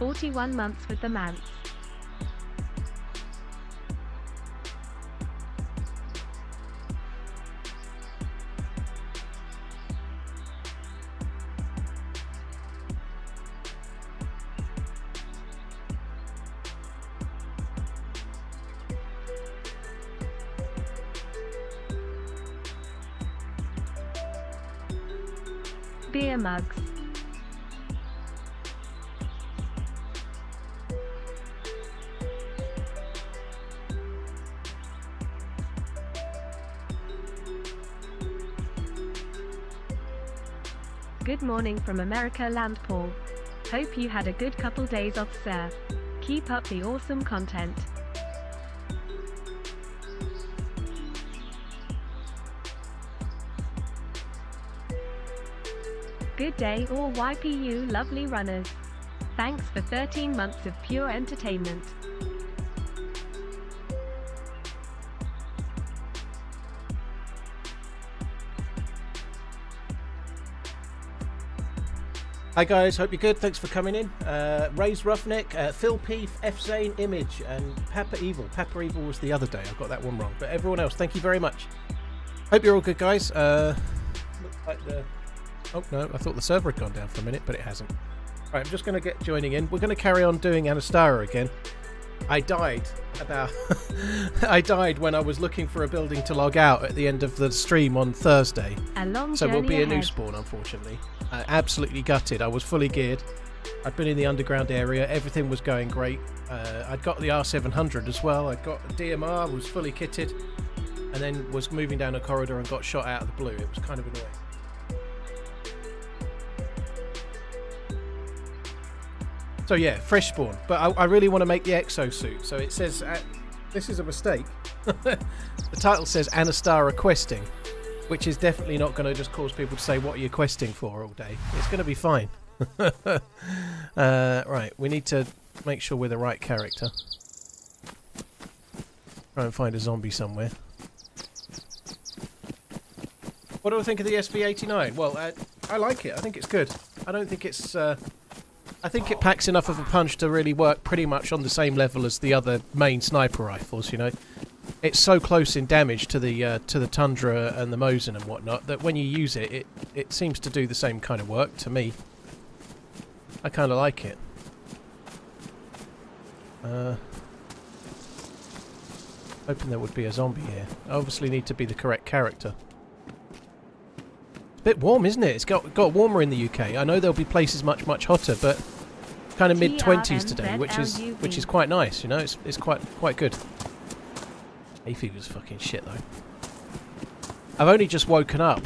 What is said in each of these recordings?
41 months with the man's. Beer mugs. Good morning from America land, Paul. Hope you had a good couple days off, sir. Keep up the awesome content. Good day all YPU lovely runners. Thanks for 13 months of pure entertainment. Hi guys, hope you're good. Thanks for coming in. Ray's Roughneck, Phil Peef, F Zane Image, and Papa Evil. Papa Evil was the other day. I got that one wrong. But everyone else, thank you very much. Hope you're all good, guys. Looks like the... Oh no, I thought the server had gone down for a minute, but it hasn't. Right, I'm just going to get joining in. We're going to carry on doing Anastara again. I died about... I died when I was looking for a building to log out at the end of the stream on Thursday. So we'll be a new spawn, unfortunately. Absolutely gutted. I was fully geared. I'd been in the underground area. Everything was going great. I'd got the R700 as well. I'd got a DMR, was fully kitted. And then was moving down a corridor and got shot out of the blue. It was kind of annoying. So yeah, fresh spawn, but I really want to make the exosuit. So it says, this is a mistake. The title says Anastara questing, which is definitely not going to just cause people to say, what are you questing for all day? It's going to be fine. Right, we need to make sure we're the right character. Try and find a zombie somewhere. What do I think of the SV89? Well, I like it. I think it's good. I don't think it's... I think it packs enough of a punch to really work pretty much on the same level as the other main sniper rifles, you know. It's so close in damage to the Tundra and the Mosin and whatnot that when you use it, it seems to do the same kind of work to me. I kind of like it. Hoping there would be a zombie here. I obviously need to be the correct character. It's a bit warm, isn't it? It's got warmer in the UK. I know there'll be places much hotter, but kind of mid-20s today, which is quite nice. You know, it's quite good. Hay fever's fucking shit though. I've only just woken up,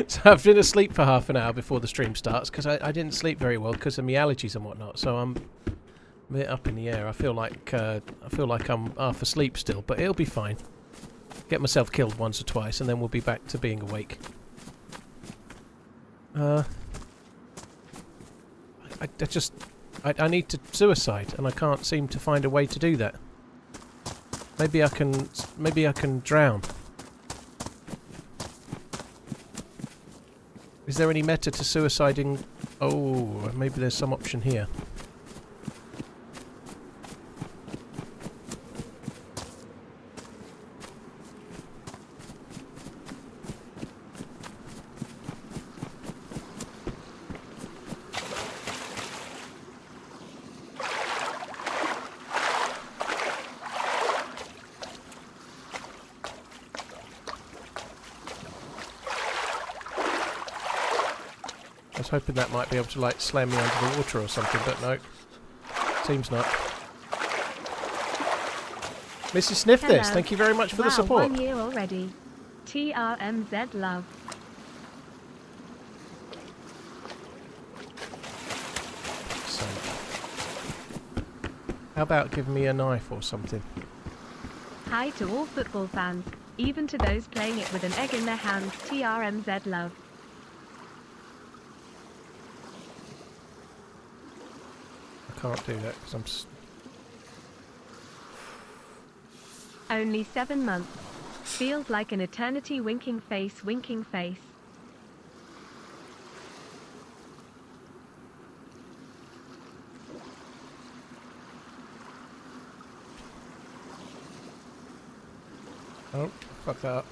so I've been asleep for half an hour before the stream starts because I didn't sleep very well because of my allergies and whatnot. So I'm a bit up in the air. I feel like I'm half asleep still, but it'll be fine. Get myself killed once or twice, and then we'll be back to being awake. I need to suicide, and I can't seem to find a way to do that. Maybe I can drown. Is there any meta to suiciding? Oh, maybe there's some option here. I was hoping that might be able to like slam me under the water or something, but no. Seems not. Mrs. Sniff Hello. This, thank you very much for the support. 1 year already. TRMZ love. So, how about giving me a knife or something? Hi to all football fans, even to those playing it with an egg in their hands. TRMZ love. I can't do that because I'm... Only 7 months. Feels like an eternity. Winking face, winking face. Oh, fuck that up.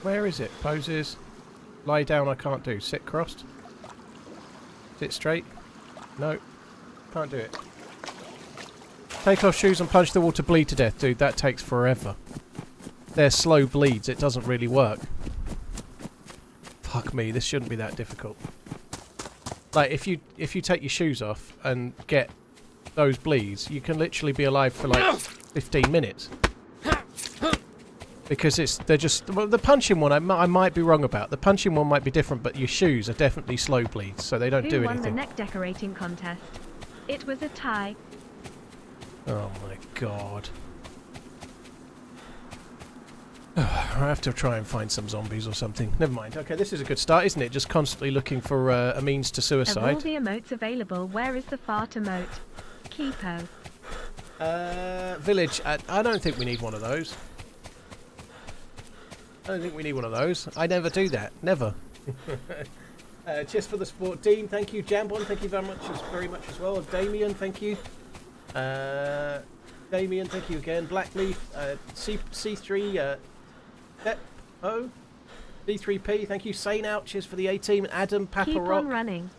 Where is it? Poses. Lie down I can't do. Sit crossed. Sit straight. No. Can't do it. Take off shoes and punch the wall to bleed to death. Dude, that takes forever. They're slow bleeds. It doesn't really work. Fuck me, this shouldn't be that difficult. Like, if you take your shoes off and get those bleeds, you can literally be alive for like 15 minutes. Because they're just... Well, the punching one I might be wrong about. The punching one might be different, but your shoes are definitely slow bleeds, so they don't do anything. Who won the neck decorating contest? It was a tie. Oh my god. I have to try and find some zombies or something. Never mind. Okay, this is a good start, isn't it? Just constantly looking for a means to suicide. Of all the emotes available, where is the fart emote? Keepo. Village. I don't think we need one of those. I don't think we need one of those. I never do that. Never. Cheers for the support, Dean. Thank you. Jambon, thank you very much as well. Damien, thank you. Damien, thank you again. Blackleaf, C3, D3P, thank you. Sane out, cheers for the A-team. Adam, Papa Keep Rock. on running.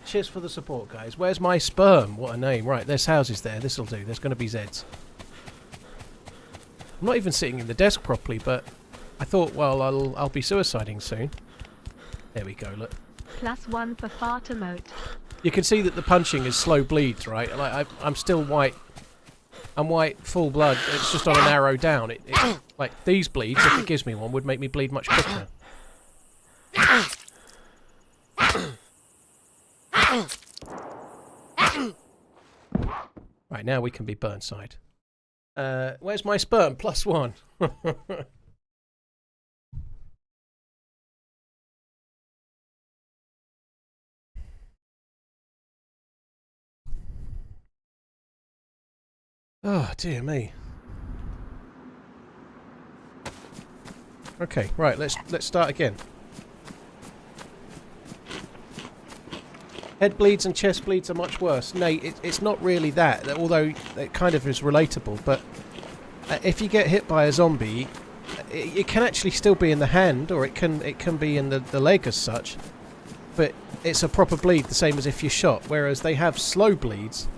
Cheers for the support, guys. Where's my sperm? What a name. Right, there's houses there. This'll do. There's going to be Zeds. I'm not even sitting in the desk properly, but I thought, well, I'll be suiciding soon. There we go, look. +1 for fart emote. You can see that the punching is slow bleeds, right? Like I'm still white. I'm white, full blood. It's just on an arrow down. It like these bleeds, if it gives me one, would make me bleed much quicker. Right, now we can be Burnside. Where's my sperm? +1. Oh, dear me. Okay, right, let's start again. Head bleeds and chest bleeds are much worse. Nate, it's not really that, although it kind of is relatable, but if you get hit by a zombie, it can actually still be in the hand, or it can be in the leg as such, but it's a proper bleed, the same as if you're shot, whereas they have slow bleeds.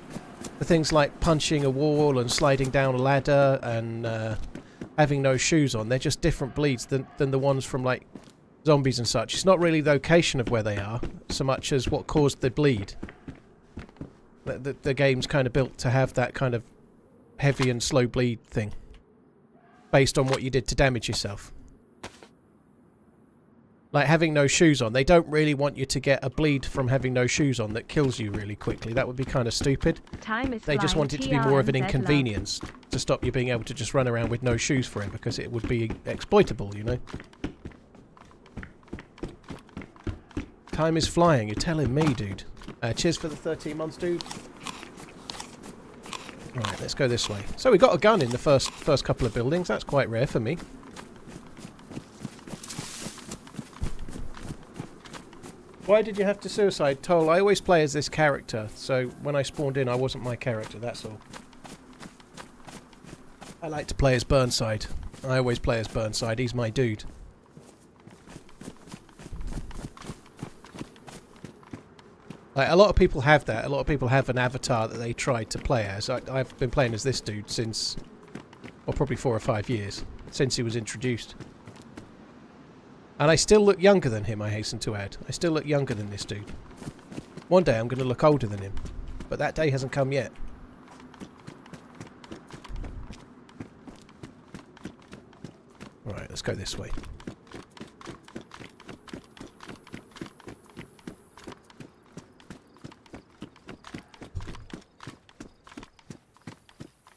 For things like punching a wall and sliding down a ladder and having no shoes on, they're just different bleeds than the ones from like zombies and such. It's not really the location of where they are so much as what caused the bleed. The game's kind of built to have that kind of heavy and slow bleed thing based on what you did to damage yourself. Like having no shoes on, they don't really want you to get a bleed from having no shoes on that kills you really quickly. That would be kind of stupid. They just want it to be more of an inconvenience to stop you being able to just run around with no shoes for him, because it would be exploitable, you know. Time is flying, you're telling me, dude. Cheers for the 13 months, dude. Right, let's go this way. So we got a gun in the first couple of buildings. That's quite rare for me. Why did you have to suicide? Toll, I always play as this character, so when I spawned in I wasn't my character, that's all. I like to play as Burnside. I always play as Burnside, he's my dude. Like, a lot of people have that, a lot of people have an avatar that they tried to play as. I've been playing as this dude since, well, probably 4 or 5 years, since he was introduced. And I still look younger than him, I hasten to add. I still look younger than this dude. One day I'm going to look older than him. But that day hasn't come yet. Alright, let's go this way.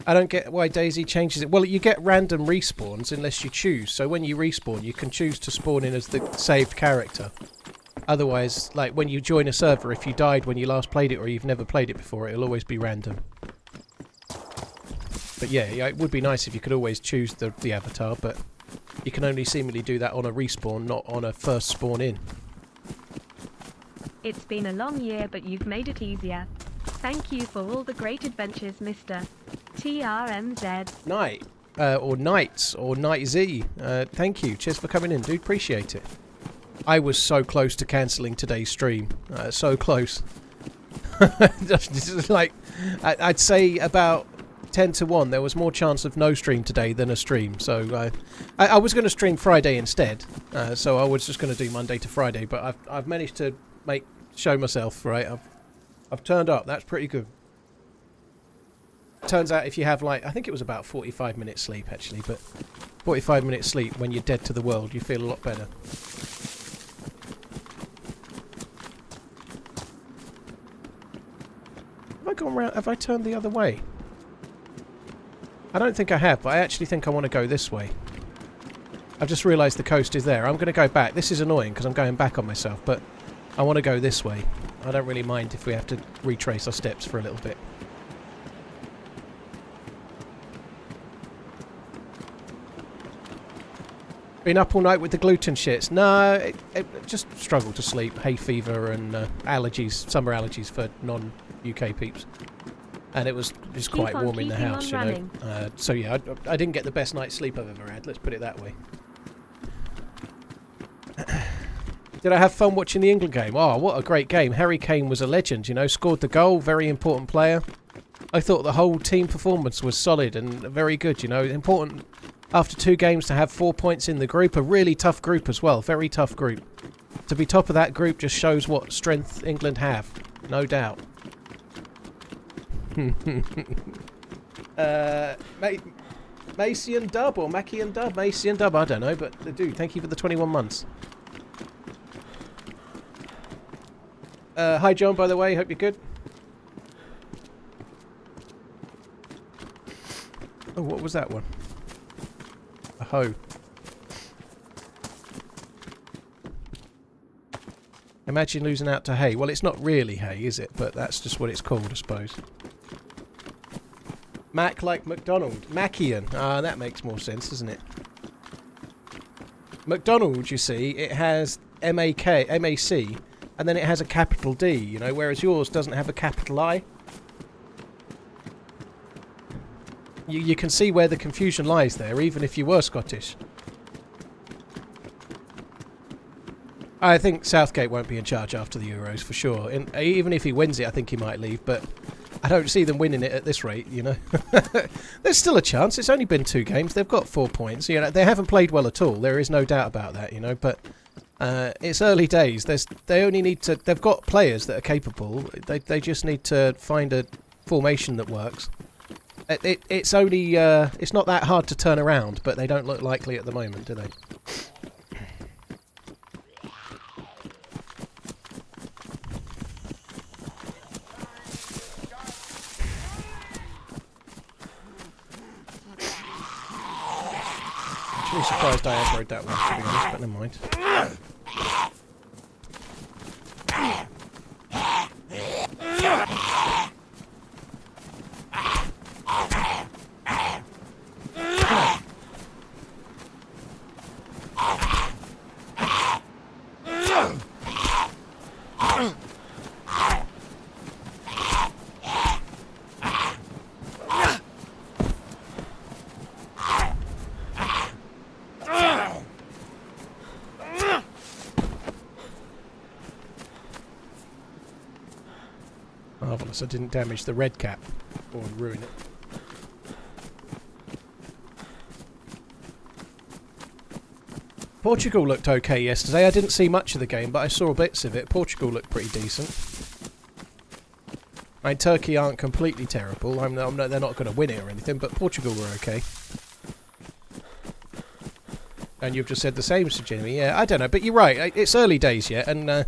I don't get why DayZ changes it. Well, you get random respawns unless you choose. So when you respawn, you can choose to spawn in as the saved character. Otherwise, like when you join a server, if you died when you last played it or you've never played it before, it'll always be random. But yeah, it would be nice if you could always choose the avatar, but you can only seemingly do that on a respawn, not on a first spawn in. It's been a long year, but you've made it easier. Thank you for all the great adventures, Mr. TRMZ. Night. Or Nights, or DayZ. Thank you. Cheers for coming in, dude. Appreciate it. I was so close to cancelling today's stream. So close. Just like, I'd say about 10 to 1. There was more chance of no stream today than a stream. So I was going to stream Friday instead. So I was just going to do Monday to Friday. But I've managed to show myself, right? I've turned up. That's pretty good. Turns out if you have, like, I think it was about 45 minutes sleep actually, but 45 minutes sleep when you're dead to the world, you feel a lot better. Have I gone round? Have I turned the other way? I don't think I have, but I actually think I want to go this way. I've just realised the coast is there. I'm going to go back. This is annoying because I'm going back on myself, but I want to go this way. I don't really mind if we have to retrace our steps for a little bit. Been up all night with the gluten shits? No, just struggle to sleep. Hay fever and allergies, summer allergies for non-UK peeps. And it was just quite warm in the house, you know. So yeah, I didn't get the best night's sleep I've ever had, let's put it that way. Did I have fun watching the England game? Oh, what a great game. Harry Kane was a legend, you know, scored the goal, very important player. I thought the whole team performance was solid and very good, you know, important after 2 games to have 4 points in the group, a really tough group as well, very tough group. To be top of that group just shows what strength England have, no doubt. Macy and Dub or Mackie and Dub? Macy and Dub, I don't know, but dude, thank you for the 21 months. Hi John, by the way, hope you're good. Oh, what was that one? A hoe. Imagine losing out to hay. Well, it's not really hay, is it? But that's just what it's called, I suppose. Mac like McDonald. Mackian. Ah, that makes more sense, doesn't it? McDonald, you see, it has M-A-K, M-A-C, and then it has a capital D, you know, whereas yours doesn't have a capital I. You can see where the confusion lies there, even if you were Scottish. I think Southgate won't be in charge after the Euros, for sure. Even if he wins it, I think he might leave, but I don't see them winning it at this rate, you know. There's still a chance. It's only been 2 games. They've got 4 points. You know, they haven't played well at all. There is no doubt about that, you know, but it's early days. They only need to... They've got players that are capable. They just need to find a formation that works. It's only... it's not that hard to turn around, but they don't look likely at the moment, do they? I'm surprised I echoed that one, to be honest, but never mind. Marvellous, I didn't damage the red cap or ruin it. Portugal looked okay yesterday. I didn't see much of the game, but I saw bits of it. Portugal looked pretty decent. I mean, Turkey aren't completely terrible. They're not going to win it or anything, but Portugal were okay. And you've just said the same, Sir Jimmy. Yeah, I don't know, but you're right. It's early days yet, and the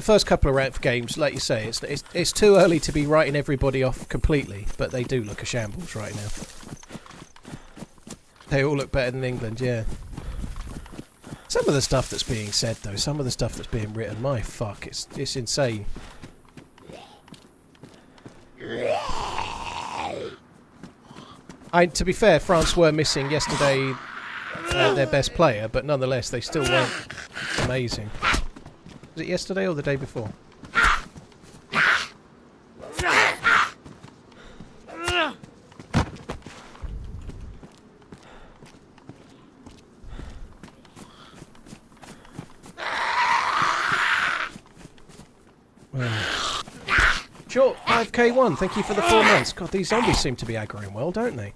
first couple of round games, like you say, it's too early to be writing everybody off completely, but they do look a shambles right now. They all look better than England, yeah. Some of the stuff that's being said, though, some of the stuff that's being written, my fuck, it's insane. To be fair, France were missing yesterday their best player, but nonetheless, they still weren't amazing. Was it yesterday or the day before? Short 5k1, thank you for the 4 months. God, these zombies seem to be aggroing well, don't they?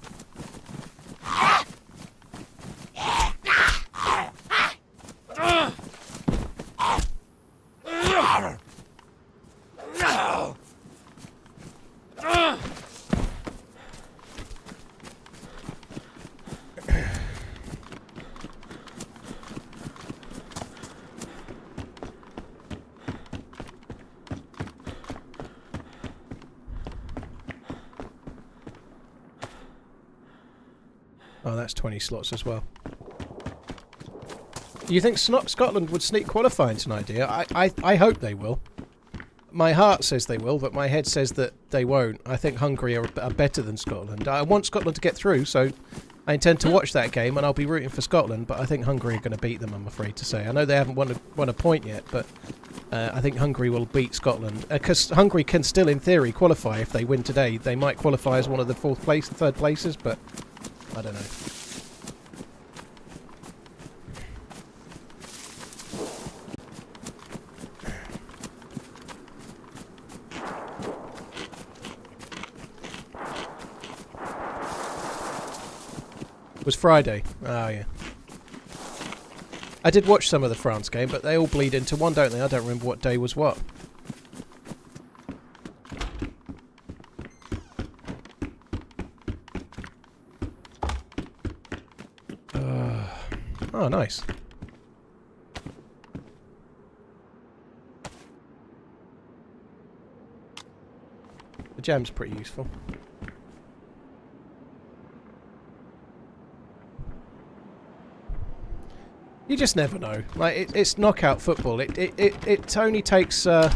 Oh, that's 20 slots as well. You think Scotland would sneak qualifying tonight, dear? I hope they will. My heart says they will, but my head says that they won't. I think Hungary are better than Scotland. I want Scotland to get through, so I intend to watch that game, and I'll be rooting for Scotland, but I think Hungary are going to beat them, I'm afraid to say. I know they haven't won a point yet, but I think Hungary will beat Scotland. Because Hungary can still, in theory, qualify if they win today. They might qualify as one of the third places, but I don't know. It was Friday. Oh, yeah. I did watch some of the France game, but they all bleed into one, don't they? I don't remember what day was what. Oh, nice. The jam's pretty useful. You just never know. Like it's knockout football. It only takes a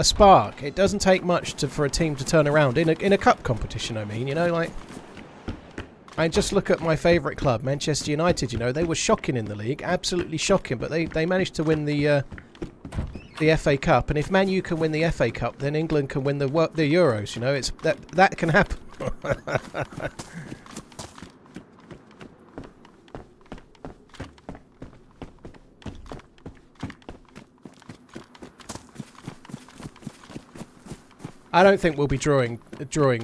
spark. It doesn't take much for a team to turn around in a cup competition. I mean, you know, like. I just look at my favourite club, Manchester United. You know, they were shocking in the league, absolutely shocking. But they managed to win the FA Cup, and if Man U can win the FA Cup, then England can win the Euros. You know, it's that can happen. I don't think we'll be drawing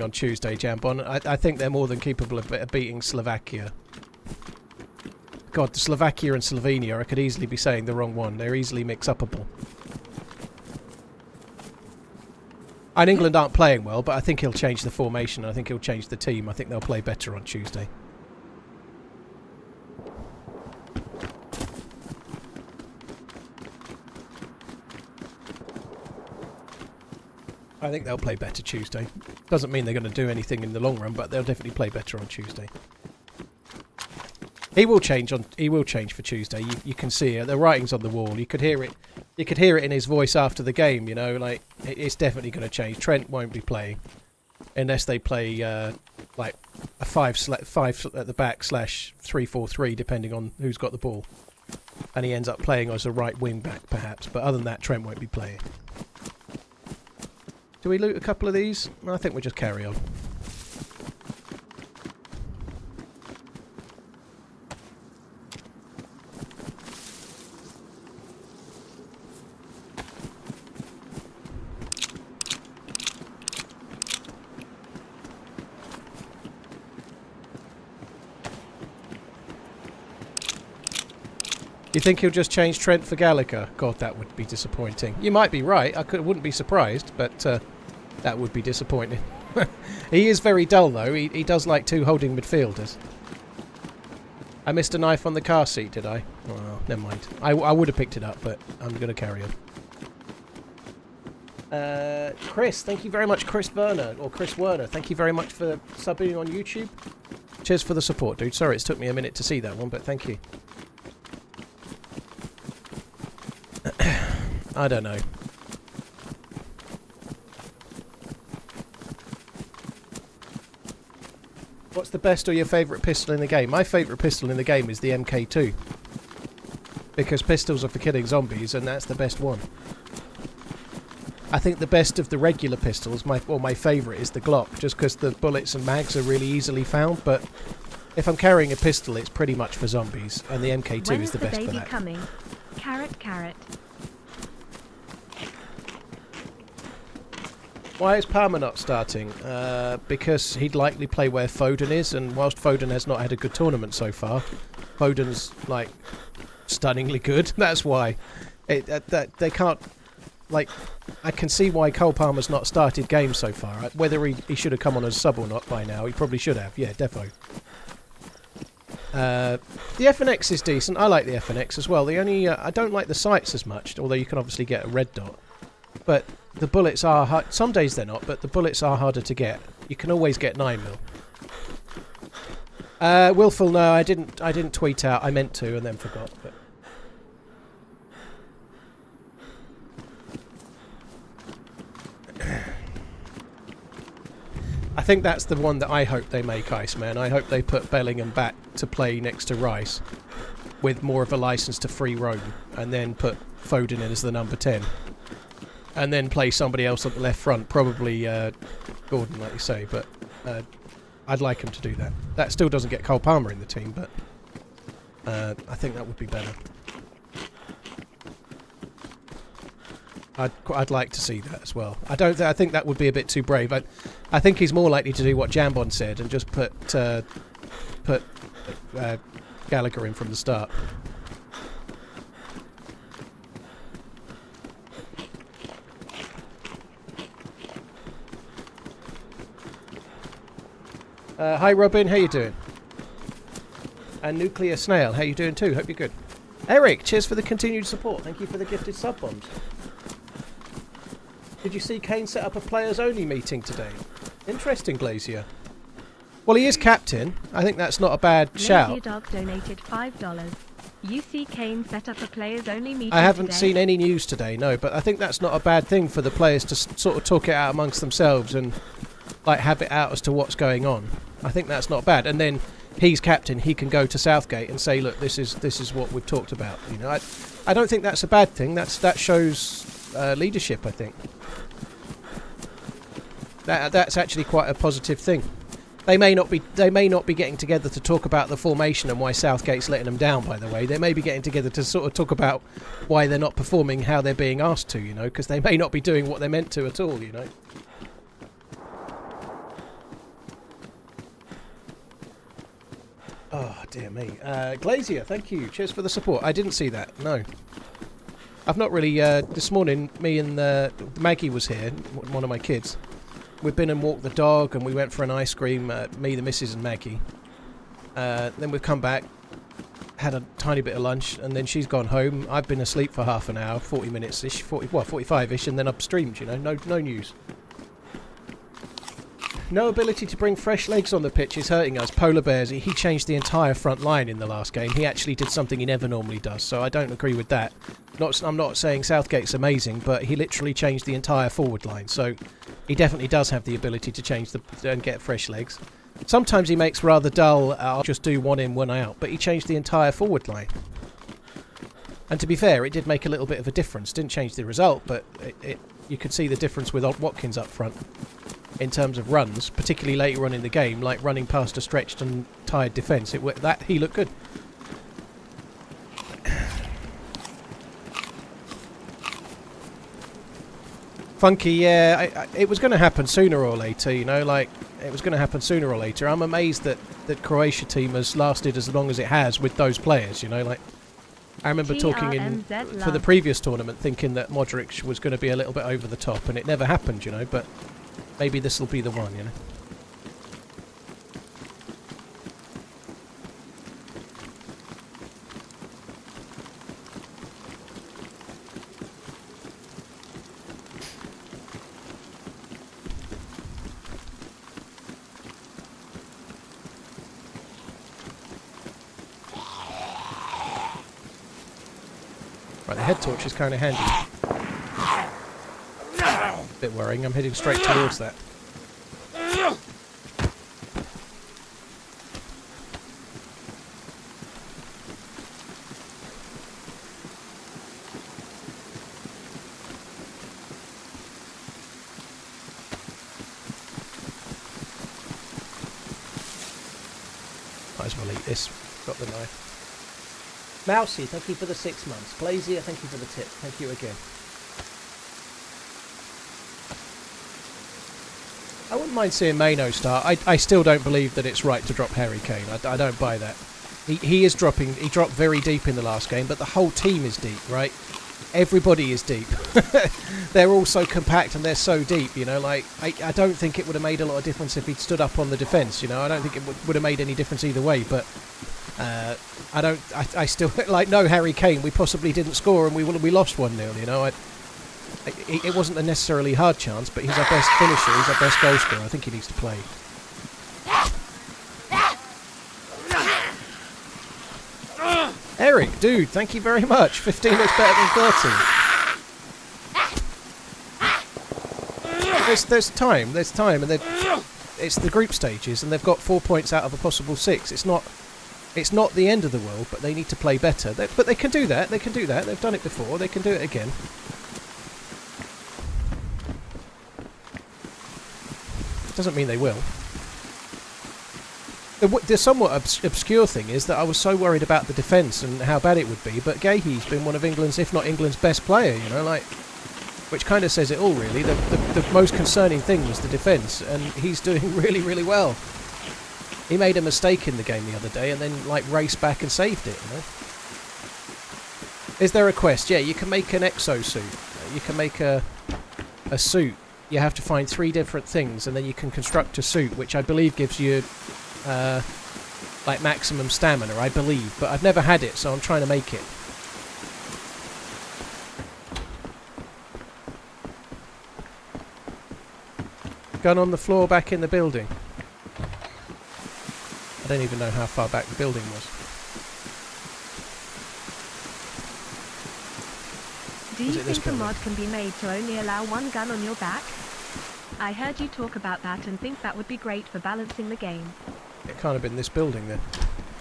on Tuesday, Jambon. I think they're more than capable of beating Slovakia. God, Slovakia and Slovenia, I could easily be saying the wrong one. They're easily mix-upable. And England aren't playing well, but I think he'll change the formation. I think he'll change the team. I think they'll play better on Tuesday. I think they'll play better Tuesday. Doesn't mean they're going to do anything in the long run, but they'll definitely play better on Tuesday. He will change for Tuesday. You can see it. The writing's on the wall. You could hear it. You could hear it in his voice after the game. You know, like it's definitely going to change. Trent won't be playing unless they play like a 5 at the back / 3-4-3, depending on who's got the ball. And he ends up playing as a right wing back, perhaps. But other than that, Trent won't be playing. Do we loot a couple of these? I think we'll just carry on. You think he'll just change Trent for Gallagher? God, that would be disappointing. You might be right. Wouldn't be surprised, but that would be disappointing. He is very dull, though. He does like 2 holding midfielders. I missed a knife on the car seat, did I? Well, never mind. I would have picked it up, but I'm going to carry on. Chris, thank you very much, Chris Werner. Thank you very much for subbing on YouTube. Cheers for the support, dude. Sorry it's took me a minute to see that one, but thank you. I don't know. What's the best or your favourite pistol in the game? My favourite pistol in the game is the MK2. Because pistols are for killing zombies, and that's the best one. I think the best of the regular pistols, my favourite, is the Glock, just because the bullets and mags are really easily found, but if I'm carrying a pistol, it's pretty much for zombies, and the MK2 is the best for that. Coming? Carrot, carrot. Why is Palmer not starting? Because he'd likely play where Foden is, and whilst Foden has not had a good tournament so far, Foden's like stunningly good. That's why they can't. Like, I can see why Cole Palmer's not started games so far. Whether he should have come on as sub or not by now, he probably should have. Yeah, defo. The FNX is decent. I like the FNX as well. The only I don't like the sights as much, although you can obviously get a red dot. But the bullets are hard. Some days they're not, but the bullets are harder to get. You can always get 9mm. Willful, no, I didn't tweet out. I meant to and then forgot. But I think that's the one that I hope they make, Iceman. I hope they put Bellingham back to play next to Rice with more of a license to free roam, and then put Foden in as the number 10. And then play somebody else on the left front, probably Gordon, like you say, but I'd like him to do that. That still doesn't get Cole Palmer in the team, but I think that would be better. I'd like to see that as well. I think that would be a bit too brave. I think he's more likely to do what Jambon said and just put Gallagher in from the start. Hi Robin, how you doing? And Nuclear Snail, how you doing too? Hope you're good. Eric, cheers for the continued support. Thank you for the gifted sub bombs. Did you see Kane set up a players-only meeting today? Interesting, Glazier. Well, he is captain. I think that's not a bad shout. Lazy Dog donated $5. You see Kane set up a players-only meeting I haven't today? seen any news today, no, but I think that's not a bad thing for the players to sort of talk it out amongst themselves and like have it out as to what's going on. I think that's not bad. And then he's captain. He can go to Southgate and say, "Look, this is what we've talked about." You know, I don't think that's a bad thing. That shows leadership. I think that's actually quite a positive thing. They may not be getting together to talk about the formation and why Southgate's letting them down. By the way, they may be getting together to sort of talk about why they're not performing how they're being asked to. You know, because they may not be doing what they're meant to at all. You know. Oh, dear me. Glazier, thank you. Cheers for the support. I didn't see that, no. I've not really... this morning, me and Maggie was here, one of my kids. We've been and walked the dog, and we went for an ice cream, me, the missus, and Maggie. Then we've come back, had a tiny bit of lunch, and then she's gone home. I've been asleep for half an hour, 40 minutes-ish, 45-ish, and then I've streamed, you know, no news. No ability to bring fresh legs on the pitch is hurting us. Polar Bears, he changed the entire front line in the last game. He actually did something he never normally does, so I don't agree with that. I'm not saying Southgate's amazing, but he literally changed the entire forward line, so he definitely does have the ability to change and get fresh legs. Sometimes he makes rather dull, I'll just do one in, one out, but he changed the entire forward line. And to be fair, it did make a little bit of a difference. Didn't change the result, but you could see the difference with Watkins up front. In terms of runs, particularly later on in the game, like running past a stretched and tired defence, he looked good. Funky, yeah, it was going to happen sooner or later, you know, like, it was going to happen sooner or later. I'm amazed that Croatia team has lasted as long as it has with those players, you know, like, I remember talking for the previous tournament thinking that Modric was going to be a little bit over the top, and it never happened, you know, but maybe this will be the one, you know. Right, the head torch is kind of handy. Bit worrying, I'm heading straight towards that. Might as well eat this. Got the knife. Mousy, thank you for the 6 months. Glazier, thank you for the tip. Thank you again. I wouldn't mind seeing Mano start. I still don't believe that it's right to drop Harry Kane. I don't buy that. He is dropping. He dropped very deep in the last game, but the whole team is deep, right? Everybody is deep. They're all so compact and they're so deep, you know. Like I don't think it would have made a lot of difference if he'd stood up on the defence, you know. I don't think it would have made any difference either way. But I still like no Harry Kane. We possibly didn't score and we lost 1-0. You know, it wasn't a necessarily hard chance, but he's our best finisher. He's our best goal scorer. I think he needs to play. Eric, dude, thank you very much. 15 looks better than 13. There's time, and it's the group stages, and they've got 4 points out of a possible 6. It's not the end of the world, but they need to play better. But they can do that. They can do that. They've done it before. They can do it again. Doesn't mean they will. The somewhat obscure thing is that I was so worried about the defence and how bad it would be, but Gahey's been one of England's, if not England's best player, you know, like, which kind of says it all, really. The most concerning thing was the defence, and he's doing really, really well. He made a mistake in the game the other day and then, like, raced back and saved it, you know. Is there a quest? Yeah, you can make an exosuit. You can make a suit. You have to find 3 different things, and then you can construct a suit, which I believe gives you like maximum stamina, I believe, but I've never had it, so I'm trying to make it. Gun on the floor back in the building. I don't even know how far back the building was. Do you think a mod can be made to only allow 1 gun on your back? I heard you talk about that and think that would be great for balancing the game. It can't have been this building then.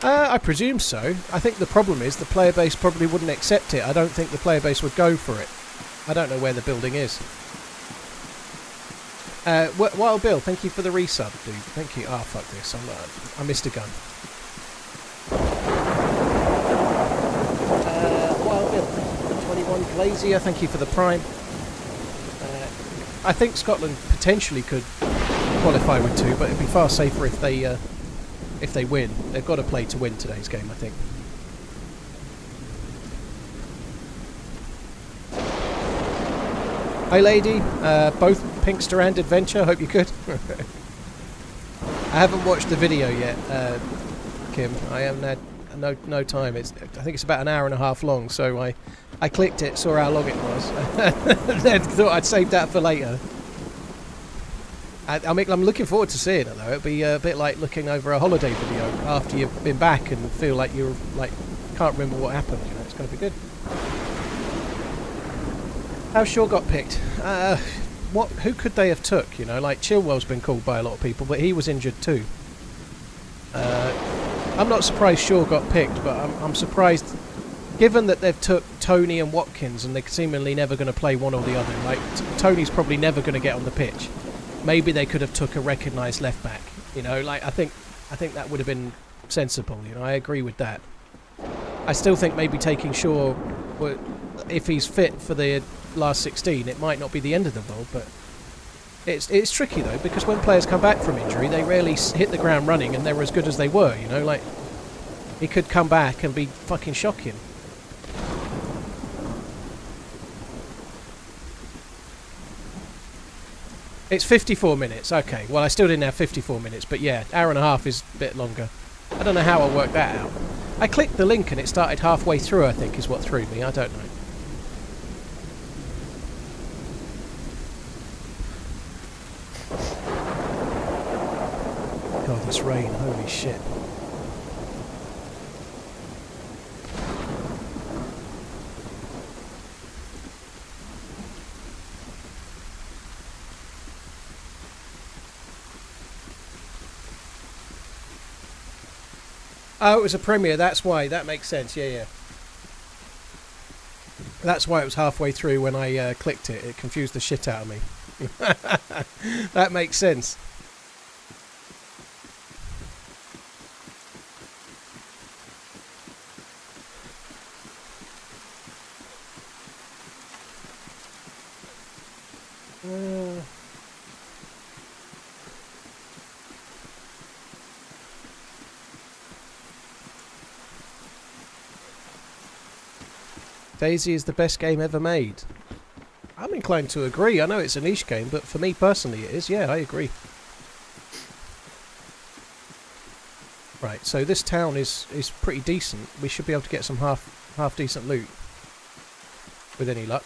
I presume so. I think the problem is the player base probably wouldn't accept it. I don't think the player base would go for it. I don't know where the building is. Wild Bill, thank you for the resub, dude. Thank you. Oh, fuck this. I missed a gun. Wild Bill, thank you for the 21. Glazier, thank you for the prime. I think Scotland potentially could qualify with 2, but it'd be far safer if they win. They've got to play to win today's game, I think. Hey lady, both Pinkster and Adventure, hope you're good. I haven't watched the video yet, Kim. I haven't had no time. I think it's about an hour and a half long, so I clicked it, saw how long it was, then thought I'd save that for later. I'm looking forward to seeing it though. It'll be a bit like looking over a holiday video after you've been back and feel like you're like can't remember what happened. You know, it's going to be good. How Shaw got picked? Who could they have took? You know, like Chilwell's been called by a lot of people, but he was injured too. I'm not surprised Shaw got picked, but I'm surprised, given that they've took Tony and Watkins, and they're seemingly never going to play one or the other. Like Tony's probably never going to get on the pitch. Maybe they could have took a recognised left back. You know, like I think that would have been sensible. You know, I agree with that. I still think maybe taking Shaw, if he's fit for the last 16, it might not be the end of the world, but it's tricky though, because when players come back from injury, they rarely hit the ground running, and they're as good as they were. You know, like he could come back and be fucking shocking. It's 54 minutes. Okay, well I still didn't have 54 minutes, but yeah, hour and a half is a bit longer. I don't know how I'll work that out. I clicked the link and it started halfway through, I think, is what threw me. I don't know. God, this rain, holy shit. Oh, it was a premiere, that's why. That makes sense, yeah. That's why it was halfway through when I clicked it. It confused the shit out of me. That makes sense. DayZ is the best game ever made. I'm inclined to agree. I know it's a niche game, but for me personally it is. Yeah, I agree. Right, so this town is pretty decent. We should be able to get some half decent loot with any luck.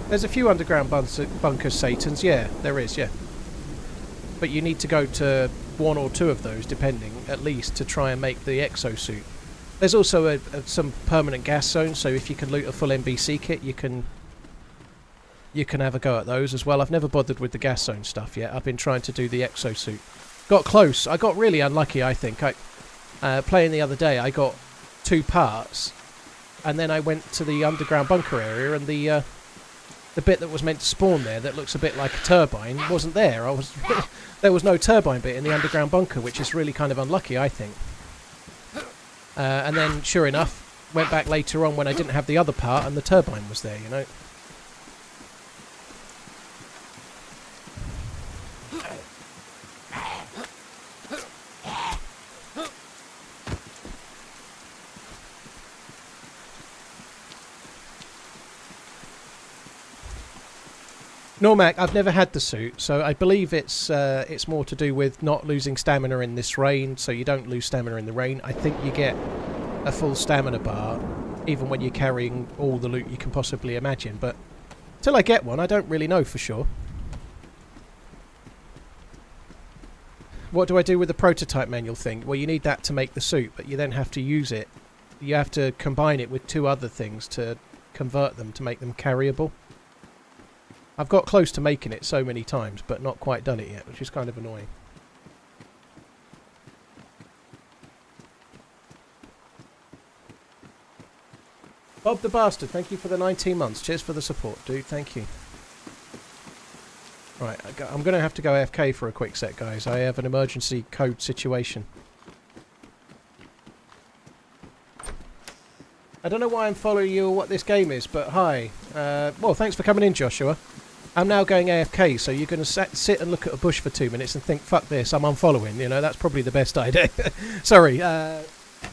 There's a few underground bunkers, Satans. Yeah, there is, yeah. But you need to go to 1 or 2 of those, depending, at least, to try and make the exosuit. There's also some permanent gas zones, so if you can loot a full NBC kit, you can have a go at those as well. I've never bothered with the gas zone stuff yet. I've been trying to do the exosuit. Got close. I got really unlucky, I think. Playing the other day, I got 2 parts, and then I went to the underground bunker area, and the bit that was meant to spawn there that looks a bit like a turbine wasn't there. There was no turbine bit in the underground bunker, which is really kind of unlucky, I think. And then, sure enough, went back later on when I didn't have the other part, and the turbine was there, you know. Normac, I've never had the suit, so I believe it's more to do with not losing stamina in this rain, so you don't lose stamina in the rain. I think you get a full stamina bar, even when you're carrying all the loot you can possibly imagine, but till I get one, I don't really know for sure. What do I do with the prototype manual thing? Well, you need that to make the suit, but you then have to use it. You have to combine it with 2 other things to convert them to make them carryable. I've got close to making it so many times, but not quite done it yet, which is kind of annoying. Bob the Bastard, thank you for the 19 months. Cheers for the support, dude. Thank you. Right, I'm going to have to go AFK for a quick sec, guys. I have an emergency code situation. I don't know why I'm following you or what this game is, but hi. Well, thanks for coming in, Joshua. I'm now going AFK, so you're going to sit and look at a bush for 2 minutes and think, fuck this, I'm unfollowing. You know, that's probably the best idea. Sorry.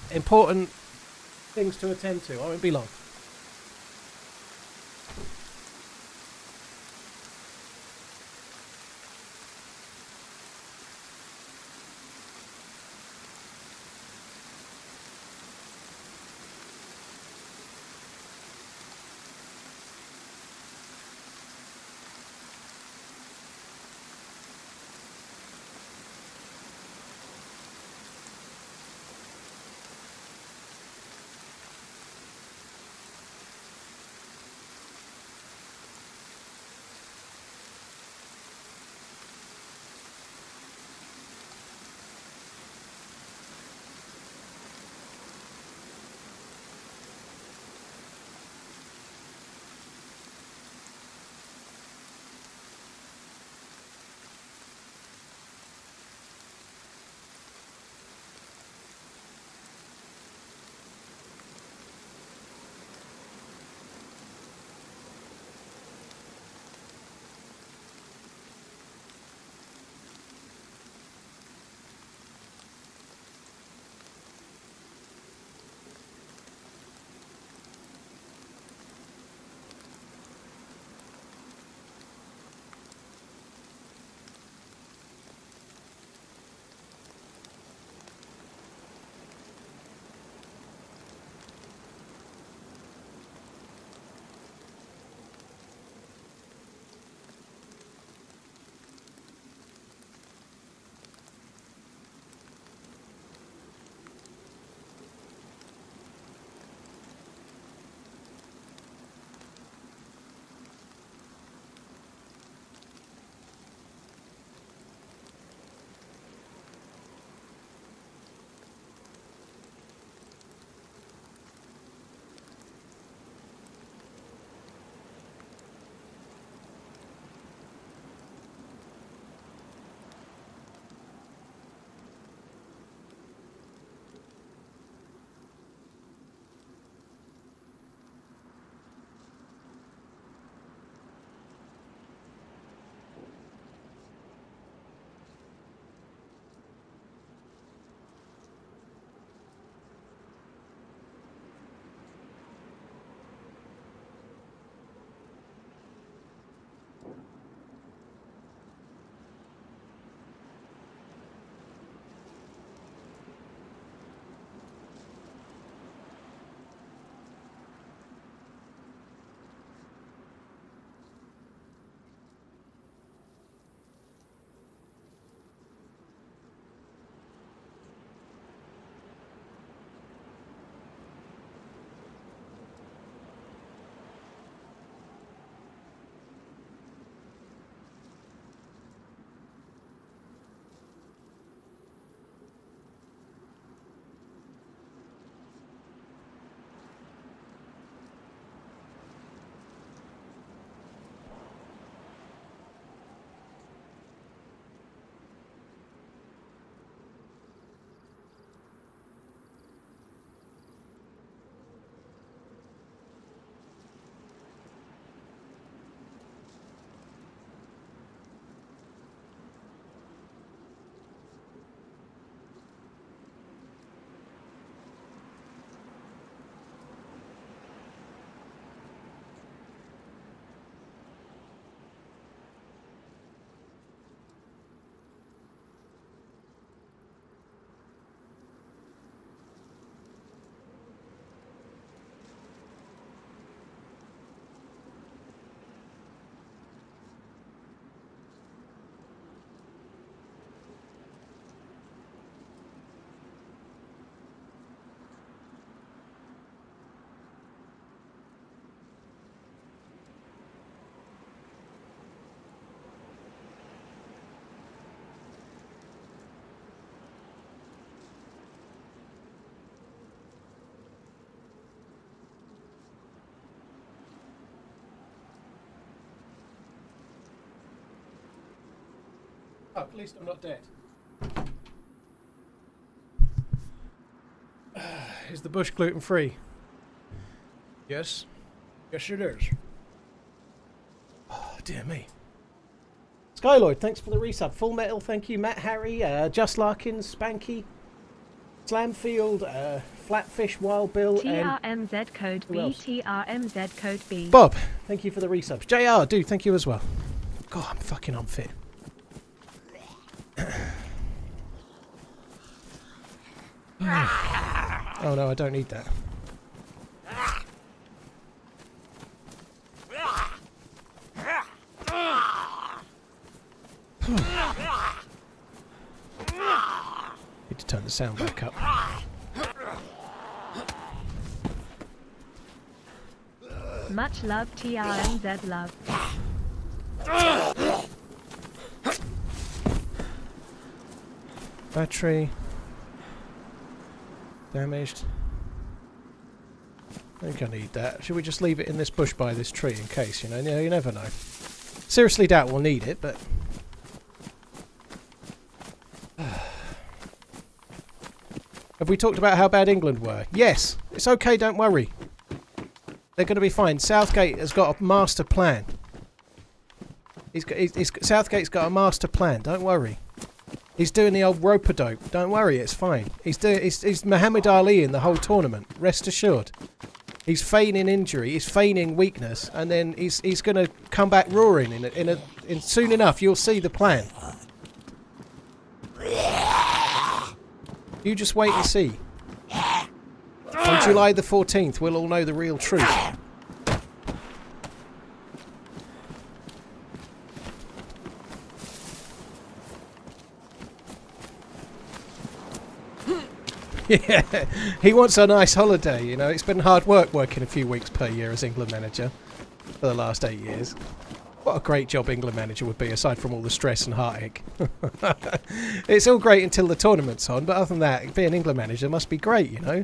Important things to attend to. I won't be long. at least I'm not dead. Is the bush gluten-free? Yes. Yes, it is. Oh, dear me. Skyloid, thanks for the resub. Full Metal, thank you. Matt Harry, Just Larkins, Spanky, Slamfield, Flatfish, Wild Bill, TRMZ code B, TRMZ code B. Bob, thank you for the resubs. JR, dude, thank you as well. God, I'm fucking unfit. Oh no, I don't need that. Need to turn the sound back up. Much love, TRMZ love. Battery damaged. I think I need that. Should we just leave it in this bush by this tree in case, you know? You never know. Seriously doubt we'll need it, but... Have we talked about how bad England were? Yes! It's okay, don't worry. They're going to be fine. Southgate has got a master plan. Southgate's got a master plan, don't worry. He's doing the old rope-a-dope. Don't worry, it's fine. He's Muhammad Ali in the whole tournament. Rest assured. He's feigning injury. He's feigning weakness, and then he's going to come back roaring in soon enough. You'll see the plan. You just wait and see. On July the 14th, we'll all know the real truth. Yeah, he wants a nice holiday, you know. It's been hard work working a few weeks per year as England manager for the last 8 years. What a great job England manager would be, aside from all the stress and heartache. It's all great until the tournament's on, but other than that, being England manager must be great, you know.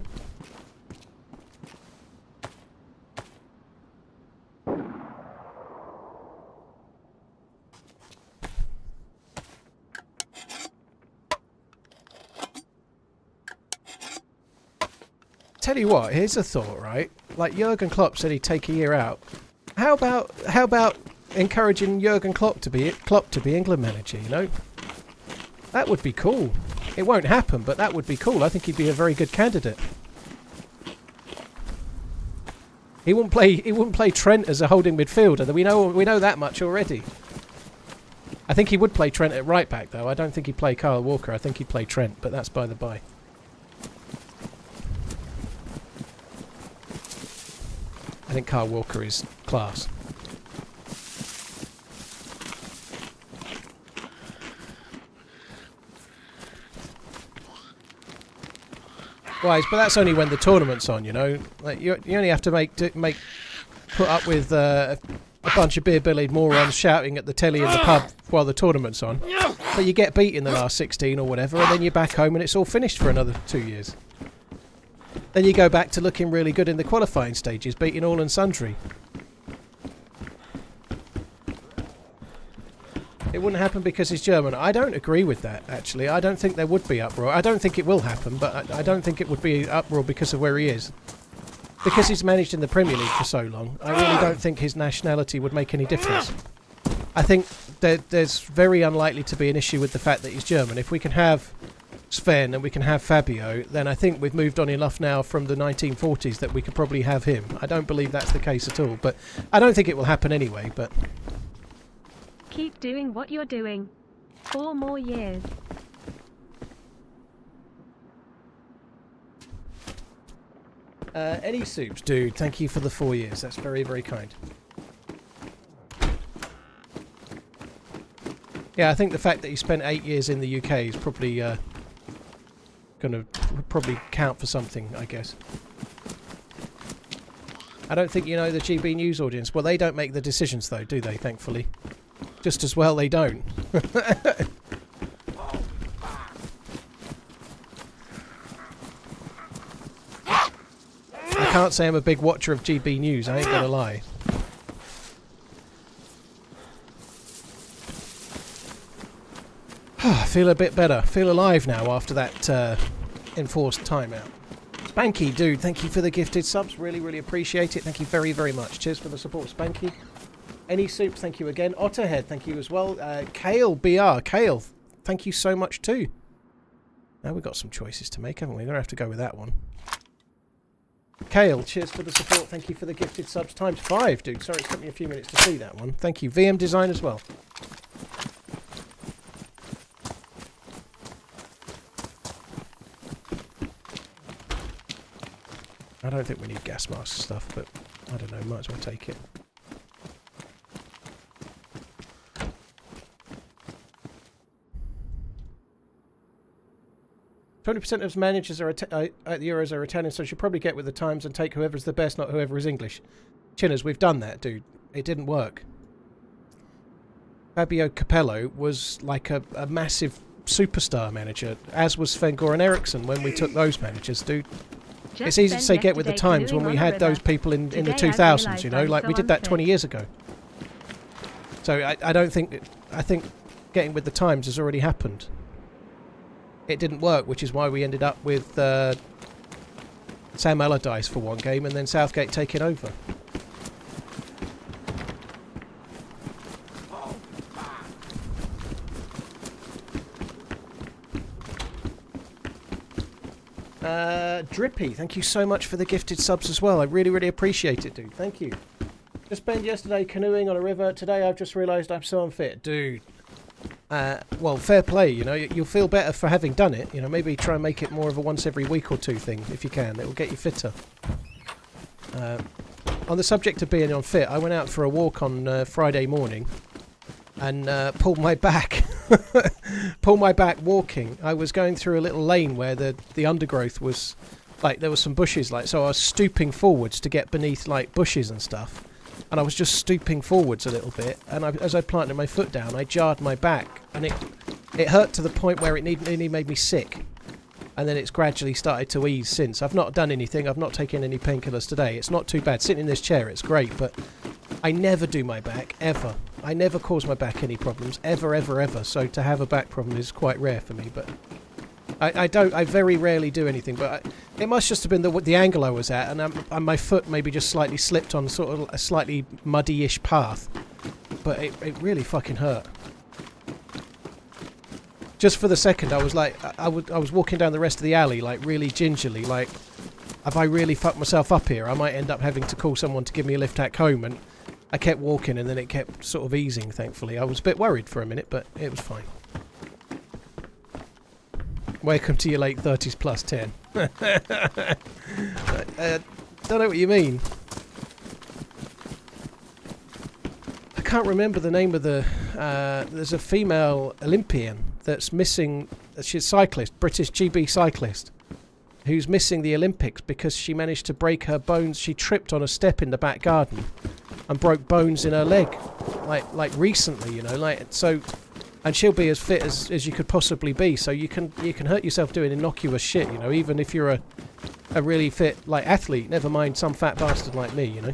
Tell you what, here's a thought, right? Like Jurgen Klopp said he'd take a year out. How about encouraging Jurgen Klopp to be England manager, you know? That would be cool. It won't happen, but that would be cool. I think he'd be a very good candidate. He wouldn't play Trent as a holding midfielder. We know that much already. I think he would play Trent at right back though. I don't think he'd play Kyle Walker. I think he'd play Trent, but that's by the by. I think Kyle Walker is class. Wise, but that's only when the tournament's on, you know. Like you only have to put up with a bunch of beer-bellied morons shouting at the telly in the pub while the tournament's on. But you get beat in the last 16 or whatever, and then you're back home and it's all finished for another 2 years. Then you go back to looking really good in the qualifying stages, beating all and sundry. It wouldn't happen because he's German. I don't agree with that, actually. I don't think there would be uproar. I don't think it will happen, but I don't think it would be uproar because of where he is. Because he's managed in the Premier League for so long, I really don't think his nationality would make any difference. I think there's very unlikely to be an issue with the fact that he's German. If we can have Sven and we can have Fabio, then I think we've moved on enough now from the 1940s that we could probably have him. I don't believe that's the case at all, but I don't think it will happen anyway, but... Keep doing what you're doing. 4 more years. Any soups, dude, thank you for the 4 years. That's very, very kind. Yeah, I think the fact that he spent 8 years in the UK is probably going to probably count for something, I guess. I don't think you know the GB News audience. Well, they don't make the decisions, though, do they, thankfully? Just as well they don't. I can't say I'm a big watcher of GB News, I ain't gonna lie. feel a bit better. Feel alive now after that enforced timeout. Spanky, dude, thank you for the gifted subs. Really, really appreciate it. Thank you very, very much. Cheers for the support, Spanky. Any Soups, thank you again. Otterhead, thank you as well. Kale BR, Kale, thank you so much too. Now we've got some choices to make, haven't we? We're going to have to go with that one. Kale, cheers for the support. Thank you for the gifted subs. ×5, dude. Sorry, it took me a few minutes to see that one. Thank you. VM Design as well. I don't think we need gas mask stuff, but I don't know. Might as well take it. %, of managers are at the Euros are Italian, so you should probably get with the times and take whoever's the best, not whoever is English. Chinners, we've done that, dude. It didn't work. Fabio Capello was like a massive superstar manager, as was Sven-Goran Eriksson when we took those managers, dude. It's easy to say get with the times when we had those people in the 2000s, you know, like we did that 20 years ago. So I don't think... I think getting with the times has already happened. It didn't work, which is why we ended up with Sam Allardyce for one game and then Southgate taking over. Drippy, thank you so much for the gifted subs as well. I really, really appreciate it, dude. Thank you. Just spent yesterday canoeing on a river. Today I've just realised I'm so unfit. Dude. Well, fair play, you know. You'll feel better for having done it. You know, maybe try and make it more of a once every week or two thing, if you can. It will get you fitter. On the subject of being unfit, I went out for a walk on Friday morning and pulled my back. Pulled my back walking. I was going through a little lane where the undergrowth was... Like, there were some bushes, like, so I was stooping forwards to get beneath, like, bushes and stuff. And I was just stooping forwards a little bit, and as I planted my foot down, I jarred my back, and it hurt to the point where it nearly made me sick. And then it's gradually started to ease since. I've not done anything, I've not taken any painkillers today. It's not too bad. Sitting in this chair, it's great, but I never do my back, ever. I never cause my back any problems, ever, ever, ever. So to have a back problem is quite rare for me, but... I very rarely do anything, but it must just have been the angle I was at, and my foot maybe just slightly slipped on sort of a slightly muddy-ish path. But it really fucking hurt. Just for the second, I was like, I was walking down the rest of the alley, like really gingerly, like, have I really fucked myself up here? I might end up having to call someone to give me a lift back home, and I kept walking, and then it kept sort of easing, thankfully. I was a bit worried for a minute, but it was fine. Welcome to your late 30s plus 10. Don't know what you mean. I can't remember the name of the... there's a female Olympian that's missing... She's a cyclist, British GB cyclist, who's missing the Olympics because she managed to break her bones. She tripped on a step in the back garden and broke bones in her leg. Like recently, you know, like, so... And she'll be as fit as you could possibly be, so you can hurt yourself doing innocuous shit, you know, even if you're a really fit, like, athlete, never mind some fat bastard like me, you know.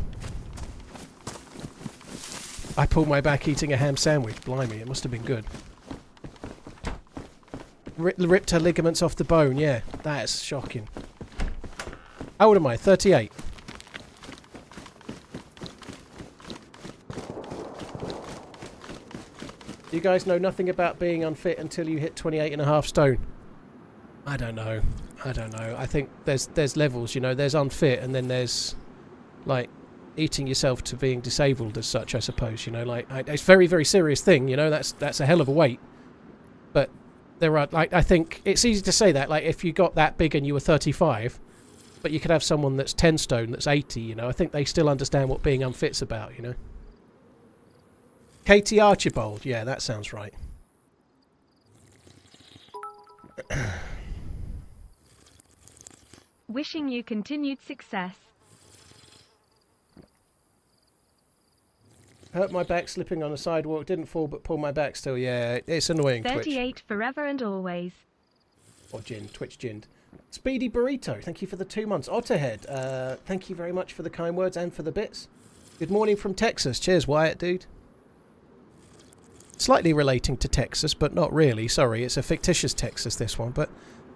I pulled my back eating a ham sandwich, blimey, it must have been good. Ripped her ligaments off the bone, yeah, that's shocking. How old am I? 38. You guys know nothing about being unfit until you hit 28.5 stone. I don't know. I think there's levels, you know. There's unfit, and then there's like eating yourself to being disabled as such, I suppose, you know. Like, it's a very, very serious thing, you know. That's a hell of a weight. But there are, like, I think it's easy to say that, like, if you got that big and you were 35, but you could have someone that's 10 stone that's 80, you know. I think they still understand what being unfit's about, you know. Katie Archibald, yeah, that sounds right. Wishing you continued success. Hurt my back slipping on a sidewalk, didn't fall but pulled my back still, yeah, it's annoying. 38 Twitch. forever and always. Or Gin, Twitch Ginned. Speedy Burrito, thank you for the 2 months. Otterhead, thank you very much for the kind words and for the bits. Good morning from Texas, cheers Wyatt, dude. slightly relating to Texas, but not really. Sorry, it's a fictitious Texas, this one. But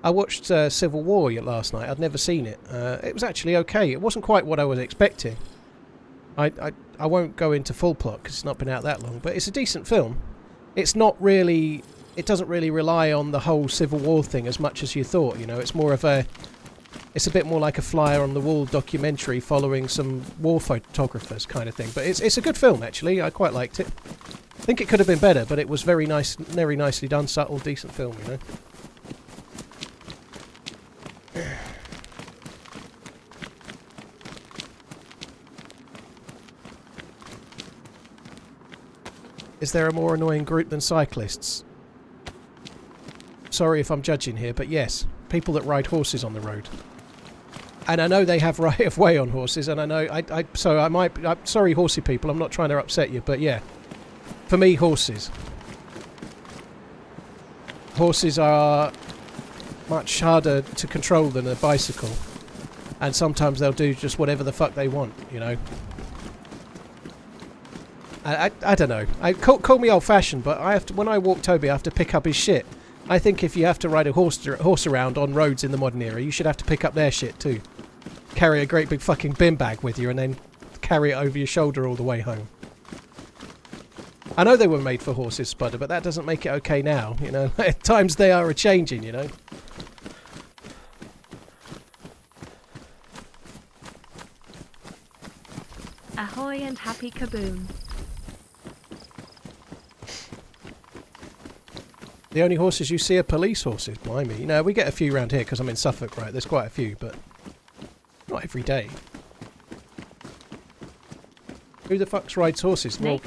I watched Civil War last night. I'd never seen it. It was actually okay. It wasn't quite what I was expecting. I won't go into full plot because it's not been out that long, but it's a decent film. It's not really... It doesn't really rely on the whole Civil War thing as much as you thought, you know. It's more of a... It's a bit more like a fly-on-the-wall documentary following some war photographers kind of thing. But it's a good film, actually. I quite liked it. I think it could have been better, but it was very nicely done, subtle, decent film, you know. Is there a more annoying group than cyclists? Sorry if I'm judging here, but yes. People that ride horses on the road. And I know they have right of way on horses, and I know... I'm sorry, horsey people, I'm not trying to upset you, but yeah. For me, horses. Horses are much harder to control than a bicycle. And sometimes they'll do just whatever the fuck they want, you know. I don't know. Call me old-fashioned, but I have to, when I walk Toby, I have to pick up his shit. I think if you have to ride a horse around on roads in the modern era, you should have to pick up their shit too. Carry a great big fucking bin bag with you and then carry it over your shoulder all the way home. I know they were made for horses, Spudder, but that doesn't make it okay now, you know. At times they are a-changing, you know. Ahoy and happy kaboom. The only horses you see are police horses, blimey. You know, we get a few around here because I'm in Suffolk, right? There's quite a few, but not every day. Who the fuck rides horses? Well,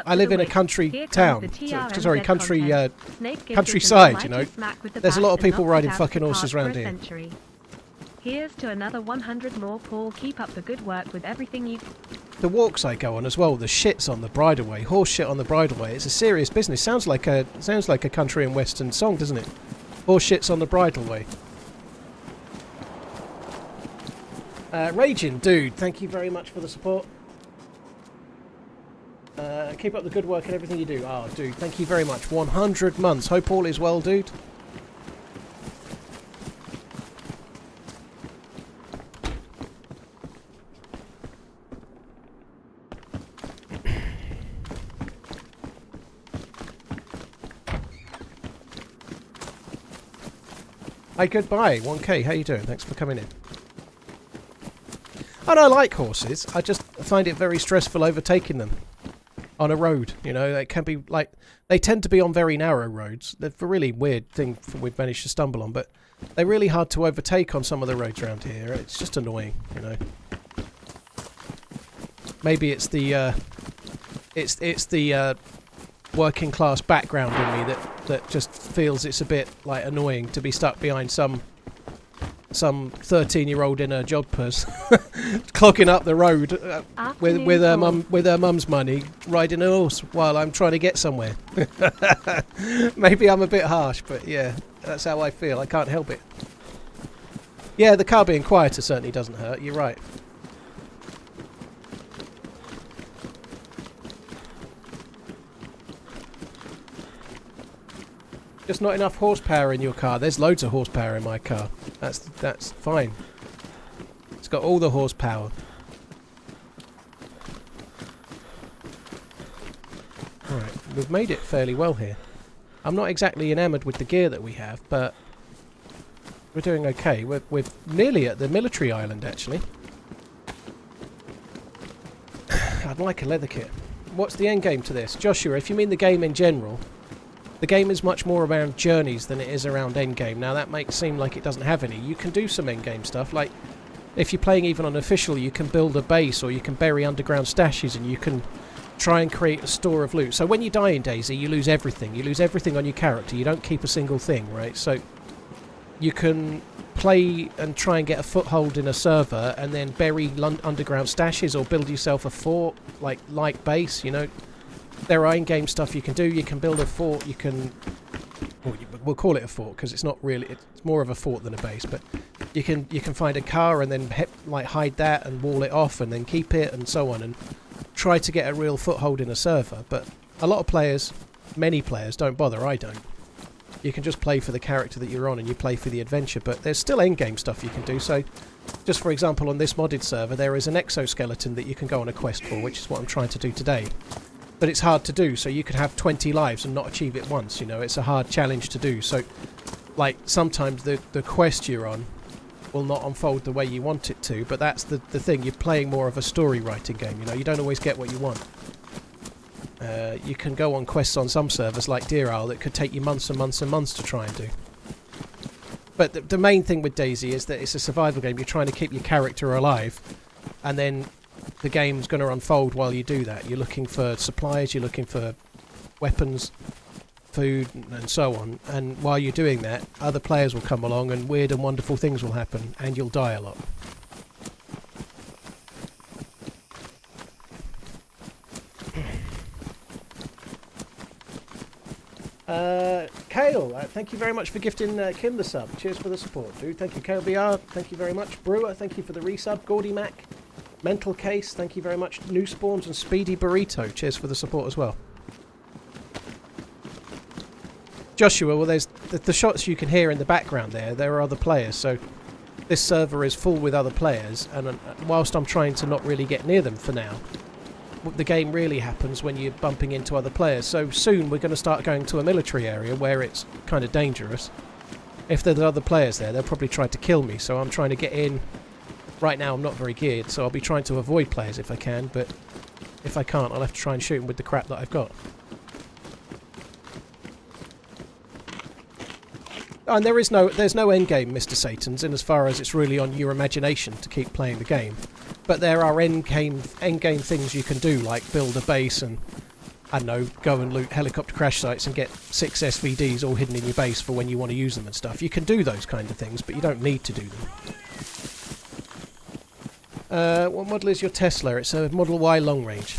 I live in a country town. Sorry, countryside, you know. There's a lot of people riding fucking horses around here. Here's to another 100 more, Paul. Keep up the good work with everything you... The walks I go on as well, the shits on the bridleway, horse shit on the bridleway. It's a serious business. Sounds like a country and western song, doesn't it? Horse shits on the bridleway. Raging dude, thank you very much for the support. Keep up the good work and everything you do. Oh, dude, thank you very much. 100 months. Hope all is well, dude. Hey, goodbye, 1K, how you doing? Thanks for coming in. And I like horses, I just find it very stressful overtaking them on a road, you know. They can be like, they tend to be on very narrow roads. They're a really weird thing we've managed to stumble on, but they're really hard to overtake on some of the roads around here. It's just annoying, you know. Maybe it's the working class background in me that just feels it's a bit like annoying to be stuck behind some 13-year-old in her jodhpurs clogging up the road with her mum's money, riding a horse while I'm trying to get somewhere. Maybe I'm a bit harsh, but yeah, that's how I feel. I can't help it. Yeah, the car being quieter certainly doesn't hurt. You're right. Just not enough horsepower in your car. There's loads of horsepower in my car. That's fine. It's got all the horsepower. Alright, we've made it fairly well here. I'm not exactly enamoured with the gear that we have, but we're doing okay. We're nearly at the military island, actually. I'd like a leather kit. What's the end game to this? Joshua, if you mean the game in general... The game is much more around journeys than it is around endgame. Now that might seem like it doesn't have any. You can do some endgame stuff, like if you're playing even on official, you can build a base or you can bury underground stashes and you can try and create a store of loot. So when you die in DayZ, you lose everything. You lose everything on your character. You don't keep a single thing, right? So you can play and try and get a foothold in a server and then bury underground stashes or build yourself a fort, like base, you know. There are in-game stuff you can do. You can build a fort. You can... Well, we'll call it a fort because it's not really... It's more of a fort than a base. But you can find a car and then hide that and wall it off and then keep it and so on. And try to get a real foothold in a server. But a lot of players many players don't bother. I don't. You can just play for the character that you're on and you play for the adventure, but there's still endgame stuff you can do. So, just for example, on this modded server, there is an exoskeleton that you can go on a quest for, which is what I'm trying to do today. But it's hard to do, so you could have 20 lives and not achieve it once, you know. It's a hard challenge to do. So, like, sometimes the quest you're on will not unfold the way you want it to, but that's the thing. You're playing more of a story writing game, you know. You don't always get what you want. You can go on quests on some servers like Deer Isle that could take you months and months and months to try and do. But the main thing with DayZ is that it's a survival game. You're trying to keep your character alive, and then the game's going to unfold while you do that. You're looking for supplies, you're looking for weapons, food, and so on. And while you're doing that, other players will come along and weird and wonderful things will happen, and you'll die a lot. Kale, thank you very much for gifting Kim the sub. Cheers for the support, dude. Thank you, Kale BR. Thank you very much. Brewer, thank you for the resub. Gordy Mac, Mental Case, thank you very much. New Spawns and Speedy Burrito, cheers for the support as well. Joshua, well, there's the shots you can hear in the background there. There are other players, so this server is full with other players, and whilst I'm trying to not really get near them for now, the game really happens when you're bumping into other players. So soon we're going to start going to a military area where it's kind of dangerous. If there's other players there, they'll probably try to kill me, so I'm trying to get in. Right now I'm not very geared, so I'll be trying to avoid players if I can, but if I can't, I'll have to try and shoot them with the crap that I've got. And there's no endgame, Mr. Satans, in as far as it's really on your imagination to keep playing the game. But there are endgame things you can do, like build a base and, I don't know, go and loot helicopter crash sites and get 6 SVDs all hidden in your base for when you want to use them and stuff. You can do those kind of things, but you don't need to do them. What model is your Tesla? It's a Model Y long range.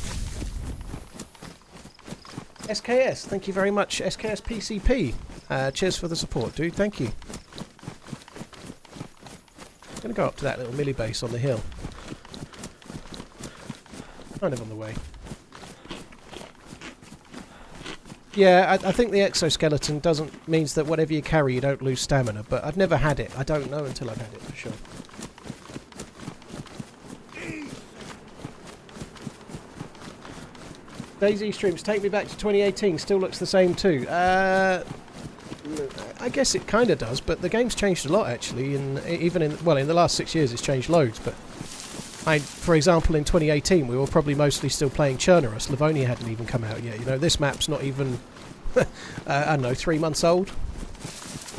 SKS, thank you very much. SKS PCP. Cheers for the support, dude. Thank you. I'm going to go up to that little milli base on the hill. Kind of on the way. Yeah, I think the exoskeleton means that whatever you carry you don't lose stamina, but I've never had it. I don't know until I've had it for sure. DayZ streams take me back to 2018. Still looks the same too. I guess it kind of does, but the game's changed a lot actually. Even in the last 6 years, it's changed loads. But for example, in 2018, we were probably mostly still playing Chernarus. Livonia hadn't even come out yet. You know, this map's not even I don't know, 3 months old.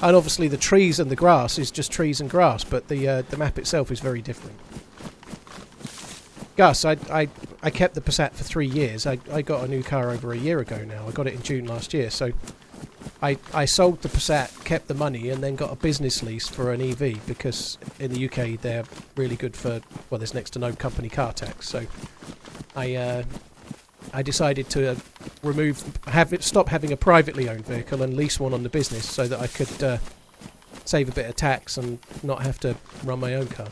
And obviously, the trees and the grass is just trees and grass, but the map itself is very different. Gus, I kept the Passat for 3 years. I got a new car over a year ago now. I got it in June last year, so I sold the Passat, kept the money, and then got a business lease for an EV because in the UK they're really good for, well, there's next to no company car tax. So I decided to stop having a privately owned vehicle and lease one on the business so that I could save a bit of tax and not have to run my own car.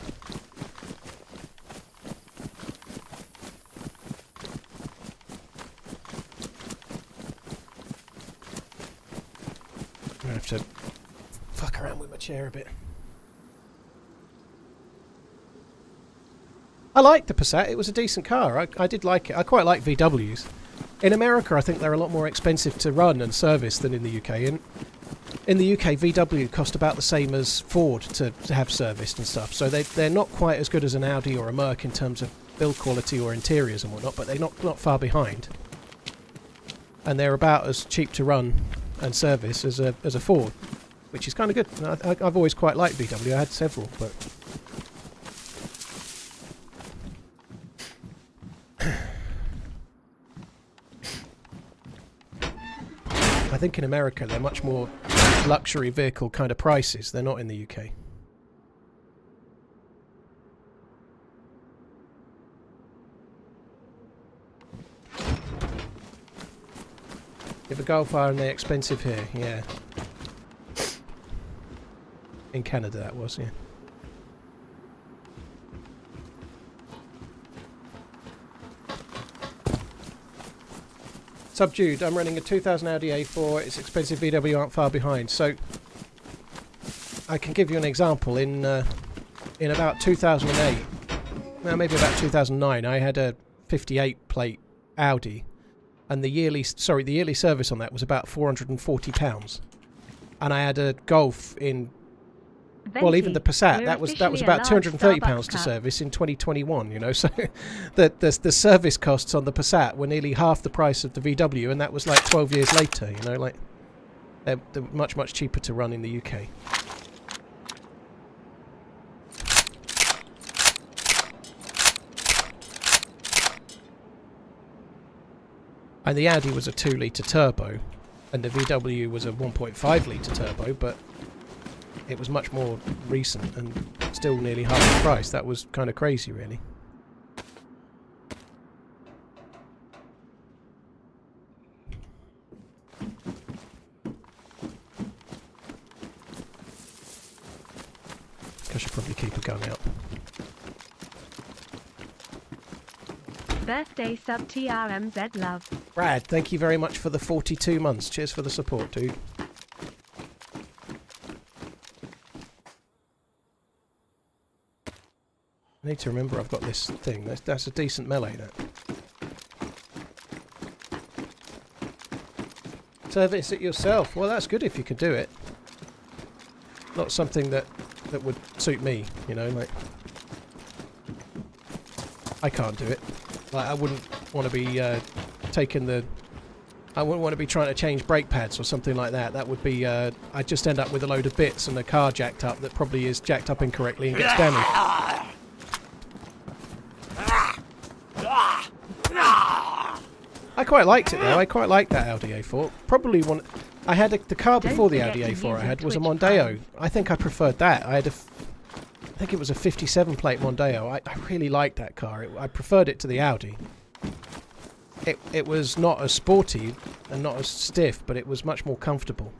I have to fuck around with my chair a bit. I liked the Passat. It was a decent car. I did like it. I quite like VWs. In America, I think they're a lot more expensive to run and service than in the UK. And in the UK, VW cost about the same as Ford to have serviced and stuff. So they're not quite as good as an Audi or a Merc in terms of build quality or interiors and whatnot, but they're not far behind. And they're about as cheap to run and service as a Ford, which is kind of good. I've always quite liked VW. I had several, but I think in America they're much more luxury vehicle kind of prices. They're not in the UK. You have a Golf R and they're expensive here, yeah. In Canada that was, yeah. Subdued. I'm running a 2000 Audi A4. It's expensive. VW aren't far behind. So I can give you an example. In about 2008, well, maybe about 2009, I had a 58 plate Audi, and the yearly service on that was about £440. And I had a Golf in, well, even the Passat, that was about £230 to service in 2021, you know. So the service costs on the Passat were nearly half the price of the VW, and that was like 12 years later, you know. Like they're much cheaper to run in the UK. And the Audi was a 2-litre turbo, and the VW was a 1.5-litre turbo, but it was much more recent and still nearly half the price. That was kind of crazy, really. I should probably keep a gun out. Birthday sub TRMZ love. Brad, thank you very much for the 42 months. Cheers for the support, dude. I need to remember I've got this thing. That's a decent melee, that. Service it yourself. Well, that's good if you can do it. Not something that would suit me, you know, like... I can't do it. Like, I wouldn't want to be taking the... I wouldn't want to be trying to change brake pads or something like that. That would be... I'd just end up with a load of bits and a car jacked up that probably is jacked up incorrectly and gets damaged. I quite liked it though. I quite liked that Audi A4. Probably one... I had the car before the Audi A4 I had was a Mondeo. I think I preferred that. I think it was a 57 plate Mondeo. I really liked that car. I preferred it to the Audi. It was not as sporty and not as stiff, but it was much more comfortable.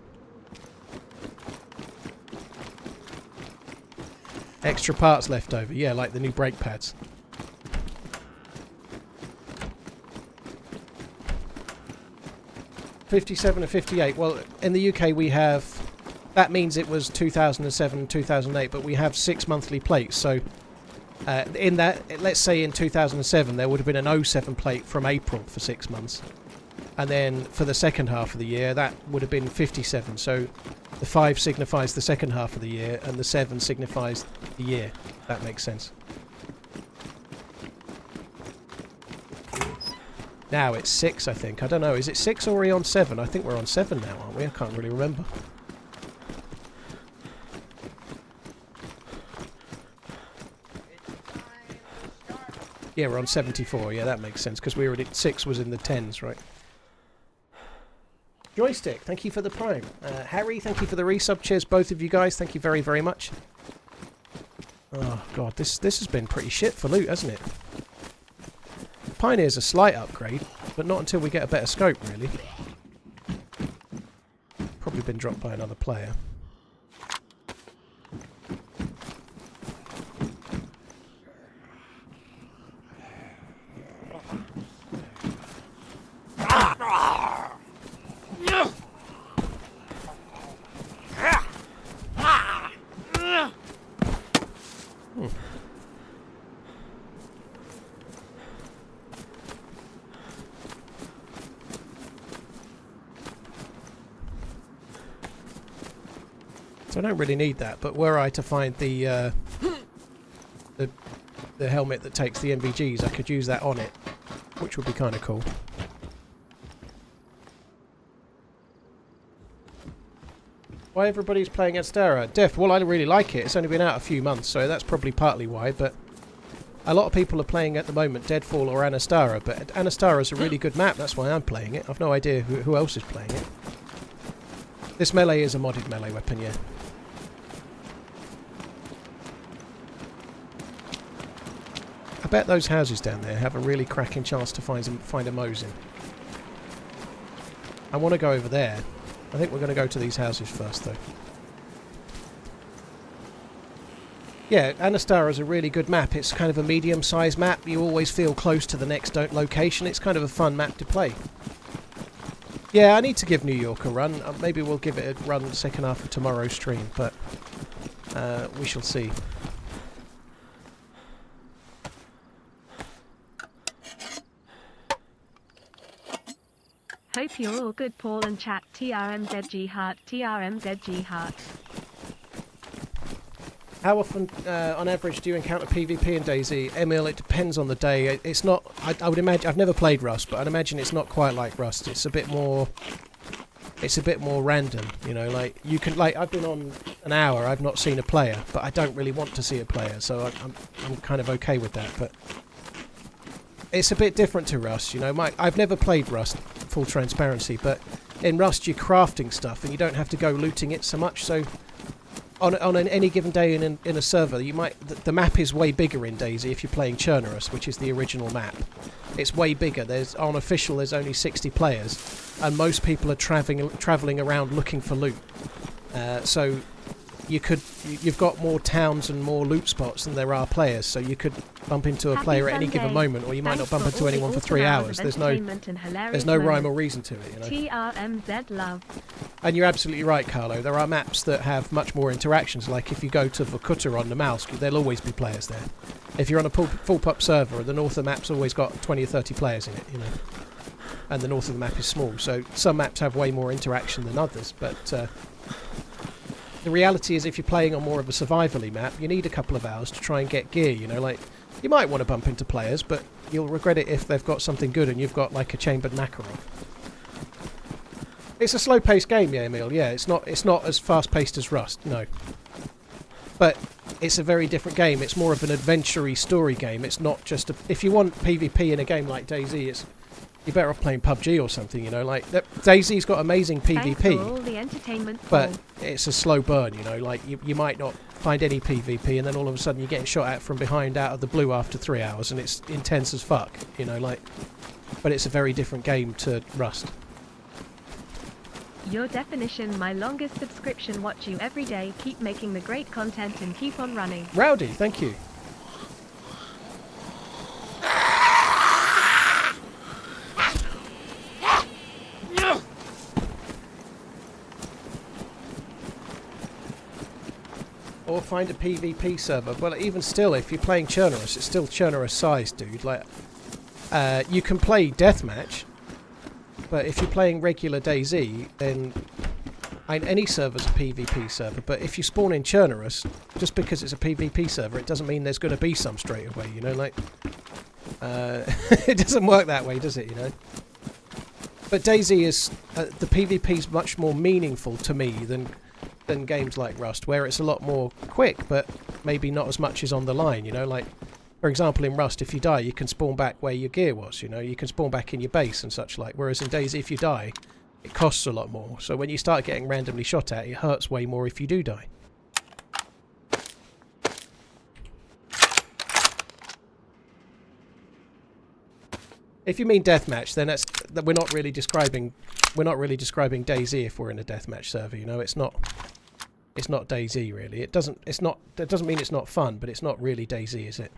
Extra parts left over. Yeah, like the new brake pads. '57 and 58. Well, in the UK we have... That means it was 2007, 2008, but we have 6 monthly plates. So in that, let's say in 2007, there would have been an 07 plate from April for 6 months. And then for the second half of the year, that would have been 57. So the 5 signifies the second half of the year, and the 7 signifies the year. That makes sense. Now it's 6, I think. I don't know. Is it 6 or are we on 7? I think we're on 7 now, aren't we? I can't really remember. Yeah, we're on 74. Yeah, that makes sense, because we were at 6 was in the 10s, right? Joystick, thank you for the prime. Harry, thank you for the resub. Cheers, both of you guys. Thank you very, very much. Oh, God, this has been pretty shit for loot, hasn't it? Pioneer's a slight upgrade, but not until we get a better scope, really. Probably been dropped by another player. So I don't really need that, but were I to find the helmet that takes the NVGs, I could use that on it, which would be kind of cool. Why everybody's playing Anastara? Def, well, I really like it. It's only been out a few months, so that's probably partly why, but a lot of people are playing at the moment Deadfall or Anastara, but Anastara is a really good map, that's why I'm playing it. I've no idea who else is playing it. This melee is a modded melee weapon, yeah. I bet those houses down there have a really cracking chance to find a Mosin. I want to go over there. I think we're going to go to these houses first, though. Yeah, Anastara is a really good map. It's kind of a medium-sized map. You always feel close to the next location. It's kind of a fun map to play. Yeah, I need to give New York a run. Maybe we'll give it a run the second half of tomorrow's stream, but we shall see. Hope you're all good, Paul and chat. TRMZG heart, TRMZG heart. How often, on average, do you encounter PvP in DayZ? Emil, it depends on the day. It's not. I would imagine. I've never played Rust, but I'd imagine it's not quite like Rust. It's a bit more. It's a bit more random, you know. Like you can. Like I've been on an hour. I've not seen a player, but I don't really want to see a player, so I'm kind of okay with that. But it's a bit different to Rust, you know. I've never played Rust, full transparency, but in Rust you're crafting stuff and you don't have to go looting it so much. So on any given day in a server, you might the map is way bigger in DayZ if you're playing Chernarus, which is the original map. It's way bigger. On official there's only 60 players, and most people are traveling around looking for loot. So you've got more towns and more loot spots than there are players, so you could bump into a player at any given moment, or you might not bump into anyone for 3 hours. There's no rhyme or reason to it, you know. TRMZ love. And you're absolutely right, Carlo. There are maps that have much more interactions. Like if you go to Vorkuta on the mouse, there'll always be players there. If you're on a full pop server, the north of the map's always got 20 or 30 players in it, you know. And the north of the map is small, so some maps have way more interaction than others, but the reality is if you're playing on more of a survival-y map, you need a couple of hours to try and get gear, you know. Like you might want to bump into players, but you'll regret it if they've got something good and you've got like a chambered Makarov. It's a slow-paced game, yeah, Emil. Yeah, it's not as fast-paced as Rust, no. But it's a very different game. It's more of an adventure-y story game. It's not just if you want PvP in a game like DayZ, you're better off playing PUBG or something, you know. Like DayZ's got amazing PvP, all the entertainment, but it's a slow burn, you know. Like you might not find any PvP, and then all of a sudden you're getting shot at from behind out of the blue after 3 hours, and it's intense as fuck, you know. Like, but it's a very different game to Rust. Your definition, my longest subscription. Watch you every day. Keep making the great content and keep on running. Rowdy, thank you. Or find a PvP server. Well, even still, if you're playing Chernarus, it's still Chernarus size, dude. Like, you can play deathmatch, but if you're playing regular DayZ, then any server's a PvP server. But if you spawn in Chernarus, just because it's a PvP server, it doesn't mean there's going to be some straight away. You know, like it doesn't work that way, does it? You know. But DayZ is the PvP's much more meaningful to me than games like Rust, where it's a lot more quick, but maybe not as much is on the line, you know. Like, for example, in Rust, if you die, you can spawn back where your gear was, you know. You can spawn back in your base and such like, whereas in DayZ, if you die, it costs a lot more. So when you start getting randomly shot at, it hurts way more if you do die. If you mean deathmatch, then we're not really describing DayZ if we're in a deathmatch server, you know. It's not DayZ really. That doesn't mean it's not fun, but it's not really DayZ, is it?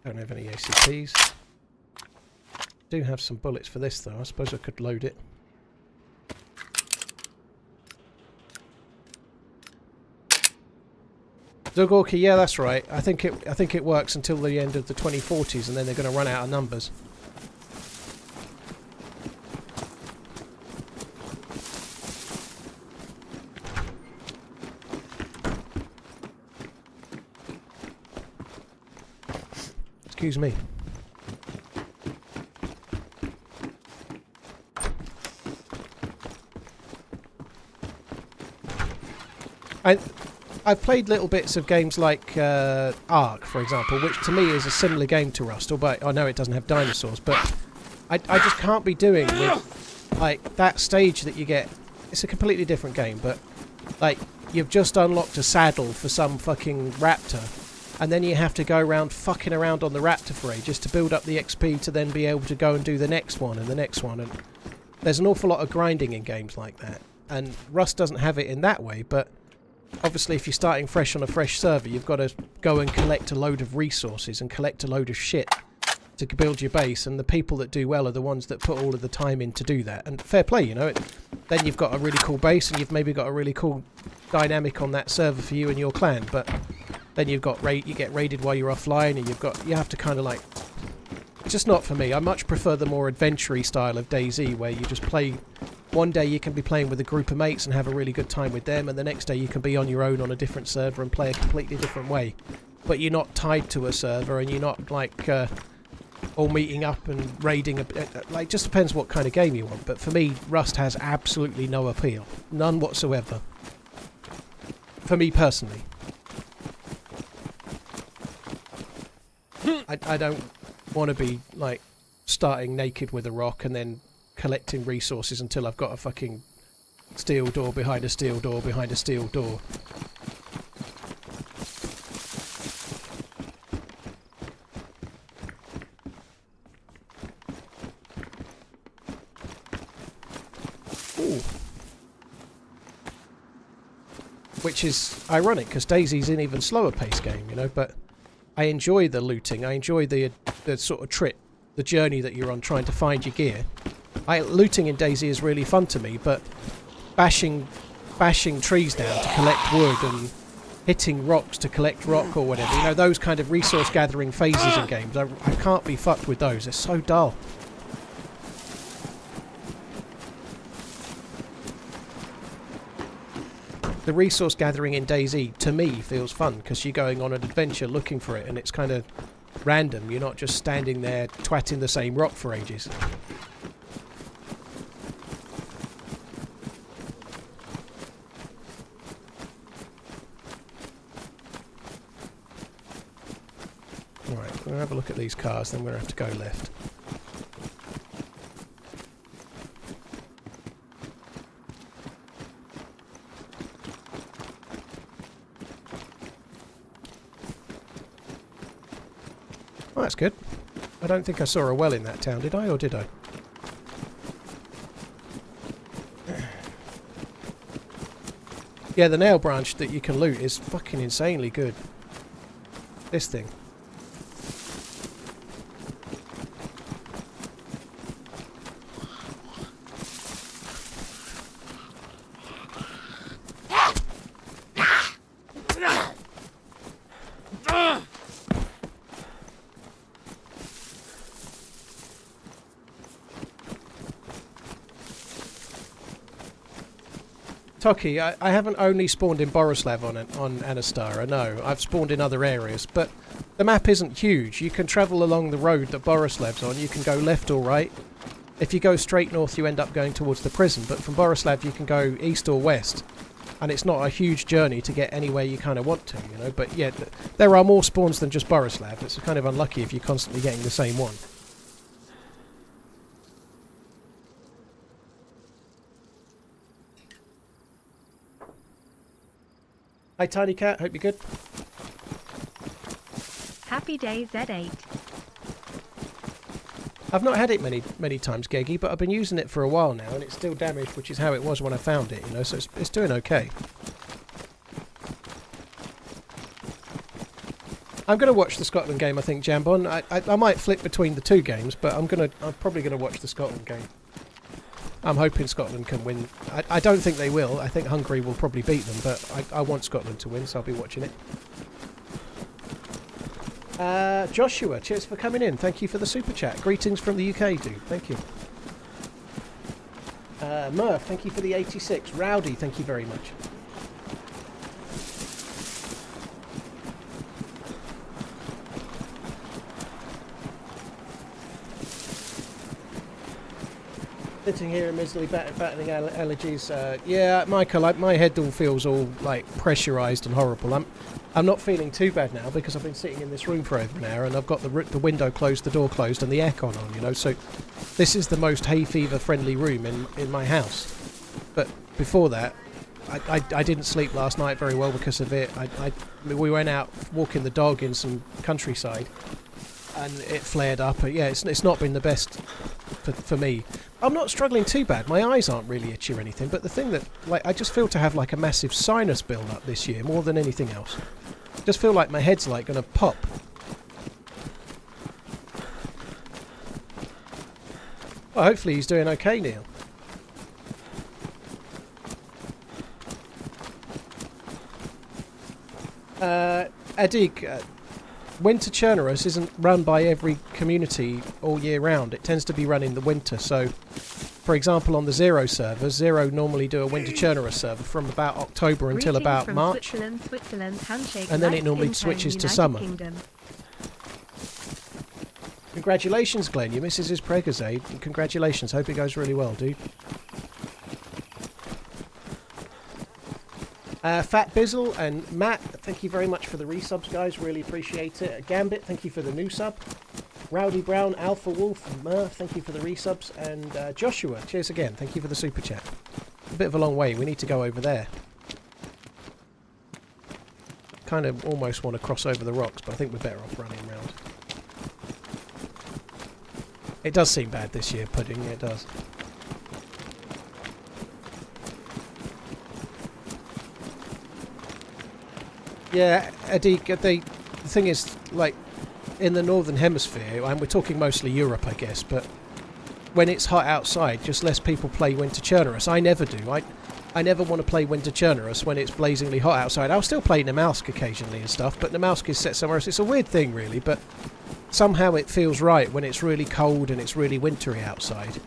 Don't have any ACPs. Do have some bullets for this though. I suppose I could load it. Zogorki, yeah, that's right. I think it works until the end of the 2040s, and then they're going to run out of numbers. Excuse me. I've played little bits of games like Ark, for example, which to me is a similar game to Rust, albeit I know it doesn't have dinosaurs, but I just can't be doing with like that stage that you get. It's a completely different game, but like you've just unlocked a saddle for some fucking raptor, and then you have to go around fucking around on the raptor for ages to build up the XP to then be able to go and do the next one and the next one, and there's an awful lot of grinding in games like that, and Rust doesn't have it in that way, but obviously if you're starting fresh on a fresh server, you've got to go and collect a load of resources and collect a load of shit to build your base, and the people that do well are the ones that put all of the time in to do that. And fair play, you know. Then you've got a really cool base, and you've maybe got a really cool dynamic on that server for you and your clan. But then you get raided while you're offline, and you have to kind of like. It's just not for me. I much prefer the more adventure-y style of DayZ, where you just play. One day you can be playing with a group of mates and have a really good time with them, and the next day you can be on your own on a different server and play a completely different way. But you're not tied to a server, and you're not like all meeting up and raiding. Like, just depends what kind of game you want. But for me, Rust has absolutely no appeal, none whatsoever. For me personally, I don't want to be like starting naked with a rock and then collecting resources until I've got a fucking steel door behind a steel door behind a steel door. Ooh. Which is ironic because DayZ's an even slower paced game, you know, but I enjoy the looting. I enjoy the sort of trip, the journey that you're on trying to find your gear. Looting in DayZ is really fun to me, but bashing trees down to collect wood and hitting rocks to collect rock or whatever, you know, those kind of resource gathering phases in games, I can't be fucked with those. They're so dull. The resource gathering in DayZ, to me, feels fun because you're going on an adventure looking for it, and it's kind of random. You're not just standing there twatting the same rock for ages. Alright, we're going to have a look at these cars, then we're going to have to go left. Oh, that's good. I don't think I saw a well in that town, did I? Or did I? Yeah, the nail branch that you can loot is fucking insanely good. This thing. Toki, I haven't only spawned in Borislav on Anastara, no. I've spawned in other areas, but the map isn't huge. You can travel along the road that Borislav's on. You can go left or right. If you go straight north, you end up going towards the prison, but from Borislav you can go east or west. And it's not a huge journey to get anywhere you kind of want to, you know. But yeah, there are more spawns than just Borislav. It's kind of unlucky if you're constantly getting the same one. Hi Tiny Cat, hope you're good. Happy day Z8. I've not had it many times, Geggy, but I've been using it for a while now, and it's still damaged, which is how it was when I found it, you know, so it's doing okay. I'm going to watch the Scotland game, I think, Jambon. I might flip between the two games, but I'm probably going to watch the Scotland game. I'm hoping Scotland can win. I don't think they will. I think Hungary will probably beat them, but I want Scotland to win, so I'll be watching it. Joshua, cheers for coming in. Thank you for the super chat. Greetings from the UK, dude. Thank you. Murph, thank you for the 86. Rowdy, thank you very much. Sitting here and miserably battling allergies. Yeah, Michael, my head all feels all like pressurised and horrible. I'm not feeling too bad now because I've been sitting in this room for over an hour and I've got the window closed, the door closed, and the aircon on. You know, so this is the most hay fever friendly room in my house. But before that, I didn't sleep last night very well because of it. We went out walking the dog in some countryside. and it flared up. Yeah, it's not been the best for me. I'm not struggling too bad. My eyes aren't really itchy or anything, but the thing that, like, I just feel to have like a massive sinus build up this year more than anything else. Just feel like my head's like going to pop. Well, hopefully he's doing okay, Neil. Adig, Winter Churnerus isn't run by every community all year round. It tends to be run in the winter. So, for example, on the Zero servers, Zero normally do a Winter Churnerus server from about October until about March. And then it normally switches to summer. Congratulations, Glenn. Your missus is preggers, eh? Congratulations. Hope it goes really well, dude. Fat Bizzle and Matt, thank you very much for the resubs, guys. Really appreciate it. Gambit, thank you for the new sub. Rowdy Brown, Alpha Wolf, and Murph, thank you for the resubs. And Joshua, cheers again. Thank you for the super chat. A bit of a long way. We need to go over there. Kind of almost want to cross over the rocks, but I think we're better off running around. It does seem bad this year, Pudding. It does. Yeah, Eddie, the thing is, like, in the Northern Hemisphere, and we're talking mostly Europe, I guess, but when it's hot outside, just less people play Winter Churnerus. I never do. I never want to play Winter Churnerus when it's blazingly hot outside. I'll still play Namalsk occasionally and stuff, but Namalsk is set somewhere else. It's a weird thing, really, but somehow it feels right when it's really cold and it's really wintry outside,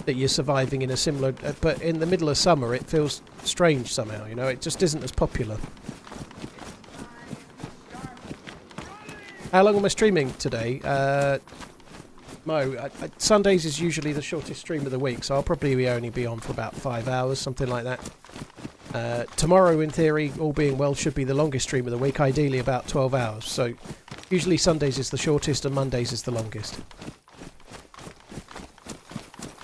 that you're surviving in a similar... but in the middle of summer, it feels strange somehow, you know? It just isn't as popular. How long am I streaming today? Mo, Sundays is usually the shortest stream of the week, so I'll probably only be on for about 5 hours, something like that. Tomorrow, in theory, all being well, should be the longest stream of the week, ideally about 12 hours. So usually Sundays is the shortest and Mondays is the longest.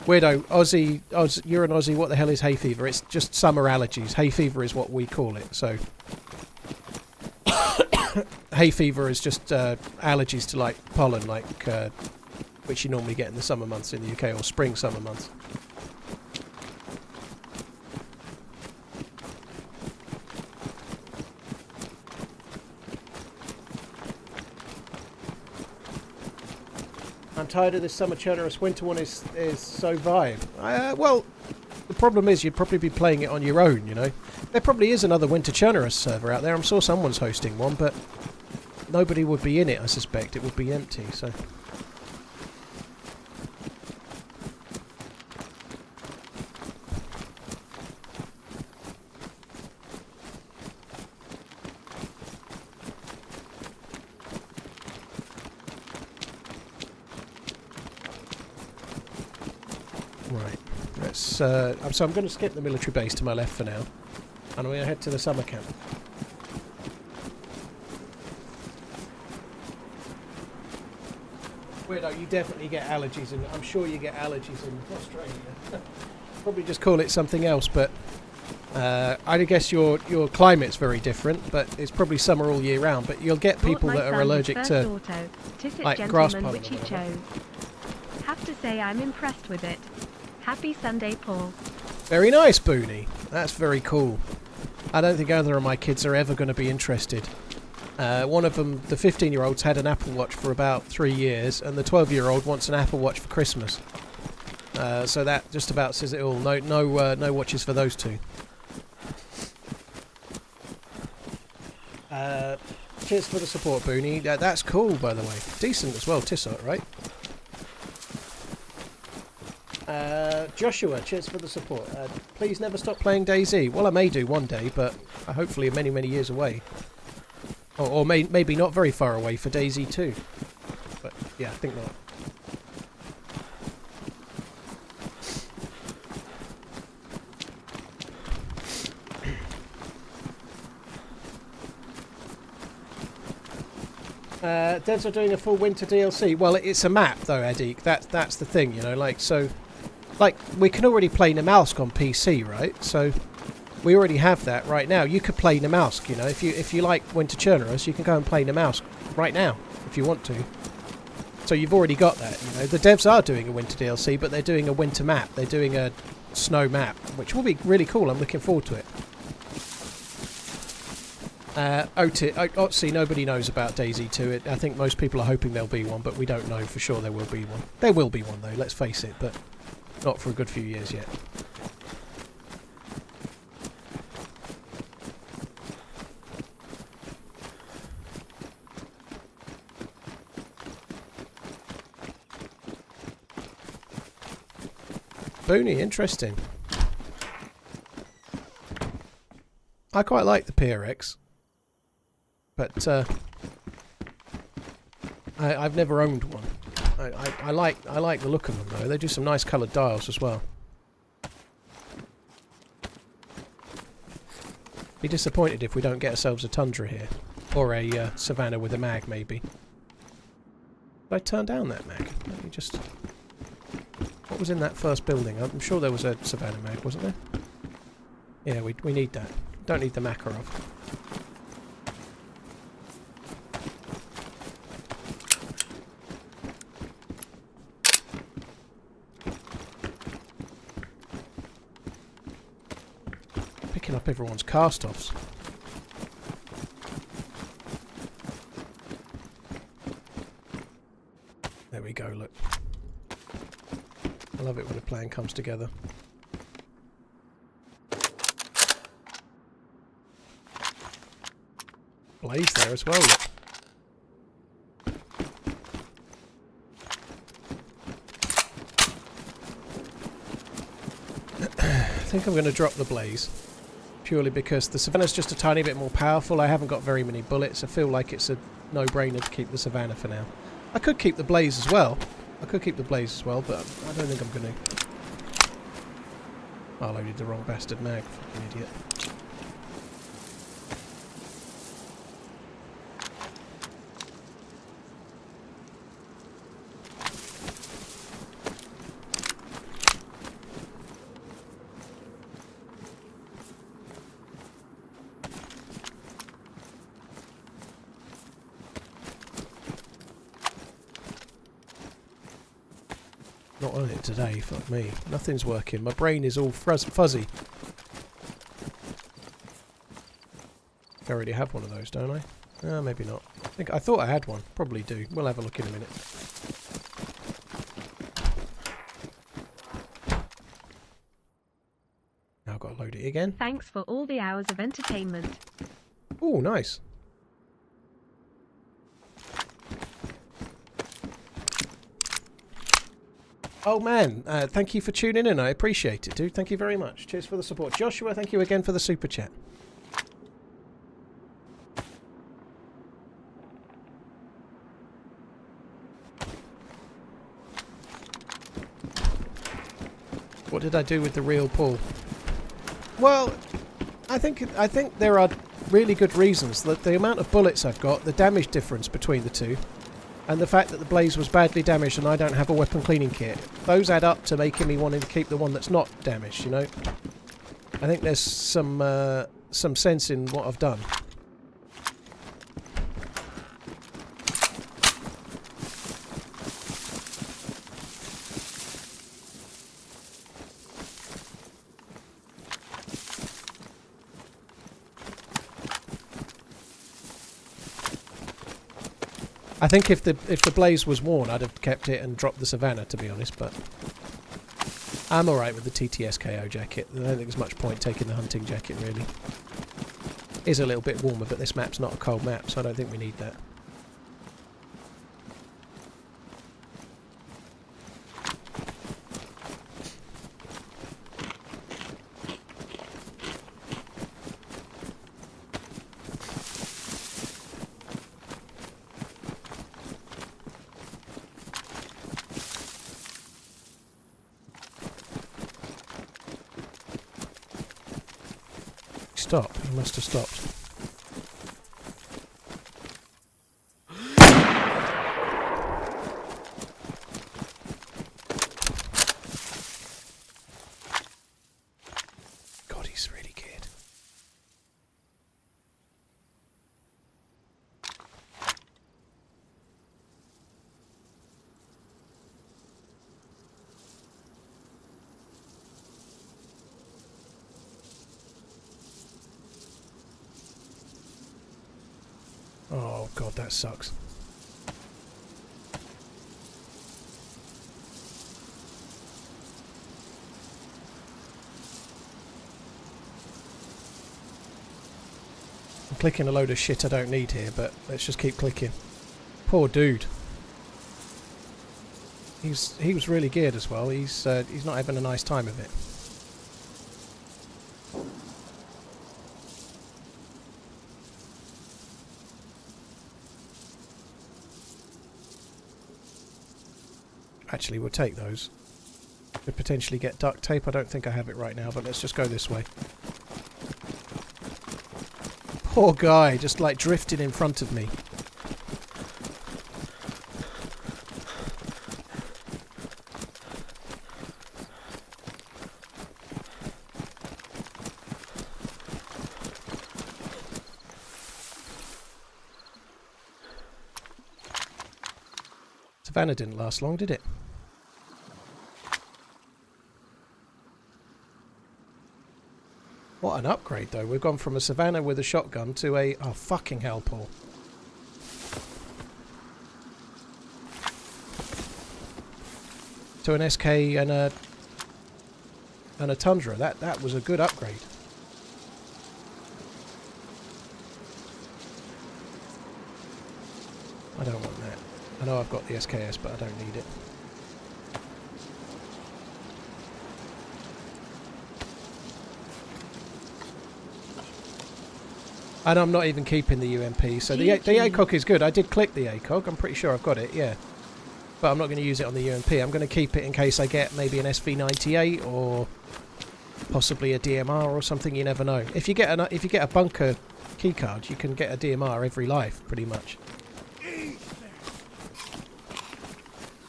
Weirdo, Aussie, you're an Aussie, what the hell is hay fever? It's just summer allergies. Hay fever is what we call it, so... hay fever is just allergies to, like, pollen, like which you normally get in the summer months in the UK, or spring summer months. I'm tired of this summer Churnerus. Winter one is so vibe. Well, the problem is you'd probably be playing it on your own, you know. There probably is another Winter Churnerus server out there. I'm sure someone's hosting one, but nobody would be in it, I suspect. It would be empty, so... Right, let's... so I'm going to skip the military base to my left for now, and I'm going to head to the summer camp. Weirdo, you definitely get allergies, and I'm sure you get allergies in Australia. Probably just call it something else, but I guess your climate's very different, but it's probably summer all year round. But you'll get people that are allergic to like grass pollen. Which he chose. Have to say I'm impressed with it. Happy Sunday, Paul. Very nice, Booney. That's very cool. I don't think either of my kids are ever going to be interested. One of them, the 15-year-old's had an Apple Watch for about 3 years, and the 12-year-old wants an Apple Watch for Christmas. So that just about says it all. No watches for those two. Cheers for the support, Booney. That's cool, by the way. Decent as well, Tissot, right? Joshua, cheers for the support. Please never stop playing DayZ. Well, I may do one day, but hopefully many, many years away. Or maybe not very far away for DayZ 2. But, yeah, I think not. Devs are doing a full winter DLC. Well, it's a map, though, Eddie. That's the thing, you know, like, so... Like, we can already play Namalsk on PC, right? So... We already have that right now. You could play Namalsk, you know. If you like Winter Churnerus, you can go and play Namalsk right now, if you want to. So you've already got that. You know, the devs are doing a winter DLC, but they're doing a winter map. They're doing a snow map, which will be really cool. I'm looking forward to it. Obviously, nobody knows about DayZ 2. I think most people are hoping there'll be one, but we don't know for sure there will be one. There will be one, though, let's face it, but not for a good few years yet. Booney, interesting. I quite like the PRX, but I've never owned one. I like the look of them though. They do some nice coloured dials as well. Be disappointed if we don't get ourselves a Tundra here, or a Savannah with a mag maybe. Did I turn down that mag? Let me just. What was in that first building? I'm sure there was a Savannah mag, wasn't there? Yeah, we need that. Don't need the Makarov. Picking up everyone's cast-offs. There we go, look. I love it when a plan comes together. Blaze there as well. I think I'm going to drop the Blaze. Purely because the Savannah's just a tiny bit more powerful. I haven't got very many bullets. I feel like it's a no-brainer to keep the Savannah for now. I could keep the Blaze as well. But I don't think I'm going to. I loaded the wrong bastard mag, fucking idiot. Not on it today, fuck me. Nothing's working. My brain is all fuzzy. I already have one of those, don't I? Maybe not. I thought I had one. Probably do. We'll have a look in a minute. Now I've got to load it again. Thanks for all the hours of entertainment. Oh, nice. Oh man, thank you for tuning in. I appreciate it, dude. Thank you very much. Cheers for the support. Joshua, thank you again for the super chat. What did I do with the real Paul? Well, I think there are really good reasons. That the amount of bullets I've got, the damage difference between the two, and the fact that the Blaze was badly damaged and I don't have a weapon cleaning kit, those add up to making me wanting to keep the one that's not damaged, you know? I think there's some sense in what I've done. I think if the Blaze was worn, I'd have kept it and dropped the Savannah, to be honest, but I'm alright with the TTS-KO jacket. I don't think there's much point taking the hunting jacket, really. It is a little bit warmer, but this map's not a cold map, so I don't think we need that. Stop. He must have stopped. God, he's really good. Oh god, that sucks. I'm clicking a load of shit I don't need here, but let's just keep clicking. Poor dude. He was really geared as well. He's not having a nice time of it. Actually, we'll take those. Could potentially get duct tape. I don't think I have it right now, but let's just go this way. Poor guy, just like drifting in front of me. Savannah didn't last long, did it? What an upgrade, though. We've gone from a Savannah with a shotgun to a... Oh, fucking hell, Paul. To an SK and a Tundra. That was a good upgrade. I don't want that. I know I've got the SKS, but I don't need it. And I'm not even keeping the UMP, so the ACOG is good. I did click the ACOG, I'm pretty sure I've got it, yeah. But I'm not going to use it on the UMP. I'm going to keep it in case I get maybe an SV98 or possibly a DMR or something, you never know. If you get a bunker keycard, you can get a DMR every life, pretty much.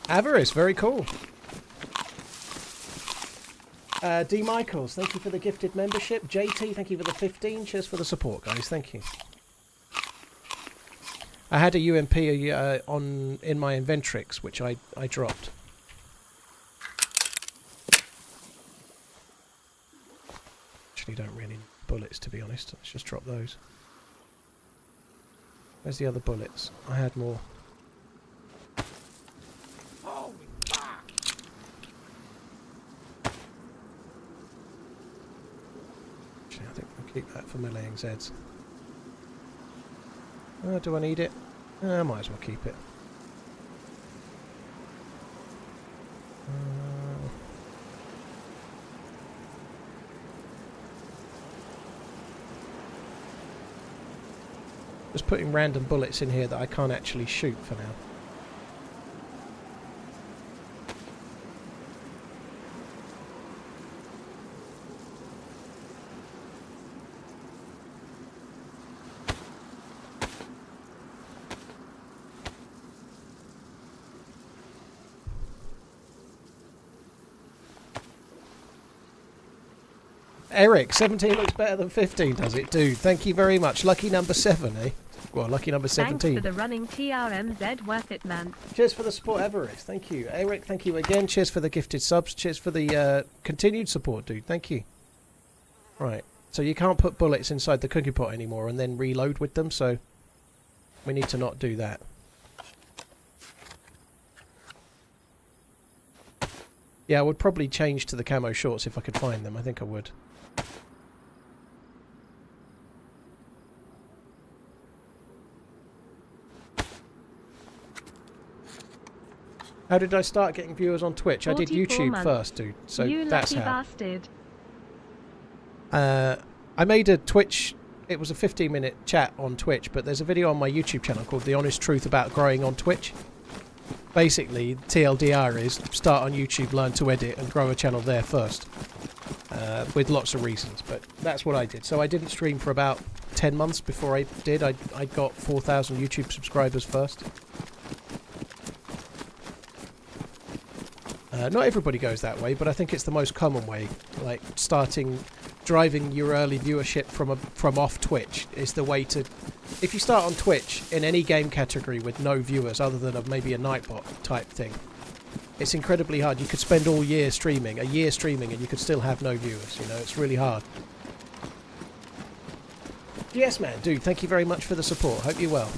Avarice, very cool. D. Michaels, thank you for the gifted membership. JT, thank you for the 15. Cheers for the support, guys. Thank you. I had a UMP in my Inventrix, which I dropped. Actually, don't really need bullets, to be honest. Let's just drop those. Where's the other bullets? I had more. Keep that for meleeing Zeds. Do I need it? I might as well keep it. Just putting random bullets in here that I can't actually shoot for now. Eric, 17 looks better than 15, does it? Dude, thank you very much. Lucky number 7, eh? Well, lucky number 17. Thanks for the running TRMZ, worth it, man. Cheers for the support, Everest. Thank you. Eric, thank you again. Cheers for the gifted subs. Cheers for the continued support, dude. Thank you. Right. So you can't put bullets inside the cookie pot anymore and then reload with them, so we need to not do that. Yeah, I would probably change to the camo shorts if I could find them. I think I would. How did I start getting viewers on Twitch? I did YouTube first, dude. So you that's lucky how. Bastard. I made a Twitch. It was a 15-minute chat on Twitch, but there's a video on my YouTube channel called The Honest Truth About Growing on Twitch. Basically, TLDR is start on YouTube, learn to edit, and grow a channel there first. With lots of reasons, but that's what I did. So I didn't stream for about 10 months before I did. I got 4,000 YouTube subscribers first. Not everybody goes that way, but I think it's the most common way. Like driving your early viewership from off Twitch is the way to. If you start on Twitch in any game category with no viewers other than maybe a Nightbot type thing, it's incredibly hard. You could spend a year streaming, and you could still have no viewers. You know, it's really hard. Yes, man, dude. Thank you very much for the support. Hope you're well.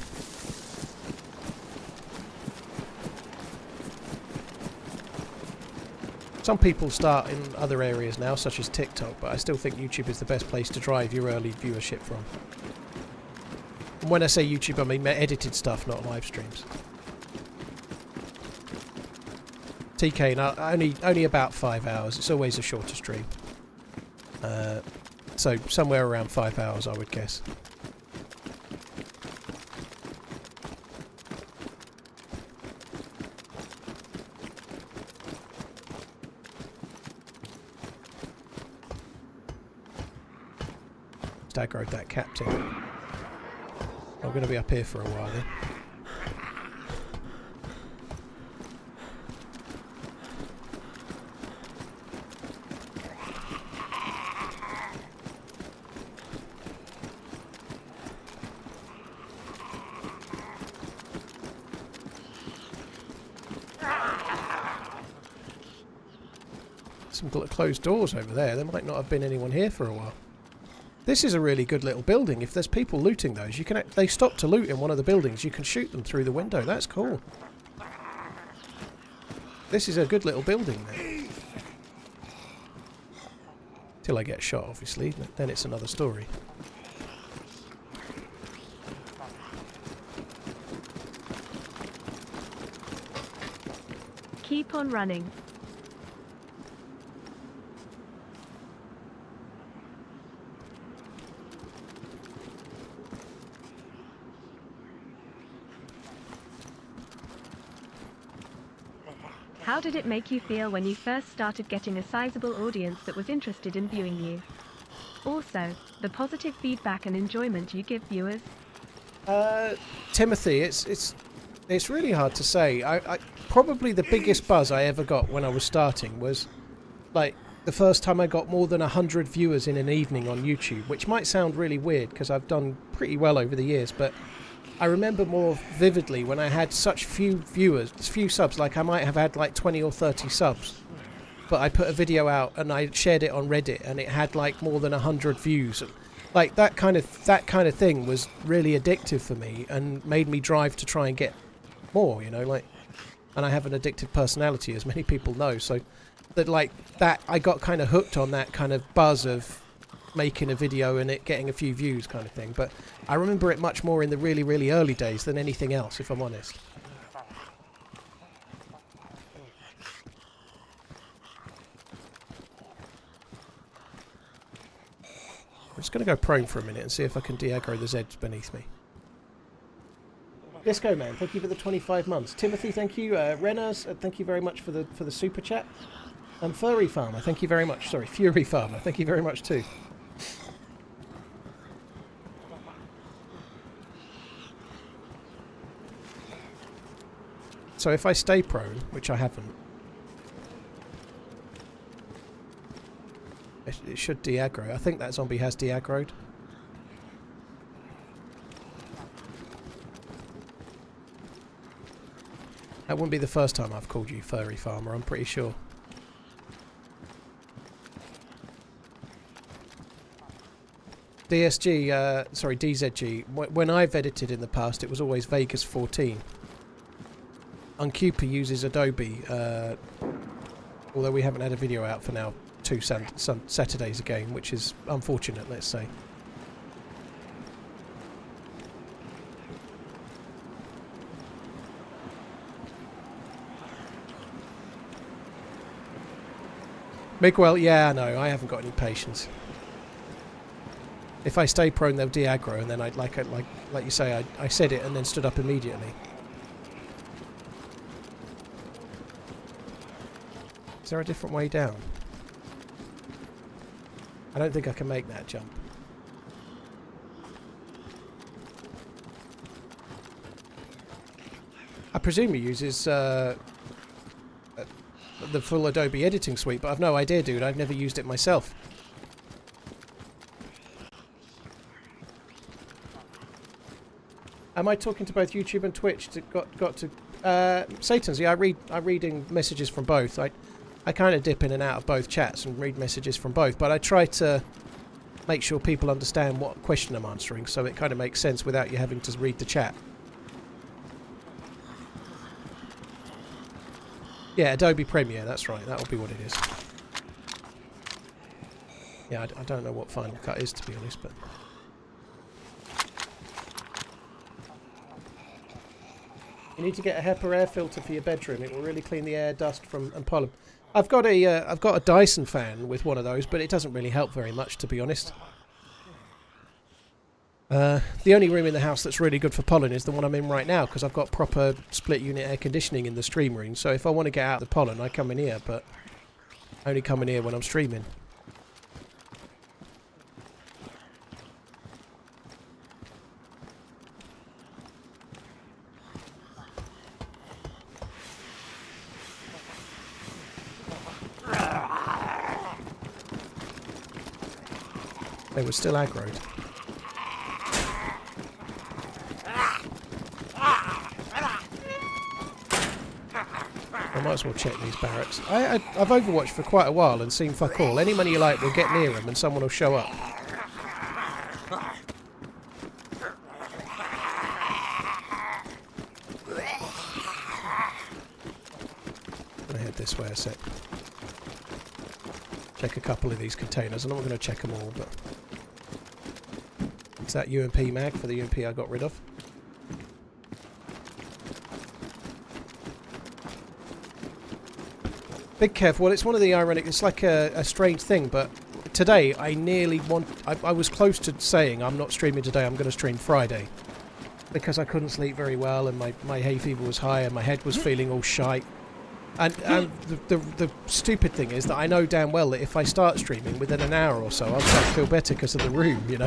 Some people start in other areas now, such as TikTok, but I still think YouTube is the best place to drive your early viewership from. And when I say YouTube, I mean edited stuff, not live streams. TK, no, only about 5 hours. It's always a shorter stream. So somewhere around 5 hours, I would guess. Aggroed that captain. I'm going to be up here for a while then. Some closed doors over there. There might not have been anyone here for a while. This is a really good little building. If there's people looting those, you can. They stop to loot in one of the buildings. You can shoot them through the window. That's cool. This is a good little building there. Till I get shot, obviously. Then it's another story. Keep on running. How did it make you feel when you first started getting a sizable audience that was interested in viewing you? Also, the positive feedback and enjoyment you give viewers? Timothy, it's really hard to say. I probably the biggest buzz I ever got when I was starting was like the first time I got more than 100 viewers in an evening on YouTube, which might sound really weird because I've done pretty well over the years, but I remember more vividly when I had such few viewers, few subs, like I might have had like 20 or 30 subs. But I put a video out and I shared it on Reddit and it had like more than 100 views. Like that kind of thing was really addictive for me and made me drive to try and get more, you know, like, and I have an addictive personality, as many people know, so that I got kind of hooked on that kind of buzz of making a video and it getting a few views kind of thing. But I remember it much more in the really, really early days than anything else, if I'm honest. I'm just going to go prone for a minute and see if I can de-aggro the Zeds beneath me. Let's go, man. Thank you for the 25 months. Timothy, thank you. Renas, thank you very much for the super chat. And Furry Farmer, thank you very much. Sorry, Fury Farmer, thank you very much too. So if I stay prone, which I haven't, it should de-aggro. I think that zombie has de-aggroed. That wouldn't be the first time I've called you Furry Farmer, I'm pretty sure. DSG, sorry, DZG, when I've edited in the past, it was always Vegas 14. Uncuper uses Adobe, although we haven't had a video out for now 2 Saturdays again, which is unfortunate, let's say. Miguel, yeah, no, I haven't got any patience. If I stay prone, they'll de-aggro, and then I'd like you say, I said it and then stood up immediately. Is there a different way down? I don't think I can make that jump. I presume he uses the full Adobe editing suite, but I've no idea, dude. I've never used it myself. Am I talking to both YouTube and Twitch? Got to Satan's? Yeah, I reading messages from both. I kind of dip in and out of both chats and read messages from both, but I try to make sure people understand what question I'm answering, so it kind of makes sense without you having to read the chat. Yeah, Adobe Premiere, that's right, that'll be what it is. Yeah, I don't know what Final Cut is, to be honest, but... You need to get a HEPA air filter for your bedroom. It will really clean the air, dust and pollen. I've got a Dyson fan with one of those, but it doesn't really help very much, to be honest. The only room in the house that's really good for pollen is the one I'm in right now, because I've got proper split unit air conditioning in the stream room. So if I want to get out the pollen, I come in here, but I only come in here when I'm streaming. They were still aggroed. I might as well check these barracks. I've Overwatched for quite a while and seen fuck all. Any money you like will get near them and someone will show up. I'm gonna head this way a sec. Check a couple of these containers. I'm not going to check them all, but... It's that UMP mag for the UMP I got rid of. Big Kev, well, it's one of the ironic... It's like a strange thing, but today I nearly I was close to saying I'm not streaming today, I'm going to stream Friday. Because I couldn't sleep very well and my hay fever was high and my head was feeling all shite. And the stupid thing is that I know damn well that if I start streaming within an hour or so, I'll start to feel better because of the room, you know.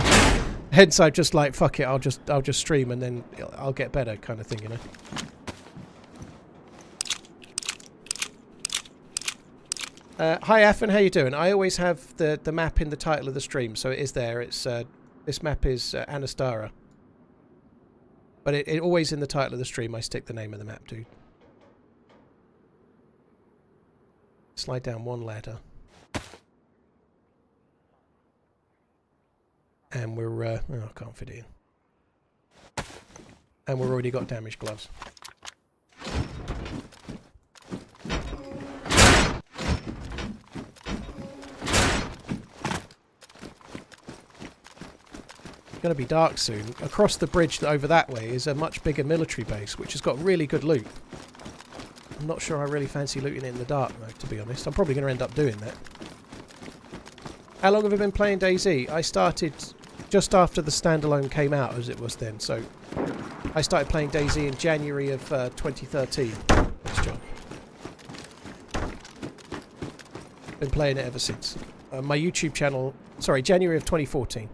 Hence, I'm just like, fuck it, I'll just stream and then I'll get better, kind of thing, you know. Hi, Affin, how you doing? I always have the map in the title of the stream, so it is there. It's this map is Anastara, but it always in the title of the stream. I stick the name of the map, dude. Slide down one ladder. And we're... oh, I can't fit it in. And we've already got damaged gloves. It's going to be dark soon. Across the bridge over that way is a much bigger military base, which has got really good loot. I'm not sure I really fancy looting it in the dark, though, to be honest. I'm probably going to end up doing that. How long have you been playing DayZ? I started just after the standalone came out, as it was then. So I started playing DayZ in January of 2013. Thanks, John. Been playing it ever since. My YouTube channel... Sorry, January of 2014.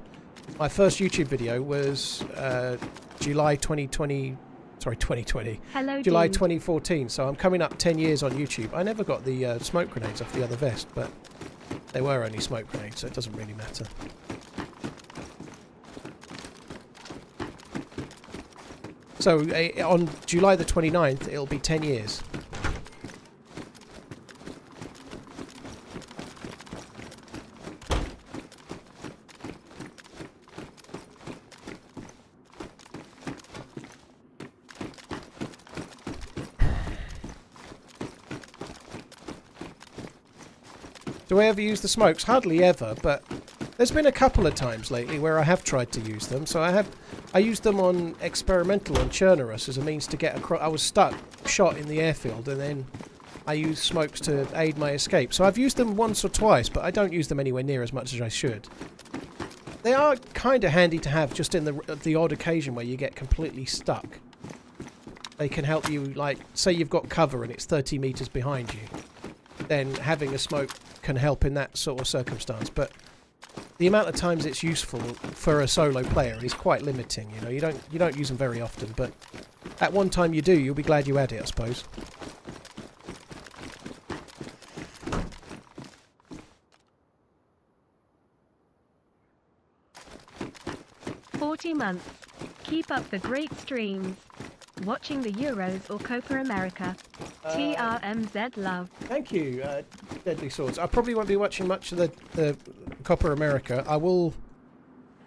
My first YouTube video was July 2020... Sorry, 2020. Hello, July dude. 2014, so I'm coming up 10 years on YouTube. I never got the smoke grenades off the other vest, but they were only smoke grenades, so it doesn't really matter. So on July the 29th, it'll be 10 years. Do I ever use the smokes? Hardly ever, but there's been a couple of times lately where I have tried to use them. So I used them on experimental on Chernarus as a means to get across. I was shot in the airfield, and then I used smokes to aid my escape. So I've used them once or twice, but I don't use them anywhere near as much as I should. They are kind of handy to have just in the odd occasion where you get completely stuck. They can help you, like, say you've got cover and it's 30 meters behind you. Then having a smoke can help in that sort of circumstance, but the amount of times it's useful for a solo player is quite limiting. You know, you don't use them very often, but at one time you do, you'll be glad you had it, I suppose. $40. Keep up the great streams. Watching the Euros or Copa America. TRMZ love. Thank you, Deadly Swords. I probably won't be watching much of the Copa America. I will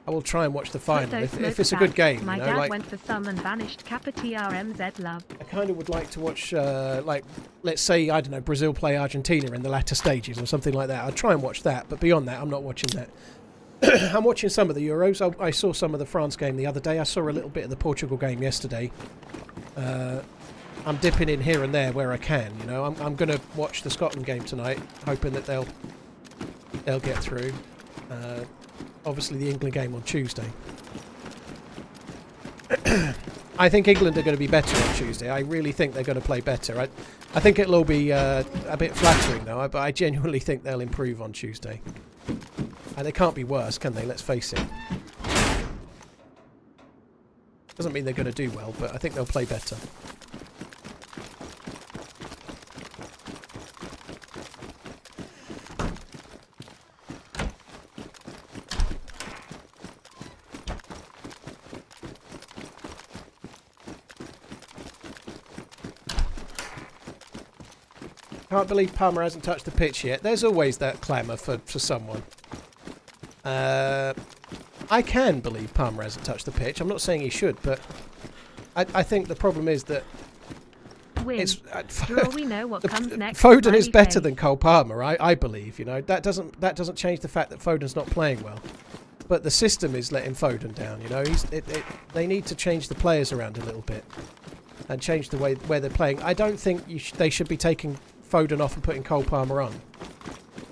I will try and watch the final Crypto if it's a smokes good back. game. My You know, dad like went for some and vanished. Kappa TRMZ love. I kind of would like to watch, like, let's say, I don't know, Brazil play Argentina in the latter stages or something like that. I'd try and watch that, but beyond that, I'm not watching that. I'm watching some of the Euros. I saw some of the France game the other day. I saw a little bit of the Portugal game yesterday. I'm dipping in here and there where I can. You know, I'm going to watch the Scotland game tonight, hoping that they'll get through. Obviously, the England game on Tuesday. I think England are going to be better on Tuesday. I really think they're going to play better. I think it'll all be a bit flattering, though, but I genuinely think they'll improve on Tuesday. And they can't be worse, can they? Let's face it. Doesn't mean they're going to do well, but I think they'll play better. Can't believe Palmer hasn't touched the pitch yet. There's always that clamour for someone. I can believe Palmer hasn't touched the pitch. I'm not saying he should, but I think the problem is that it's For all we know, what comes next. Foden is better than Cole Palmer. I believe. You know, that doesn't change the fact that Foden's not playing well. But the system is letting Foden down. You know, they need to change the players around a little bit and change the way where they're playing. I don't think they should be taking Foden off and putting Cole Palmer on,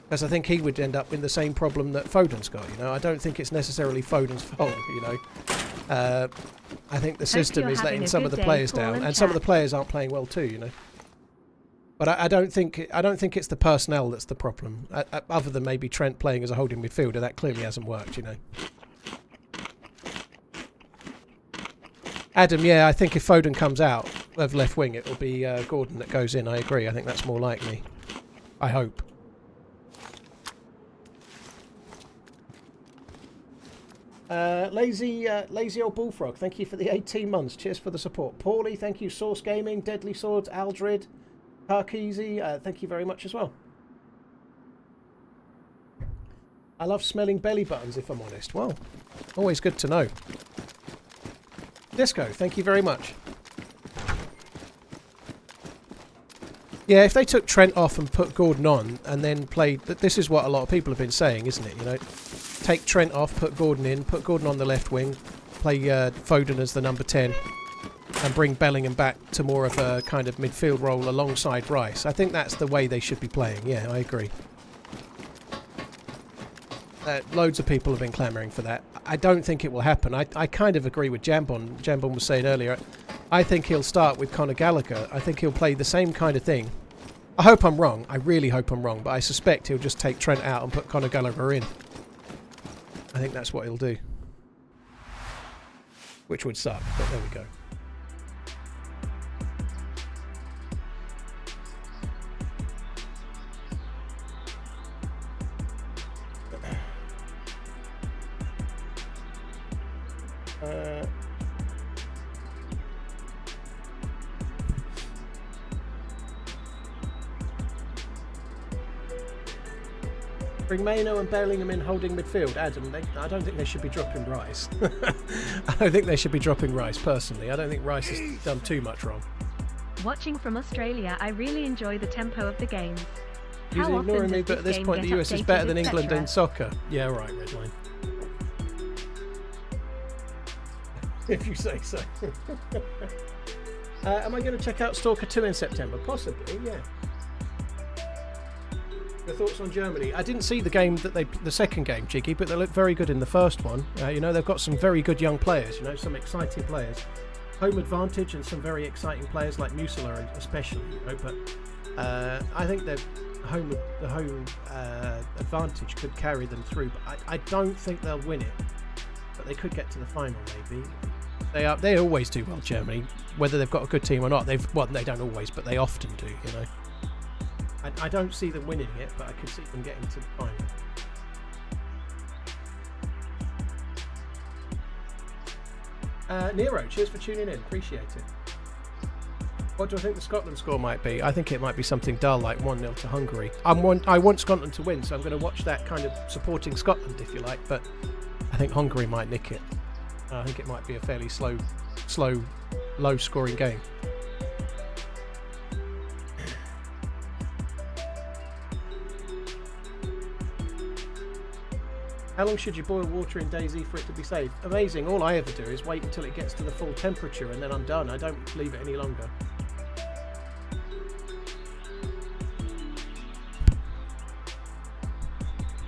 because I think he would end up in the same problem that Foden's got. You know, I don't think it's necessarily Foden's fault. You know, I think the system is letting some of the players down, and some of the players aren't playing well too. You know, but I don't think it's the personnel that's the problem. Other than maybe Trent playing as a holding midfielder, that clearly hasn't worked. You know. Adam, yeah, I think if Foden comes out of left wing, it will be Gordon that goes in. I agree. I think that's more likely. I hope. Lazy old bullfrog, thank you for the 18 months. Cheers for the support. Paulie, thank you. Source Gaming, Deadly Swords, Aldred, Tarkeezy, thank you very much as well. I love smelling belly buttons, if I'm honest. Well, always good to know. Disco, thank you very much. Yeah, if they took Trent off and put Gordon on and then played... This is what a lot of people have been saying, isn't it? You know, take Trent off, put Gordon in, put Gordon on the left wing, play Foden as the number 10 and bring Bellingham back to more of a kind of midfield role alongside Rice. I think that's the way they should be playing. Yeah, I agree. Loads of people have been clamouring for that. I don't think it will happen. I kind of agree with Jambon. Jambon was saying earlier, I think he'll start with Conor Gallagher. I think he'll play the same kind of thing. I hope I'm wrong. I really hope I'm wrong. But I suspect he'll just take Trent out and put Conor Gallagher in. I think that's what he'll do. Which would suck, but there we go. Bring Maino and Bellingham in holding midfield. Adam, I don't think they should be dropping Rice. I don't think they should be dropping Rice, personally. I don't think Rice has done too much wrong. Watching from Australia, I really enjoy the tempo of the games. He's ignoring me, but at this point the US is better than England in soccer. Yeah, right, Redline. If you say so. Am I going to check out Stalker 2 in September? Possibly, yeah. Your thoughts on Germany? I didn't see the game that the second game, Jiggy, but they looked very good in the first one. You know, they've got some very good young players. You know, some exciting players. Home advantage and some very exciting players like Musela, especially. You know, but I think the home advantage could carry them through. But I don't think they'll win it. But they could get to the final, maybe. They always do well, Germany, whether they've got a good team or not. They don't always, but they often do. You know. I don't see them winning it, but I could see them getting to the final. Nero, cheers for tuning in. Appreciate it. What do I think the Scotland score might be? I think it might be something dull, like 1-0 to Hungary. I want Scotland to win, so I'm going to watch that kind of supporting Scotland, if you like. But I think Hungary might nick it. I think it might be a fairly slow, low-scoring game. How long should you boil water in DayZ for it to be safe? Amazing. All I ever do is wait until it gets to the full temperature and then I'm done. I don't leave it any longer.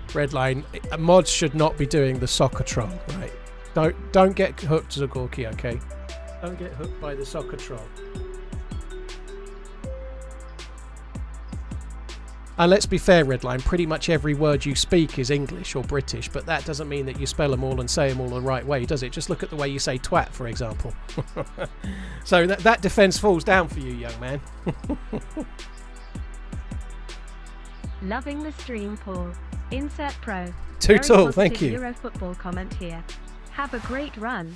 Redline, mods should not be doing the soccer troll, right? Don't get hooked, Zagorki, okay? Don't get hooked by the soccer troll. And let's be fair, Redline, pretty much every word you speak is English or British, but that doesn't mean that you spell them all and say them all the right way, does it? Just look at the way you say twat, for example. So that defence falls down for you, young man. Loving the stream, Paul. Insert pro. Too tall, thank you. Euro football comment here. Have a great run.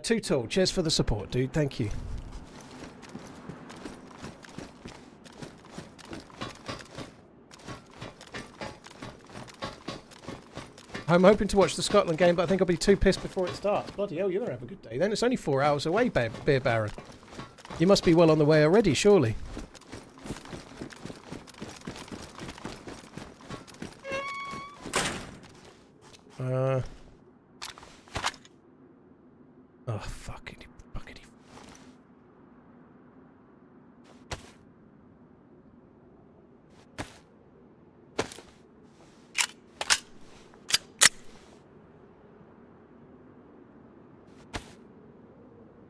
Too tall. Cheers for the support, dude. Thank you. I'm hoping to watch the Scotland game, but I think I'll be too pissed before it starts. Bloody hell, you're going to have a good day. Then it's only 4 hours away, Beer Baron. You must be well on the way already, surely. Oh, fucking.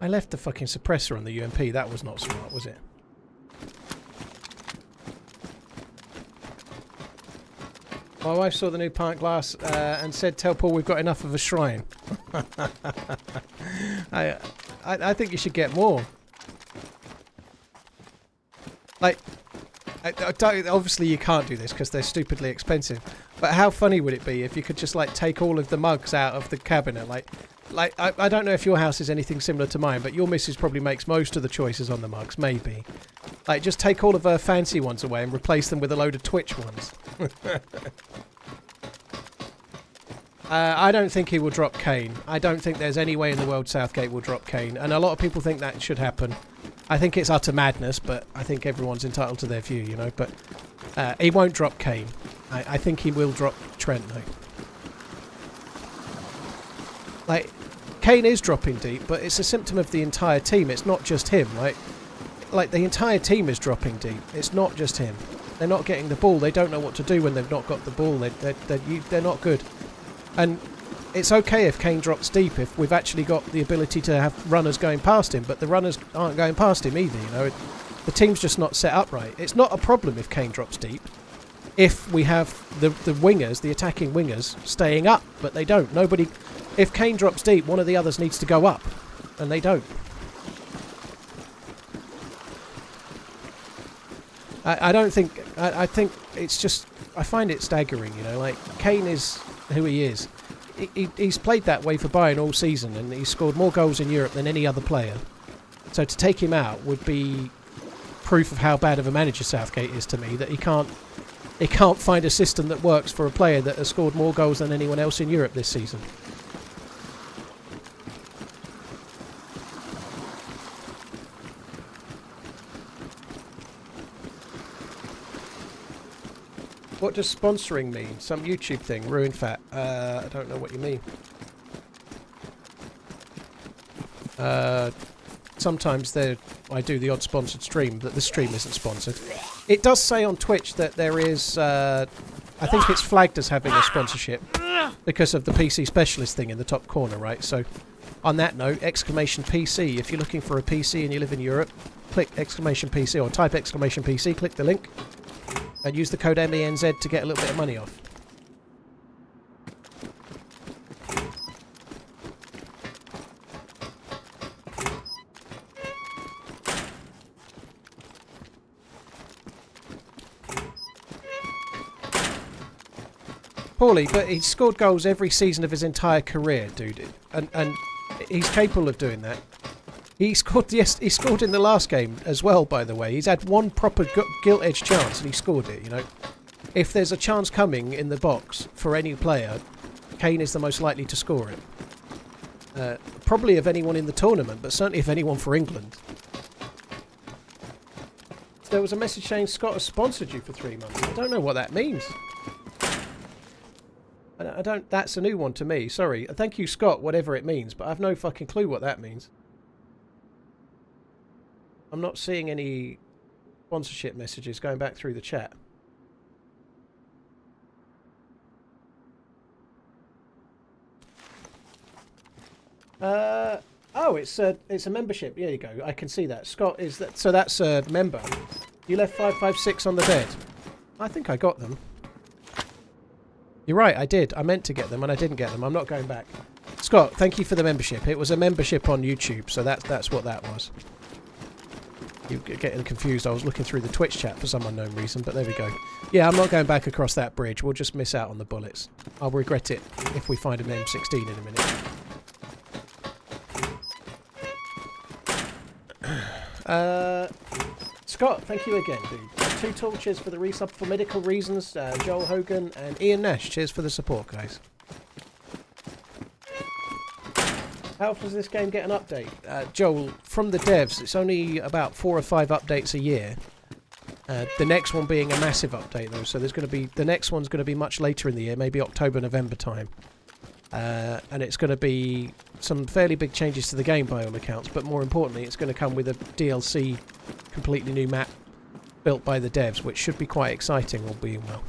I left the fucking suppressor on the UMP. That was not smart, was it? My wife saw the new pint glass and said, "Tell Paul we've got enough of a shrine." I think you should get more. Like, obviously you can't do this because they're stupidly expensive. But how funny would it be if you could just like take all of the mugs out of the cabinet? Like I don't know if your house is anything similar to mine, but your missus probably makes most of the choices on the mugs, maybe. Like, just take all of her fancy ones away and replace them with a load of Twitch ones. I don't think he will drop Kane. I don't think there's any way in the world Southgate will drop Kane. And a lot of people think that should happen. I think it's utter madness, but I think everyone's entitled to their view, you know. But he won't drop Kane. I think he will drop Trent, though. Like, Kane is dropping deep, but it's a symptom of the entire team. It's not just him, right? Like, the entire team is dropping deep. It's not just him. They're not getting the ball. They don't know what to do when they've not got the ball. They're not good. And it's okay if Kane drops deep if we've actually got the ability to have runners going past him, but the runners aren't going past him either, you know. The team's just not set up right. It's not a problem if Kane drops deep if we have the wingers, the attacking wingers, staying up, but they don't. If Kane drops deep, one of the others needs to go up, and they don't. I think it's just, I find it staggering, you know, like, Kane is who he is. He's played that way for Bayern all season, and he's scored more goals in Europe than any other player. So to take him out would be proof of how bad of a manager Southgate is to me, that he can't find a system that works for a player that has scored more goals than anyone else in Europe this season. What does sponsoring mean? Some YouTube thing, ruined fat. I don't know what you mean. Sometimes I do the odd sponsored stream, but the stream isn't sponsored. It does say on Twitch that there is, I think it's flagged as having a sponsorship because of the PC specialist thing in the top corner, right? So on that note, !PC. If you're looking for a PC and you live in Europe, click !PC or type !PC, click the link. And use the code MENZ to get a little bit of money off. Paulie, but he's scored goals every season of his entire career, dude. And he's capable of doing that. He scored, yes, he scored in the last game as well, by the way. He's had one proper gilt-edged chance and he scored it, you know. if there's a chance coming in the box for any player, Kane is the most likely to score it. Probably of anyone in the tournament, but certainly of anyone for England. There was a message saying Scott has sponsored you for 3 months. I don't know what that means. I don't. That's a new one to me. Sorry. Thank you, Scott, whatever it means, but I've no fucking clue what that means. I'm not seeing any sponsorship messages going back through the chat. Oh, it's a membership. There you go. I can see that. Scott, is that so? That's a member. You left 556 on the bed. I think I got them. You're right. I did. I meant to get them, and I didn't get them. I'm not going back. Scott, thank you for the membership. It was a membership on YouTube, so that's what that was. You're getting confused. I was looking through the Twitch chat for some unknown reason, but there we go. Yeah, I'm not going back across that bridge. We'll just miss out on the bullets. I'll regret it if we find an M16 in a minute. Scott, thank you again, dude. 2 tall, cheers for the resub for medical reasons. Joel Hogan and Ian Nash, cheers for the support, guys. How often does this game get an update? Joel, from the devs, it's only about 4 or 5 updates a year. The next one being a massive update, though. So there's going to be the next one's going to be much later in the year, maybe October, November time. And it's going to be some fairly big changes to the game by all accounts, but more importantly it's going to come with a DLC, completely new map built by the devs, which should be quite exciting, all being well.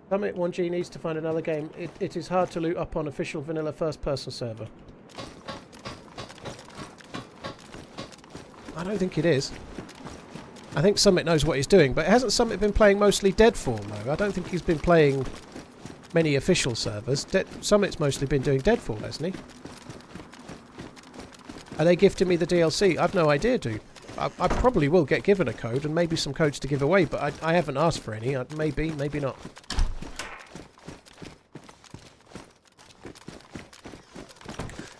Summit 1G needs to find another game. It is hard to loot up on official vanilla first-person server. I don't think it is. I think Summit knows what he's doing, but hasn't Summit been playing mostly Deadfall, though? I don't think he's been playing many official servers. Summit's mostly been doing Deadfall, hasn't he? Are they gifting me the DLC? I've no idea, dude. I probably will get given a code, and maybe some codes to give away, but I haven't asked for any. Maybe, maybe not.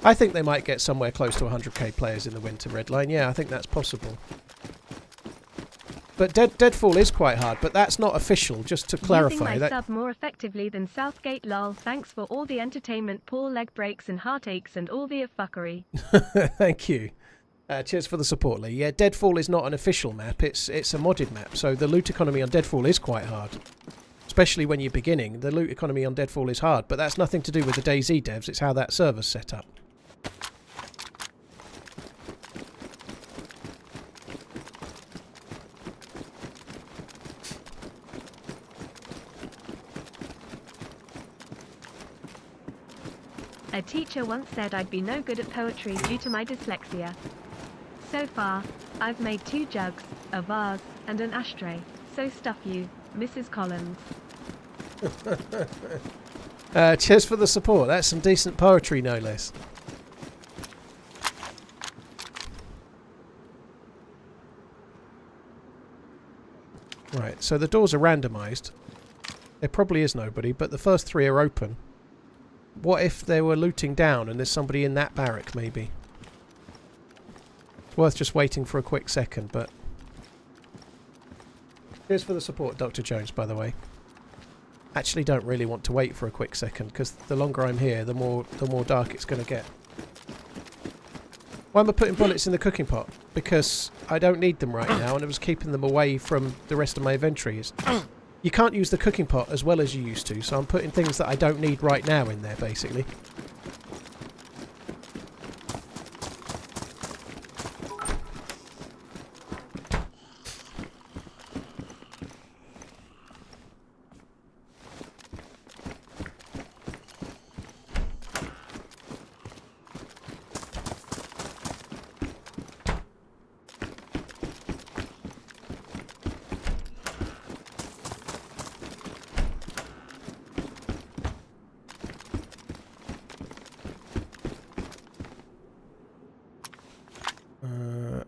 I think they might get somewhere close to 100k players in the winter Redline. Yeah, I think that's possible. But Deadfall is quite hard, but that's not official, just to clarify. Using my sub more effectively than Southgate lol. Thanks for all the entertainment, poor leg breaks and heartaches and all the fuckery. Thank you. Cheers for the support, Lee. Yeah, Deadfall is not an official map, it's a modded map, so the loot economy on Deadfall is quite hard. Especially when you're beginning, the loot economy on Deadfall is hard, but that's nothing to do with the DayZ devs, it's how that server's set up. A teacher once said I'd be no good at poetry due to my dyslexia. So far, I've made 2 jugs, a vase, and an ashtray. So stuff you, Mrs. Collins. Cheers for the support. That's some decent poetry, no less. Right, so the doors are randomised. There probably is nobody, but the first 3 are open. What if they were looting down and there's somebody in that barrack, maybe? It's worth just waiting for a quick second, but... Cheers for the support, Dr. Jones, by the way. Actually don't really want to wait for a quick second, because the longer I'm here, the more dark it's going to get. Why am I putting bullets in the cooking pot? Because I don't need them right now, and it was keeping them away from the rest of my inventory. You can't use the cooking pot as well as you used to, so I'm putting things that I don't need right now in there, basically.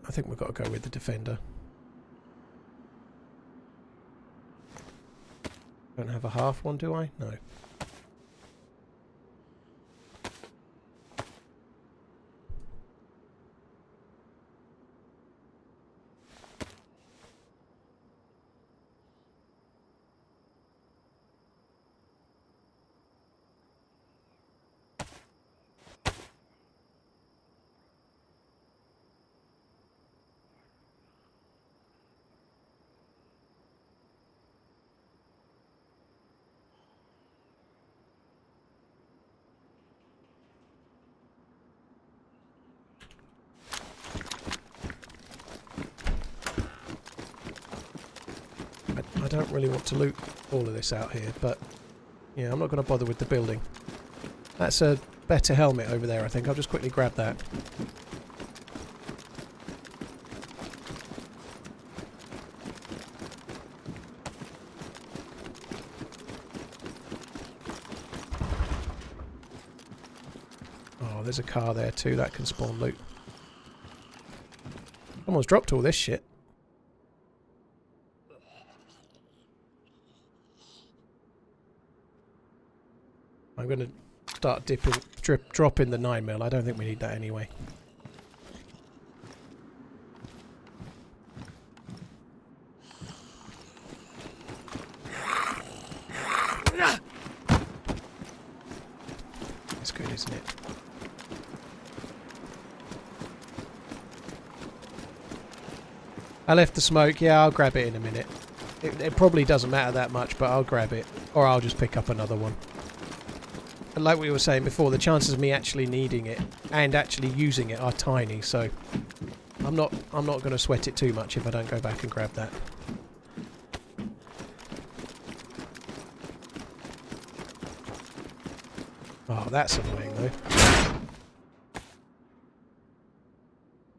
I think we've got to go with the defender. Don't have a half one, do I? No. don't really want to loot all of this out here, but yeah, I'm not going to bother with the building. That's a better helmet over there, I think. I'll just quickly grab that. Oh, there's a car there too. That can spawn loot. Someone's dropped all this shit. I'm going to start dropping the 9mm. I don't think we need that anyway. That's good, isn't it? I left the smoke. Yeah, I'll grab it in a minute. It probably doesn't matter that much, but I'll grab it. Or I'll just pick up another one. And like we were saying before, the chances of me actually needing it and actually using it are tiny, so I'm not going to sweat it too much if I don't go back and grab that. Oh, that's annoying though.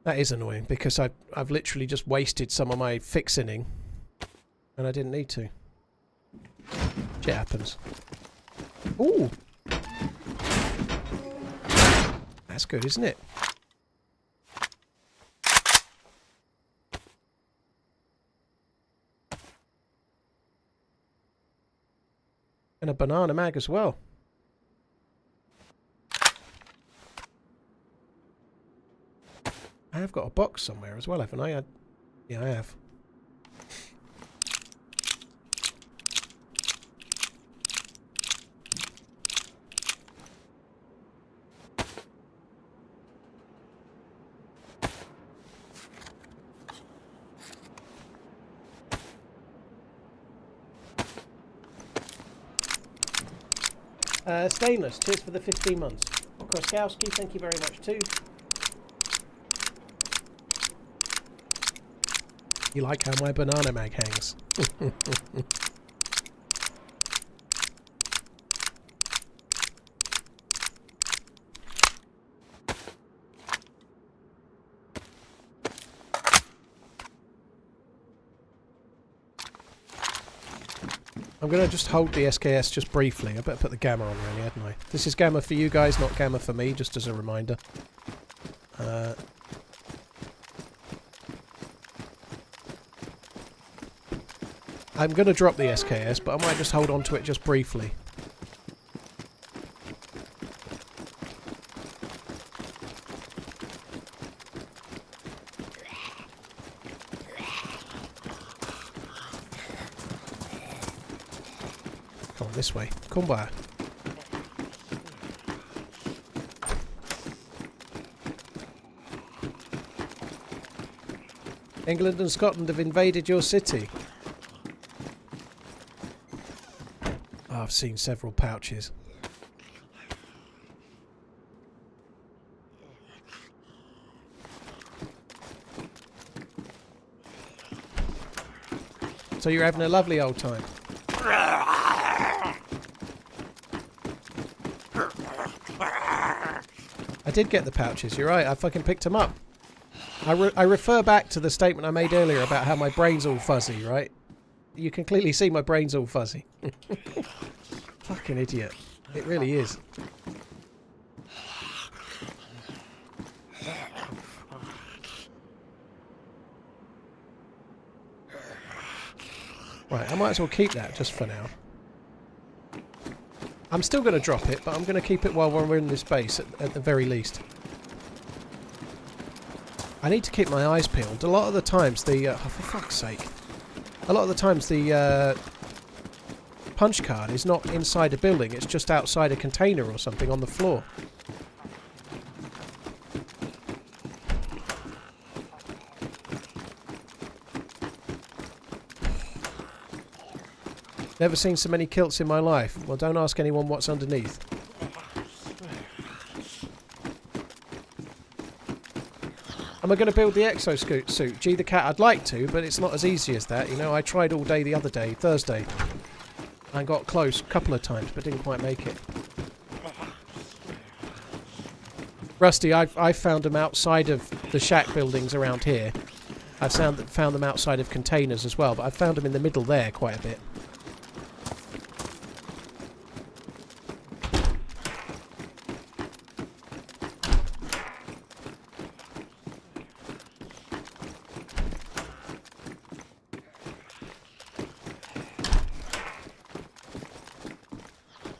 That is annoying because I've literally just wasted some of my fixing and I didn't need to. Shit happens. Ooh! That's good, isn't it? And a banana mag as well. I have got a box somewhere as well, haven't I? Yeah, I have. Stainless, cheers for the 15 months. Kroskowski, thank you very much too. You like how my banana mag hangs? I'm going to just hold the SKS just briefly. I better put the gamma on really, hadn't I? This is gamma for you guys, not gamma for me, just as a reminder. I'm going to drop the SKS, but I might just hold on to it just briefly. Come on, this way. Kumbaya. England and Scotland have invaded your city. Oh, I've seen several pouches. So you're having a lovely old time. I did get the pouches, you're right, I fucking picked them up. I refer back to the statement I made earlier about how my brain's all fuzzy, right? You can clearly see my brain's all fuzzy. Fucking idiot. It really is. Right, I might as well keep that just for now. I'm still going to drop it, but I'm going to keep it while we're in this base, at the very least. I need to keep my eyes peeled. A lot of the times the... oh, for fuck's sake. A lot of the times the punch card is not inside a building, it's just outside a container or something on the floor. Never seen so many kilts in my life. Well, don't ask anyone what's underneath. Am I going to build the exosuit? G the cat, I'd like to, but it's not as easy as that. You know, I tried all day the other day, Thursday, and got close a couple of times, but didn't quite make it. Rusty, I found them outside of the shack buildings around here. I've found them outside of containers as well, but I've found them in the middle there quite a bit.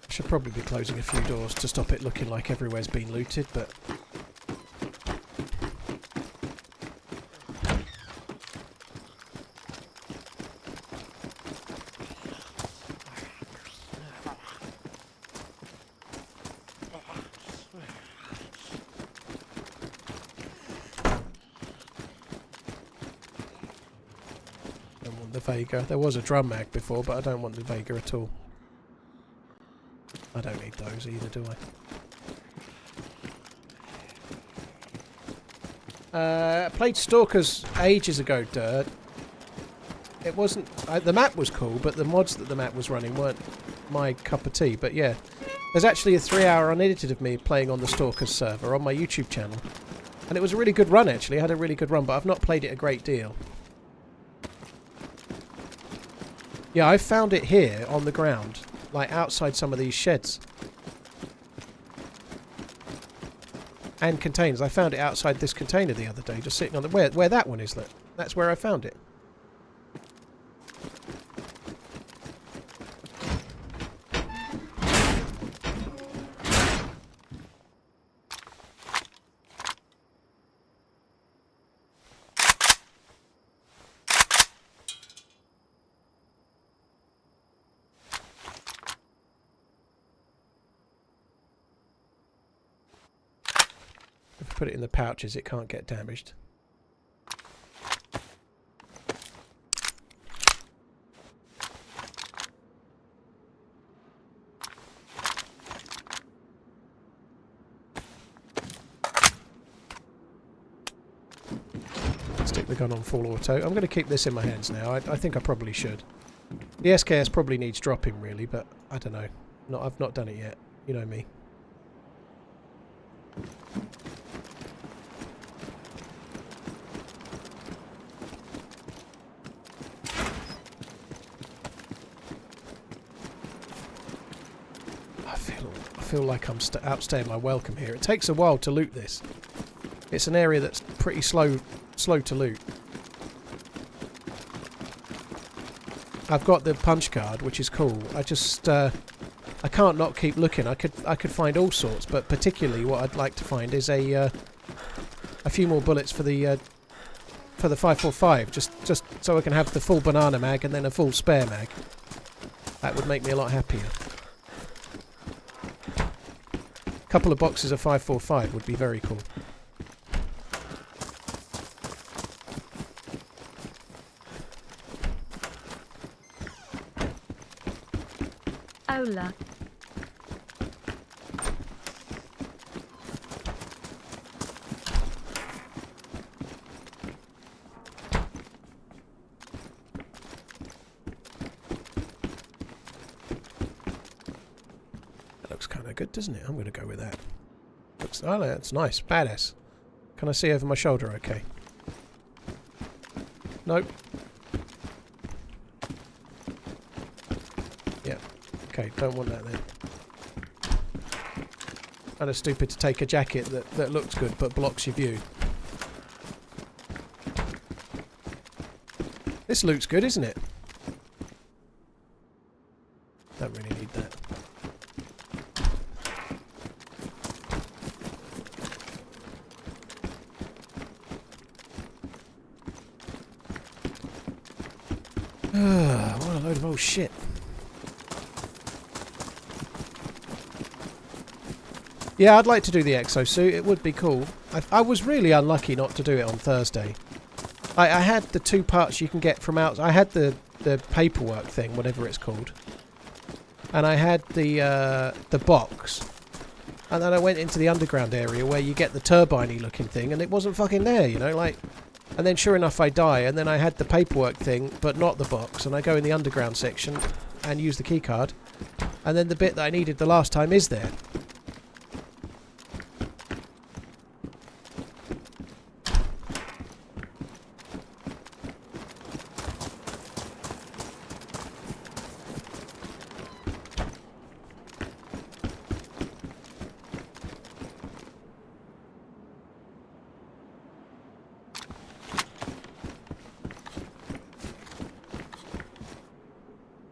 Should probably be closing a few doors to stop it looking like everywhere's been looted, but... don't want the Vega. There was a drum mag before, but I don't want the Vega at all. I don't need those either, do I? Played Stalkers ages ago, Dirt. It wasn't... the map was cool, but the mods that the map was running weren't my cup of tea. But yeah, there's actually a 3-hour unedited of me playing on the Stalkers server on my YouTube channel. And it was a really good run, actually. I had a really good run, but I've not played it a great deal. Yeah, I found it here on the ground. Like outside some of these sheds. And containers. I found it outside this container the other day, just sitting on the... Where that one is, look. That's where I found it. If I put it in the pouches, it can't get damaged. Stick the gun on full auto. I'm going to keep this in my hands now. I think I probably should. The SKS probably needs dropping, really, but I don't know. I've not done it yet. You know me. I feel like I'm outstaying my welcome here. It takes a while to loot this. It's an area that's pretty slow to loot. I've got the punch card, which is cool. I just I can't not keep looking. I could find all sorts, but particularly what I'd like to find is a few more bullets for the 545, just so I can have the full banana mag and then a full spare mag. That would make me a lot happier. A couple of boxes of 545 would be very cool. Ola. That looks kind of good, doesn't it? I'm going to go with that. Oh, no, that's nice. Badass. Can I see over my shoulder okay? Nope. Yeah. Okay, don't want that then. Kind of stupid to take a jacket that looks good but blocks your view. This looks good, isn't it? Don't really need that. What a load of old shit. Yeah, I'd like to do the exosuit. It would be cool. I was really unlucky not to do it on Thursday. I had the 2 parts you can get from out. I had the paperwork thing, whatever it's called, and I had the box. And then I went into the underground area where you get the turbine-y looking thing, and it wasn't fucking there, you know, like... And then sure enough I die, and then I had the paperwork thing, but not the box, and I go in the underground section and use the keycard, and then the bit that I needed the last time is there.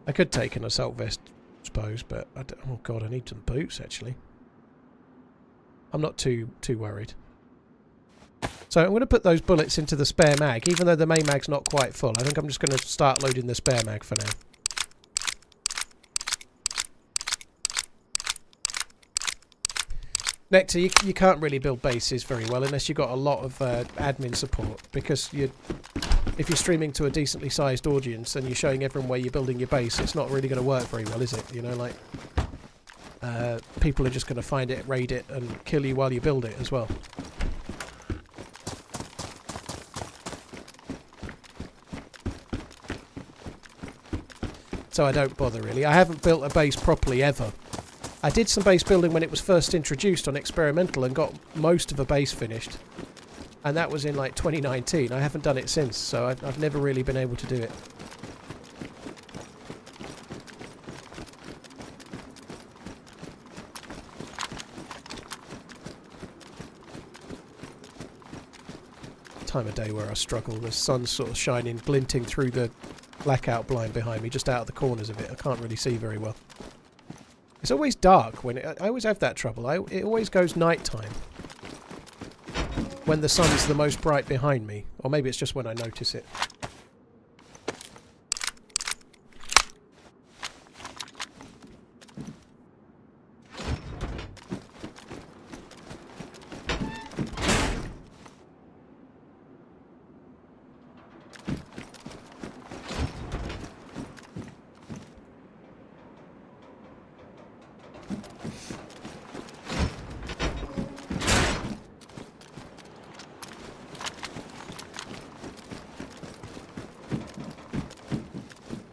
I could take an assault vest, I suppose, but oh god, I need some boots actually. I'm not too worried. So I'm going to put those bullets into the spare mag, even though the main mag's not quite full. I think I'm just going to start loading the spare mag for now. Nectar, you can't really build bases very well unless you've got a lot of admin support, because if you're streaming to a decently sized audience and you're showing everyone where you're building your base, it's not really going to work very well, is it? You know, like, people are just going to find it, raid it, and kill you while you build it as well. So I don't bother really. I haven't built a base properly ever. I did some base building when it was first introduced on experimental and got most of a base finished. And that was in like 2019. I haven't done it since, so I've never really been able to do it. Time of day where I struggle. The sun's sort of shining, glinting through the blackout blind behind me, just out of the corners of it. I can't really see very well. It's always dark when I always have that trouble. It always goes nighttime when the sun's the most bright behind me, or maybe it's just when I notice it.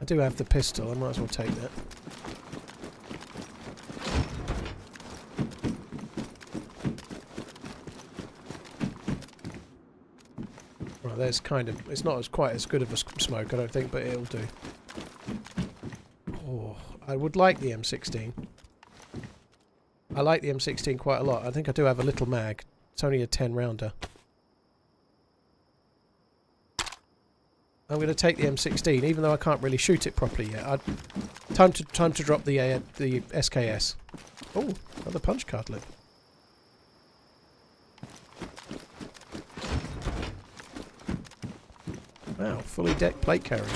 I do have the pistol, I might as well take that. Right, there's kind of... It's not quite as good of a smoke, I don't think, but it'll do. Oh, I would like the M16. I like the M16 quite a lot. I think I do have a little mag. It's only a 10 rounder. I'm going to take the M16, even though I can't really shoot it properly yet. Time to drop the SKS. Oh, another punch card look. Wow, fully decked plate carrier.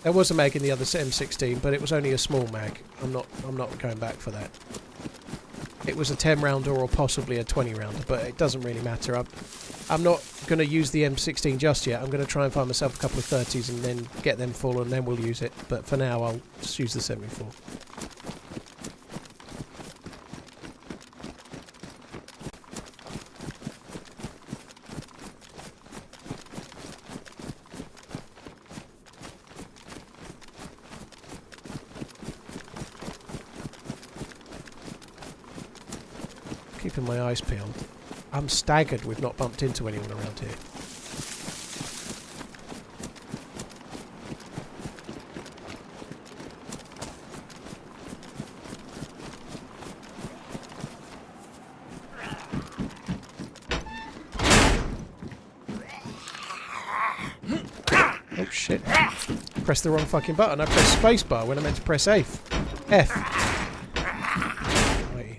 There was a mag in the other M16, but it was only a small mag. I'm not going back for that. It was a 10 rounder or possibly a 20 rounder, but it doesn't really matter. I'm not going to use the M16 just yet. I'm going to try and find myself a couple of 30s and then get them full, and then we'll use it. But for now, I'll just use the 74. Keeping my eyes peeled. I'm staggered we've not bumped into anyone around here. Oh shit. Pressed the wrong fucking button. I pressed spacebar when I meant to press F.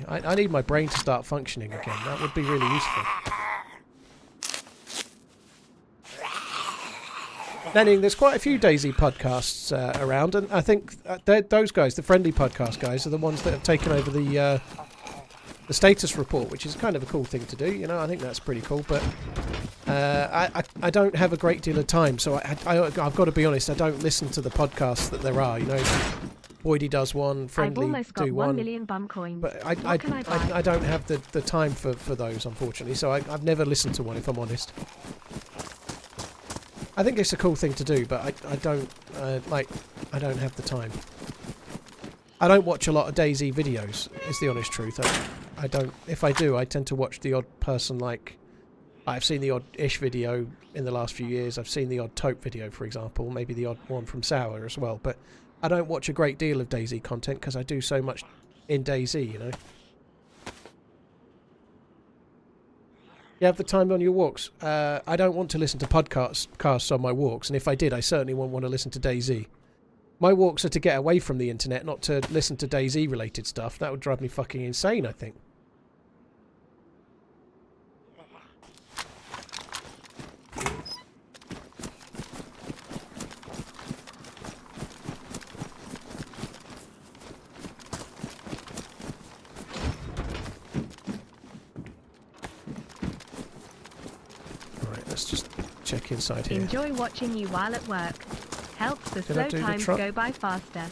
I need my brain to start functioning again. That would be really useful. Nanning, there's quite a few DayZ podcasts around, and I think those guys, the friendly podcast guys, are the ones that have taken over the the status report, which is kind of a cool thing to do. You know, I think that's pretty cool. But I don't have a great deal of time, so I've got to be honest. I don't listen to the podcasts that there are. You know, Boydie does one, Friendly I've almost got do 1 one. million bum coins. But I don't have the time for those, unfortunately. So I've never listened to one, if I'm honest. I think it's a cool thing to do, but I don't have the time. I don't watch a lot of DayZ videos, is the honest truth. I don't. If I do, I tend to watch the odd person, like I've seen the odd Ish video in the last few years. I've seen the odd Taupe video, for example, maybe the odd one from Sour as well. But I don't watch a great deal of DayZ content because I do so much in DayZ, you know. You have the time on your walks. I don't want to listen to podcasts on my walks, and if I did, I certainly wouldn't want to listen to DayZ. My walks are to get away from the internet, not to listen to DayZ related stuff. That would drive me fucking insane, I think. Let's just check inside here. Enjoy watching you while at work. Helps the slow times go by faster.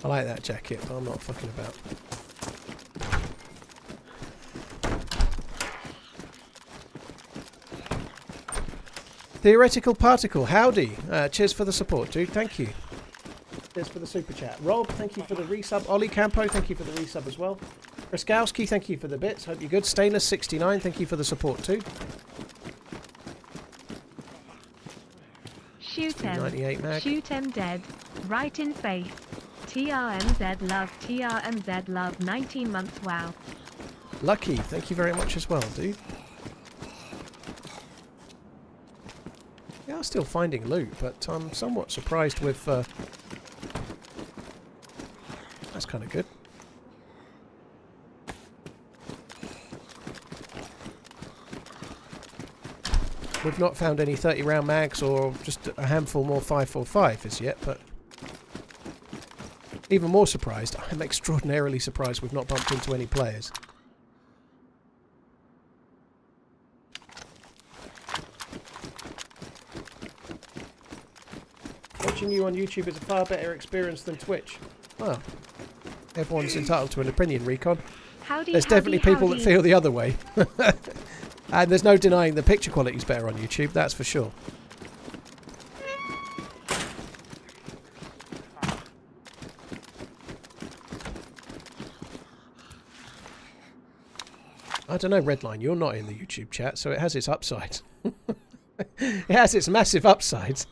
I like that jacket, but I'm not fucking about. Theoretical Particle, howdy. Cheers for the support, dude. Thank you. Cheers for the super chat. Rob, thank you for the resub. Ollie Campo, thank you for the resub as well. Raskowski, thank you for the bits. Hope you're good. Stainless 69, thank you for the support too. Shoot him. 98 mag. Shoot him dead. Right in face. TRMZ love. TRMZ love. 19 months. Wow. Lucky, thank you very much as well, dude. Yeah, I'm still finding loot, but I'm somewhat surprised with... That's kind of good. We've not found any 30-round mags or just a handful more 5.45 as yet, but even more surprised, I'm extraordinarily surprised we've not bumped into any players. Watching you on YouTube is a far better experience than Twitch. Well, everyone's entitled to an opinion, Recon. There's definitely people that feel the other way. And there's no denying the picture quality is better on YouTube, that's for sure. I don't know, Redline, you're not in the YouTube chat, so it has its upsides. It has its massive upsides.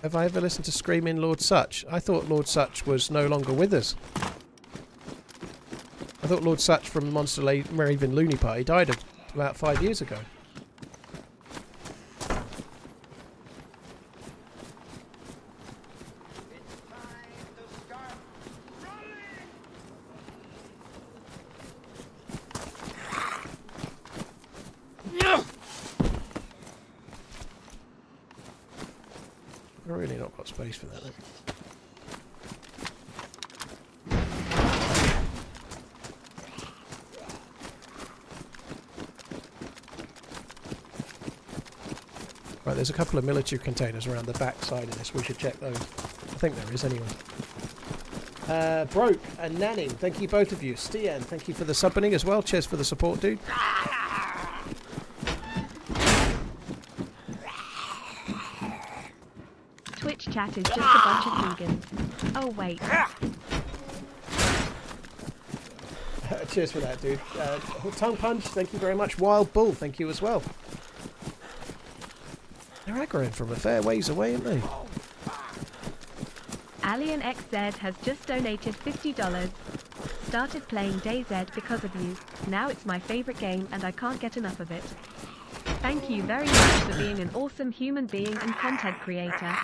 Have I ever listened to Screaming Lord Such? I thought Lord Such was no longer with us. I thought Lord Such from Monster Raven Looney Party died about 5 years ago. I've really not got space for that though. Right, there's a couple of military containers around the back side of this. We should check those. I think there is anyway. Broke and Nanning, thank you both of you. Stian, thank you for the subbing as well. Cheers for the support, dude. Twitch chat is just a bunch of vegans. Oh wait. Cheers for that, dude. Tongue Punch, thank you very much. Wild Bull, thank you as well. They're aggroing from a fair ways away, aren't they? Alien XZ has just donated $50. Started playing DayZ because of you. Now it's my favorite game and I can't get enough of it. Thank you very much for being an awesome human being and content creator.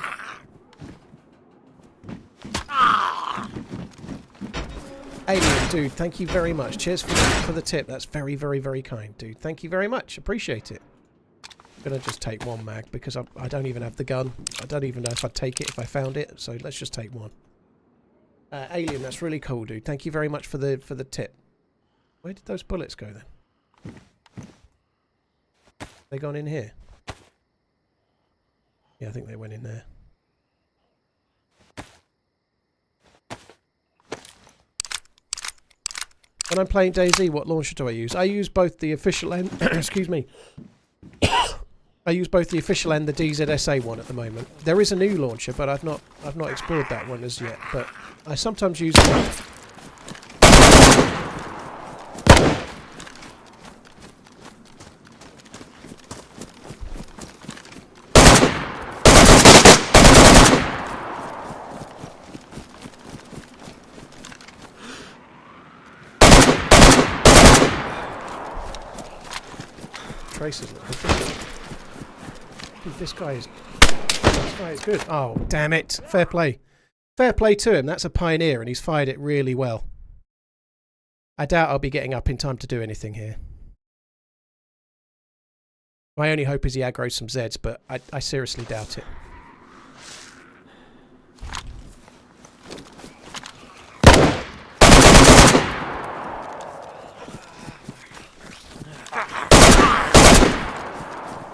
Alien, dude, thank you very much. Cheers for the tip. That's very, very, very kind, dude. Thank you very much. Appreciate it. I'm going to just take one mag because I don't even have the gun. I don't even know if I'd take it if I found it. So let's just take one. Alien, that's really cool, dude. Thank you very much for the tip. Where did those bullets go then? They gone in here? Yeah, I think they went in there. When I'm playing DayZ, what launcher do I use? I use both the official and excuse me. I use both the official and the DZSA one at the moment. There is a new launcher, but I've not explored that one as yet. But I sometimes use both. Traces look good. Dude, this guy is good. Oh, damn it. Fair play. Fair play to him. That's a pioneer, and he's fired it really well. I doubt I'll be getting up in time to do anything here. My only hope is he aggroes some Zeds, but I seriously doubt it.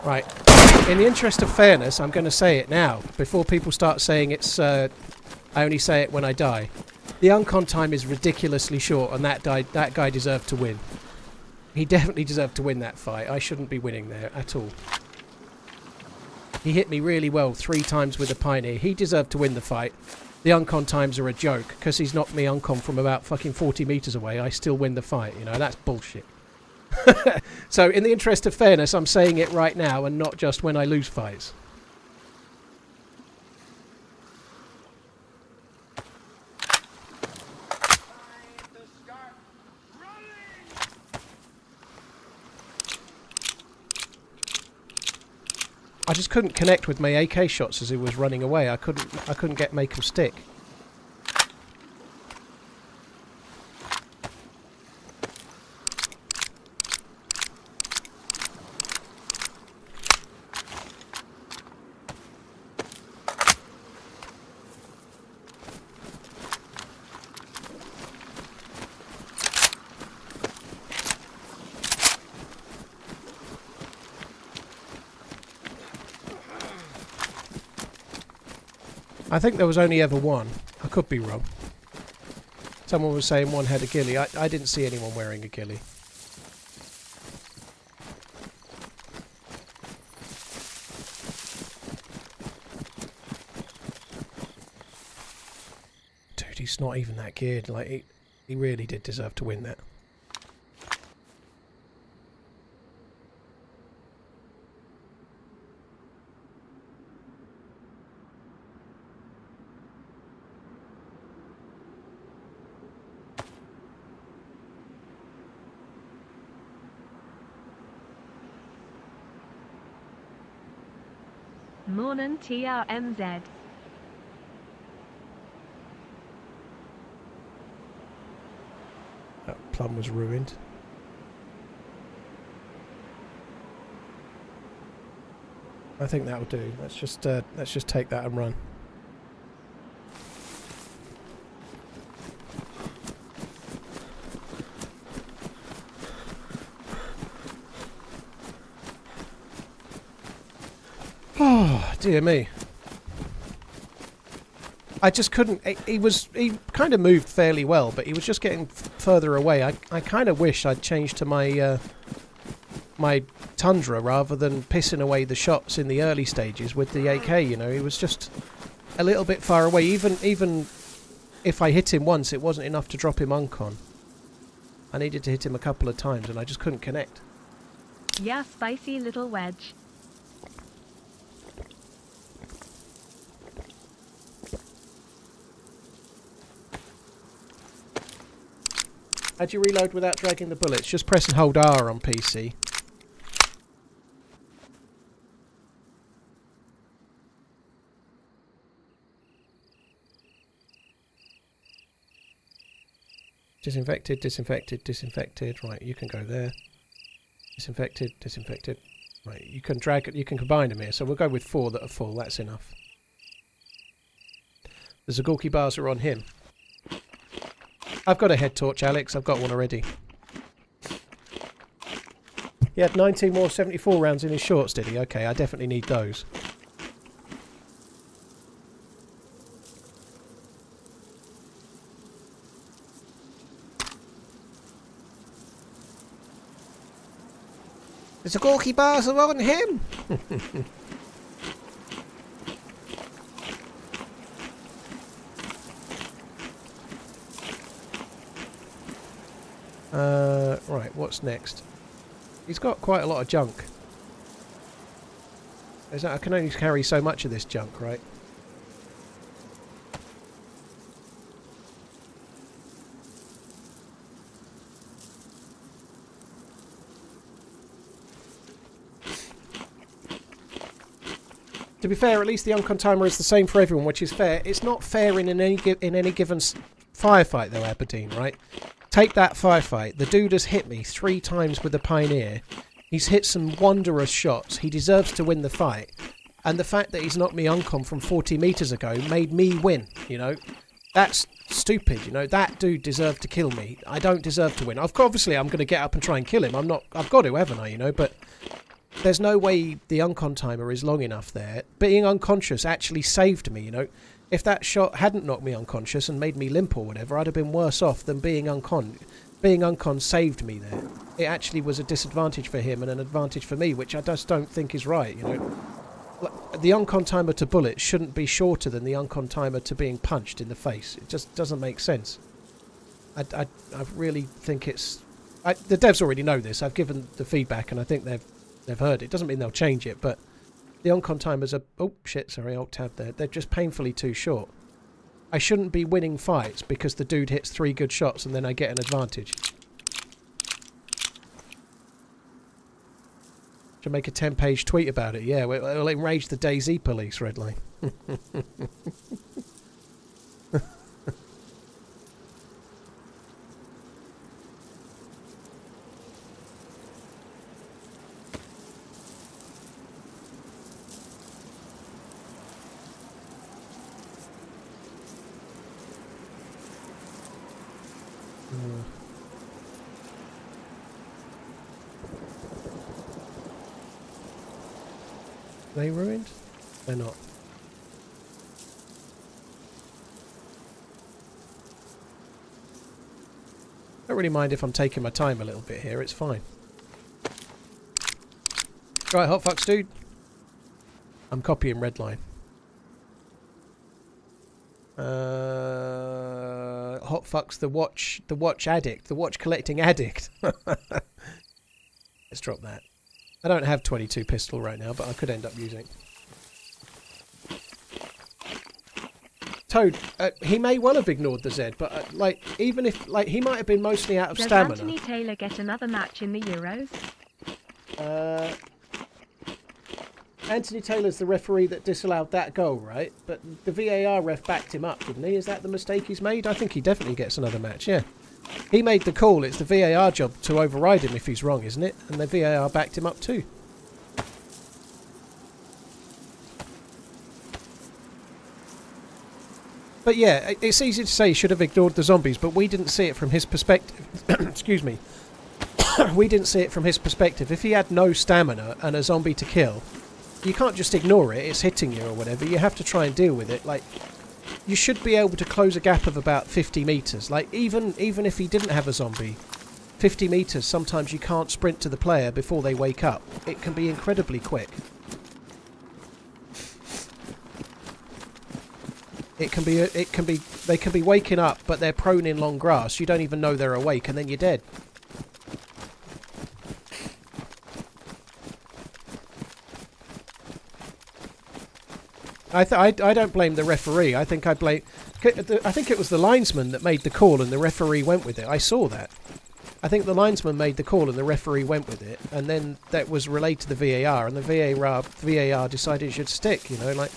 Right. In the interest of fairness, I'm going to say it now, before people start saying it's, I only say it when I die. The uncon time is ridiculously short, and that guy deserved to win. He definitely deserved to win that fight. I shouldn't be winning there at all. He hit me really well 3 times with a Pioneer. He deserved to win the fight. The uncon times are a joke, because he's knocked me uncon from about fucking 40 metres away. I still win the fight, you know, that's bullshit. So, in the interest of fairness, I'm saying it right now and not just when I lose fights. I just couldn't connect with my AK shots as he was running away. I couldn't make him stick. I think there was only ever one. I could be wrong. Someone was saying one had a ghillie. I didn't see anyone wearing a ghillie. Dude, he's not even that geared. Like, he really did deserve to win that. Morning TRMZ. That plum was ruined. I think that'll do. Let's just take that and run. Oh, dear me. I just couldn't... He kind of moved fairly well, but he was just getting further away. I kind of wish I'd changed to my my Tundra rather than pissing away the shots in the early stages with the AK, you know. He was just a little bit far away. Even if I hit him once, it wasn't enough to drop him uncon. I needed to hit him a couple of times, and I just couldn't connect. Yeah, spicy little wedge. How'd you reload without dragging the bullets? Just press and hold R on PC. Disinfected, disinfected, disinfected. Right, you can go there. Disinfected, disinfected. Right, you can drag it, you can combine them here. So we'll go with 4 that are full, that's enough. The Zagorki bars are on him. I've got a head torch, Alex. I've got one already. He had 19 more 74 rounds in his shorts, did he? Okay, I definitely need those. The Zagorki bars are on him! Right, what's next? He's got quite a lot of junk. I can only carry so much of this junk, right? To be fair, at least the uncon timer is the same for everyone, which is fair. It's not fair in any given firefight, though, Aberdeen, right? Take that firefight. The dude has hit me 3 times with the Pioneer. He's hit some wondrous shots. He deserves to win the fight. And the fact that he's knocked me uncon from 40 metres ago made me win, you know? That's stupid, you know? That dude deserved to kill me. I don't deserve to win. Obviously, I'm going to get up and try and kill him. I've got to, haven't I, you know? But there's no way the uncon timer is long enough there. Being unconscious actually saved me, you know? If that shot hadn't knocked me unconscious and made me limp or whatever, I'd have been worse off than being uncon. Being uncon saved me there. It actually was a disadvantage for him and an advantage for me, which I just don't think is right, you know. The uncon timer to bullets shouldn't be shorter than the uncon timer to being punched in the face. It just doesn't make sense. I really think it's... the devs already know this. I've given the feedback and I think they've heard it. Doesn't mean they'll change it, but the uncon timers are... Oh, shit, sorry, alt tab there. They're just painfully too short. I shouldn't be winning fights because the dude hits 3 good shots and then I get an advantage. Should make a 10-page tweet about it. Yeah, it'll enrage the DayZ police, Redline. They ruined? They're not. Don't really mind if I'm taking my time a little bit here, it's fine. Right, Hotfox dude. I'm copying Redline. Hotfox the watch addict, the watch collecting addict. Let's drop that. I don't have 22 pistol right now, but I could end up using. Toad, he may well have ignored the Z, but like, even if, like, he might have been mostly out of stamina. Does Anthony Taylor get another match in the Euros? Anthony Taylor's the referee that disallowed that goal, right? But the VAR ref backed him up, didn't he? Is that the mistake he's made? I think he definitely gets another match, yeah. He made the call. It's the VAR job to override him if he's wrong, isn't it? And the VAR backed him up too. But yeah, it's easy to say he should have ignored the zombies, but we didn't see it from his perspective. Excuse me. We didn't see it from his perspective. If he had no stamina and a zombie to kill, you can't just ignore it. It's hitting you or whatever. You have to try and deal with it. Like, you should be able to close a gap of about 50 metres. Like, even if he didn't have a zombie, 50 metres, sometimes you can't sprint to the player before they wake up. It can be incredibly quick. They can be waking up, but they're prone in long grass. You don't even know they're awake, and then you're dead. I don't blame the referee. I think it was the linesman that made the call and the referee went with it. I saw that. I think the linesman made the call and the referee went with it, and then that was relayed to the VAR, and the VAR decided it should stick. You know, like,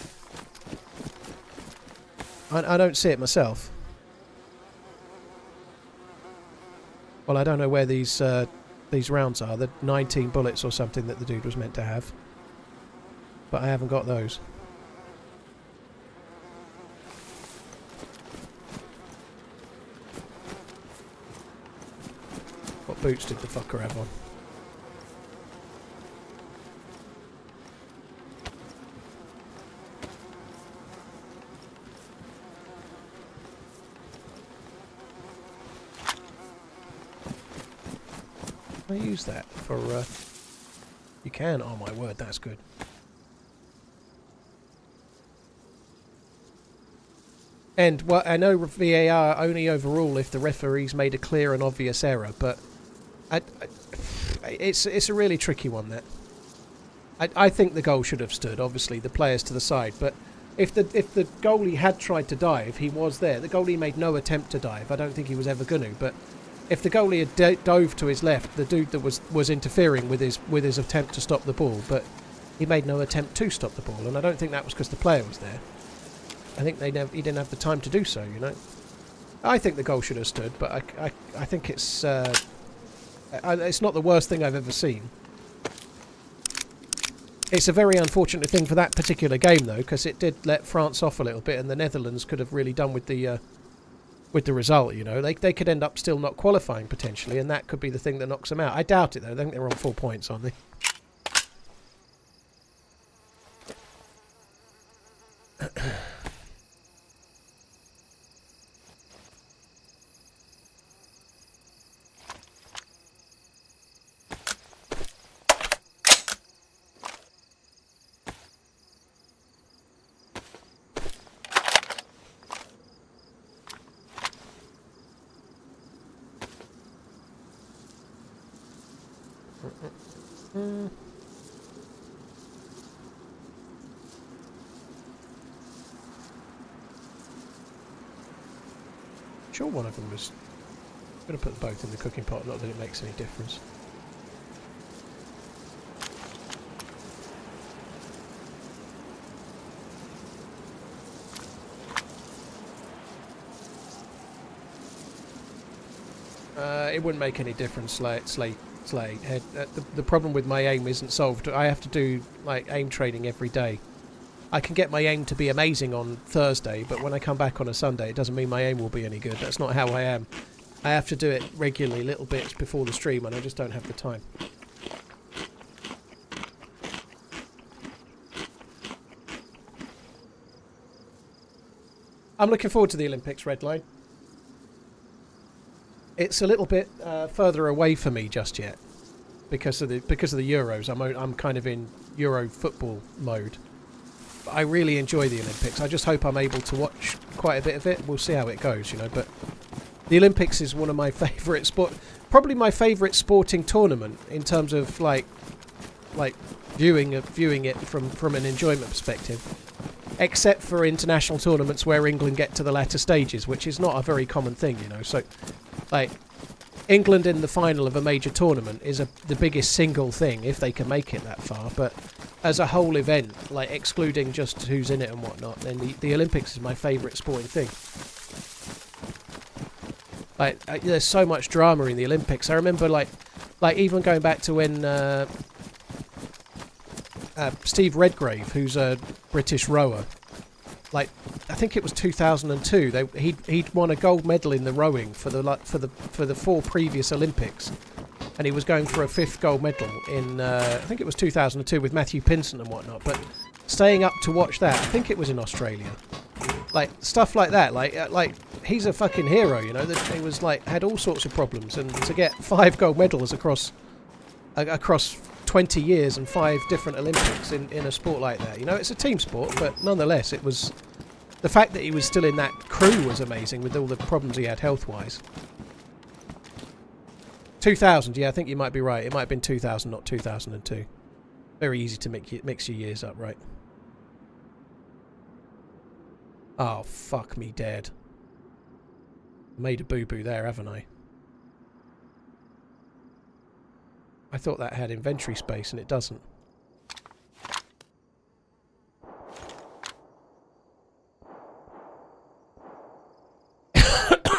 I don't see it myself. Well, I don't know where these rounds are. The 19 bullets or something that the dude was meant to have. But I haven't got those. What boots did the fucker have on? I use that for you can. Oh my word, that's good. And well, I know VAR only overrule if the referees made a clear and obvious error, but it's a really tricky one. That I think the goal should have stood. Obviously, the players to the side, but if the goalie had tried to dive, he was there. The goalie made no attempt to dive. I don't think he was ever going to, but. If the goalie had dove to his left, the dude that was interfering with his attempt to stop the ball, but he made no attempt to stop the ball, and I don't think that was because the player was there. I think he didn't have the time to do so. You know, I think the goal should have stood, but I think it's not the worst thing I've ever seen. It's a very unfortunate thing for that particular game though, because it did let France off a little bit, and the Netherlands could have really done with the result, you know. They could end up still not qualifying, potentially, and that could be the thing that knocks them out. I doubt it, though. I think they're on 4 points, aren't they? Sure, one of them was. I'm going to put both in the cooking pot, not that it makes any difference. It wouldn't make any difference, Slay. The problem with my aim isn't solved. I have to do like aim training every day. I can get my aim to be amazing on Thursday, but when I come back on a Sunday, it doesn't mean my aim will be any good. That's not how I am. I have to do it regularly, little bits before the stream, and I just don't have the time. I'm looking forward to the Olympics, Redline. It's a little bit further away for me just yet because of the Euros. I'm kind of in Euro football mode. But I really enjoy the Olympics. I just hope I'm able to watch quite a bit of it. We'll see how it goes, you know. But the Olympics is one of my favourite probably my favourite sporting tournament in terms of like viewing it from an enjoyment perspective. Except for international tournaments where England get to the latter stages, which is not a very common thing, you know. So, like, England in the final of a major tournament is the biggest single thing, if they can make it that far. But as a whole event, like, excluding just who's in it and whatnot, then the Olympics is my favourite sporting thing. Like, there's so much drama in the Olympics. I remember, like even going back to when Steve Redgrave, who's a British rower, like I think it was 2002. He'd won a gold medal in the rowing for the 4 previous Olympics, and he was going for a 5th gold medal in I think it was 2002 with Matthew Pinson and whatnot. But staying up to watch that, I think it was in Australia, like stuff like that. Like he's a fucking hero, you know. That he was like had all sorts of problems, and to get 5 gold medals across 20 years and 5 different Olympics in a sport like that. You know, it's a team sport, but nonetheless, it was... The fact that he was still in that crew was amazing with all the problems he had health-wise. 2000, yeah, I think you might be right. It might have been 2000, not 2002. Very easy to mix your years up, right? Oh, fuck me dead. Made a boo-boo there, haven't I? I thought that had inventory space, and it doesn't.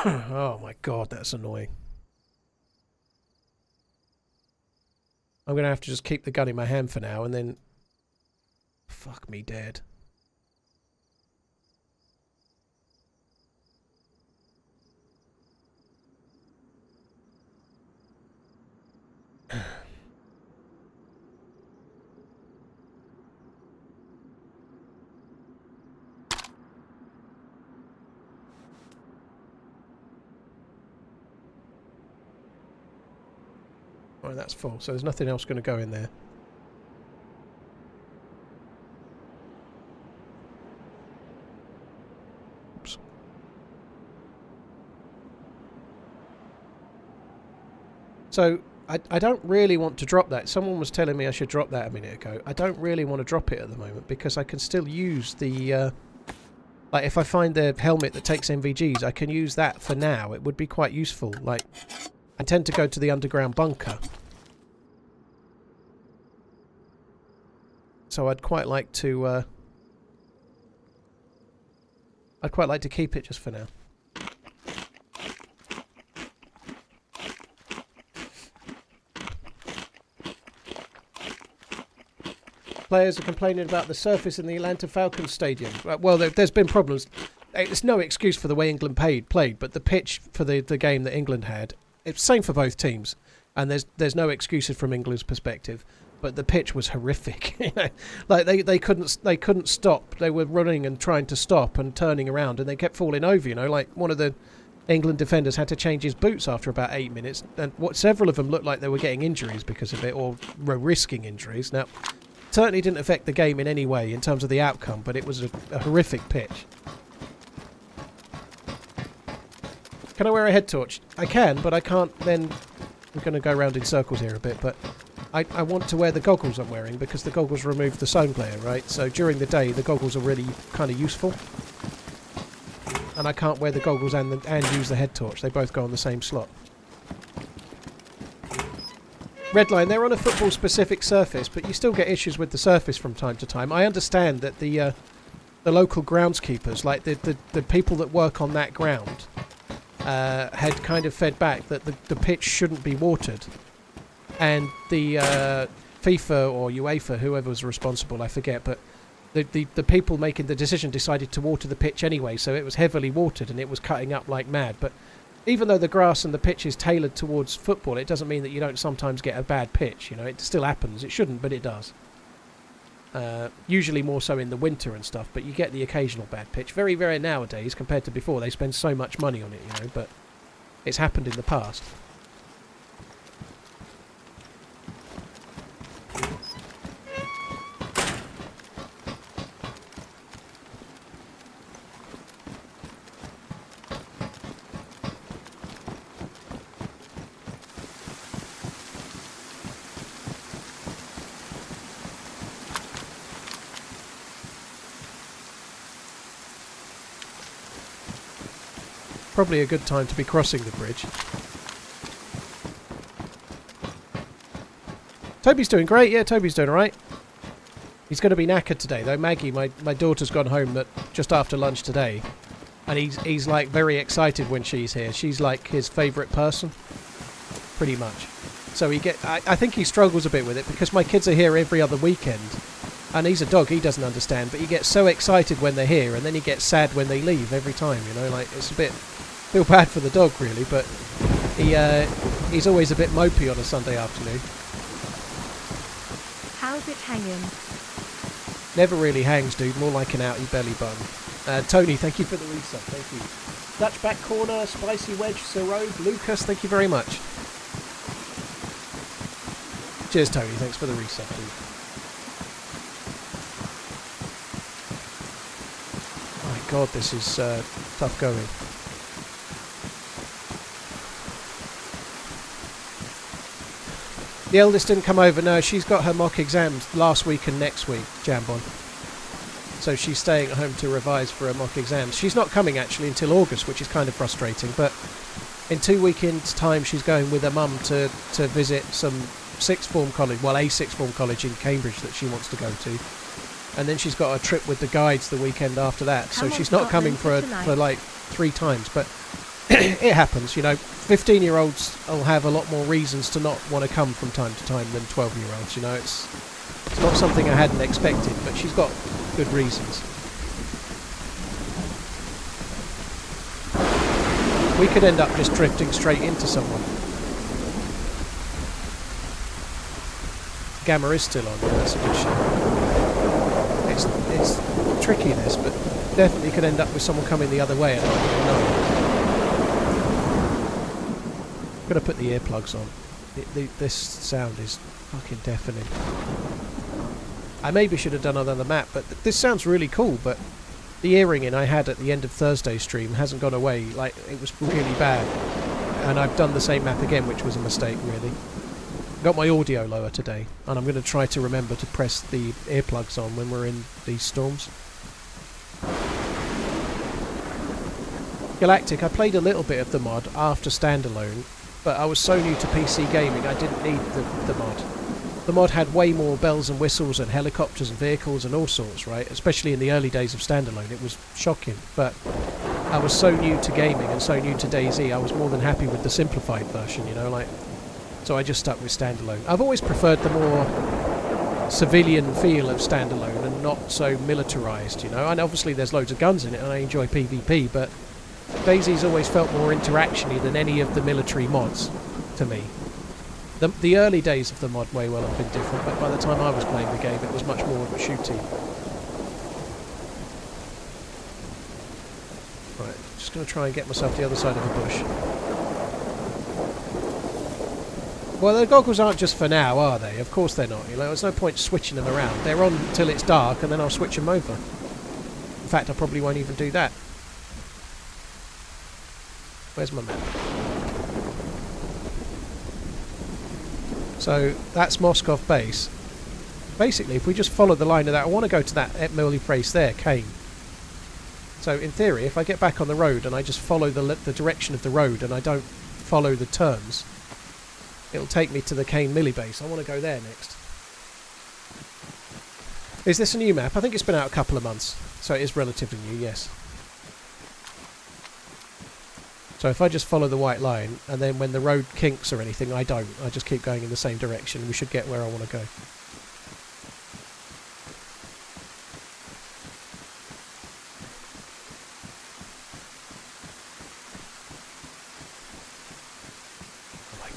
Oh my god, that's annoying. I'm going to have to just keep the gun in my hand for now and then... Fuck me dead. Right, that's full, so there's nothing else going to go in there. Oops. So, I don't really want to drop that. Someone was telling me I should drop that a minute ago. I don't really want to drop it at the moment because I can still use the... like, if I find the helmet that takes NVGs, I can use that for now. It would be quite useful. Like, I tend to go to the underground bunker. So I'd quite like to... I'd quite like to keep it just for now. Players are complaining about the surface in the Atlanta Falcons stadium. Well, there's been problems. It's no excuse for the way England played, but the pitch for the game that England had, it's the same for both teams, and there's no excuses from England's perspective. But the pitch was horrific. You know? Like they couldn't stop. They were running and trying to stop and turning around, and they kept falling over. You know, like one of the England defenders had to change his boots after about 8 minutes, and several of them looked like they were getting injuries because of it, or were risking injuries. Now, certainly didn't affect the game in any way in terms of the outcome, but it was a horrific pitch. Can I wear a head torch? I can, but I can't then... I'm going to go around in circles here a bit, but I want to wear the goggles I'm wearing because the goggles remove the sound glare, right? So during the day, the goggles are really kind of useful. And I can't wear the goggles and use the head torch. They both go on the same slot. Redline, they're on a football-specific surface, but you still get issues with the surface from time to time. I understand that the local groundskeepers, like the people that work on that ground, had kind of fed back that the pitch shouldn't be watered. And the FIFA or UEFA, whoever was responsible, I forget, but the people making the decision decided to water the pitch anyway, so it was heavily watered and it was cutting up like mad. But even though the grass and the pitch is tailored towards football, it doesn't mean that you don't sometimes get a bad pitch. You know, it still happens. It shouldn't, but it does. Usually more so in the winter and stuff, but you get the occasional bad pitch. Very rare nowadays compared to before. They spend so much money on it, you know, but it's happened in the past. Probably a good time to be crossing the bridge. Toby's doing great. Yeah, Toby's doing alright. He's going to be knackered today, though. Maggie, my daughter's gone home just after lunch today. And he's like very excited when she's here. She's like his favourite person. Pretty much. So I think he struggles a bit with it because my kids are here every other weekend. And he's a dog, he doesn't understand. But he gets so excited when they're here and then he gets sad when they leave every time, you know. Like, it's a bit... Feel bad for the dog, really, but he's always a bit mopey on a Sunday afternoon. How's it hanging? Never really hangs, dude. More like an outie belly button. Tony, thank you for the resub. Thank you. Dutch back corner, spicy wedge, Sirode, Lucas, thank you very much. Cheers, Tony. Thanks for the resub, dude. My God, this is tough going. The eldest didn't come over. No, she's got her mock exams last week and next week, Jambon. So she's staying at home to revise for her mock exams. She's not coming, actually, until August, which is kind of frustrating. But in 2 weekends' time, she's going with her mum to visit some sixth form college. Well, a sixth form college in Cambridge that she wants to go to. And then she's got a trip with the guides the weekend after that. So she's not coming for like 3 times. But it happens, you know. 15-year-olds will have a lot more reasons to not want to come from time to time than 12-year-olds, you know. It's not something I hadn't expected, but she's got good reasons. We could end up just drifting straight into someone. Gamma is still on, yeah, that's a good show. It's tricky, this, but definitely could end up with someone coming the other way and not even know. I'm going to put the earplugs on. This sound is fucking deafening. I maybe should have done another map, but this sounds really cool, but the earringing I had at the end of Thursday's stream hasn't gone away. Like, it was really bad. And I've done the same map again, which was a mistake, really. Got my audio lower today, and I'm going to try to remember to press the earplugs on when we're in these storms. Galactic, I played a little bit of the mod after standalone, but I was so new to PC gaming I didn't need the mod. The mod had way more bells and whistles and helicopters and vehicles and all sorts, right? Especially in the early days of standalone, it was shocking. But I was so new to gaming and so new to DayZ, I was more than happy with the simplified version, you know, like. So I just stuck with standalone. I've always preferred the more civilian feel of standalone and not so militarised, you know. And obviously there's loads of guns in it and I enjoy PvP, but DayZ's always felt more interaction-y than any of the military mods, to me. The early days of the mod may well have been different, but by the time I was playing the game it was much more of a shooty. Right, just going to try and get myself the other side of the bush. Well, the goggles aren't just for now, are they? Of course they're not. You know, there's no point switching them around. They're on till it's dark, and then I'll switch them over. In fact, I probably won't even do that. Where's my map? So, that's Moskov base. Basically, if we just follow the line of that, I want to go to that Millie place there, Kane. So, in theory, if I get back on the road and I just follow the direction of the road and I don't follow the turns, it'll take me to the Kane Millie base. I want to go there next. Is this a new map? I think it's been out a couple of months, so it is relatively new, yes. So if I just follow the white line, and then when the road kinks or anything, I don't. I just keep going in the same direction. We should get where I want to go.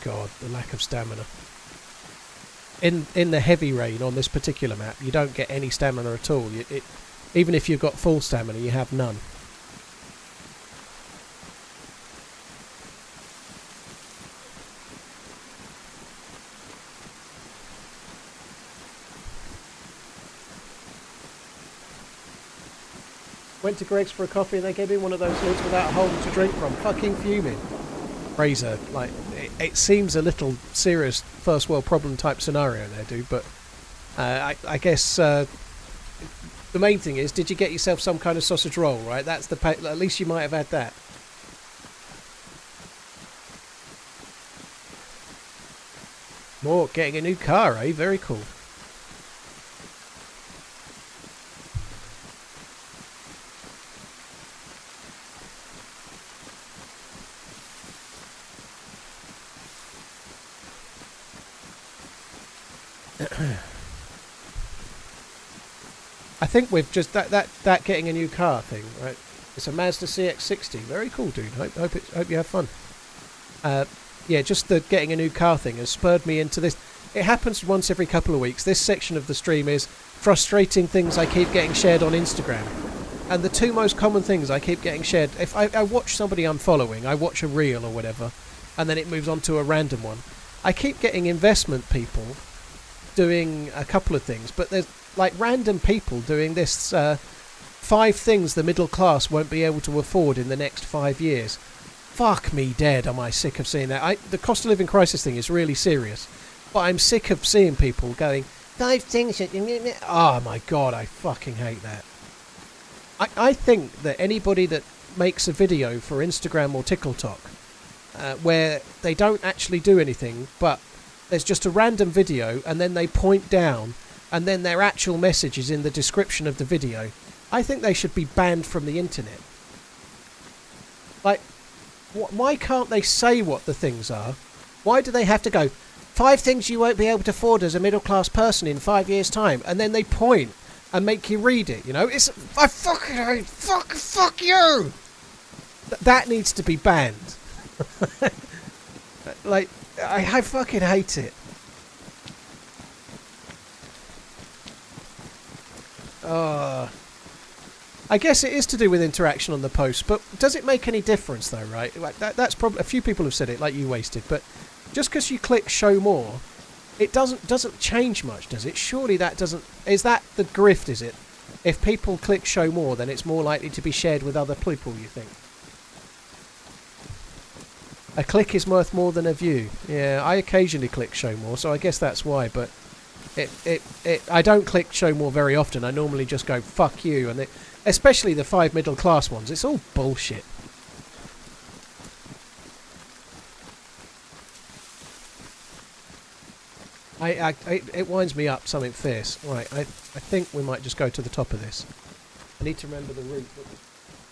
God, the lack of stamina. In the heavy rain on this particular map, you don't get any stamina at all. Even if you've got full stamina, you have none. Went to Greg's for a coffee and they gave me one of those lids without a hole to drink from. Fucking fuming. Razor, like, it seems a little serious first world problem type scenario there, dude, but I guess the main thing is, did you get yourself some kind of sausage roll, right? That's the at least you might have had that. More, getting a new car, eh? Very cool. I think we've just that getting a new car thing, right? It's a Mazda CX-60. Very cool, dude. Hope you have fun. Yeah, just the getting a new car thing has spurred me into this. It happens once every couple of weeks. This section of the stream is frustrating things I keep getting shared on Instagram. And the two most common things I keep getting shared, if I watch somebody I'm following, I watch a reel or whatever, and then it moves on to a random one. I keep getting investment people doing a couple of things, but there's like random people doing this 5 things the middle class won't be able to afford in the next 5 years. Fuck me dead, am I sick of seeing that. The cost of living crisis thing is really serious, but I'm sick of seeing people going 5 things that... Oh my god, I fucking hate that. I think that anybody that makes a video for Instagram or TikTok where they don't actually do anything, but there's just a random video and then they point down and then their actual message is in the description of the video, I think they should be banned from the internet. Like, Why can't they say what the things are? Why do they have to go, 5 things you won't be able to afford as a middle-class person in 5 years' time, and then they point and make you read it, you know? I fucking hate... Fuck you! That needs to be banned. Like, I fucking hate it. I guess it is to do with interaction on the post, but does it make any difference though, right? Like that's probably, a few people have said it, like you wasted, but just because you click show more, it doesn't change much, does it? Surely that doesn't... Is that the grift, is it? If people click show more, then it's more likely to be shared with other people, you think? A click is worth more than a view. Yeah, I occasionally click show more, so I guess that's why, but I don't click show more very often. I normally just go, fuck you, and especially the 5 middle class ones. It's all bullshit. It winds me up something fierce. Right, I think we might just go to the top of this. I need to remember the route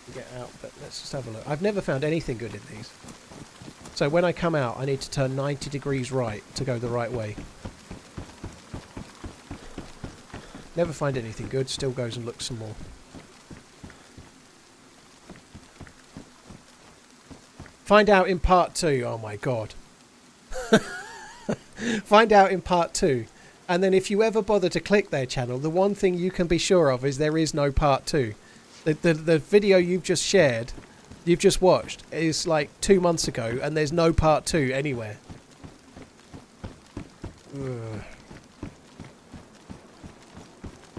to get out, but let's just have a look. I've never found anything good in these. So when I come out, I need to turn 90 degrees right to go the right way. Never find anything good, still goes and looks some more. Find out in part 2. Oh my god. Find out in part 2. And then if you ever bother to click their channel, the one thing you can be sure of is there is no part 2. The video you've just shared, you've just watched, is like 2 months ago, and there's no part 2 anywhere. Ugh.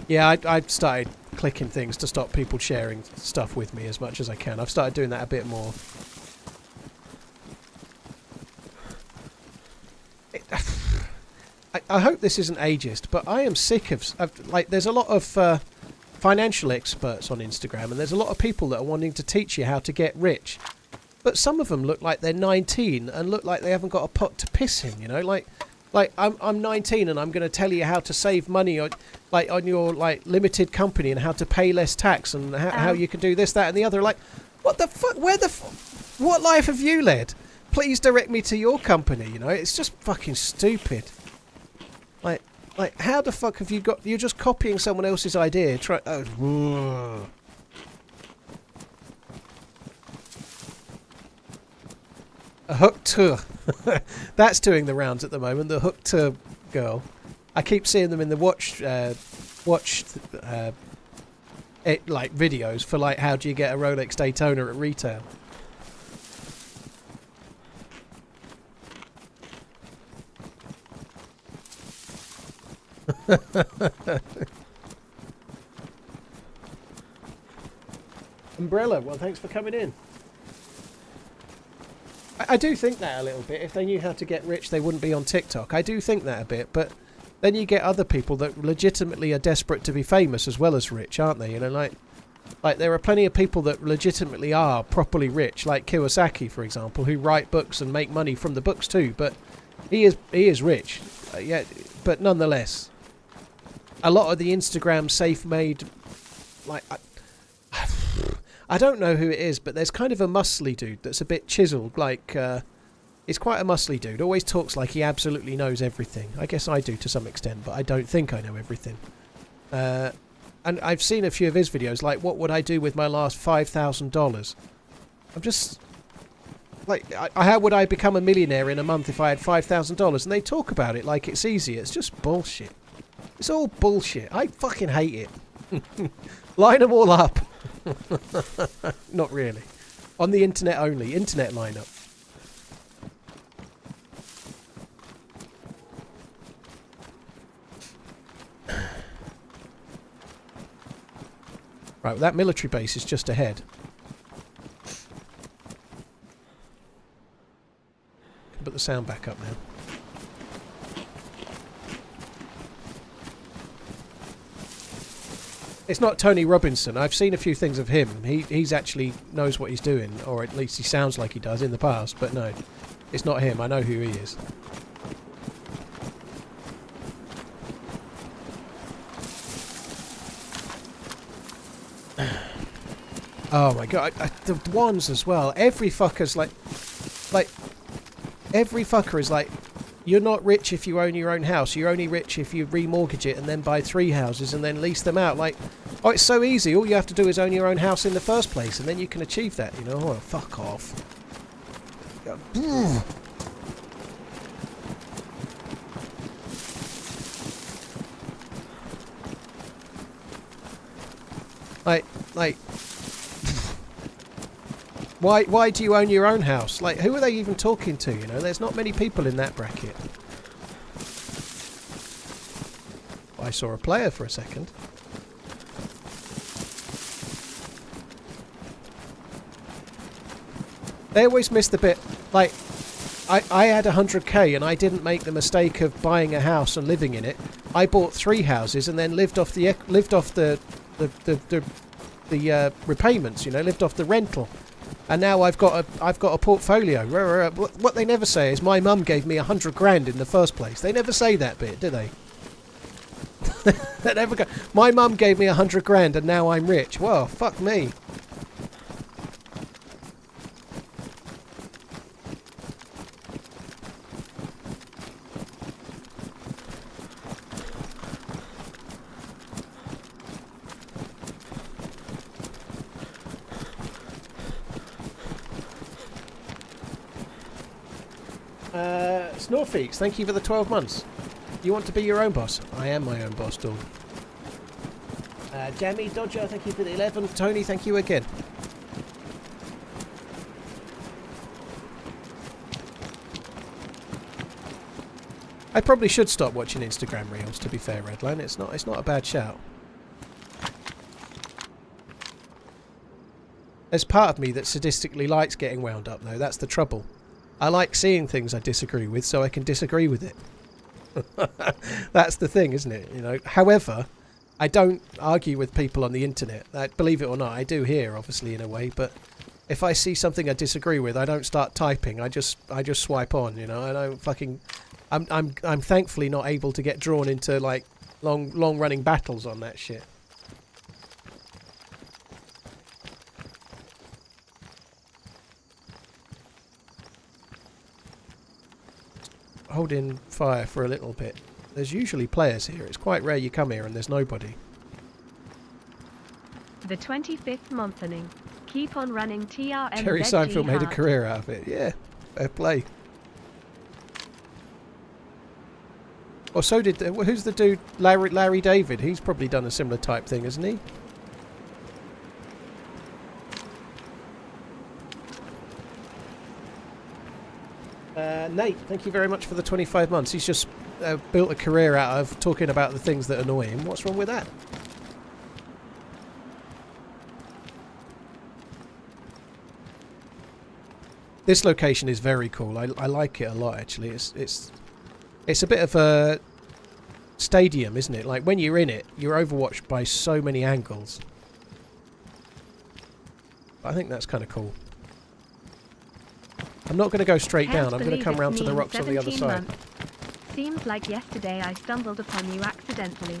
Yeah, I've started clicking things to stop people sharing stuff with me as much as I can. I've started doing that a bit more. I hope this isn't ageist, but I am sick of like, there's a lot of financial experts on Instagram, and there's a lot of people that are wanting to teach you how to get rich. But some of them look like they're 19 and look like they haven't got a pot to piss in, you know? Like I'm 19 and I'm going to tell you how to save money on your like limited company and how to pay less tax and how you can do this, that and the other. Like, what the fuck? What life have you led? Please direct me to your company, you know? It's just fucking stupid. Like, how the fuck have you got... You're just copying someone else's idea. A hooked tour. That's doing the rounds at the moment, the hooked tour girl. I keep seeing them in the watch videos for like, how do you get a Rolex Daytona at retail? Umbrella, well, thanks for coming in. I do think that a little bit. If they knew how to get rich, they wouldn't be on TikTok. I do think that a bit, but then you get other people that legitimately are desperate to be famous as well as rich, aren't they? You know, like there are plenty of people that legitimately are properly rich, like Kiyosaki, for example, who write books and make money from the books too. But he is rich, yeah. But nonetheless, a lot of the Instagram safe-made, like, I don't know who it is, but there's kind of a muscly dude that's a bit chiseled, like, he's quite a muscly dude, always talks like he absolutely knows everything. I guess I do to some extent, but I don't think I know everything. And I've seen a few of his videos, like, what would I do with my last $5,000? I'm just... Like, how would I become a millionaire in a month if I had $5,000? And they talk about it like it's easy. It's just bullshit. It's all bullshit. I fucking hate it. Line them all up. Not really. On the internet only. Internet lineup. Right, well, that military base is just ahead. Can put the sound back up now. It's not Tony Robinson. I've seen a few things of him. He's actually knows what he's doing, or at least he sounds like he does in the past, but no. It's not him. I know who he is. Oh my god, the ones as well. Every fucker's like... Like, every fucker is like, you're not rich if you own your own house. You're only rich if you remortgage it and then buy 3 houses and then lease them out. Like, oh, it's so easy. All you have to do is own your own house in the first place, and then you can achieve that. You know, oh, fuck off. Like, why do you own your own house? Like, who are they even talking to? You know, there's not many people in that bracket. I saw a player for a second. They always miss the bit. Like, I had 100k and I didn't make the mistake of buying a house and living in it. I bought 3 houses and then lived off the repayments. You know, lived off the rental. And now I've got a portfolio. What they never say is my mum gave me 100 grand in the first place. They never say that bit, do they? They never go, my mum gave me 100 grand and now I'm rich. Well, fuck me. Snorfeeks, thank you for the 12 months. You want to be your own boss? I am my own boss, Dawn. Jammy Dodger, thank you for the 11. Tony, thank you again. I probably should stop watching Instagram Reels, to be fair, Redline. It's not a bad shout. There's part of me that sadistically likes getting wound up, though. That's the trouble. I like seeing things I disagree with so I can disagree with it. That's the thing, isn't it? You know. However, I don't argue with people on the internet. Believe it or not, I do here, obviously, in a way. But if I see something I disagree with, I don't start typing. I just swipe on. You know. I don't fucking. I'm thankfully not able to get drawn into like long running battles on that shit. Holding fire for a little bit. There's usually players here. It's quite rare you come here and there's nobody. The 25th monthening. Keep on running TRMZ. Jerry Seinfeld made a career out of it. Yeah, fair play. Well, so did... who's the dude? Larry David. He's probably done a similar type thing, hasn't he? Nate, thank you very much for the 25 months. He's just built a career out of talking about the things that annoy him. What's wrong with that? This location is very cool. I like it a lot, actually. It's a bit of a stadium, isn't it? Like, when you're in it, you're overwatched by so many angles. I think that's kind of cool. I'm not going to go straight down. I'm going to come round to the rocks on the other side. Seems like yesterday I stumbled upon you accidentally.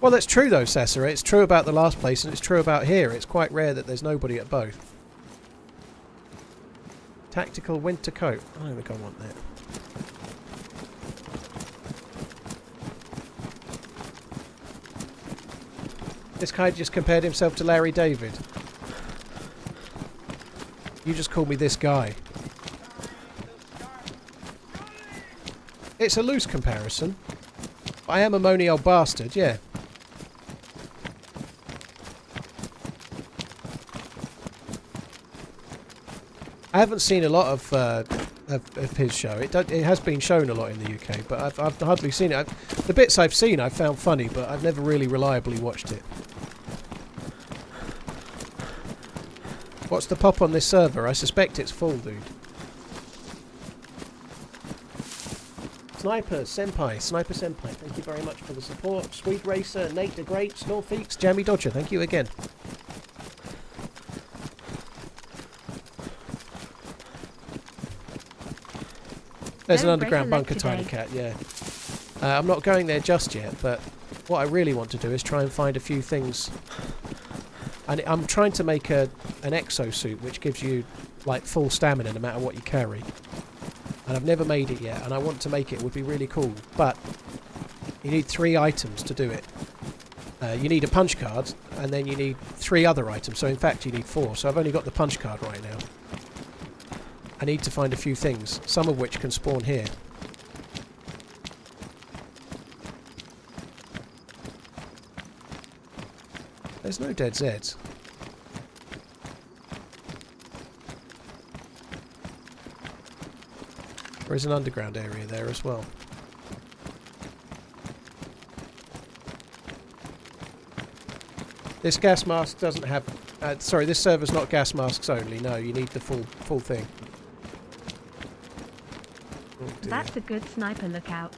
Well, that's true though, Sasser. It's true about the last place and it's true about here. It's quite rare that there's nobody at both. Tactical winter coat. I don't think I want that. This guy just compared himself to Larry David. You just called me this guy. It's a loose comparison. I am a moany old bastard, yeah. I haven't seen a lot of his show. It has been shown a lot in the UK, but I've hardly seen it. The bits I've seen I've found funny, but I've never really reliably watched it. What's the pop on this server? I suspect it's full, dude. Sniper Senpai, thank you very much for the support. Sweet Racer, Nate the Great, Snorfeeks, Jammy Dodger, thank you again. There's an underground bunker, Tiny Cat, yeah. I'm not going there just yet, but what I really want to do is try and find a few things And I'm trying to make an exosuit which gives you like full stamina no matter what you carry. And I've never made it yet, and I want to make it. It would be really cool. But you need 3 items to do it. You need a punch card, and then you need 3 other items. So in fact you need 4. So I've only got the punch card right now. I need to find a few things, some of which can spawn here. There's no dead Zeds. There is an underground area there as well. This gas mask doesn't have... sorry, this server's not gas masks only. No, you need the full thing. Oh dear. That's a good sniper lookout.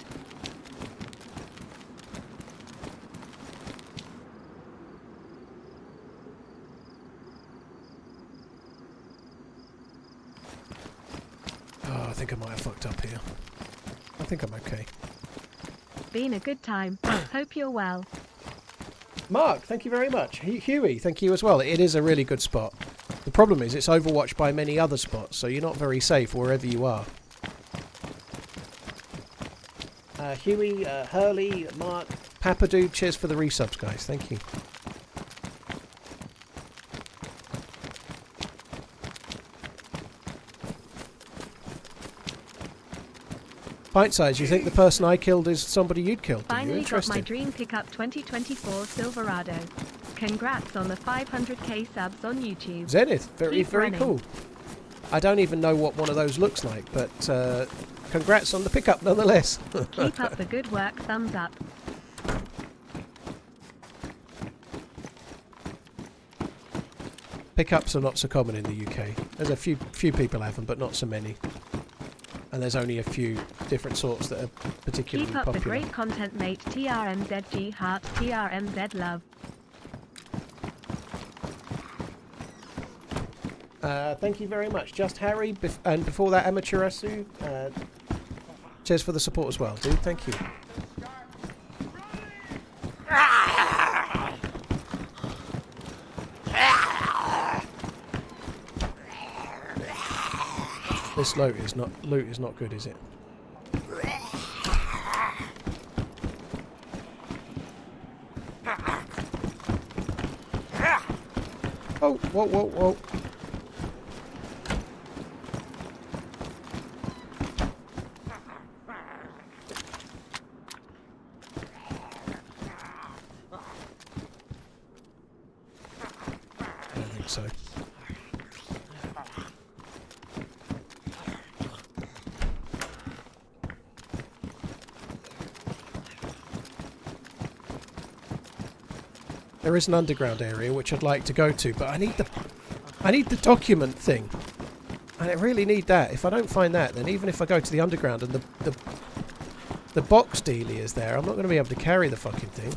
Oh, I think I might have fucked up here. I think I'm okay. Been a good time. Hope you're well. Mark, thank you very much. Huey, thank you as well. It is a really good spot. The problem is it's overwatched by many other spots, so you're not very safe wherever you are. Huey, Hurley, Mark, Papadoo, cheers for the resubs, guys. Thank you. Pint size, you think the person I killed is somebody you'd killed? Finally got my dream pickup 2024 Silverado. Congrats on the 500k subs on YouTube. Zenith, very running. cool. I don't even know what one of those looks like, but congrats on the pickup nonetheless. Keep up the good work, thumbs up. Pickups are not so common in the UK. There's a few people have them, but not so many. And there's only a few different sorts that are particularly popular. Keep up the great content, mate. TRMZG heart, TRMZ love. Thank you very much. Just Harry, and before that, Amaterasu. Cheers for the support as well, dude. Thank you. This loot is not good, is it? Oh, whoa. I don't think so. There is an underground area which I'd like to go to, but I need the document thing. And I really need that. If I don't find that, then even if I go to the underground and the box dealie is there, I'm not going to be able to carry the fucking thing.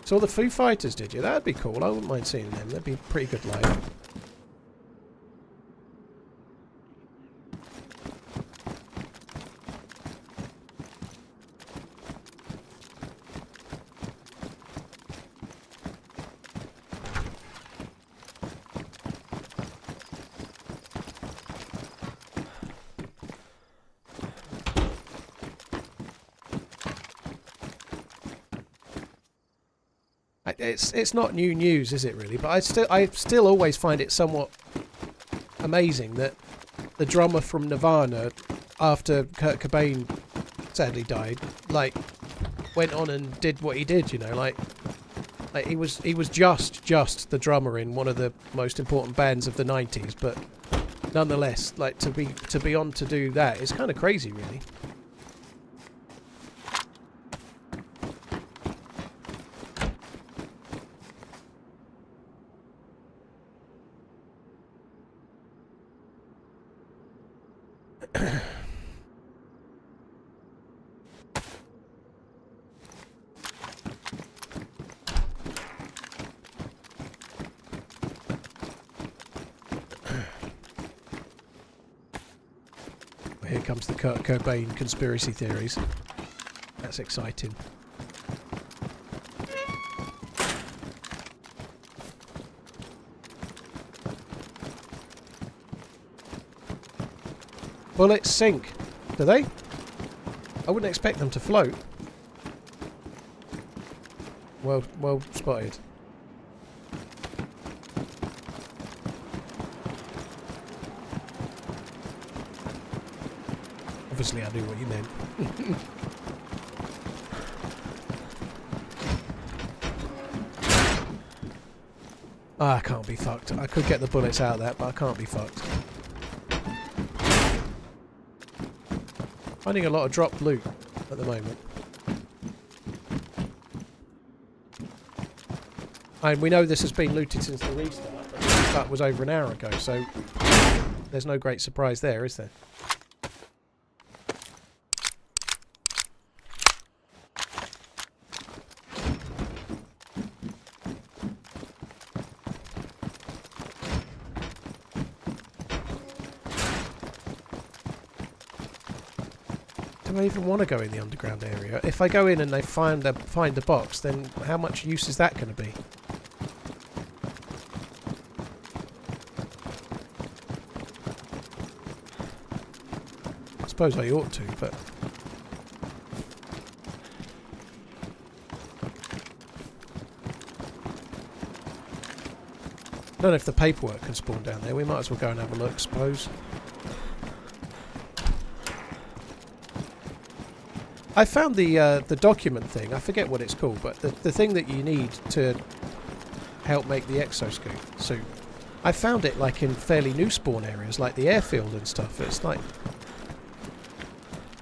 Saw the Foo Fighters, did you? That'd be cool. I wouldn't mind seeing them. That'd be pretty good live. It's not new news, is it really? But I still always find it somewhat amazing that the drummer from Nirvana, after Kurt Cobain sadly died, like went on and did what he did. You know, like he was just the drummer in one of the most important bands of the 90s, but nonetheless, like to be on to do that is kind of crazy, really. Here comes the Kurt Cobain conspiracy theories. That's exciting. Bullets sink. Do they? I wouldn't expect them to float. Well spotted. Obviously I knew what you meant. I can't be fucked. I could get the bullets out of that, but I can't be fucked. Finding a lot of drop loot at the moment. And we know this has been looted since the restart, but the restart was over an hour ago, so there's no great surprise there, is there? Do I even want to go in the underground area? If I go in and they find a box, then how much use is that going to be? I suppose I ought to, but... I don't know if the paperwork can spawn down there. We might as well go and have a look, suppose. I found the document thing. I forget what it's called, but the thing that you need to help make the exosuit suit. I found it like in fairly new spawn areas, like the airfield and stuff. It's like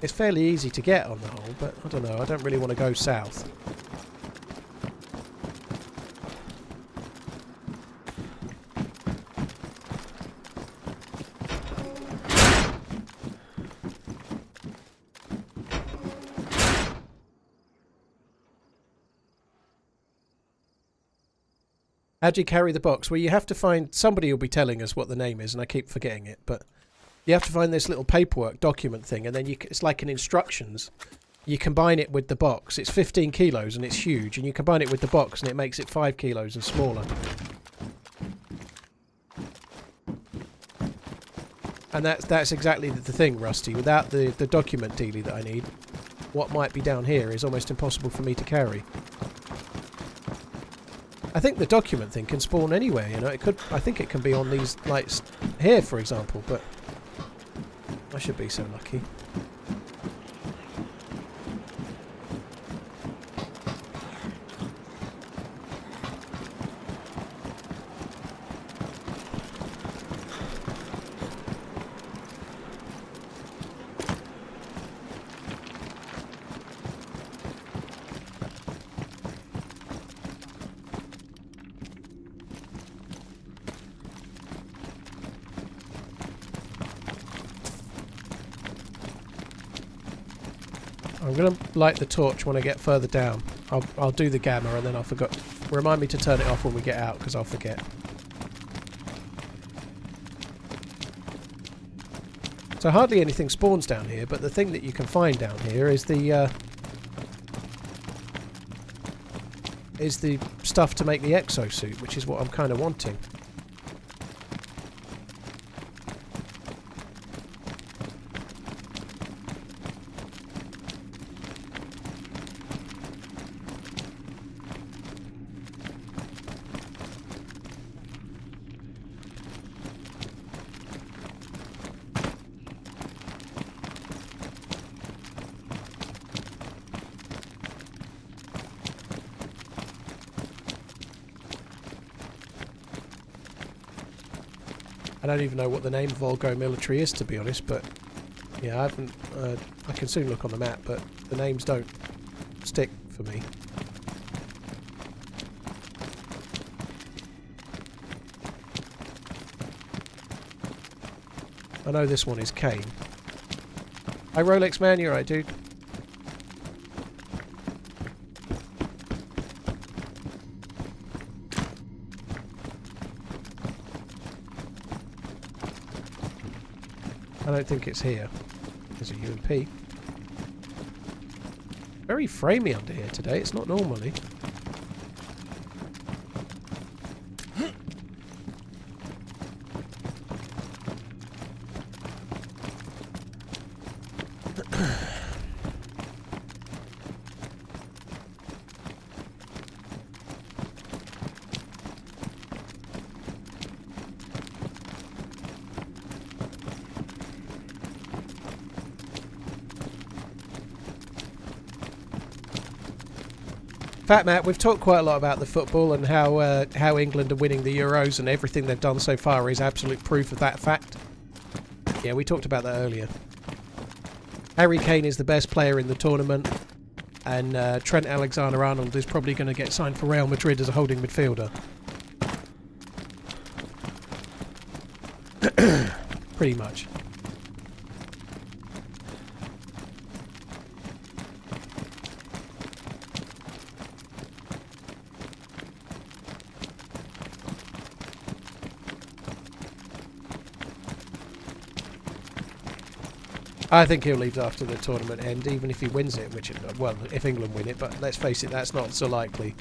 it's fairly easy to get on the whole, but I don't know. I don't really want to go south. How do you carry the box? Well, you have to find... Somebody will be telling us what the name is, and I keep forgetting it, but you have to find this little paperwork document thing, and then it's like an instructions. You combine it with the box. It's 15 kilos, and it's huge, and you combine it with the box, and it makes it 5 kilos and smaller. And that's exactly the thing, Rusty. Without the document dealie that I need, what might be down here is almost impossible for me to carry. I think the document thing can spawn anywhere, you know. It could. I think it can be on these lights here, for example. But I should be so lucky. I'm going to light the torch when I get further down. I'll do the gamma and then I'll forget. Remind me to turn it off when we get out because I'll forget. So hardly anything spawns down here, but the thing that you can find down here is the stuff to make the exosuit, which is what I'm kind of wanting. I don't even know what the name Volgo military is, to be honest, but yeah, I haven't. I can soon look on the map, but the names don't stick for me. I know this one is Kane. Hi Rolex man, you're right, dude. I don't think it's here. There's a UMP. Very framey under here today. It's not normally. Fat Matt, we've talked quite a lot about the football and how England are winning the Euros, and everything they've done so far is absolute proof of that fact. Yeah, we talked about that earlier. Harry Kane is the best player in the tournament, and Trent Alexander-Arnold is probably going to get signed for Real Madrid as a holding midfielder. Pretty much. I think he'll leave after the tournament end, even if he wins it, which, well, if England win it, but let's face it, that's not so likely.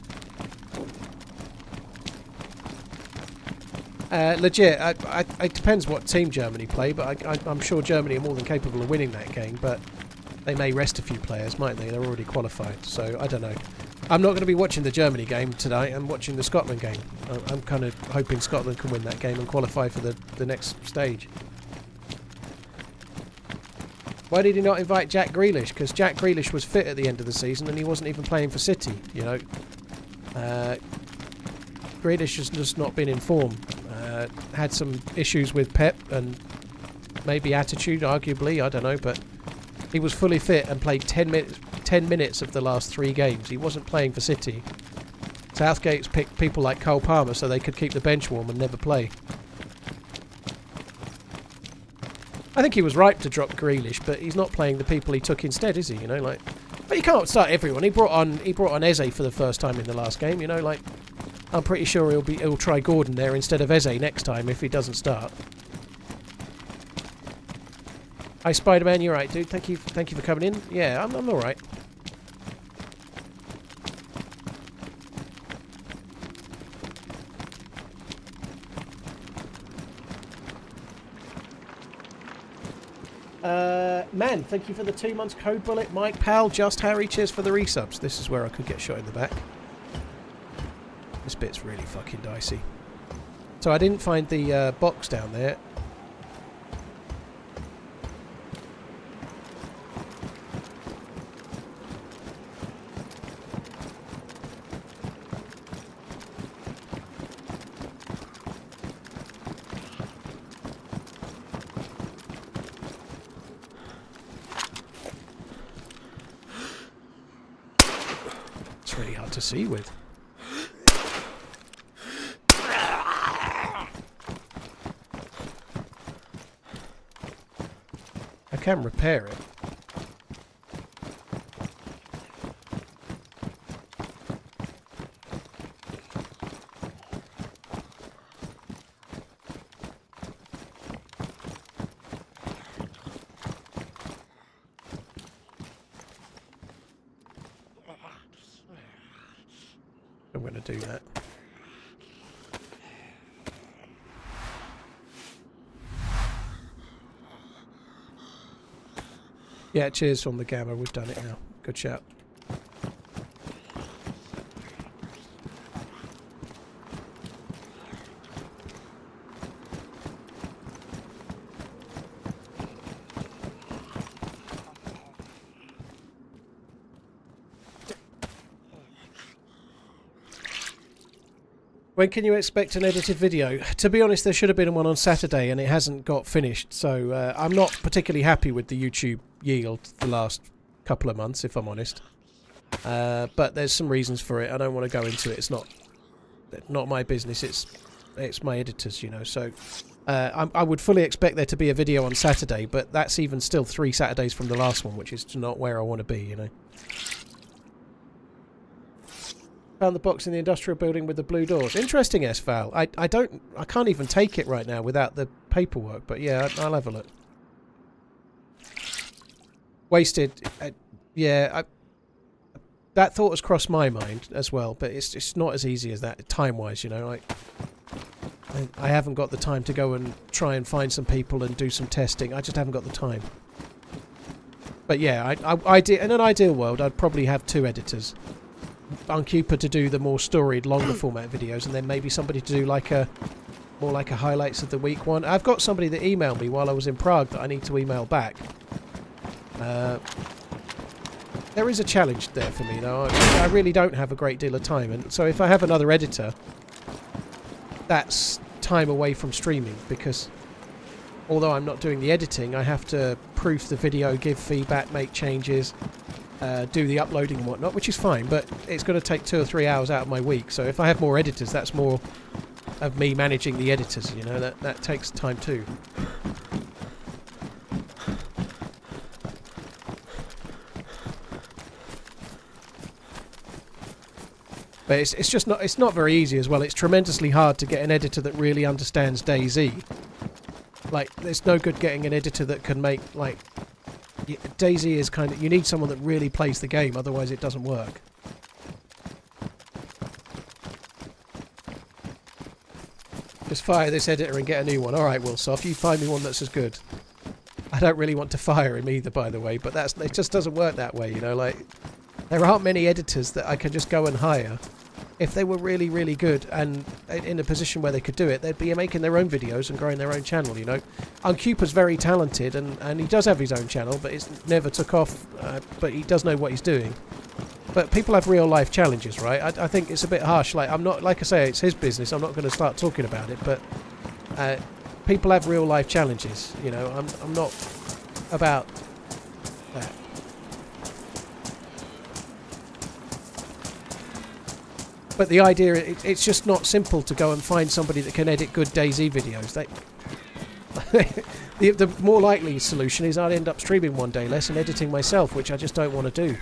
Legit, it depends what team Germany play, but I'm sure Germany are more than capable of winning that game, but they may rest a few players, mightn't they? They're already qualified, so I don't know. I'm not going to be watching the Germany game tonight, I'm watching the Scotland game. I'm kind of hoping Scotland can win that game and qualify for the next stage. Why did he not invite Jack Grealish? Because Jack Grealish was fit at the end of the season and he wasn't even playing for City, you know. Grealish has just not been in form. Had some issues with Pep and maybe attitude, arguably, I don't know, but he was fully fit and played 10 minutes of the last 3 games. He wasn't playing for City. Southgate's picked people like Cole Palmer so they could keep the bench warm and never play. I think he was right to drop Grealish, but he's not playing the people he took instead, is he? You know, like, but you can't start everyone. He brought on Eze for the first time in the last game. You know, like, I'm pretty sure he'll try Gordon there instead of Eze next time if he doesn't start. Hi Spider-Man, you're right, dude. Thank you for coming in. Yeah, I'm all right. Man, thank you for the 2 months code bullet. Mike, Pal, Just Harry, cheers for the resubs. This is where I could get shot in the back. This bit's really fucking dicey. So I didn't find the box down there. To see with. I can repair it. I'm going to do that. Yeah, cheers on the gamma. We've done it now. Good shout. When can you expect an edited video? To be honest, there should have been one on Saturday and it hasn't got finished, so I'm not particularly happy with the YouTube yield the last couple of months, if I'm honest. But there's some reasons for it. I don't want to go into it. It's not my business. It's my editor's, you know. So I would fully expect there to be a video on Saturday, but that's even still 3 Saturdays from the last one, which is not where I want to be, you know. Found the box in the industrial building with the blue doors. Interesting, S-Val. I can't even take it right now without the paperwork, but yeah, I'll have a look. Wasted. Yeah, that thought has crossed my mind as well, but it's not as easy as that time-wise, you know. Like, I haven't got the time to go and try and find some people and do some testing. I just haven't got the time. But yeah, in an ideal world, I'd probably have 2 editors. Unkeeper to do the more storied, longer format videos, and then maybe somebody to do like more like a highlights of the week one. I've got somebody that emailed me while I was in Prague that I need to email back. there is a challenge there for me, though. I really don't have a great deal of time, and so if I have another editor, that's time away from streaming, because although I'm not doing the editing, I have to proof the video, give feedback, make changes, do the uploading and whatnot, which is fine, but it's going to take 2 or 3 hours out of my week. So if I have more editors, that's more of me managing the editors, you know, that takes time too. But it's not very easy as well. It's tremendously hard to get an editor that really understands DayZ. Like, there's no good getting an editor that can make, like, DayZ is kind of, you need someone that really plays the game, otherwise it doesn't work. Just fire this editor and get a new one. Alright, Wilsoff, you find me one that's as good. I don't really want to fire him either, by the way, but it just doesn't work that way, you know, like, there aren't many editors that I can just go and hire. If they were really, really good and in a position where they could do it, they'd be making their own videos and growing their own channel, you know. Uncupa's very talented, and he does have his own channel, but it's never took off, but he does know what he's doing. But people have real life challenges, right? I think it's a bit harsh. Like, I'm not, like I say, it's his business. I'm not going to start talking about it, but people have real life challenges, you know. I'm not about that. But the idea, it's just not simple to go and find somebody that can edit good DayZ videos. The more likely solution is I'd end up streaming one day less and editing myself, which I just don't want to do.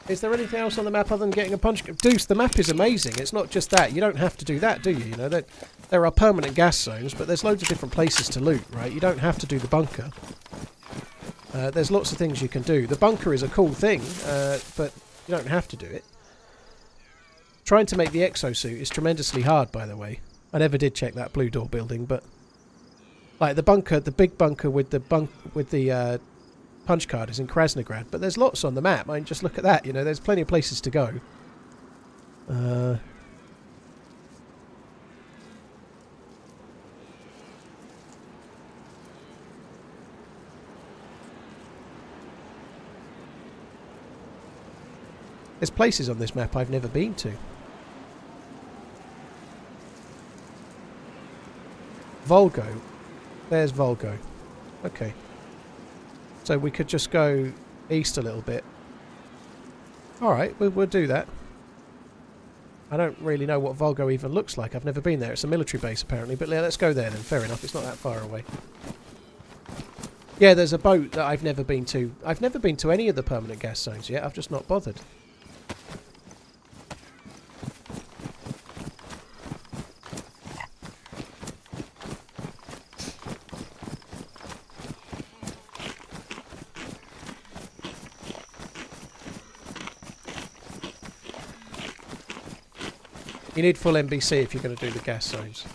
Is there anything else on the map other than getting a punch? Deuce, the map is amazing. It's not just that. You don't have to do that, do you? You know, there are permanent gas zones, but there's loads of different places to loot, right? You don't have to do the bunker. There's lots of things you can do. The bunker is a cool thing, but you don't have to do it. Trying to make the exosuit is tremendously hard, by the way. I never did check that blue door building, but like the bunker, the big bunker with the punch card is in Krasnograd, but there's lots on the map. I mean, just look at that, you know, there's plenty of places to go. There's places on this map I've never been to. Volgo. There's Volgo. Okay. So we could just go east a little bit. Alright, we'll do that. I don't really know what Volgo even looks like. I've never been there. It's a military base apparently. But yeah, let's go there then. Fair enough. It's not that far away. Yeah, there's a boat that I've never been to. I've never been to any of the permanent gas zones yet. I've just not bothered. You need full NBC if you're going to do the gas zones.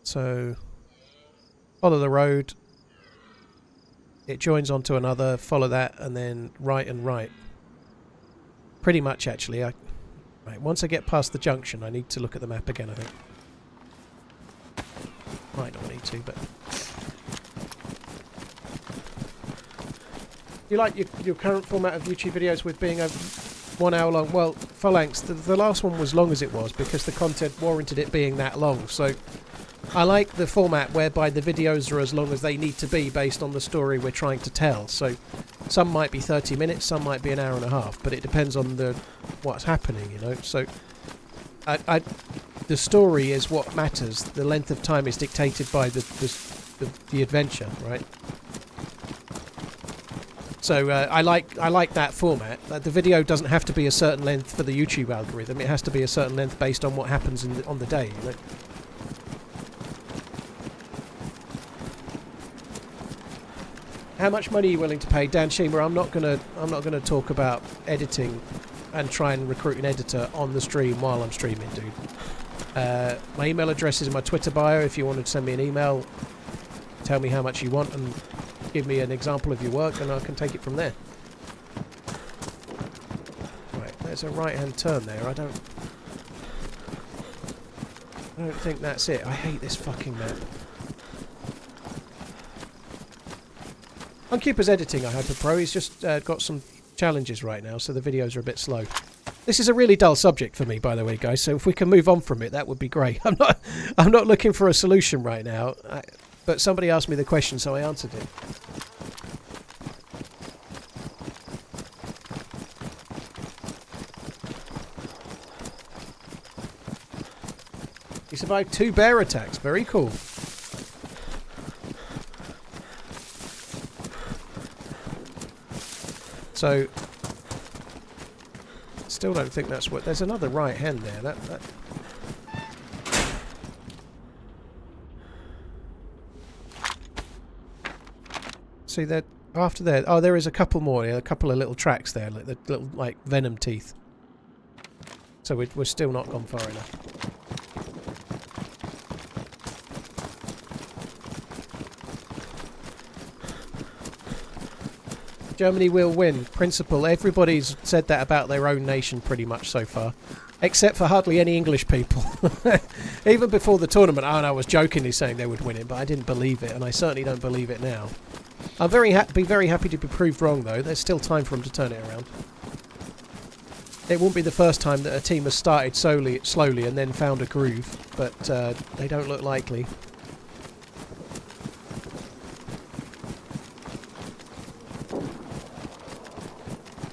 So, follow the road. It joins onto another, follow that, and then right and right. Pretty much, actually. Right, once I get past the junction, I need to look at the map again, I think. Might not need to, but... You like your current format of YouTube videos with being a 1 hour long? Well, Phalanx, the last one was long as it was because the content warranted it being that long. So I like the format whereby the videos are as long as they need to be based on the story we're trying to tell. So some might be 30 minutes, some might be an hour and a half, but it depends on what's happening, you know. So the story is what matters. The length of time is dictated by the adventure, right? So I like that format. The video doesn't have to be a certain length for the YouTube algorithm. It has to be a certain length based on what happens on the day. You know? How much money are you willing to pay, Dan Sheamer? I'm not gonna talk about editing and try and recruit an editor on the stream while I'm streaming, dude. My email address is in my Twitter bio. If you wanted to send me an email, tell me how much you want and give me an example of your work, and I can take it from there. Right, there's a right-hand turn there. I don't think that's it. I hate this fucking map. Unkeeper's editing, I hope, a pro. He's just got some challenges right now, so the videos are a bit slow. This is a really dull subject for me, by the way, guys. So if we can move on from it, that would be great. I'm not looking for a solution right now, but somebody asked me the question, so I answered it. He survived 2 bear attacks. Very cool. So, still don't think that's what... There's another right hand there. That See, that after there... Oh, there is a couple more. A couple of little tracks there. Like the little, like, venom teeth. So we're still not gone far enough. Germany will win. Principle. Everybody's said that about their own nation pretty much so far. Except for hardly any English people. Even before the tournament, I was jokingly saying they would win it, but I didn't believe it, and I certainly don't believe it now. I'll be very happy to be proved wrong, though. There's still time for them to turn it around. It won't be the first time that a team has started slowly and then found a groove, but they don't look likely.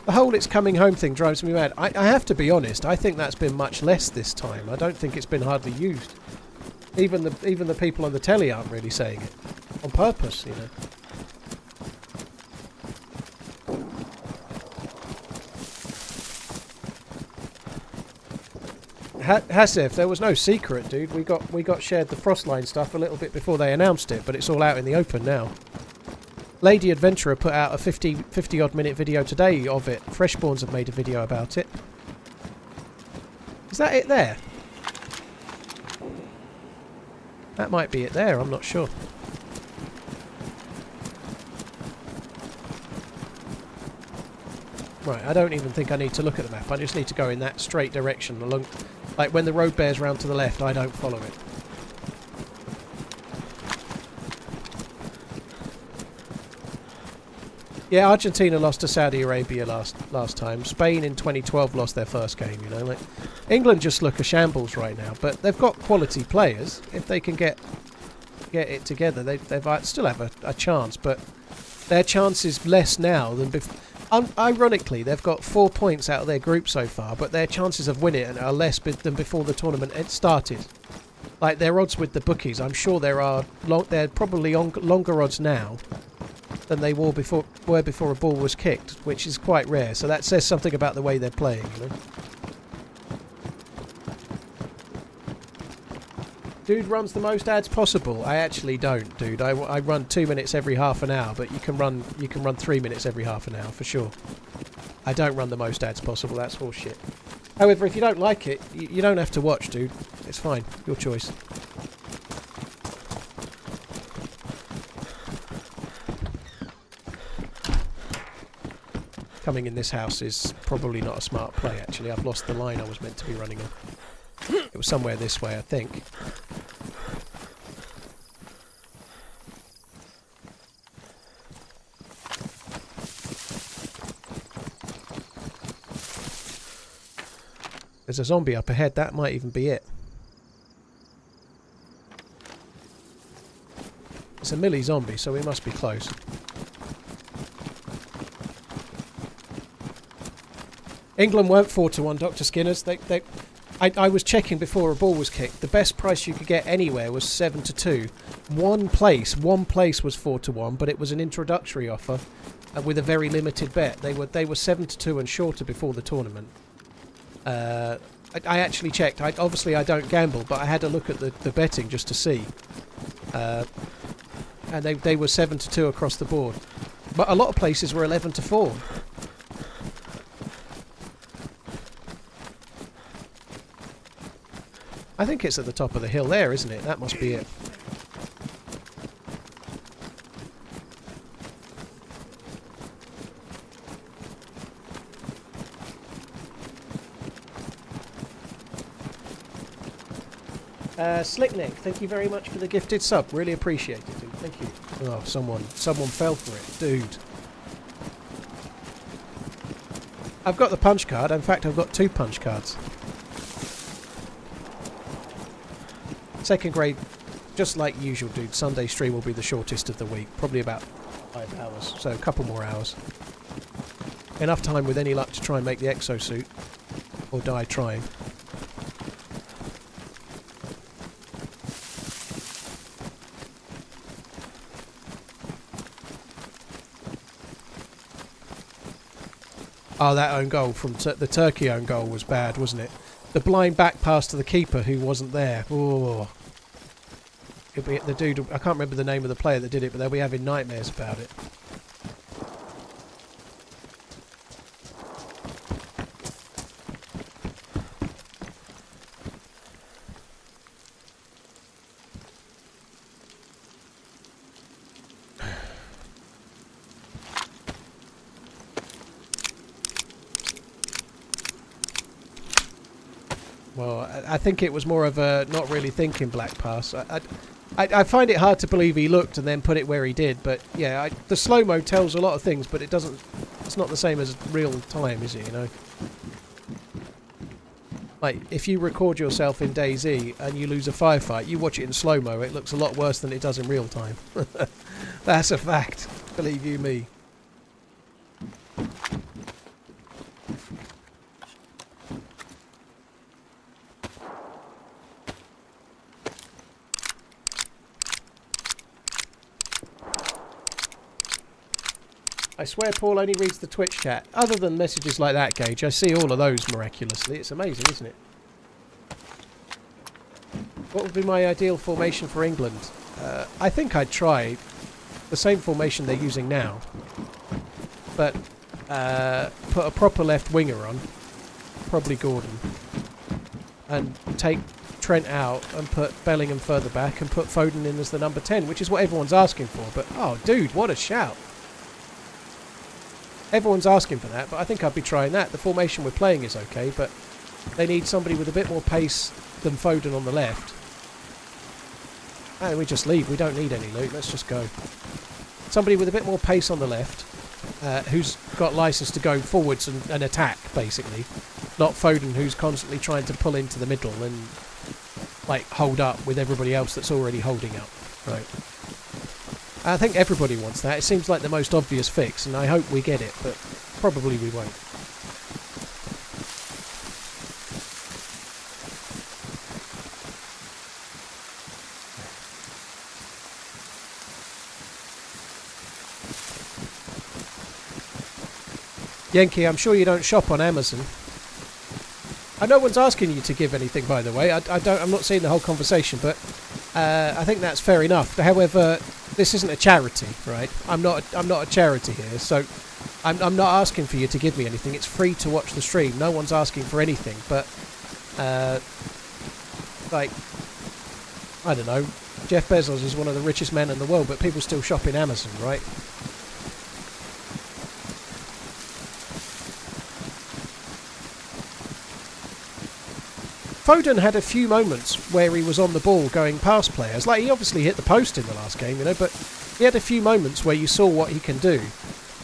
The whole "it's coming home" thing drives me mad. I have to be honest, I think that's been much less this time. I don't think it's been hardly used. Even the people on the telly aren't really saying it. On purpose, you know. Hasif, there was no secret, dude. We got shared the Frostline stuff a little bit before they announced it, but it's all out in the open now. Lady Adventurer put out a 50 odd minute video today of it. Freshborns have made a video about it. Is that it there? That might be it there, I'm not sure. Right, I don't even think I need to look at the map. I just need to go in that straight direction along. Like when the road bears round to the left, I don't follow it. Yeah, Argentina lost to Saudi Arabia last time. Spain in 2012 lost their first game, you know. Like, England just look a shambles right now, but they've got quality players. If they can get it together, they still have a chance, but their chance is less now than before. Ironically, they've got 4 points out of their group so far, but their chances of winning it are less than before the tournament started. Like, their odds with the bookies, I'm sure they're probably longer odds now than they were before a ball was kicked, which is quite rare. So that says something about the way they're playing, you know. Dude runs the most ads possible. I actually don't, dude. I run 2 minutes every half an hour, but you can run 3 minutes every half an hour for sure. I don't run the most ads possible. That's horseshit. However, if you don't like it, you don't have to watch, dude. It's fine. Your choice. Coming in this house is probably not a smart play, actually. I've lost the line I was meant to be running on. It was somewhere this way, I think. There's a zombie up ahead. That might even be it. It's a melee zombie, so we must be close. England weren't 4-1, Dr. Skinners. I was checking before a ball was kicked. The best price you could get anywhere was 7-2. One place was 4-1, but it was an introductory offer with a very limited bet. They were 7-2 and shorter before the tournament. I actually checked. Obviously I don't gamble, but I had a look at the betting just to see. And they were 7-2 across the board. But a lot of places were 11-4. I think it's at the top of the hill there, isn't it? That must be it. Slickneck, thank you very much for the gifted sub. Really appreciate it, dude. Thank you. Oh, someone fell for it. Dude. I've got the punch card. In fact, I've got 2 punch cards. Second grade, just like usual, dude. Sunday stream will be the shortest of the week. Probably about 5 hours. So a couple more hours. Enough time with any luck to try and make the exosuit. Or die trying. Oh, that own goal from the Turkey own goal was bad, wasn't it? The blind back pass to the keeper who wasn't there. Oh, it'll be the dude. I can't remember the name of the player that did it, but they'll be having nightmares about it. Well, I think it was more of a not really thinking black pass. I find it hard to believe he looked and then put it where he did, but yeah, the slow-mo tells a lot of things, but it's not the same as real time, is it, you know? Like, if you record yourself in DayZ and you lose a firefight, you watch it in slow-mo, it looks a lot worse than it does in real time. That's a fact, believe you me. I swear Paul only reads the Twitch chat. Other than messages like that, Gage, I see all of those miraculously. It's amazing, isn't it? What would be my ideal formation for England? I think I'd try the same formation they're using now. But put a proper left winger on. Probably Gordon. And take Trent out and put Bellingham further back and put Foden in as the number 10, which is what everyone's asking for. But, oh, dude, what a shout. Everyone's asking for that, but I think I'd be trying that. The formation we're playing is okay, but they need somebody with a bit more pace than Foden on the left. And we just leave. We don't need any loot. Let's just go. Somebody with a bit more pace on the left, who's got license to go forwards and attack, basically. Not Foden, who's constantly trying to pull into the middle and like hold up with everybody else that's already holding up. Right. I think everybody wants that. It seems like the most obvious fix, and I hope we get it, but probably we won't. Yankee, I'm sure you don't shop on Amazon. No one's asking you to give anything, by the way. I'm not seeing the whole conversation, but I think that's fair enough. However, this isn't a charity, right? I'm not a charity here, so I'm not asking for you to give me anything. It's free to watch the stream. No one's asking for anything, but like, I don't know. Jeff Bezos is one of the richest men in the world, but people still shop in Amazon, right? Foden had a few moments where he was on the ball going past players. Like, he obviously hit the post in the last game, you know, but he had a few moments where you saw what he can do.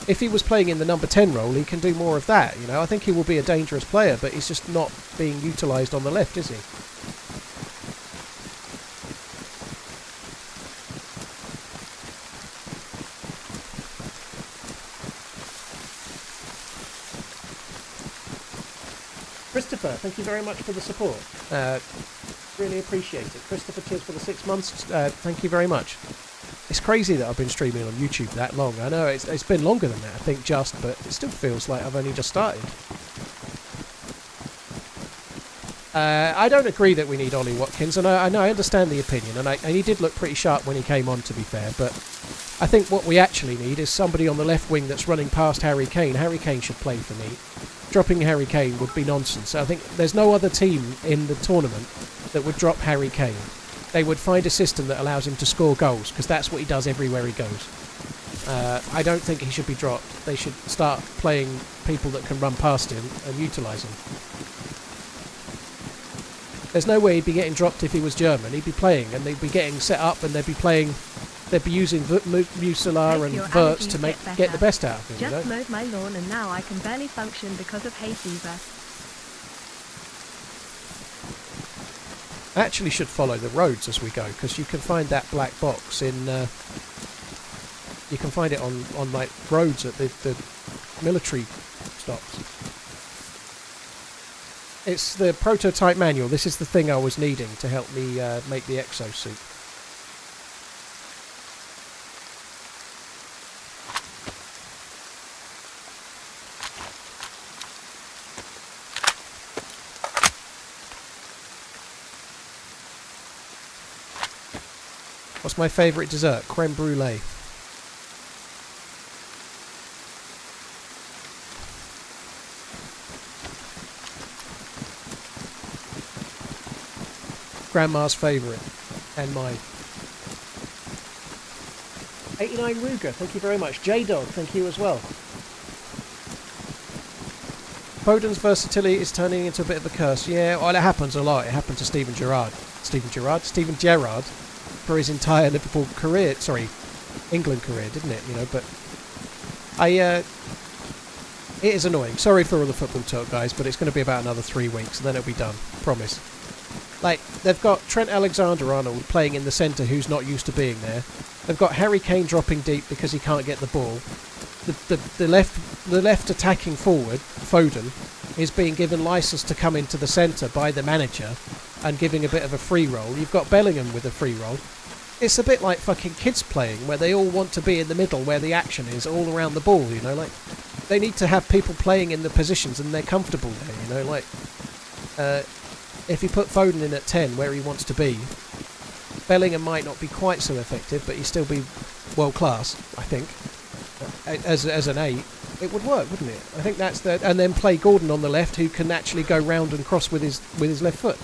If he was playing in the number 10 role, he can do more of that, you know. I think he will be a dangerous player, but he's just not being utilised on the left, is he? Christopher, thank you very much for the support. Really appreciate it. Christopher, cheers for the 6 months. Thank you very much. It's crazy that I've been streaming on YouTube that long. I know it's been longer than that, I think, but it still feels like I've only just started. I don't agree that we need Ollie Watkins, and I understand the opinion, and he did look pretty sharp when he came on, to be fair, but I think what we actually need is somebody on the left wing that's running past Harry Kane. Harry Kane should play for me. Dropping Harry Kane would be nonsense. I think there's no other team in the tournament that would drop Harry Kane. They would find a system that allows him to score goals, because that's what he does everywhere he goes. I don't think he should be dropped. They should start playing people that can run past him and utilise him. There's no way he'd be getting dropped if he was German. He'd be playing, and they'd be getting set up, and they'd be playing. They'd be using Musala and Verts to get the best out of him. Just mowed my lawn, and now I can barely function because of hay fever. I actually should follow the roads as we go, because you can find that black box in. You can find it on like roads at the military stops. It's the prototype manual. This is the thing I was needing to help me make the exosuit. What's my favourite dessert? Creme brulee. Grandma's favourite, and mine. 89 Ruger, thank you very much. J-Dog, thank you as well. Foden's versatility is turning into a bit of a curse. Yeah, well, it happens a lot. It happened to Steven Gerrard for his entire Liverpool career. Sorry, England career, didn't it? You know, but it is annoying. Sorry for all the football talk, guys, but it's going to be about another 3 weeks, and then it'll be done. Promise. Like, they've got Trent Alexander-Arnold playing in the centre who's not used to being there. They've got Harry Kane dropping deep because he can't get the ball. The left attacking forward, Foden, is being given licence to come into the centre by the manager and giving a bit of a free roll. You've got Bellingham with a free roll. It's a bit like fucking kids playing, where they all want to be in the middle where the action is, all around the ball, you know, like, they need to have people playing in the positions and they're comfortable there, you know, like, if you put Foden in at 10 where he wants to be, Bellingham might not be quite so effective, but he'd still be world class, I think. As an 8, it would work, wouldn't it? I think that's the, and then play Gordon on the left, who can actually go round and cross with his left foot.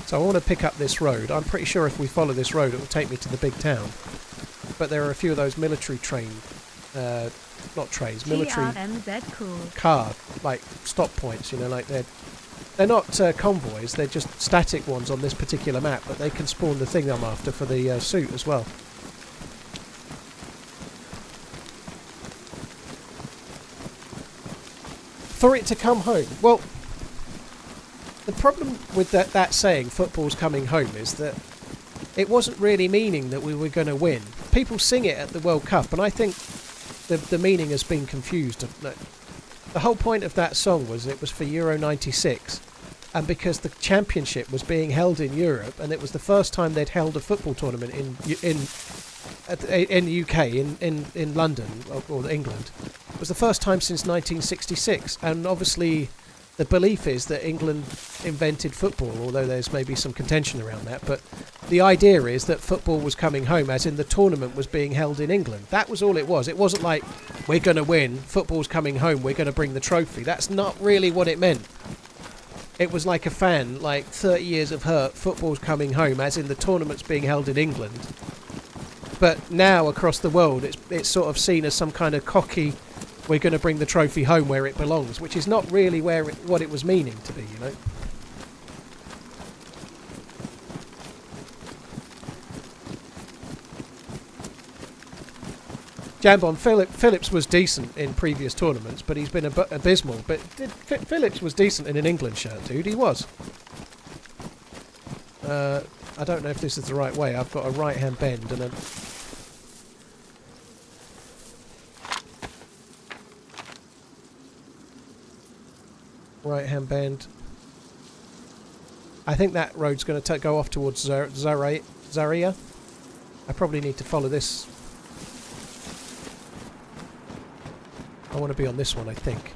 So I want to pick up this road. I'm pretty sure if we follow this road, it will take me to the big town. But there are a few of those military not trains, military TRMZ cool. car, like, stop points, you know, like they're not convoys, they're just static ones on this particular map, but they can spawn the thing I'm after for the suit as well. For it to come home. Well, the problem with that saying, football's coming home, is that it wasn't really meaning that we were going to win. People sing it at the World Cup, and I think the meaning has been confused. The whole point of that song was it was for Euro 96, and because the championship was being held in Europe, and it was the first time they'd held a football tournament in the UK, in London, or England. It was the first time since 1966, and obviously the belief is that England invented football, although there's maybe some contention around that. But the idea is that football was coming home, as in the tournament was being held in England. That was all it was. It wasn't like, we're going to win, football's coming home, we're going to bring the trophy. That's not really what it meant. It was like a fan, like 30 years of hurt, football's coming home, as in the tournament's being held in England. But now across the world, it's sort of seen as some kind of cocky, we're going to bring the trophy home where it belongs, which is not really what it was meaning to be, you know. Jambon, Phillips was decent in previous tournaments, but he's been abysmal. But Phillips was decent in an England shirt, dude. He was. I don't know if this is the right way. I've got a right-hand bend and a... right-hand bend. I think that road's going to go off towards Zaria. I probably need to follow this. I want to be on this one, I think.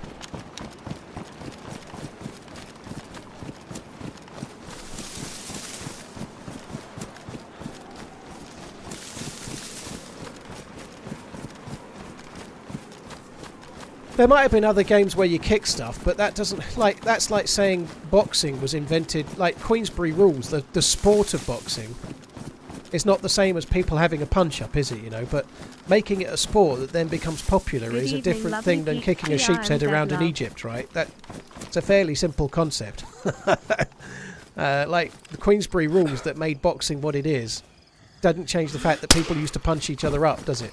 There might have been other games where you kick stuff, but that doesn't, like, that's like saying boxing was invented, like Queensberry rules, the sport of boxing It's not the same as people having a punch-up, is it, you know? But making it a sport that then becomes popular Good is a evening, different lovely thing than peeps, kicking a sheep's head TRMZ around in love. Egypt, right? It's a fairly simple concept. Like the Queensberry rules that made boxing what it is doesn't change the fact that people used to punch each other up, does it?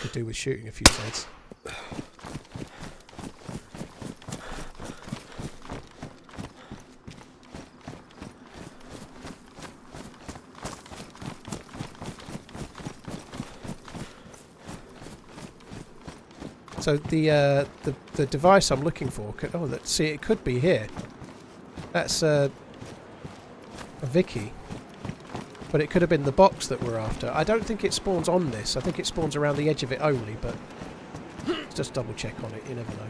Could do with shooting a few heads. So the device I'm looking for could, oh, let's see, it could be here. That's a Vicky. But it could have been the box that we're after. I don't think it spawns on this. I think it spawns around the edge of it only, but let's just double check on it. You never know.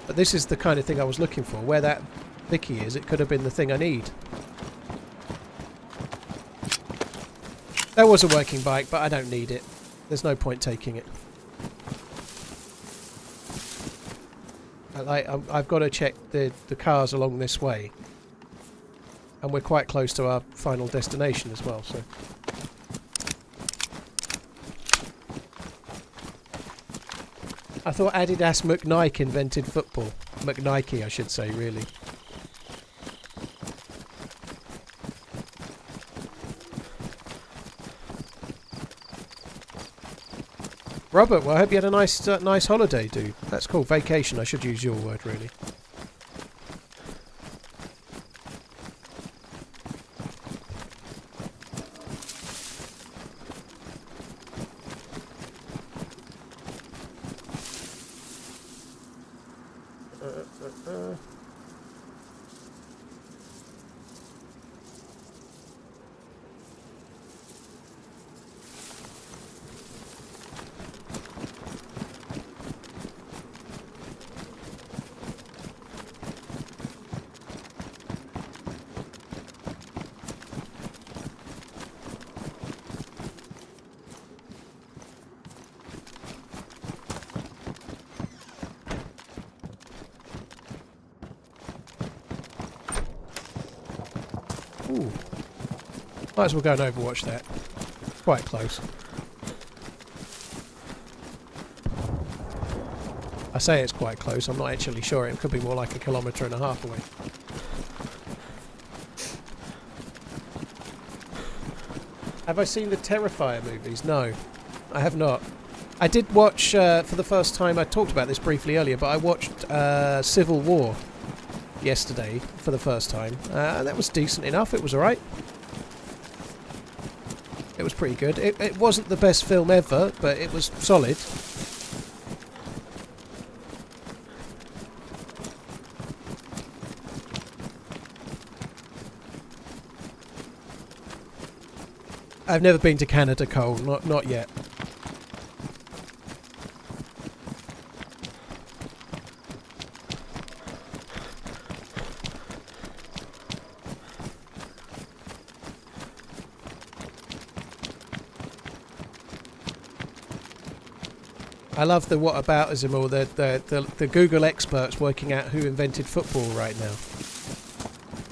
But this is the kind of thing I was looking for. Where that Vicky is, it could have been the thing I need. That was a working bike, but I don't need it. There's no point taking it. I've got to check the cars along this way. And we're quite close to our final destination as well, so... I thought Adidas McNike invented football. McNike, I should say, really. Robert, well, I hope you had a nice holiday, dude. That's cool. Vacation, I should use your word, really. Ooh. Might as well go and overwatch that. Quite close. I say it's quite close, I'm not actually sure. It could be more like 1.5 kilometres away. Have I seen the Terrifier movies? No, I have not. I did watch, for the first time, I talked about this briefly earlier, but I watched Civil War yesterday for the first time. That was decent enough, it was alright. It was pretty good. It wasn't the best film ever, but it was solid. I've never been to Canada, Cole. Not yet. I love the whataboutism, or the Google experts working out who invented football right now.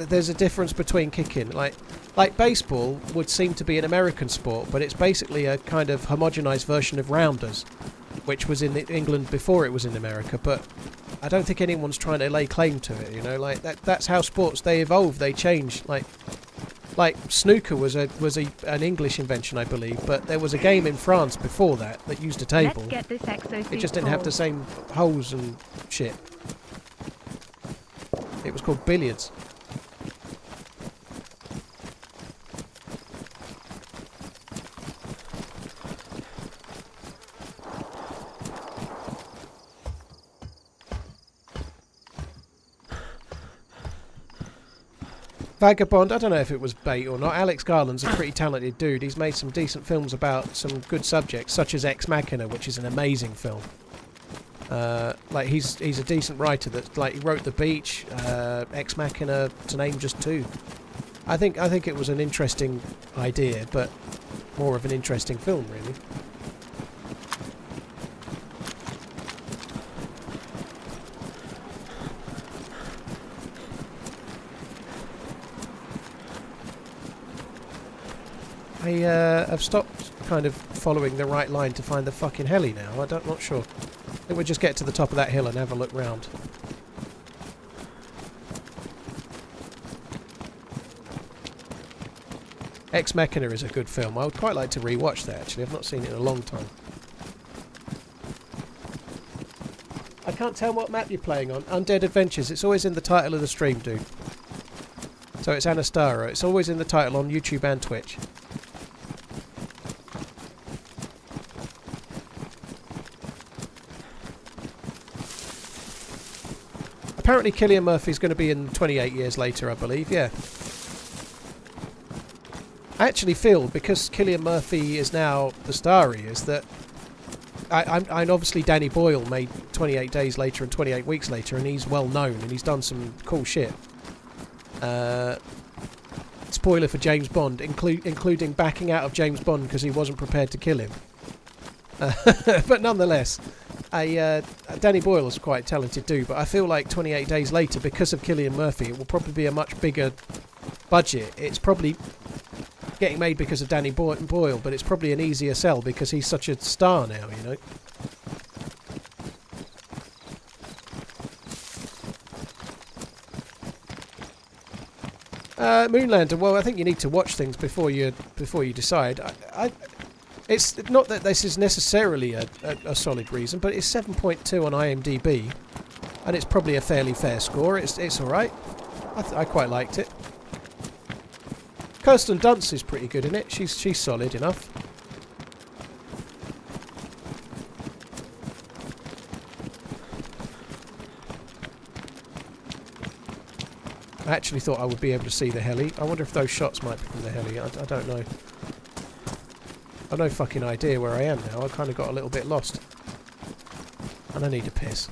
There's a difference between kicking, like baseball would seem to be an American sport, but it's basically a kind of homogenized version of rounders, which was in England before it was in America. But I don't think anyone's trying to lay claim to it. You know, like that's how sports, they evolve, they change. Like snooker was an English invention, I believe, but there was a game in France before that used a table. Let's get this exosuit It just didn't have the same holes and shit. It was called billiards. Vagabond, I don't know if it was bait or not. Alex Garland's a pretty talented dude. He's made some decent films about some good subjects, such as Ex Machina, which is an amazing film. Like he's a decent writer. That he wrote The Beach, Ex Machina, to name just two. I think it was an interesting idea, but more of an interesting film, really. I've stopped kind of following the right line to find the fucking heli now. Not sure. I think we'll just get to the top of that hill and have a look round. Ex Machina is a good film. I would quite like to rewatch that, actually. I've not seen it in a long time. I can't tell what map you're playing on. Undead Adventures. It's always in the title of the stream, dude. So it's Anastara. It's always in the title on YouTube and Twitch. Apparently Cillian Murphy's going to be in 28 years later, I believe. Yeah. I actually feel, because Cillian Murphy is now the star he is, that I'm obviously Danny Boyle made 28 Days Later and 28 Weeks Later, and he's well known and he's done some cool shit. Spoiler for James Bond, including backing out of James Bond because he wasn't prepared to kill him. But nonetheless, Danny Boyle is quite a talented dude, but I feel like 28 Days Later, because of Cillian Murphy, it will probably be a much bigger budget. It's probably getting made because of Danny Boyle, but it's probably an easier sell because he's such a star now, you know. Moonlander. Well, I think you need to watch things before you decide. It's not that this is necessarily a solid reason, but it's 7.2 on IMDb, and it's probably a fairly fair score. It's all right. I quite liked it. Kirsten Dunst is pretty good in it. She's solid enough. I actually thought I would be able to see the heli. I wonder if those shots might be from the heli. I don't know. I've no fucking idea where I am now. I kind of got a little bit lost. And I need a piss.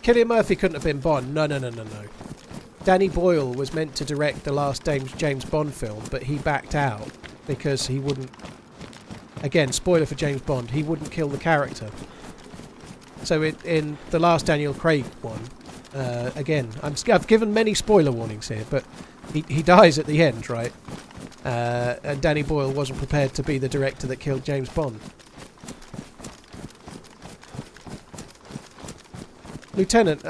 Cillian Murphy couldn't have been Bond. No. Danny Boyle was meant to direct the last James Bond film, but he backed out because he wouldn't... Again, spoiler for James Bond, he wouldn't kill the character. So in the last Daniel Craig one, again, I've given many spoiler warnings here, but he dies at the end, right? And Danny Boyle wasn't prepared to be the director that killed James Bond. Lieutenant,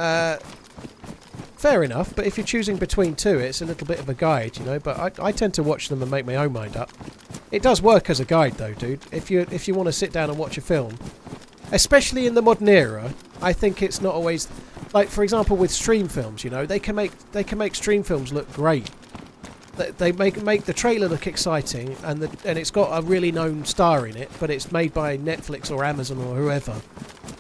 fair enough, but if you're choosing between two, it's a little bit of a guide, you know, but I tend to watch them and make my own mind up. It does work as a guide, though, dude. If you want to sit down and watch a film, especially in the modern era, I think it's not always... Like, for example, with stream films, you know, they can make stream films look great. They make the trailer look exciting, and it's got a really known star in it, but it's made by Netflix or Amazon or whoever.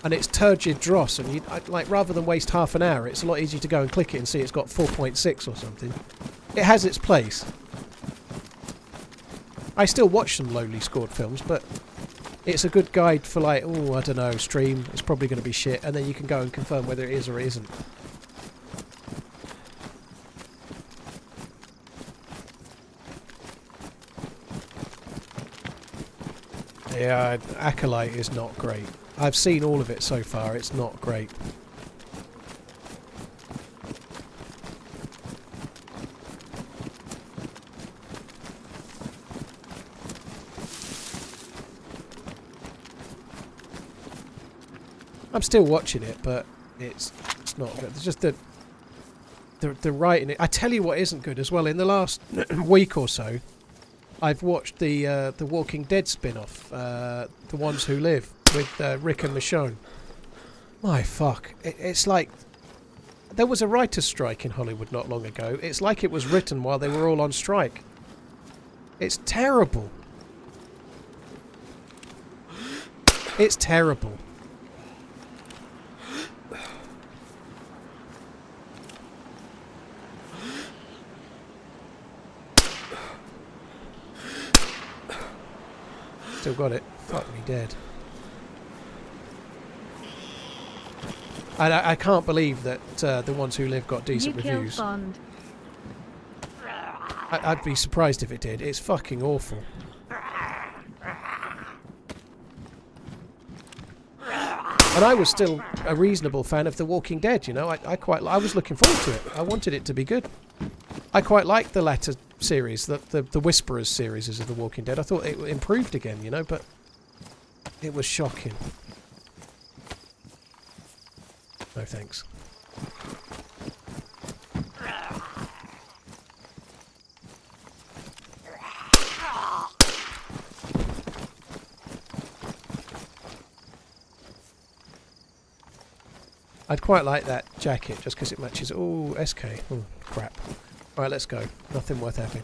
And it's turgid dross, and like, rather than waste half an hour, it's a lot easier to go and click it and see it's got 4.6 or something. It has its place. I still watch some lowly scored films, but it's a good guide for, like, oh, I don't know, stream, it's probably going to be shit, and then you can go and confirm whether it is or it isn't. Yeah, Acolyte is not great. I've seen all of it so far, it's not great. I'm still watching it, but it's not good. It's just the writing. I tell you what isn't good as well. In the last week or so, I've watched the Walking Dead spin-off, The Ones Who Live, with Rick and Michonne. My fuck. It's like... There was a writer's strike in Hollywood not long ago. It's like it was written while they were all on strike. It's terrible. It's terrible. Still got it. Fuck me dead. I can't believe that The Ones Who Live got decent You killed reviews. Bond. I'd be surprised if it did. It's fucking awful. And I was still a reasonable fan of The Walking Dead, you know. I was looking forward to it. I wanted it to be good. I quite liked the latter series, the Whisperers series of The Walking Dead. I thought it improved again, you know, but it was shocking. No thanks. I'd quite like that jacket just because it matches. Oh, SK. Oh, crap. Alright, let's go. Nothing worth having.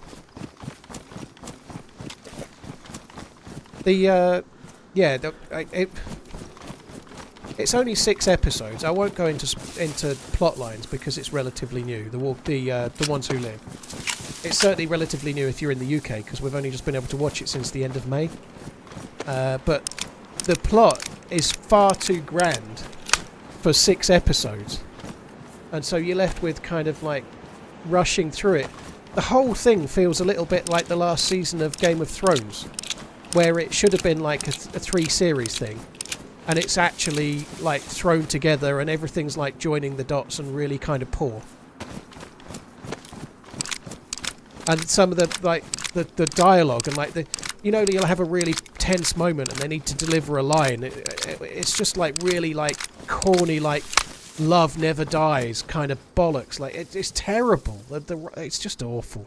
It's only 6 episodes. I won't go into plot lines because it's relatively new. The Ones Who Live. It's certainly relatively new if you're in the UK because we've only just been able to watch it since the end of May. But the plot is far too grand for 6 episodes, and so you're left with kind of like rushing through it. The whole thing feels a little bit like the last season of Game of Thrones, where it should have been like a 3-series thing, and it's actually like thrown together and everything's like joining the dots and really kind of poor. And some of the dialogue and like you'll have a really tense moment and they need to deliver a line. It's just like really like corny, like love never dies kind of bollocks. Like it's terrible. It's just awful.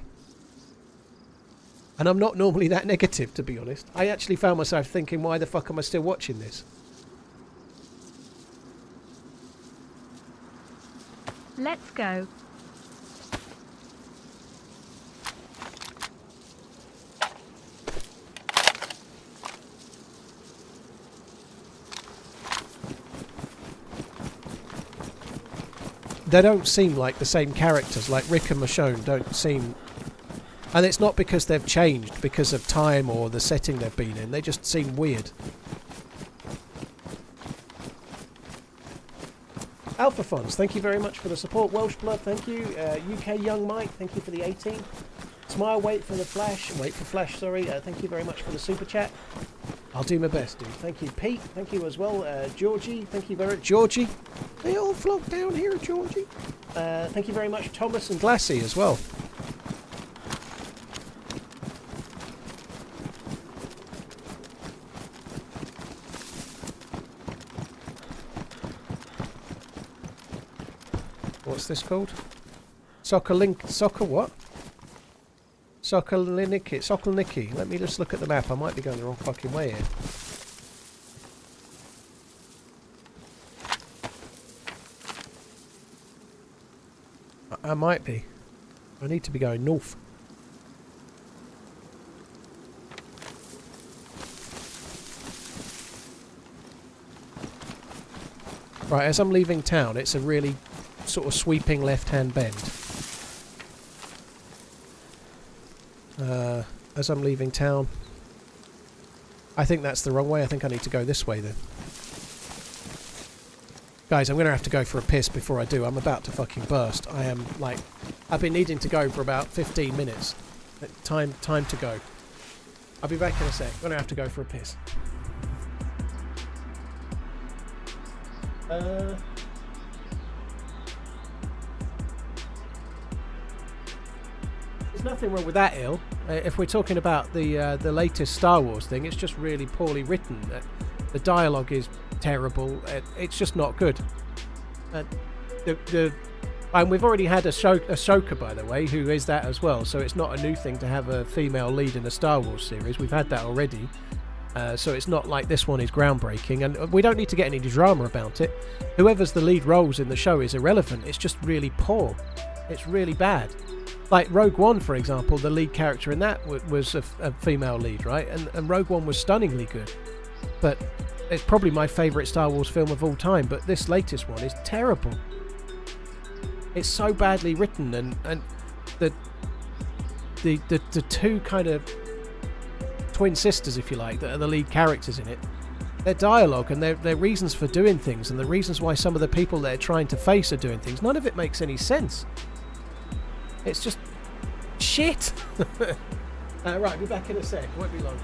And I'm not normally that negative, to be honest. I actually found myself thinking, why the fuck am I still watching this? Let's go. They don't seem like the same characters. Like Rick and Michonne don't seem... And it's not because they've changed because of time or the setting they've been in. They just seem weird. Alpha Fonz, thank you very much for the support. Welsh Blood, thank you. UK Young Mike, thank you for the 18. Smile, wait for Flash, sorry. Thank you very much for the super chat. I'll do my best, dude. Thank you, Pete. Thank you as well. Georgie, thank you very much. Georgie, they all flock down here, Georgie. Thank you very much, Thomas and Glassy as well. What's this called? Soccer what? Sokolniki. Let me just look at the map. I might be going the wrong fucking way here. I might be. I need to be going north. Right, as I'm leaving town, it's a really sort of sweeping left-hand bend. As I'm leaving town, I think that's the wrong way. I think I need to go this way then. Guys, I'm going to have to go for a piss before I do. I'm about to fucking burst. I am like... I've been needing to go for about 15 minutes. Time to go. I'll be back in a sec. I'm going to have to go for a piss. There's nothing wrong with that, Il. If we're talking about the latest Star Wars thing, it's just really poorly written. The dialogue is terrible. It's just not good. And we've already had Ahsoka, by the way, who is that as well. So it's not a new thing to have a female lead in a Star Wars series. We've had that already. So it's not like this one is groundbreaking. And we don't need to get any drama about it. Whoever's the lead roles in the show is irrelevant. It's just really poor. It's really bad. Like Rogue One, for example, the lead character in that was a female lead, right? And Rogue One was stunningly good. But it's probably my favourite Star Wars film of all time. But this latest one is terrible. It's so badly written, and the two kind of twin sisters, if you like, that are the lead characters in it, their dialogue and their reasons for doing things and the reasons why some of the people they're trying to face are doing things, none of it makes any sense. It's just shit. Right, be back in a sec. Won't be long.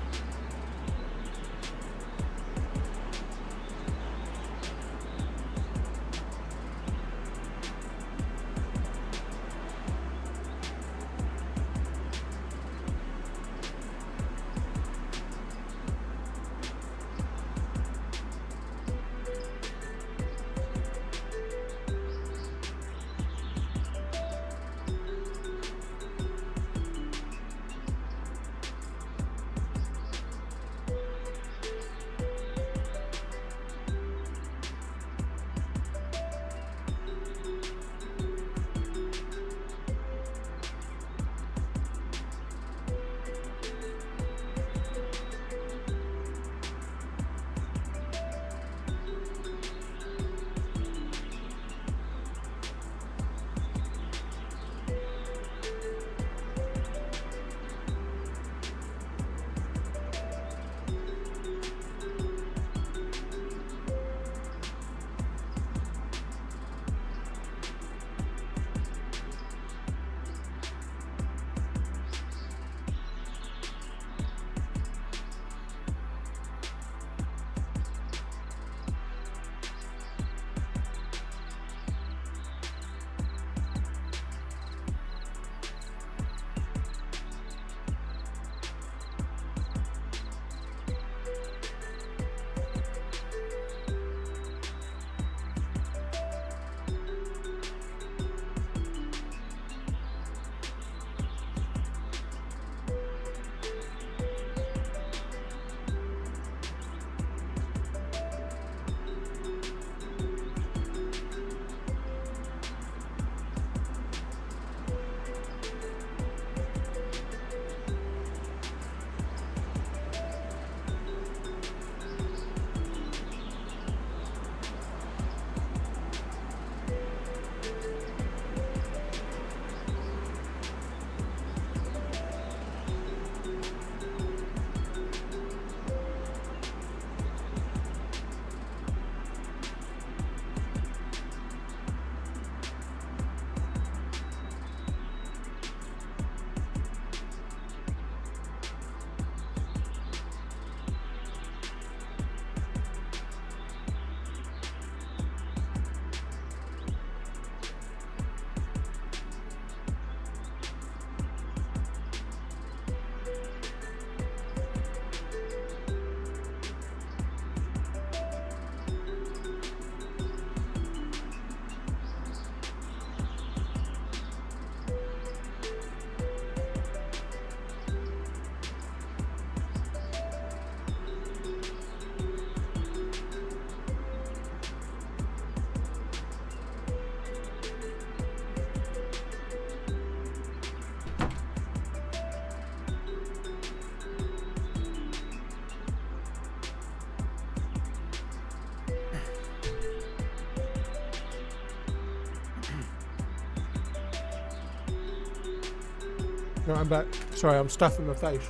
No, I'm back. Sorry, I'm stuffing my face.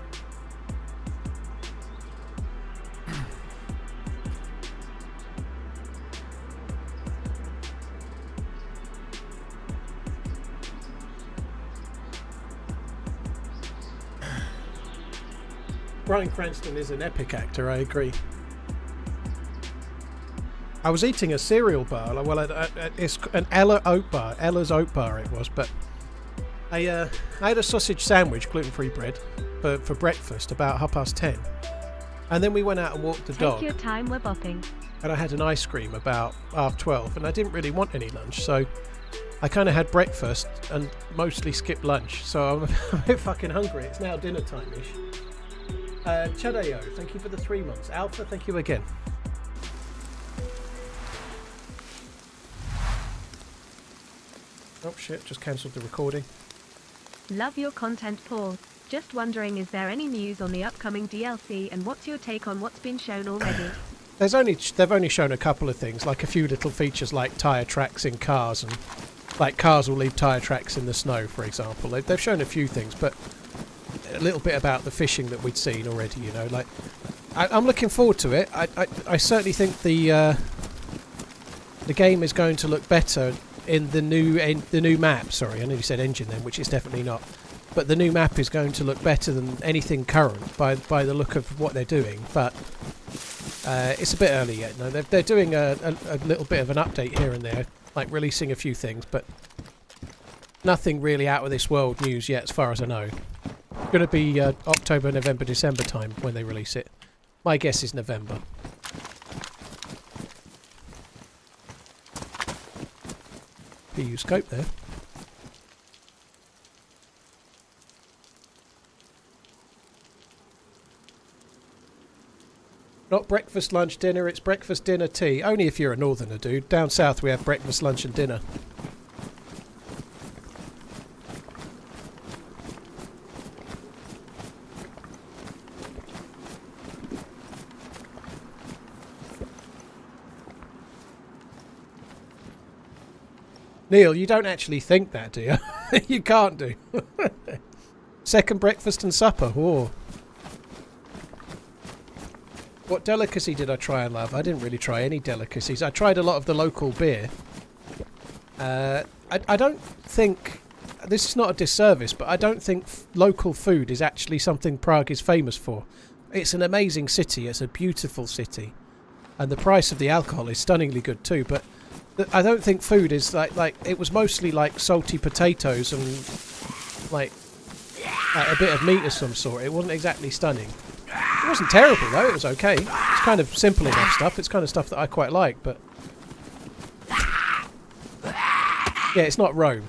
Bryan Cranston is an epic actor, I agree. I was eating a cereal bar, well, it's an Ella's oat bar it was, but I had a sausage sandwich, gluten-free bread, for breakfast about 10:30. And then we went out and walked the dog. Take your time, we're bopping. And I had an ice cream about 12:30, and I didn't really want any lunch, so I kind of had breakfast and mostly skipped lunch. So I'm a bit fucking hungry. It's now dinner time-ish. Chadayo, thank you for the 3 months. Alpha, thank you again. Oh shit, just cancelled the recording. Love your content, Paul. Just wondering, is there any news on the upcoming DLC, and what's your take on what's been shown already? They've only shown a couple of things, like a few little features like tyre tracks in cars, and like cars will leave tyre tracks in the snow, for example. They've shown a few things, but a little bit about the fishing that we'd seen already, you know, like I'm looking forward to it. I certainly think the game is going to look better in the new map. Sorry, I know you said engine then, which it's definitely not. But the new map is going to look better than anything current by the look of what they're doing. But it's a bit early yet. No, they're doing a little bit of an update here and there, like releasing a few things, but nothing really out of this world news yet, as far as I know. It's going to be October, November, December time when they release it. My guess is November. PU scope there. Not breakfast, lunch, dinner, it's breakfast, dinner, tea. Only if you're a northerner, dude. Down south we have breakfast, lunch and dinner. Neil, you don't actually think that, do you? You can't do. Second breakfast and supper. Whoa. What delicacy did I try and love? I didn't really try any delicacies. I tried a lot of the local beer. I don't think... This is not a disservice, but I don't think local food is actually something Prague is famous for. It's an amazing city. It's a beautiful city. And the price of the alcohol is stunningly good too, but I don't think food is like it was mostly like salty potatoes and like a bit of meat of some sort. It wasn't exactly stunning. It wasn't terrible though, it was okay. It's kind of simple enough stuff. It's kind of stuff that I quite like, but yeah, it's not Rome.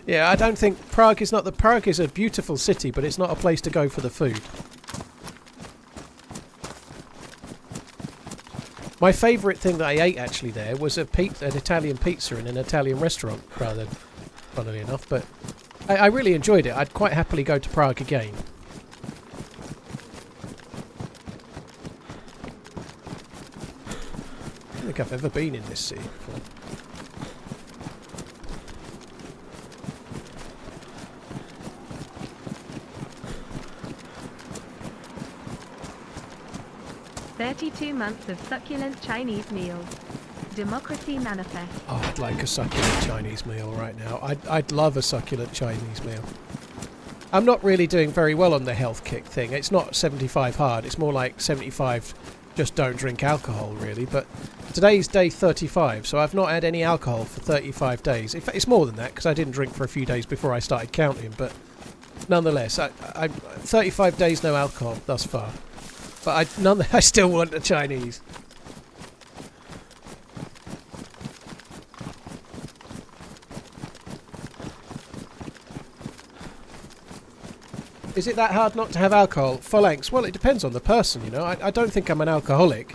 Yeah, I don't think Prague is not the Prague is a beautiful city, but it's not a place to go for the food. My favourite thing that I ate actually there was an Italian pizza in an Italian restaurant, rather funnily enough, but I really enjoyed it. I'd quite happily go to Prague again. I don't think I've ever been in this city before. "32 months of succulent Chinese meals. Democracy manifest." Oh, I'd like a succulent Chinese meal right now. I'd love a succulent Chinese meal. I'm not really doing very well on the health kick thing. It's not 75 hard. It's more like 75 just don't drink alcohol, really. But today's day 35, so I've not had any alcohol for 35 days. In fact, it's more than that because I didn't drink for a few days before I started counting. But nonetheless, I'm 35 days no alcohol thus far. But I still want the Chinese. Is it that hard not to have alcohol? Phalanx? Well, it depends on the person, you know. I don't think I'm an alcoholic,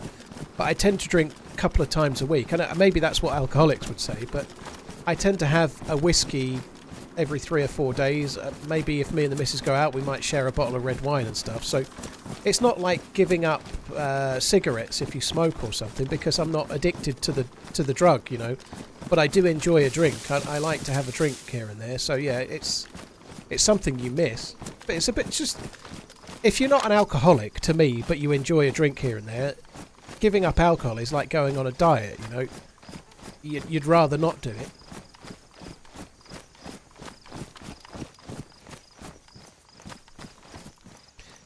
but I tend to drink a couple of times a week. And maybe that's what alcoholics would say, but I tend to have a whiskey every 3 or 4 days. Maybe if me and the missus go out, we might share a bottle of red wine and stuff. So it's not like giving up cigarettes if you smoke or something, because I'm not addicted to the drug, you know. But I do enjoy a drink. I like to have a drink here and there. So yeah, it's something you miss. But it's a bit just... If you're not an alcoholic, to me, but you enjoy a drink here and there, giving up alcohol is like going on a diet, you know. You'd rather not do it.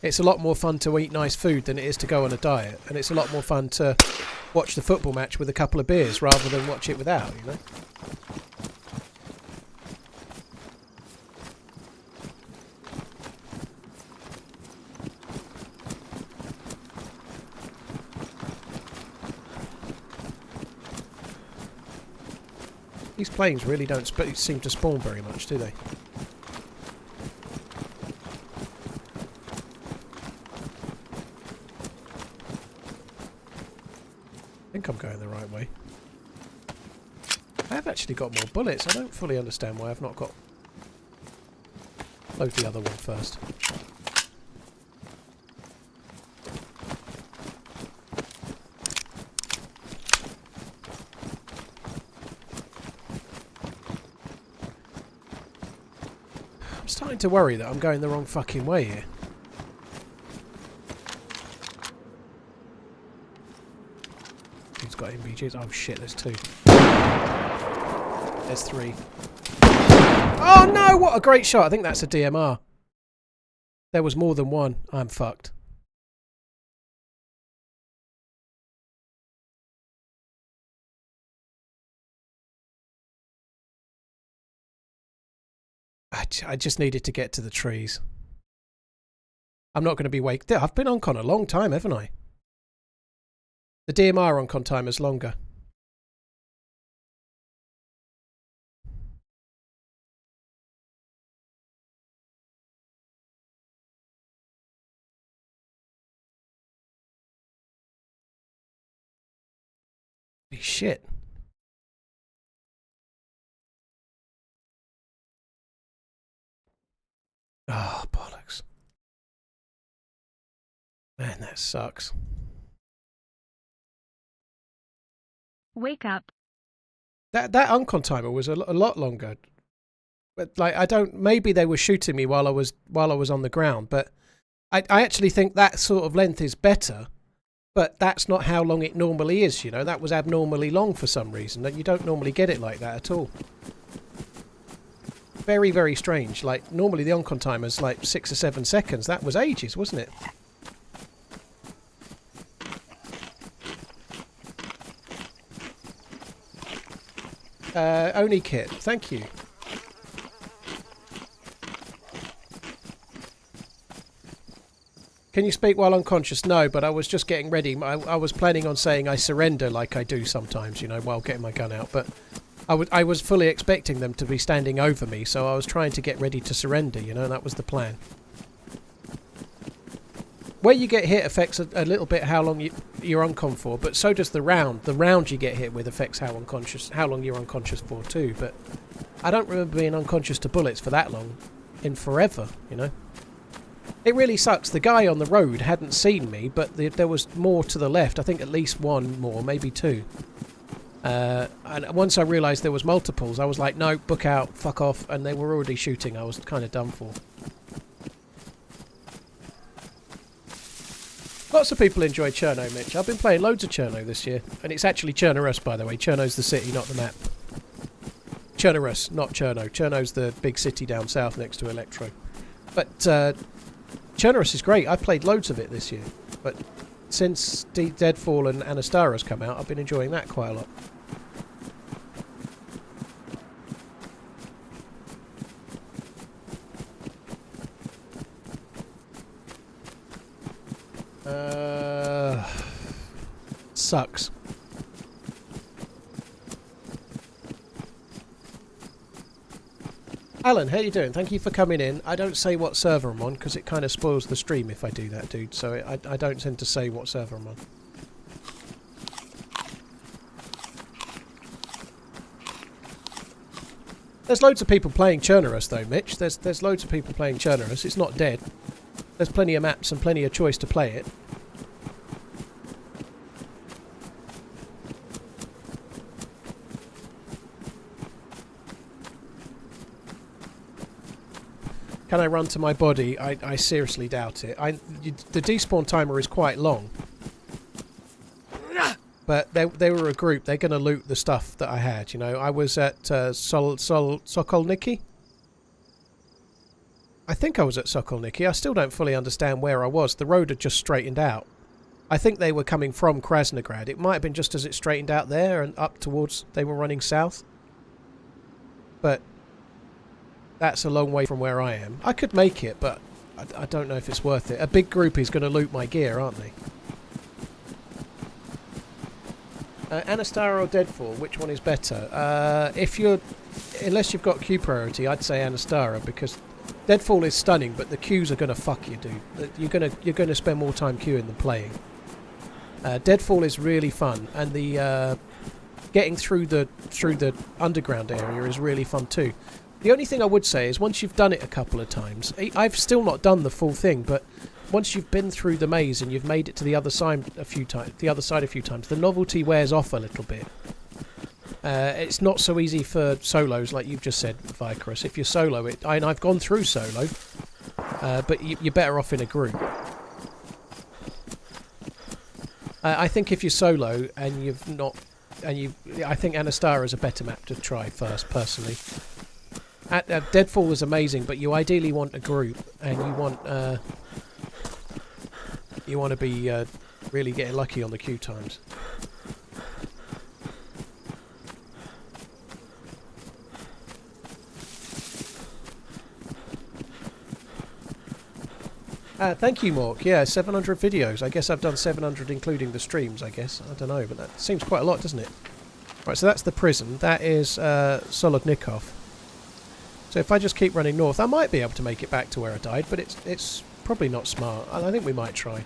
It's a lot more fun to eat nice food than it is to go on a diet. And it's a lot more fun to watch the football match with a couple of beers rather than watch it without, you know. These planes really don't seem to spawn very much, do they? I think I'm going the right way. I have actually got more bullets. I don't fully understand why I've not got... Load the other one first. I'm starting to worry that I'm going the wrong fucking way here. BGs. Oh shit, there's 2. There's 3. Oh no, what a great shot. I think that's a DMR. There was more than one. I'm fucked. I just needed to get to the trees. I'm not going to be waked. I've been on con a long time, haven't I? The DMR on con time is longer. Holy shit. Oh, bollocks. Man, that sucks. Wake up. That uncon timer was a lot longer. But like, I don't. Maybe they were shooting me while I was on the ground. But I actually think that sort of length is better. But that's not how long it normally is. You know, that was abnormally long for some reason. That you don't normally get it like that at all. Very, very strange. Like normally the uncon timer's like 6 or 7 seconds. That was ages, wasn't it? Oni kit, thank you. Can you speak while unconscious? No, but I was just getting ready. I was planning on saying I surrender like I do sometimes, you know, while getting my gun out. But I was fully expecting them to be standing over me, so I was trying to get ready to surrender, you know, and that was the plan. Where you get hit affects a little bit how long you're uncon for, but so does the round. The round you get hit with affects how long you're unconscious for too. But I don't remember being unconscious to bullets for that long, in forever, you know. It really sucks. The guy on the road hadn't seen me, but there was more to the left. I think at least one more, maybe 2. And once I realised there was multiples, I was like, no, book out, fuck off, and they were already shooting. I was kind of done for. Lots of people enjoy Cherno, Mitch. I've been playing loads of Cherno this year. And it's actually Chernorus, by the way. Cherno's the city, not the map. Chernorus, not Cherno. Cherno's the big city down south next to Electro. But Chernorus is great. I've played loads of it this year. But since Deadfall and Anastara has come out, I've been enjoying that quite a lot. Sucks. Alan, how you doing? Thank you for coming in. I don't say what server I'm on because it kind of spoils the stream if I do that, dude. So I don't tend to say what server I'm on. There's loads of people playing Chernorus though, Mitch. There's loads of people playing Chernorus. It's not dead. There's plenty of maps and plenty of choice to play it. Can I run to my body? I seriously doubt it. The despawn timer is quite long. But they were a group. They're going to loot the stuff that I had, you know. I was at Sokolniki. I think I was at Sokolniki. I still don't fully understand where I was. The road had just straightened out. I think they were coming from Krasnograd. It might have been just as it straightened out there and up towards... They were running south. But... that's a long way from where I am. I could make it, but I don't know if it's worth it. A big group is going to loot my gear, aren't they? Anastara or Deadfall, which one is better? Unless you've got queue priority, I'd say Anastara, because Deadfall is stunning, but the queues are going to fuck you, dude. You're going to spend more time queuing than playing. Deadfall is really fun, and the getting through the underground area is really fun too. The only thing I would say is once you've done it a couple of times, I've still not done the full thing, but once you've been through the maze and you've made it to the other side a few times, the novelty wears off a little bit. It's not so easy for solos, like you've just said, Vicarus. If you're solo, and I've gone through solo, but you're better off in a group. I think if you're solo and you've not I think Anastara is a better map to try first, personally. Deadfall is amazing, but you ideally want a group, and you want to be really getting lucky on the queue times. Thank you, Mork. Yeah, 700 videos. I guess I've done 700 including the streams, I guess. I don't know, but that seems quite a lot, doesn't it? Right, so that's the prison. That is Solodnikov. So if I just keep running north, I might be able to make it back to where I died, but it's probably not smart. I think we might try.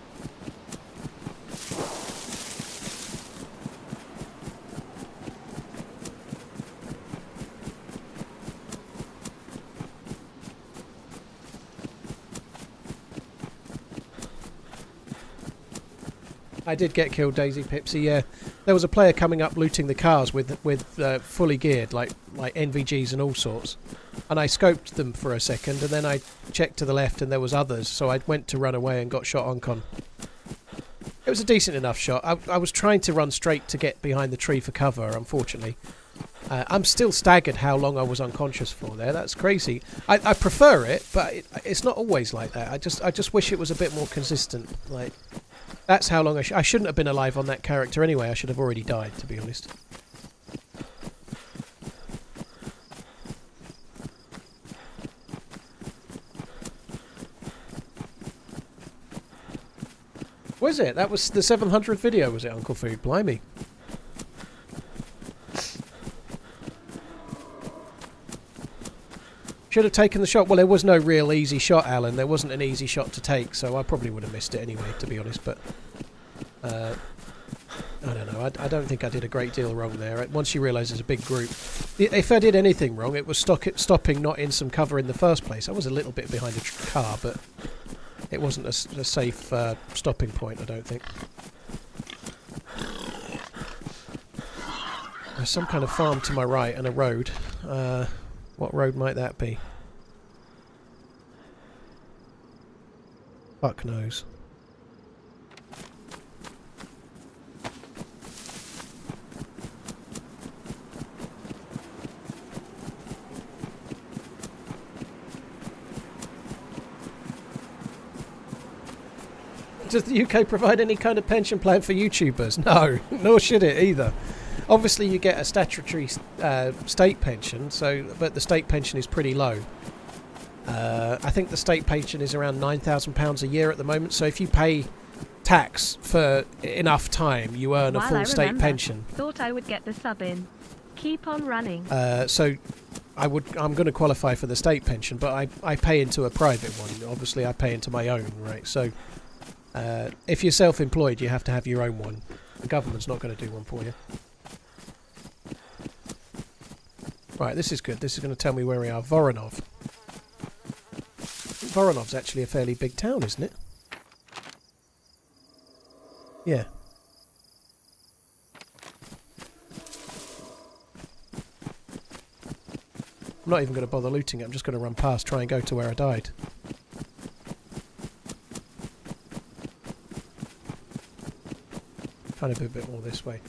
I did get killed, DayZ Pipsy. Yeah, there was a player coming up looting the cars with fully geared, like NVGs and all sorts. And I scoped them for a second, and then I checked to the left, and there was others. So I went to run away and got shot on con. It was a decent enough shot. I was trying to run straight to get behind the tree for cover. Unfortunately, I'm still staggered how long I was unconscious for there. That's crazy. I prefer it, but it's not always like that. I just wish it was a bit more consistent. Like. That's how long I shouldn't have been alive on that character anyway. I should have already died, to be honest. Was it? That was the 700th video, was it, Uncle Food? Blimey. Should have taken the shot. Well, there was no real easy shot, Alan. There wasn't an easy shot to take, so I probably would have missed it anyway, to be honest. But I don't know. I don't think I did a great deal wrong there. Once you realise there's a big group. If I did anything wrong, it was stopping not in some cover in the first place. I was a little bit behind a car, but it wasn't a safe stopping point, I don't think. There's some kind of farm to my right and a road. What road might that be? Fuck knows. Does the UK provide any kind of pension plan for YouTubers? No, nor should it either. Obviously, you get a statutory state pension, but the state pension is pretty low. I think the state pension is around £9,000 a year at the moment. So if you pay tax for enough time, you earn a full state pension. Thought I would get the sub in. Keep on running. So I'm going to qualify for the state pension, but I pay into a private one. Obviously, I pay into my own, right? So if you're self-employed, you have to have your own one. The government's not going to do one for you. Right, this is good. This is going to tell me where we are. Voronov. Voronov's actually a fairly big town, isn't it? Yeah. I'm not even going to bother looting it. I'm just going to run past, try and go to where I died. Trying to do a bit more this way.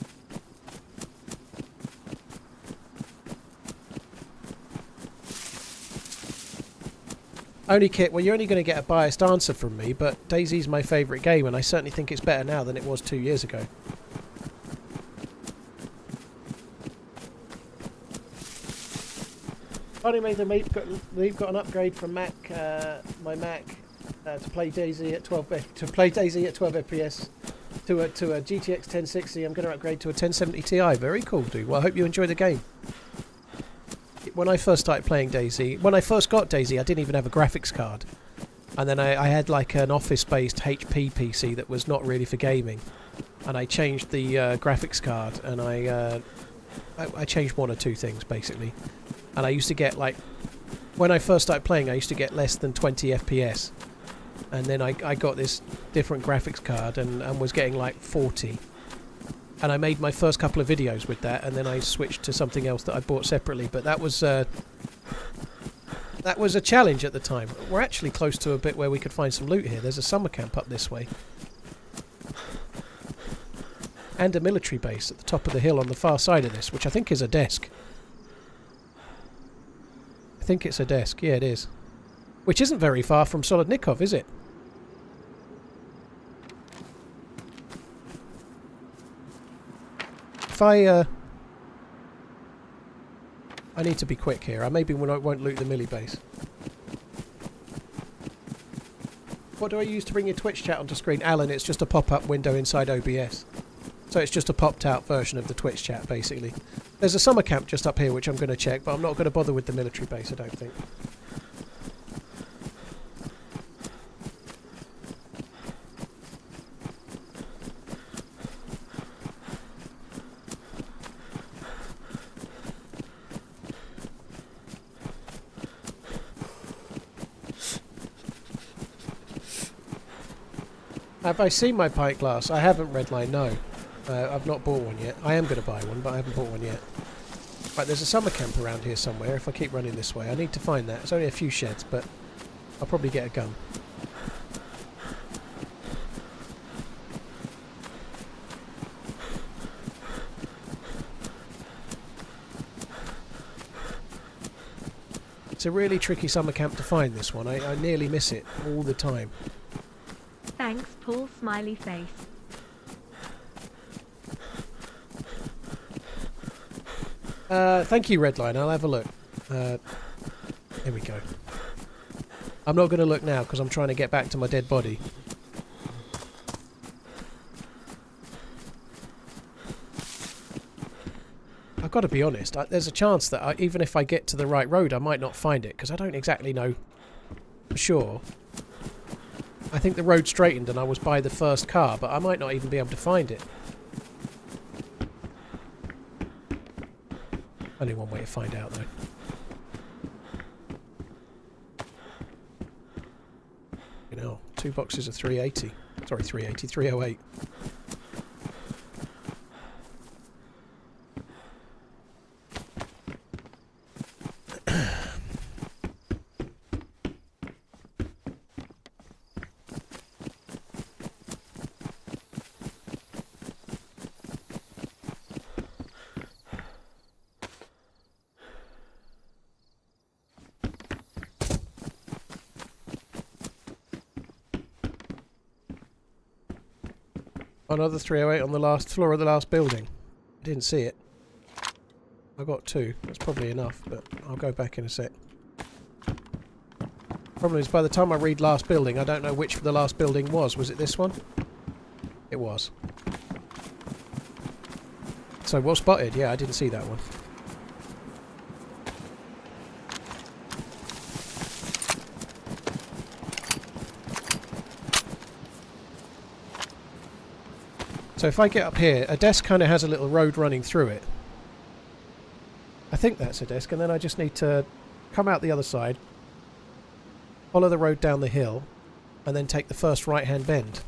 Only Kit, well, you're only going to get a biased answer from me, but DayZ's my favourite game, and I certainly think it's better now than it was 2 years ago. Funny me, we've got an upgrade from Mac, my Mac, to play DayZ at 12 FPS to a GTX 1060. I'm going to upgrade to a 1070 Ti. Very cool, dude. Well, I hope you enjoy the game. When I first started playing DayZ, when I first got DayZ, I didn't even have a graphics card. And then I had like an office-based HP PC that was not really for gaming. And I changed the graphics card, and I changed one or two things, basically. And I used to get like, when I first started playing, I used to get less than 20 FPS. And then I got this different graphics card and was getting like 40. And I made my first couple of videos with that, and then I switched to something else that I bought separately. But that was a challenge at the time. We're actually close to a bit where we could find some loot here. There's a summer camp up this way. and a military base at the top of the hill on the far side of this, which I think is a desk. I think it's a desk. Yeah, it is. Which isn't very far from Solodnikov, is it? If I need to be quick here. I maybe won't loot the milli base. What do I use to bring your Twitch chat onto screen? Alan, it's just a pop-up window inside OBS. So it's just a popped-out version of the Twitch chat, basically. There's a summer camp just up here, which I'm going to check, but I'm not going to bother with the military base, I don't think. Have I seen my pint glass? I haven't, Redline, no. I've not bought one yet. I am going to buy one, but I haven't bought one yet. Right, there's a summer camp around here somewhere. If I keep running this way, I need to find that. It's only a few sheds, but I'll probably get a gun. It's a really tricky summer camp to find, this one. I nearly miss it all the time. Thanks, Paul. Smiley face. Thank you, Redline. I'll have a look. Here we go. I'm not going to look now because I'm trying to get back to my dead body. I've got to be honest. There's a chance that even if I get to the right road, I might not find it because I don't exactly know for sure. I think the road straightened and I was by the first car, but I might not even be able to find it. Only one way to find out, though. You know, 2 boxes of 380. Sorry, 380, 308. Another 308 on the last floor of the last building. I didn't see it. I got 2. That's probably enough, but I'll go back in a sec. Problem is, by the time I read last building, I don't know which the last building was. Was it this one? It was. So, well spotted. Yeah, I didn't see that one. So if I get up here, a desk kind of has a little road running through it. I think that's a desk, and then I just need to come out the other side, follow the road down the hill, and then take the first right-hand bend.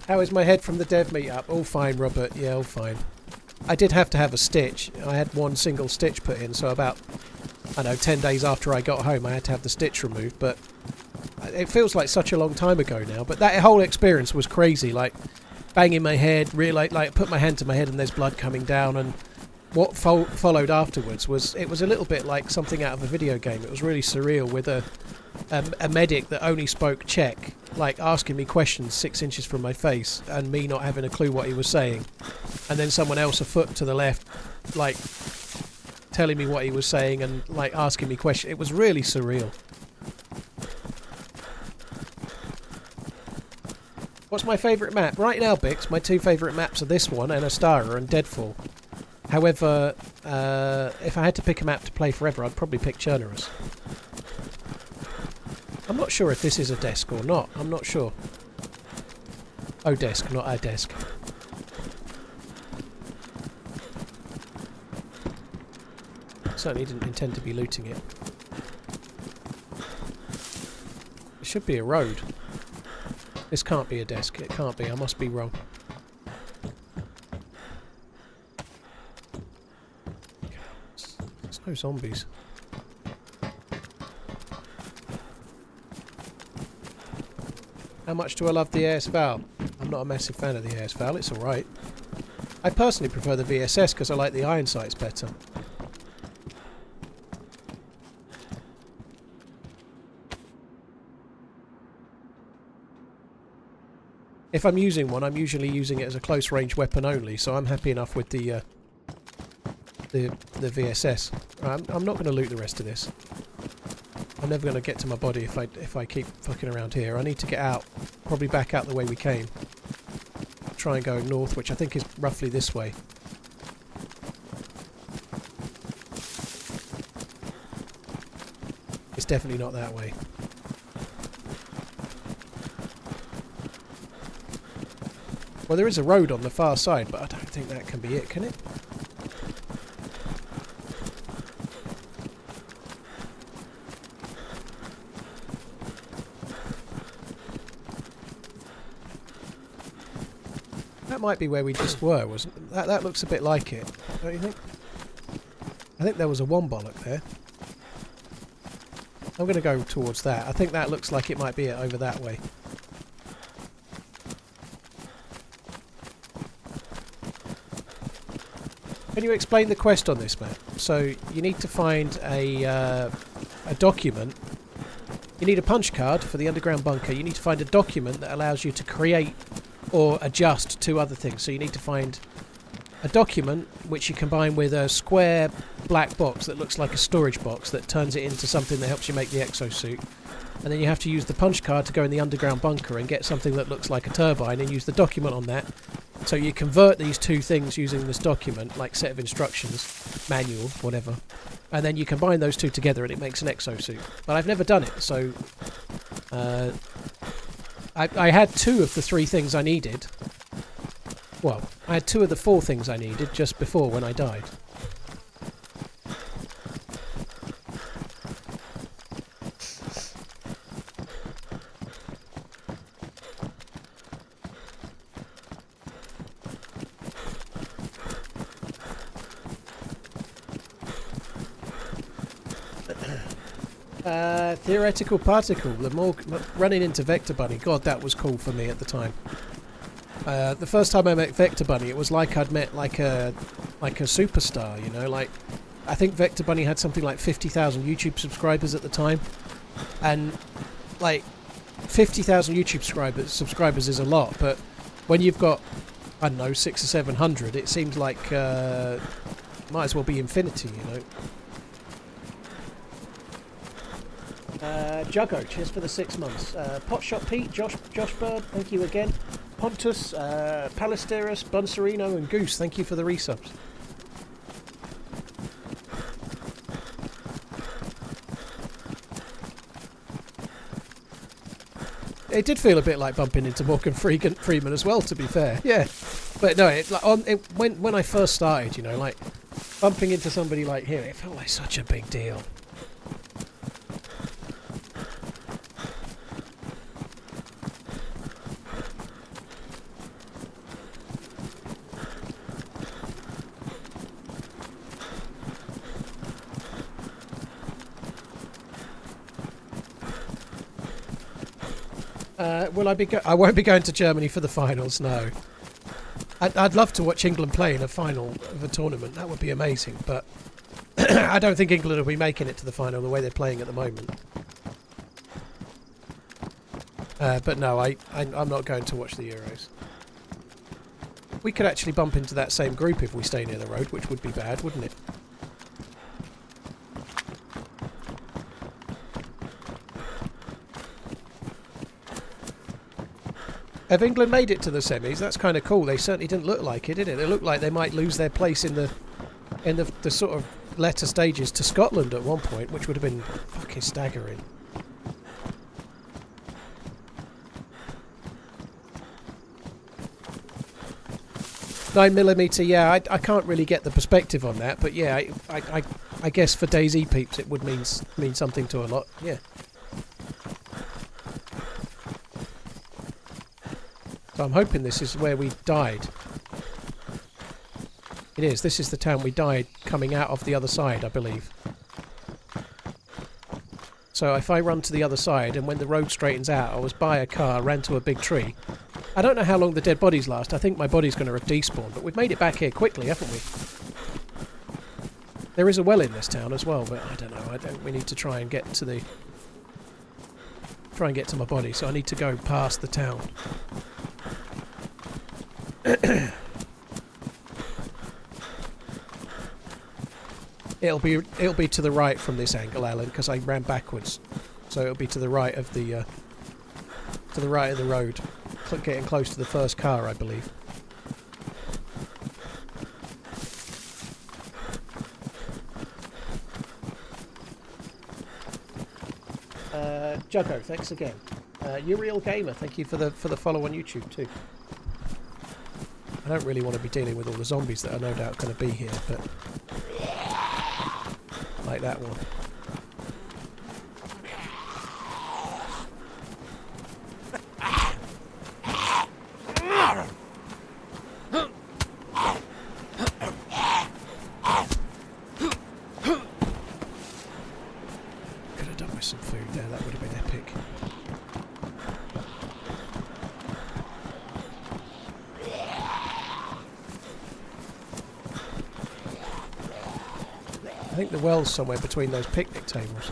How is my head from the dev meetup? All fine, Robert. Yeah, all fine. I did have to have a stitch. I had one single stitch put in, so about, I don't know, 10 days after I got home I had to have the stitch removed, but it feels like such a long time ago now. But that whole experience was crazy, like banging my head, really, like put my hand to my head and there's blood coming down, and what followed afterwards was, it was a little bit like something out of a video game. It was really surreal, with a medic that only spoke Czech, like asking me questions 6 inches from my face and me not having a clue what he was saying, and then someone else a foot to the left like telling me what he was saying and like asking me questions. It was really surreal. What's my favourite map? Right now, Bix, my 2 favourite maps are this one, Anastara, and Deadfall. However, if I had to pick a map to play forever, I'd probably pick Chernerus. I'm not sure if this is a desk or not. I'm not sure. Oh, desk, not a desk. Certainly didn't intend to be looting it. It should be a road. This can't be a desk. It can't be. I must be wrong. There's no zombies. How much do I love the AS Val? I'm not a massive fan of the AS Val. It's alright. I personally prefer the VSS because I like the iron sights better. If I'm using one, I'm usually using it as a close range weapon only, so I'm happy enough with the VSS. I'm not going to loot the rest of this. I'm never going to get to my body if I keep fucking around here. I need to get out, probably back out the way we came. Try and go north, which I think is roughly this way. It's definitely not that way. Well, there is a road on the far side, but I don't think that can be it, can it? That might be where we just were, wasn't it? That looks a bit like it, don't you think? I think there was a wombollock there. I'm going to go towards that. I think that looks like it might be it over that way. Can you explain the quest on this map? So you need to find a document. You need a punch card for the underground bunker. You need to find a document that allows you to create or adjust two other things. So you need to find a document which you combine with a square black box that looks like a storage box that turns it into something that helps you make the exosuit. And then you have to use the punch card to go in the underground bunker and get something that looks like a turbine and use the document on that. So you convert these two things using this document, like set of instructions, manual, whatever. And then you combine those two together and it makes an exosuit. But I've never done it, so... I had two of the three things I needed. Well, I had two of the four things I needed just before when I died. Theoretical particle, the more running into Vector Bunny. God, that was cool for me at the time. The first time I met Vector Bunny, it was like I'd met like a superstar, you know. Like, I think Vector Bunny had something like 50,000 YouTube subscribers at the time, and like 50,000 YouTube subscribers is a lot, but when you've got, I don't know, 600 or 700, it seems like might as well be infinity, you know. Juggo, cheers for the 6 months. Potshot Pete, Josh Bird, thank you again. Pontus, Palisteris, Bunserino and Goose, thank you for the resubs. It did feel a bit like bumping into Morgan Freeman as well, to be fair. Yeah, but no, when I first started, you know, like bumping into somebody like him, it felt like such a big deal. Will I be? I won't be going to Germany for the finals. No. I'd love to watch England play in a final of a tournament. That would be amazing. But I don't think England will be making it to the final the way they're playing at the moment. But no, I'm not going to watch the Euros. We could actually bump into that same group if we stay near the road, which would be bad, wouldn't it? Have England made it to the semis? That's kind of cool. They certainly didn't look like it, did it? They looked like they might lose their place in the sort of latter stages to Scotland at one point, which would have been fucking staggering. "9mm, yeah, I can't really get the perspective on that, but yeah, I guess for DayZ peeps it would mean something to a lot, yeah. So I'm hoping this is where we died. It is. This is the town we died coming out of the other side, I believe. So if I run to the other side, and when the road straightens out, I was by a car, ran to a big tree. I don't know how long the dead bodies last. I think my body's going to despawn, but we've made it back here quickly, haven't we? There is a well in this town as well, but I don't know. We need to try and get to the... Try and get to my body, so I need to go past the town. It'll be to the right from this angle, Alan, because I ran backwards. So it'll be to the right of the road, getting close to the first car, I believe. Juggo, thanks again. Uriel Gamer, thank you for the follow on YouTube too. I don't really want to be dealing with all the zombies that are no doubt going to be here, but like that one. Could have done with some food there, that would have been epic. I think the well's somewhere between those picnic tables.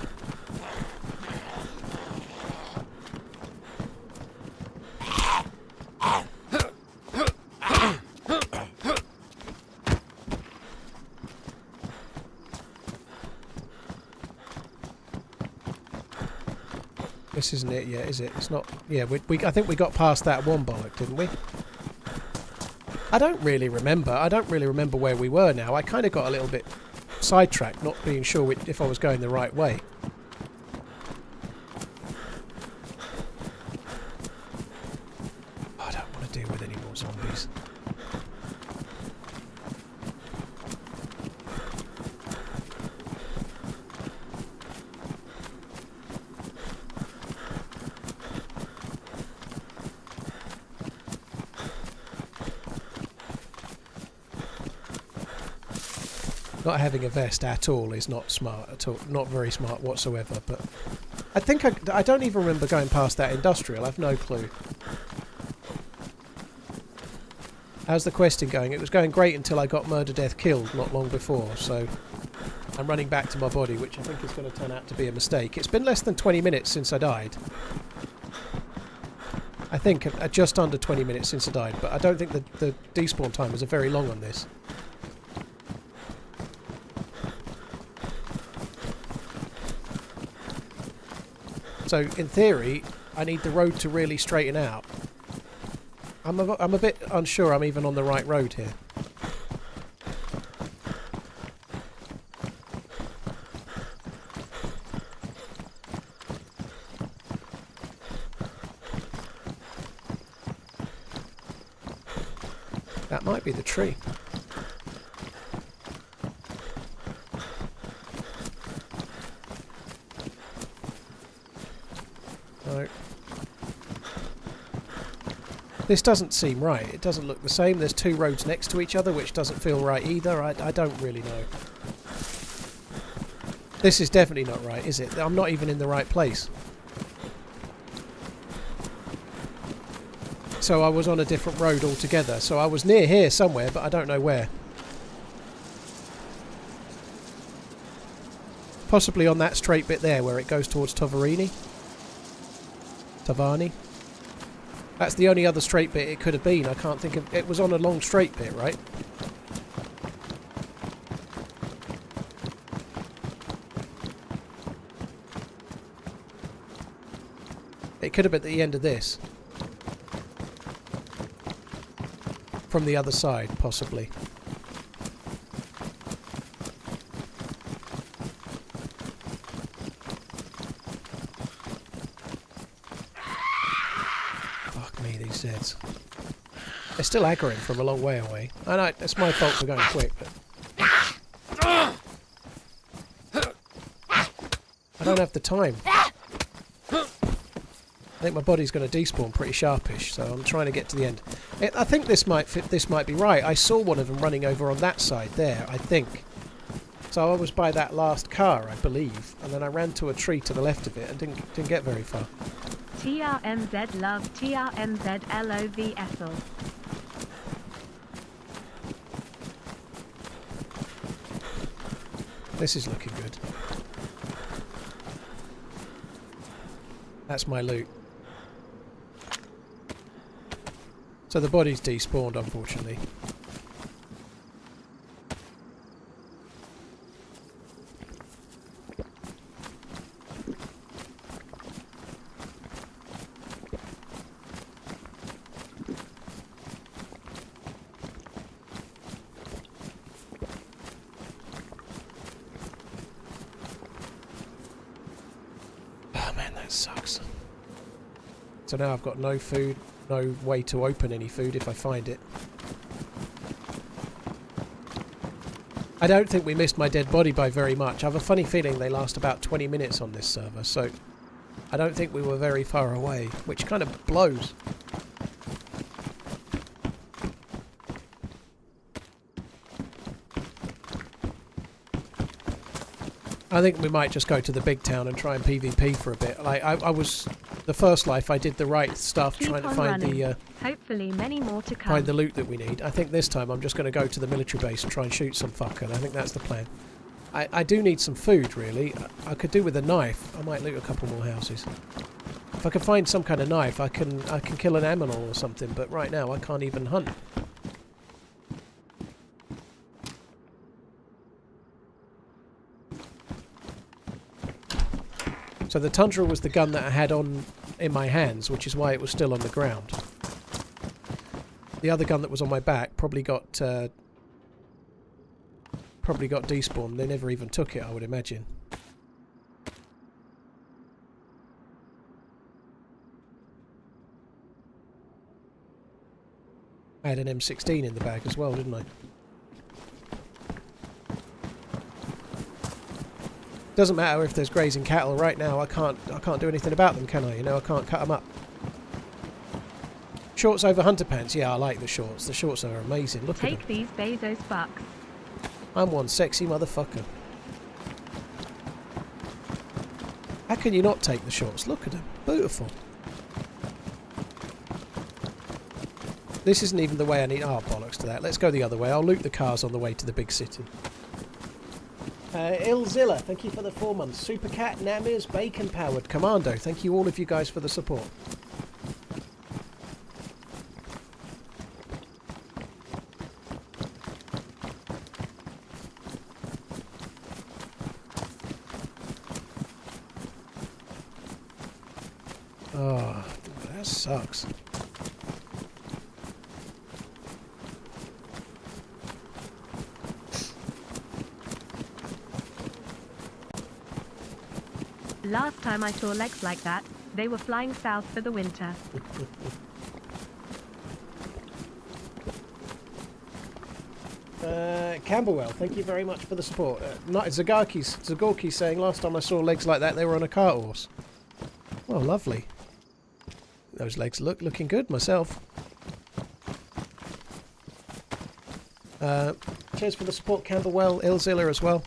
This isn't it yet, is it? It's not... Yeah, I think we got past that one bollock, didn't we? I don't really remember. I don't really remember where we were now. I kind of got a little bit sidetracked, not being sure if I was going the right way. I don't want to deal with any more zombies. Not having a vest at all is not smart at all. Not very smart whatsoever, but I think I don't even remember going past that industrial. I've no clue. How's the questing going? It was going great until I got murder, death, killed not long before, so I'm running back to my body, which I think is going to turn out to be a mistake. It's been less than 20 minutes since I died. I think just under 20 minutes since I died, but I don't think the despawn timers are very long on this. So, in theory, I need the road to really straighten out. I'm a bit unsure I'm even on the right road here. That might be the tree. This doesn't seem right. It doesn't look the same. There's two roads next to each other, which doesn't feel right either. I don't really know. This is definitely not right, is it? I'm not even in the right place. So I was on a different road altogether. So I was near here somewhere, but I don't know where. Possibly on that straight bit there where it goes towards Tavani. That's the only other straight bit it could have been. I can't think of... It was on a long straight bit, right? It could have been at the end of this. From the other side, possibly. Zeds. They're still aggroing from a long way away. I know, it's my fault for going quick, but... I don't have the time. I think my body's going to despawn pretty sharpish, so I'm trying to get to the end. I think this might be right. I saw one of them running over on that side there, I think. So I was by that last car, I believe, and then I ran to a tree to the left of it and didn't get very far. TRMZ love TRMZ LOVSL. This is looking good. That's my loot. So the body's despawned, unfortunately. Oh man, that sucks. So now I've got no food, no way to open any food if I find it. I don't think we missed my dead body by very much. I have a funny feeling they last about 20 minutes on this server, so I don't think we were very far away, which kind of blows. I think we might just go to the big town and try and PvP for a bit. Like I was, the first life I did the right stuff, trying to find the hopefully many more to come. Find the loot that we need. I think this time I'm just going to go to the military base and try and shoot some fucker. I think that's the plan. I do need some food, really. I could do with a knife. I might loot a couple more houses. If I can find some kind of knife, I can kill an animal or something. But right now I can't even hunt. So the Tundra was the gun that I had in my hands, which is why it was still on the ground. The other gun that was on my back probably got despawned. They never even took it, I would imagine. I had an M16 in the bag as well, didn't I? Doesn't matter if there's grazing cattle right now. I can't do anything about them, can I? You know, I can't cut them up. Shorts over hunter pants. Yeah, I like the shorts. The shorts are amazing. Look at them. Take these Bezos bucks. I'm one sexy motherfucker. How can you not take the shorts? Look at them. Beautiful. This isn't even the way I need... Oh, bollocks to that. Let's go the other way. I'll loot the cars on the way to the big city. Ilzilla, thank you for the 4 months. Super Cat, Namirs, Bacon Powered, Commando, thank you all of you guys for the support. Oh, that sucks. Last time I saw legs like that, they were flying south for the winter. Camberwell, thank you very much for the support. Zagorki's saying, last time I saw legs like that, they were on a cart horse. Well, lovely. Those legs looking good myself. Cheers for the support, Camberwell, Ilzilla as well.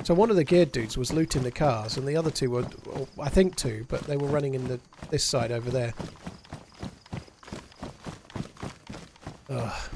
So one of the geared dudes was looting the cars, and the other two were, I think two, but they were running in this side over there. Ugh.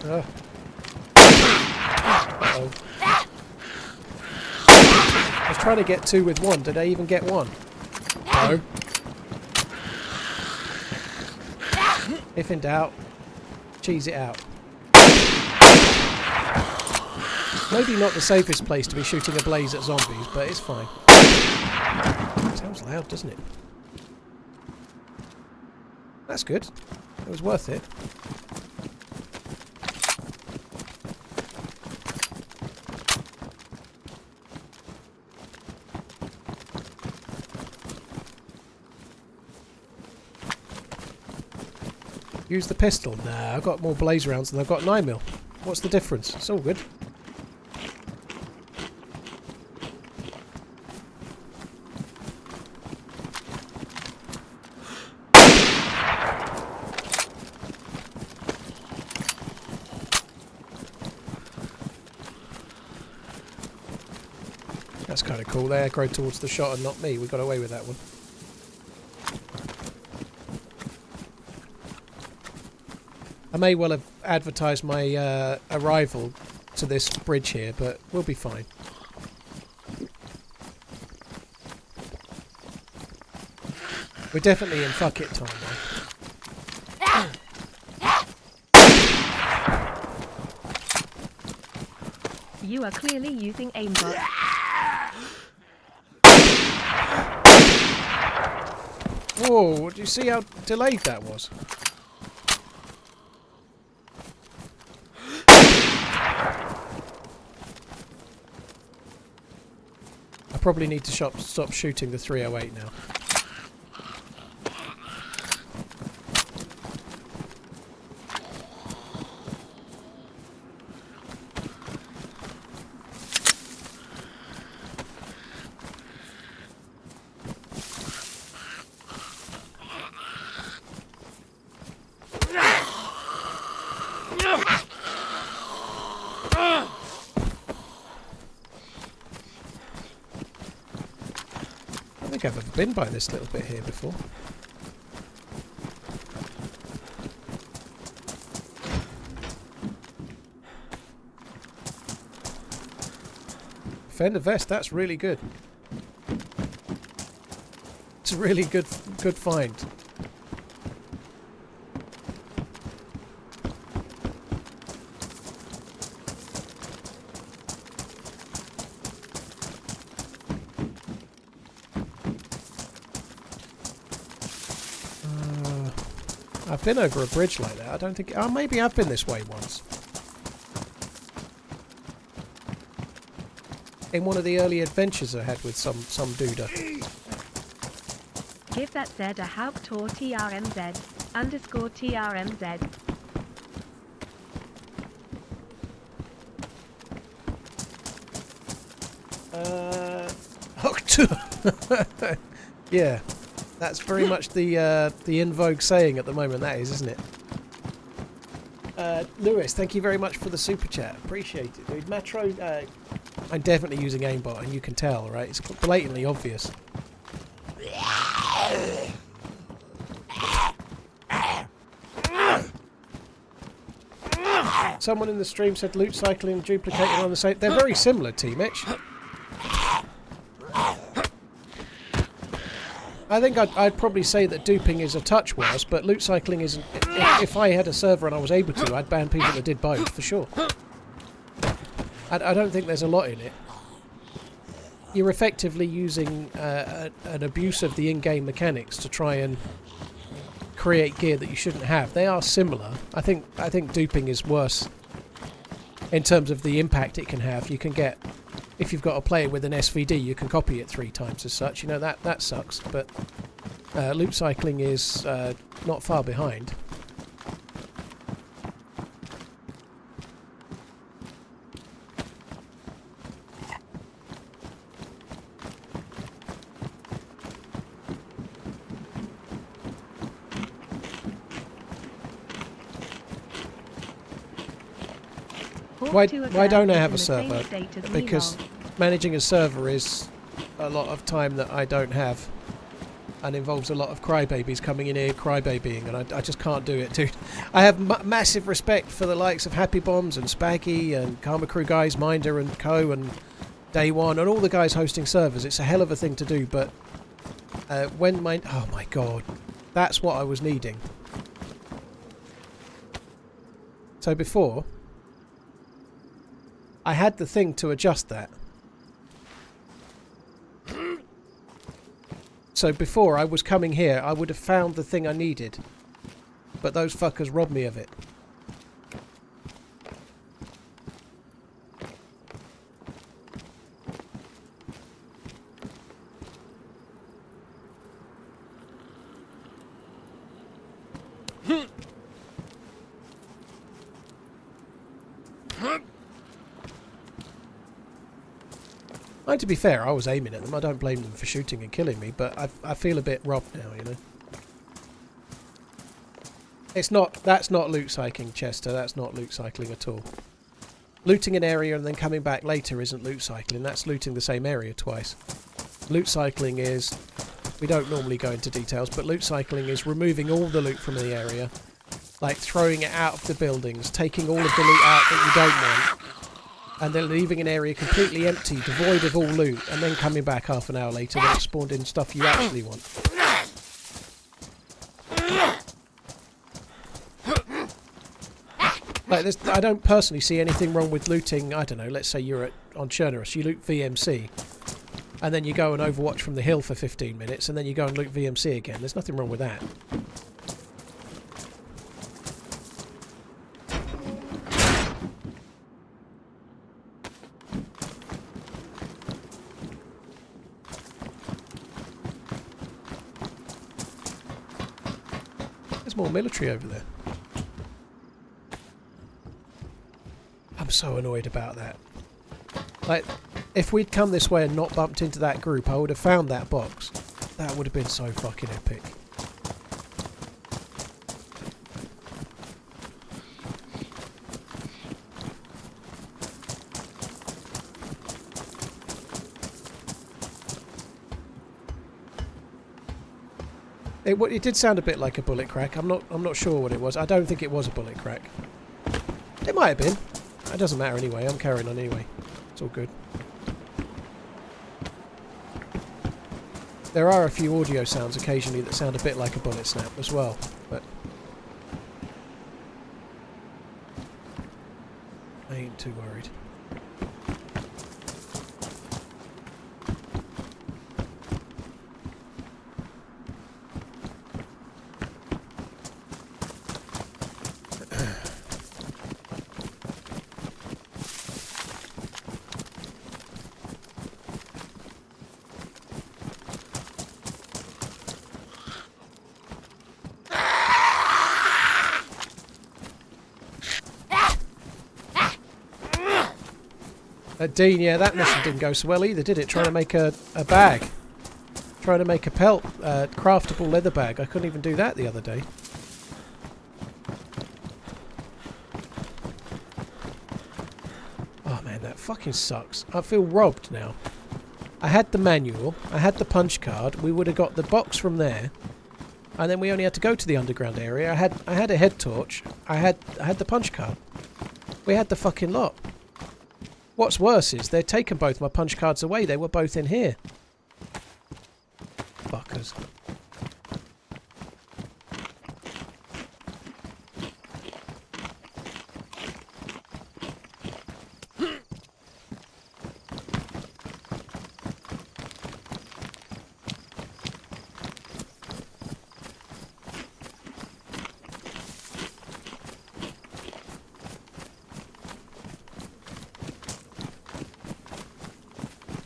Uh-oh. I was trying to get two with one. Did I even get one? No. If in doubt, cheese it out. Maybe not the safest place to be shooting a blaze at zombies, but it's fine. Sounds loud, doesn't it? That's good. It was worth it. Use the pistol. Nah, I've got more blaze rounds than I've got 9mm. What's the difference? It's all good. That's kind of cool. They aggro towards the shot and not me. We got away with that one. I may well have advertised my arrival to this bridge here, but we'll be fine. We're definitely in fuck it time now. You are clearly using aimbot. Whoa, do you see how delayed that was? I probably need to stop shooting the 308 now. I don't think I've ever been by this little bit here before. Fender vest, that's really good. It's a really good find. I've been over a bridge like that. I don't think... Oh, maybe I've been this way once. In one of the early adventures I had with some duder. Give that Z a Haupttor TRMZ _ TRMZ. Yeah. That's very much the in vogue saying at the moment, that is, isn't it? Lewis, thank you very much for the super chat. Appreciate it, dude. Metro, I'm definitely using aimbot, and you can tell, right? It's blatantly obvious. Someone in the stream said loot cycling and duplicating on the same... They're very similar, T-Mitch. I think I'd probably say that duping is a touch worse, but loot cycling isn't... If I had a server and I was able to, I'd ban people that did both, for sure. I don't think there's a lot in it. You're effectively using an abuse of the in-game mechanics to try and create gear that you shouldn't have. They are similar. I think duping is worse in terms of the impact it can have. You can get... If you've got a player with an SVD, you can copy it 3 times as such. You know, that sucks, but loot cycling is not far behind. Why don't I have a server? Because managing a server is a lot of time that I don't have and involves a lot of crybabies coming in here crybabying, and I just can't do it, dude. I have massive respect for the likes of Happy Bombs and Spaggy and Karma Crew guys, Minder and Co and Day One and all the guys hosting servers. It's a hell of a thing to do, but when my... Oh my god. That's what I was needing. So before... I had the thing to adjust that. So before I was coming here, I would have found the thing I needed. but those fuckers robbed me of it. And to be fair, I was aiming at them. I don't blame them for shooting and killing me, but I feel a bit robbed now, you know. It's not. That's not loot cycling, Chester. That's not loot cycling at all. Looting an area and then coming back later isn't loot cycling. That's looting the same area twice. Loot cycling is... We don't normally go into details, but loot cycling is removing all the loot from the area. Like throwing it out of the buildings, taking all of the loot out that you don't want, and then leaving an area completely empty, devoid of all loot, and then coming back half an hour later when it's spawned in stuff you actually want. Like, I don't personally see anything wrong with looting, I don't know, let's say you're on Chernerus, you loot VMC, and then you go and Overwatch from the hill for 15 minutes, and then you go and loot VMC again. There's nothing wrong with that. There's more military over there. I'm so annoyed about that. Like, if we'd come this way and not bumped into that group, I would have found that box. That would have been so fucking epic. It did sound a bit like a bullet crack. I'm not sure what it was. I don't think it was a bullet crack. It might have been. It doesn't matter anyway. I'm carrying on anyway. It's all good. There are a few audio sounds occasionally that sound a bit like a bullet snap as well, but I ain't too worried. Dean, yeah, that mission didn't go so well either, did it? Trying to make a bag. Trying to make a pelt, craftable leather bag. I couldn't even do that the other day. Oh man, that fucking sucks. I feel robbed now. I had the manual, I had the punch card, we would have got the box from there, and then we only had to go to the underground area. I had a head torch, I had the punch card. We had the fucking lot. What's worse is they'd taken both my punch cards away. They were both in here. Fuckers.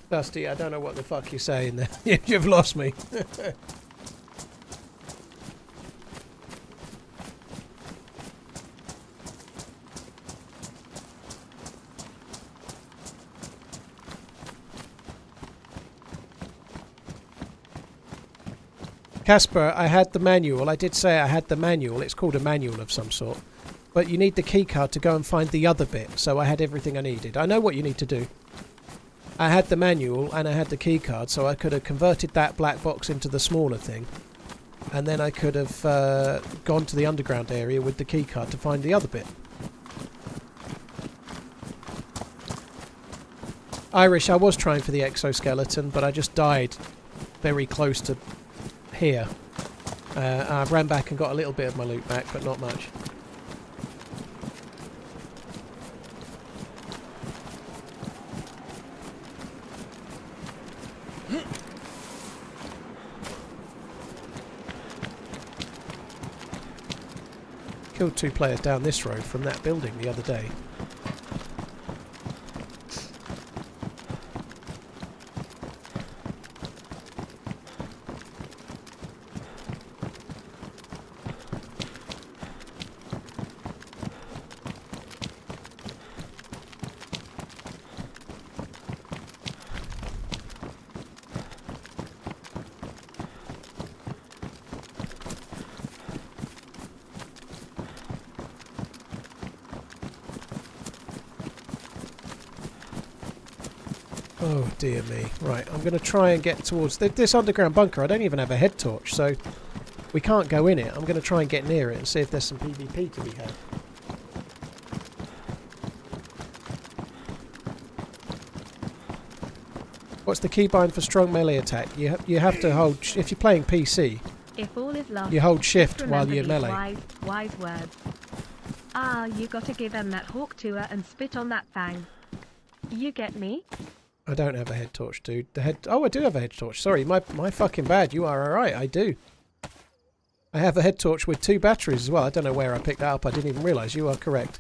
Dusty, I don't know what the fuck you're saying there. You've lost me. Casper, I had the manual. I did say I had the manual. It's called a manual of some sort. But you need the keycard to go and find the other bit, so I had everything I needed. I know what you need to do. I had the manual and I had the keycard, so I could have converted that black box into the smaller thing, and then I could have gone to the underground area with the keycard to find the other bit. Irish, I was trying for the exoskeleton, but I just died very close to here. I ran back and got a little bit of my loot back, but not much. Killed 2 players down this road from that building the other day. Oh dear me. Right, I'm going to try and get towards this underground bunker. I don't even have a head torch, so we can't go in it. I'm going to try and get near it and see if there's some PvP to be had. What's the keybind for strong melee attack? You have to hold, if you're playing PC, If all is lost, you hold shift just while remember you're these melee. wise words. Ah, you gotta give him that hawk to her and spit on that fang. You get me? I don't have a head torch, dude. Oh, I do have a head torch. Sorry, my fucking bad. You are alright, I do. I have a head torch with 2 batteries as well. I don't know where I picked that up. I didn't even realise. You are correct.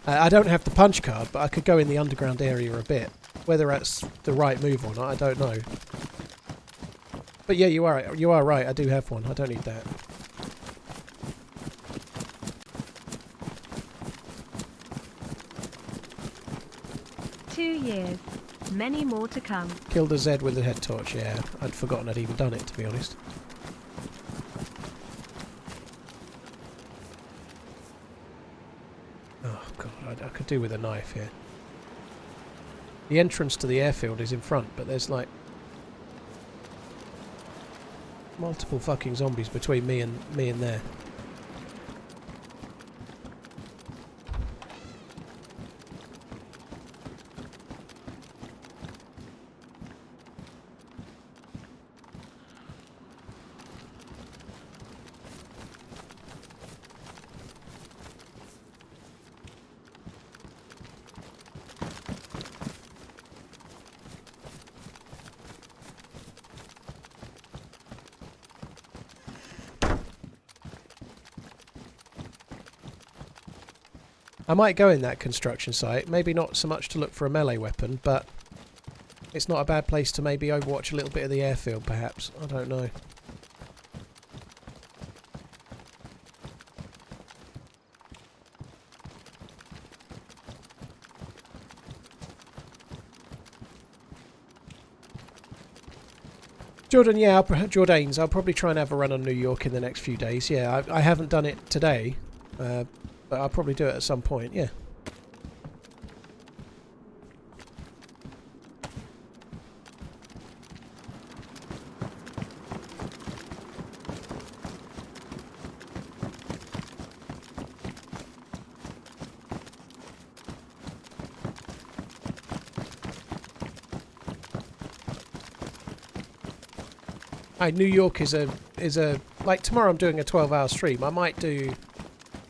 I don't have the punch card, but I could go in the underground area a bit. Whether that's the right move or not, I don't know. But yeah, you are right. I do have one. I don't need that. Years. Many more to come. Killed a Z with a head torch, yeah. I'd forgotten I'd even done it, to be honest. Oh god, I could do with a knife here. The entrance to the airfield is in front, but there's like multiple fucking zombies between me and there. I might go in that construction site, maybe not so much to look for a melee weapon, but it's not a bad place to maybe overwatch a little bit of the airfield, perhaps. I don't know. Jordan, yeah, Jordanes, I'll probably try and have a run on New York in the next few days. Yeah, I haven't done it today, but I'll probably do it at some point, yeah. New York is a like tomorrow I'm doing a 12-hour stream. I might do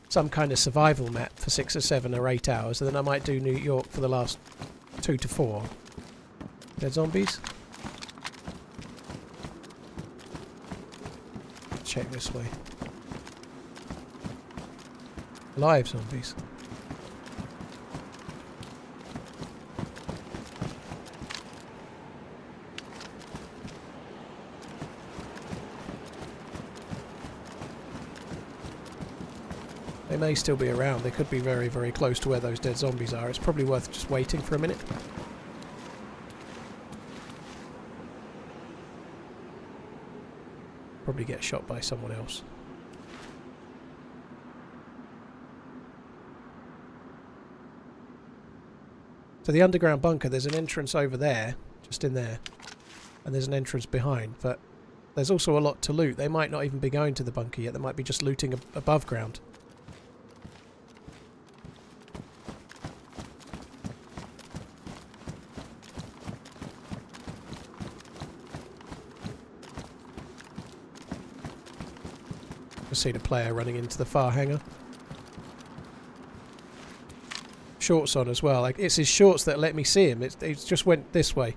some kind of survival map for 6 or 7 or 8 hours, and then I might do New York for the last 2 to 4. Dead zombies. Check this way. Live zombies. They may still be around. They could be very, very close to where those dead zombies are. It's probably worth just waiting for a minute. Probably get shot by someone else. So the underground bunker, there's an entrance over there, just in there, and there's an entrance behind, but there's also a lot to loot. They might not even be going to the bunker yet. They might be just looting above ground. I see the player running into the far hangar. Shorts on as well. Like, it's his shorts that let me see him. It just went this way.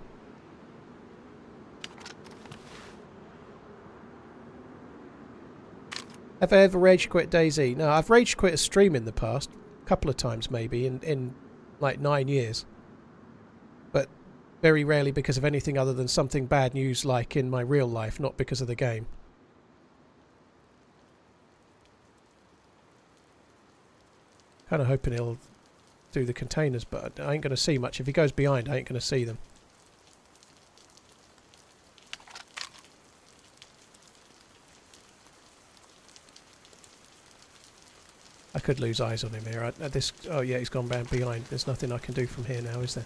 Have I ever rage quit DayZ? No, I've rage quit a stream in the past. A couple of times maybe in like 9 years. But very rarely because of anything other than something bad news like in my real life, not because of the game. Kind of hoping he'll do the containers, but I ain't going to see much. If he goes behind, I ain't going to see them. I could lose eyes on him here. Oh yeah, he's gone round behind. There's nothing I can do from here now, is there?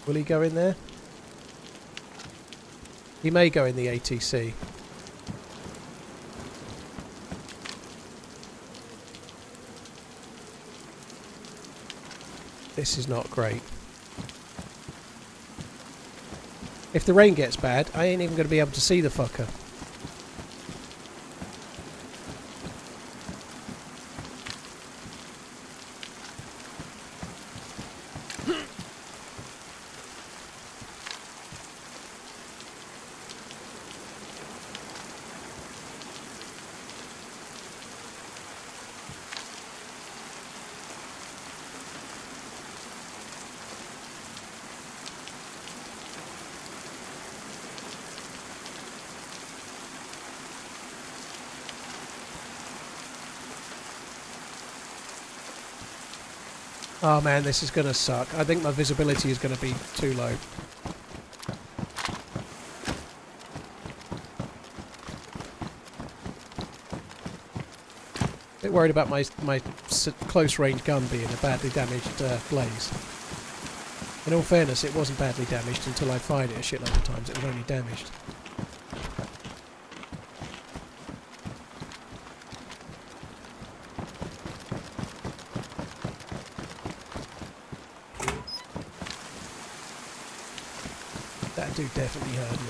Will he go in there? He may go in the ATC. This is not great. If the rain gets bad, I ain't even going to be able to see the fucker. Oh man, this is going to suck. I think my visibility is going to be too low. Bit worried about my close range gun being a badly damaged blaze. In all fairness, it wasn't badly damaged until I fired it a shitload of times. It was only damaged. That dude definitely heard me.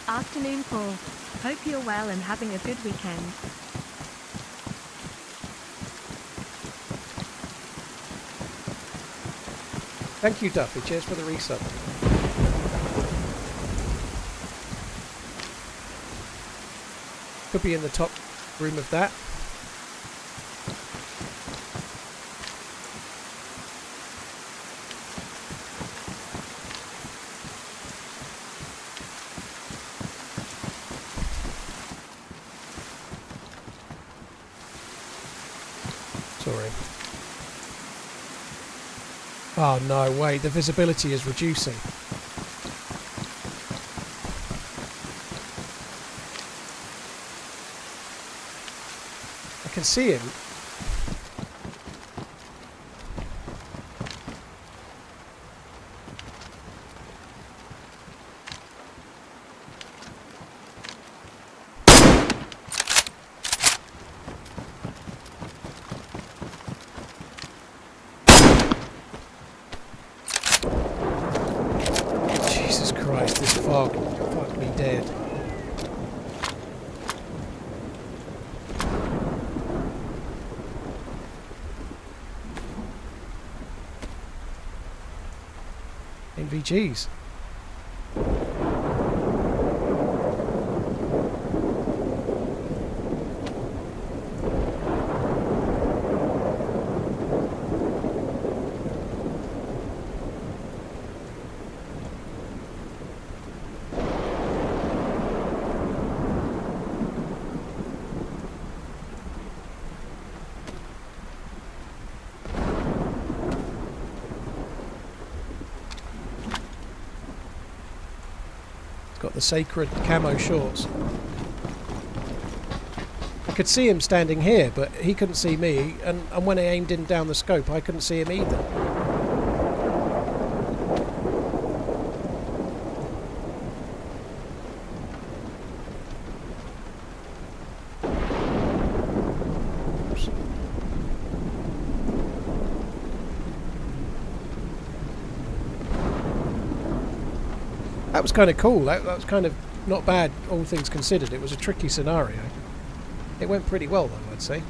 Afternoon, Paul. Hope you're well and having a good weekend. Thank you, Duffy. Cheers for the resub. Could be in the top room of that. Sorry. Oh no, wait, the visibility is reducing. I can see him. Jesus Christ, this fog fucked me dead. NVGs. Got the sacred camo shorts. I could see him standing here, but he couldn't see me, and when I aimed in down the scope, I couldn't see him either. Oops. That was kind of cool. That was kind of not bad, all things considered. It was a tricky scenario. It went pretty well, though, I'd say.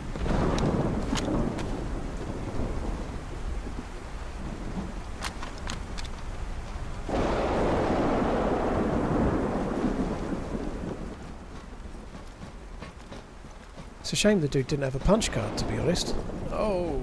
It's a shame the dude didn't have a punch card, to be honest. Oh.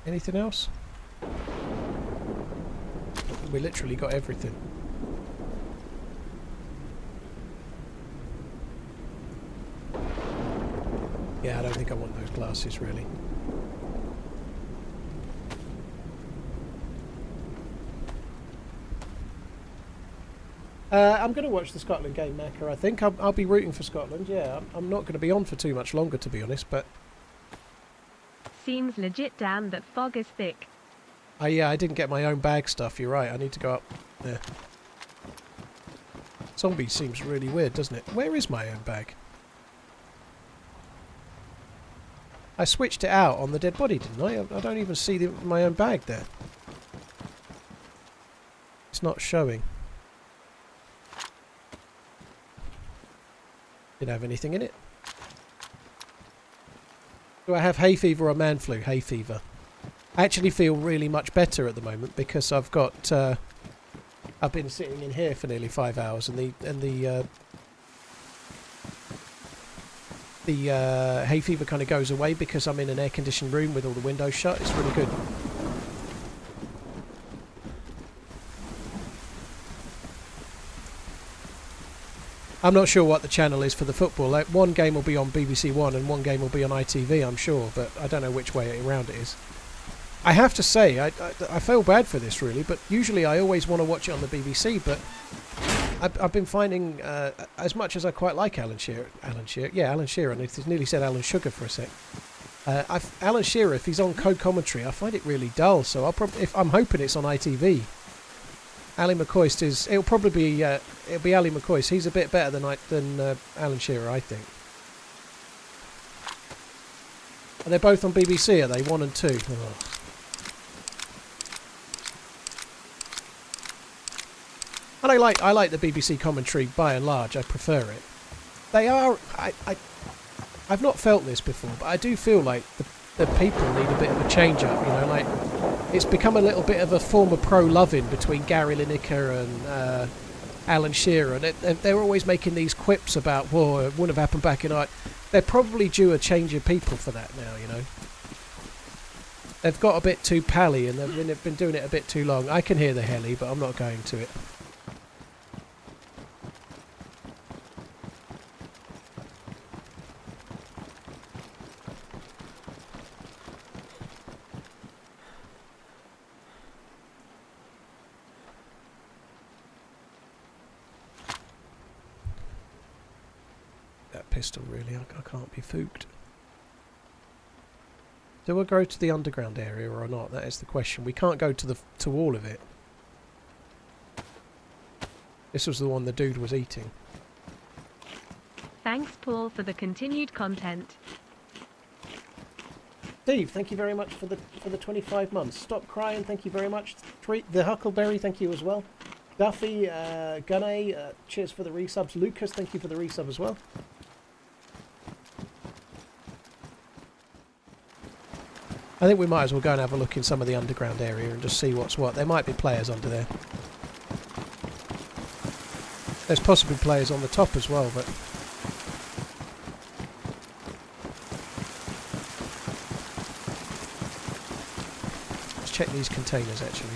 Anything else? We literally got everything. Yeah, I don't think I want those glasses, really. I'm going to watch the Scotland game, Macca, I think. I'll be rooting for Scotland, yeah. I'm not going to be on for too much longer, to be honest, but... Seems legit, damn, that fog is thick. Oh yeah, I didn't get my own bag stuff, you're right. I need to go up there. Zombie seems really weird, doesn't it? Where is my own bag? I switched it out on the dead body, didn't I? I don't even see my own bag there. It's not showing. Didn't have anything in it. Do I have hay fever or man flu? Hay fever. I actually feel really much better at the moment because I've got. I've been sitting in here for nearly 5 hours, and the hay fever kind of goes away because I'm in an air-conditioned room with all the windows shut. It's really good. I'm not sure what the channel is for the football. Like, one game will be on BBC One and one game will be on ITV, I'm sure, but I don't know which way around it is. I have to say, I feel bad for this, really, but usually I always want to watch it on the BBC, but I've been finding, as much as I quite like Alan Shearer, I nearly said Alan Sugar for a sec. Alan Shearer, if he's on co-commentary, I find it really dull, so I'm hoping it's on ITV. Ali McCoist it'll probably be, it'll be Ali McCoist. He's a bit better than Alan Shearer, I think. And they're both on BBC, are they? 1 and 2. Oh. And I like the BBC commentary by and large. I prefer it. They are. I've not felt this before, but I do feel like the people need a bit of a change up. You know, like. It's become a little bit of a former pro-loving between Gary Lineker and Alan Shearer, and they're always making these quips about, well, it wouldn't have happened back in... They're probably due a change of people for that now, you know. They've got a bit too pally, and they've been doing it a bit too long. I can hear the heli, but I'm not going to it. Pistol, really. I can't be fooked. Do I go to the underground area or not? That is the question. We can't go to all of it. This was the one the dude was eating. Thanks, Paul, for the continued content. Steve, thank you very much for the 25 months. Stop Crying, thank you very much. The Huckleberry, thank you as well. Duffy, Gunay, cheers for the resubs. Lucas, thank you for the resub as well. I think we might as well go and have a look in some of the underground area and just see what's what. There might be players under there. There's possibly players on the top as well, but... Let's check these containers, actually.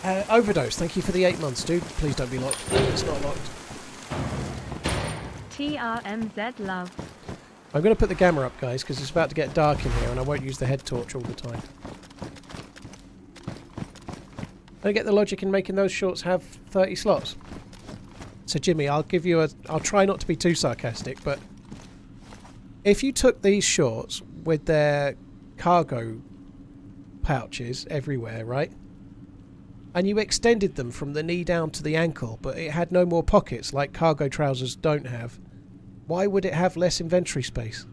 Overdose, thank you for the 8 months, dude. Please don't be locked. It's not locked. TRMZ love. I'm going to put the gamma up, guys, because it's about to get dark in here and I won't use the head torch all the time. I get the logic in making those shorts have 30 slots. So Jimmy, I'll try not to be too sarcastic, but if you took these shorts with their cargo pouches everywhere, right? And you extended them from the knee down to the ankle, but it had no more pockets like cargo trousers don't have, why would it have less inventory space?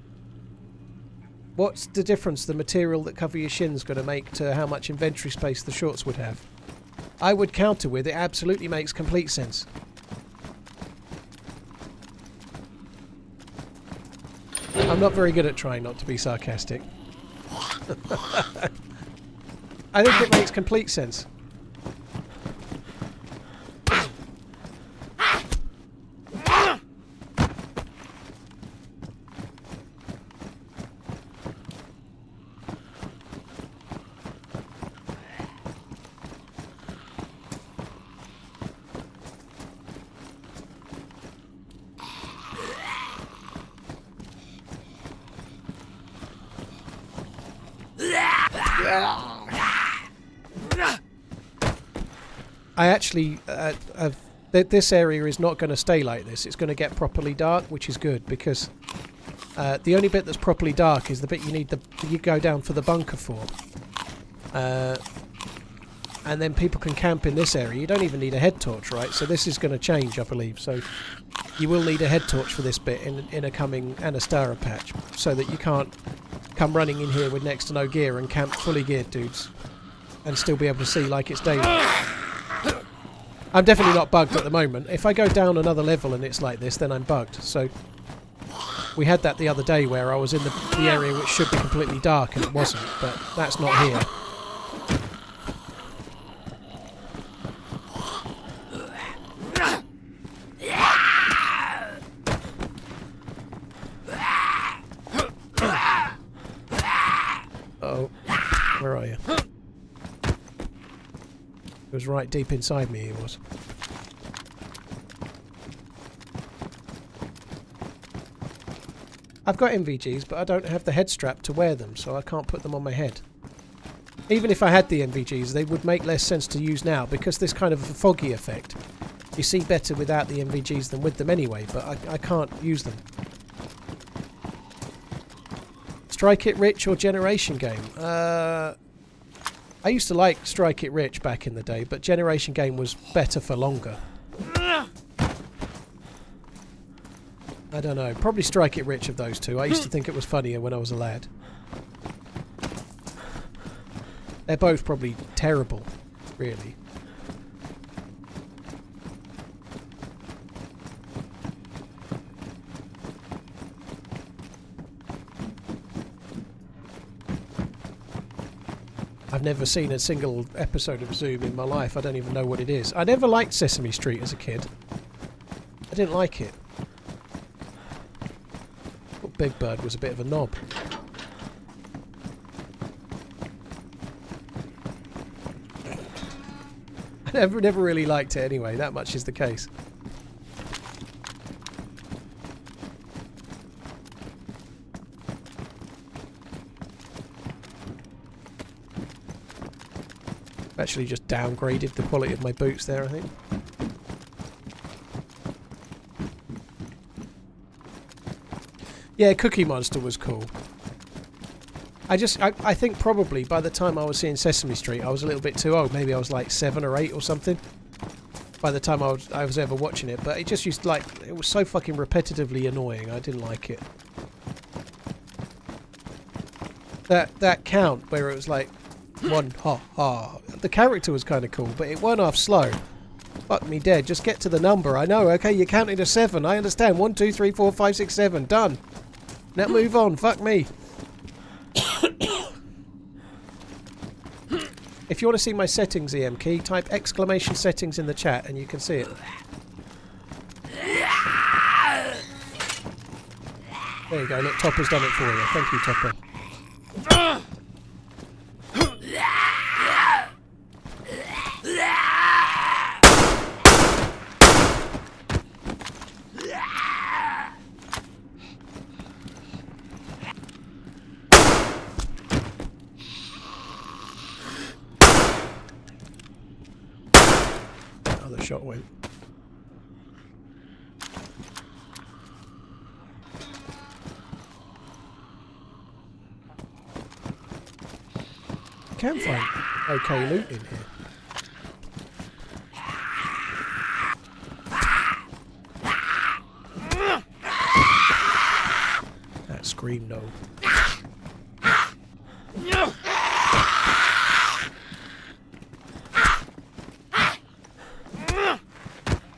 What's the difference the material that cover your shins going to make to how much inventory space the shorts would have? I would counter with it absolutely makes complete sense. I'm not very good at trying not to be sarcastic. I think it makes complete sense. I actually, this area is not going to stay like this. It's going to get properly dark, which is good because the only bit that's properly dark is the bit you go down for the bunker for. And then people can camp in this area. You don't even need a head torch, right? So this is going to change, I believe. So you will need a head torch for this bit in a coming Anastara patch, so that you can't come running in here with next to no gear and camp fully geared dudes and still be able to see like it's daylight. I'm definitely not bugged at the moment. If I go down another level and it's like this, then I'm bugged. So we had that the other day where I was in the area which should be completely dark and it wasn't, but that's not here. Oh, where are you? It was right deep inside me, he was. I've got MVGs, but I don't have the head strap to wear them, so I can't put them on my head. Even if I had the MVGs, they would make less sense to use now, because this kind of a foggy effect. You see better without the MVGs than with them anyway, but I can't use them. Strike It Rich or Generation Game? I used to like Strike It Rich back in the day, but Generation Game was better for longer. I don't know. Probably Strike It Rich of those two. I used to think it was funnier when I was a lad. They're both probably terrible, really. I've never seen a single episode of Zoom in my life. I don't even know what it is. I never liked Sesame Street as a kid. I didn't like it. But Big Bird was a bit of a knob. I never really liked it anyway. That much is the case. Actually just downgraded the quality of my boots there, I think. Yeah, Cookie Monster was cool. I think probably by the time I was seeing Sesame Street I was a little bit too old. Maybe I was like 7 or 8 or something by the time I was ever watching it, but it just used to, like, it was so fucking repetitively annoying. I didn't like it. That count where it was like 1 ha ha. The character was kind of cool, but it weren't half slow. Fuck me dead. Just get to the number. I know. Okay, you're counting to 7. I understand. 1, 2, 3, 4, 5, 6, 7. Done. Now move on. Fuck me. If you want to see my settings, EM Key, type exclamation settings in the chat and you can see it. There you go. Look, Topper's done it for you. Thank you, Topper. shot went. Can find okay loot in here. That scream no.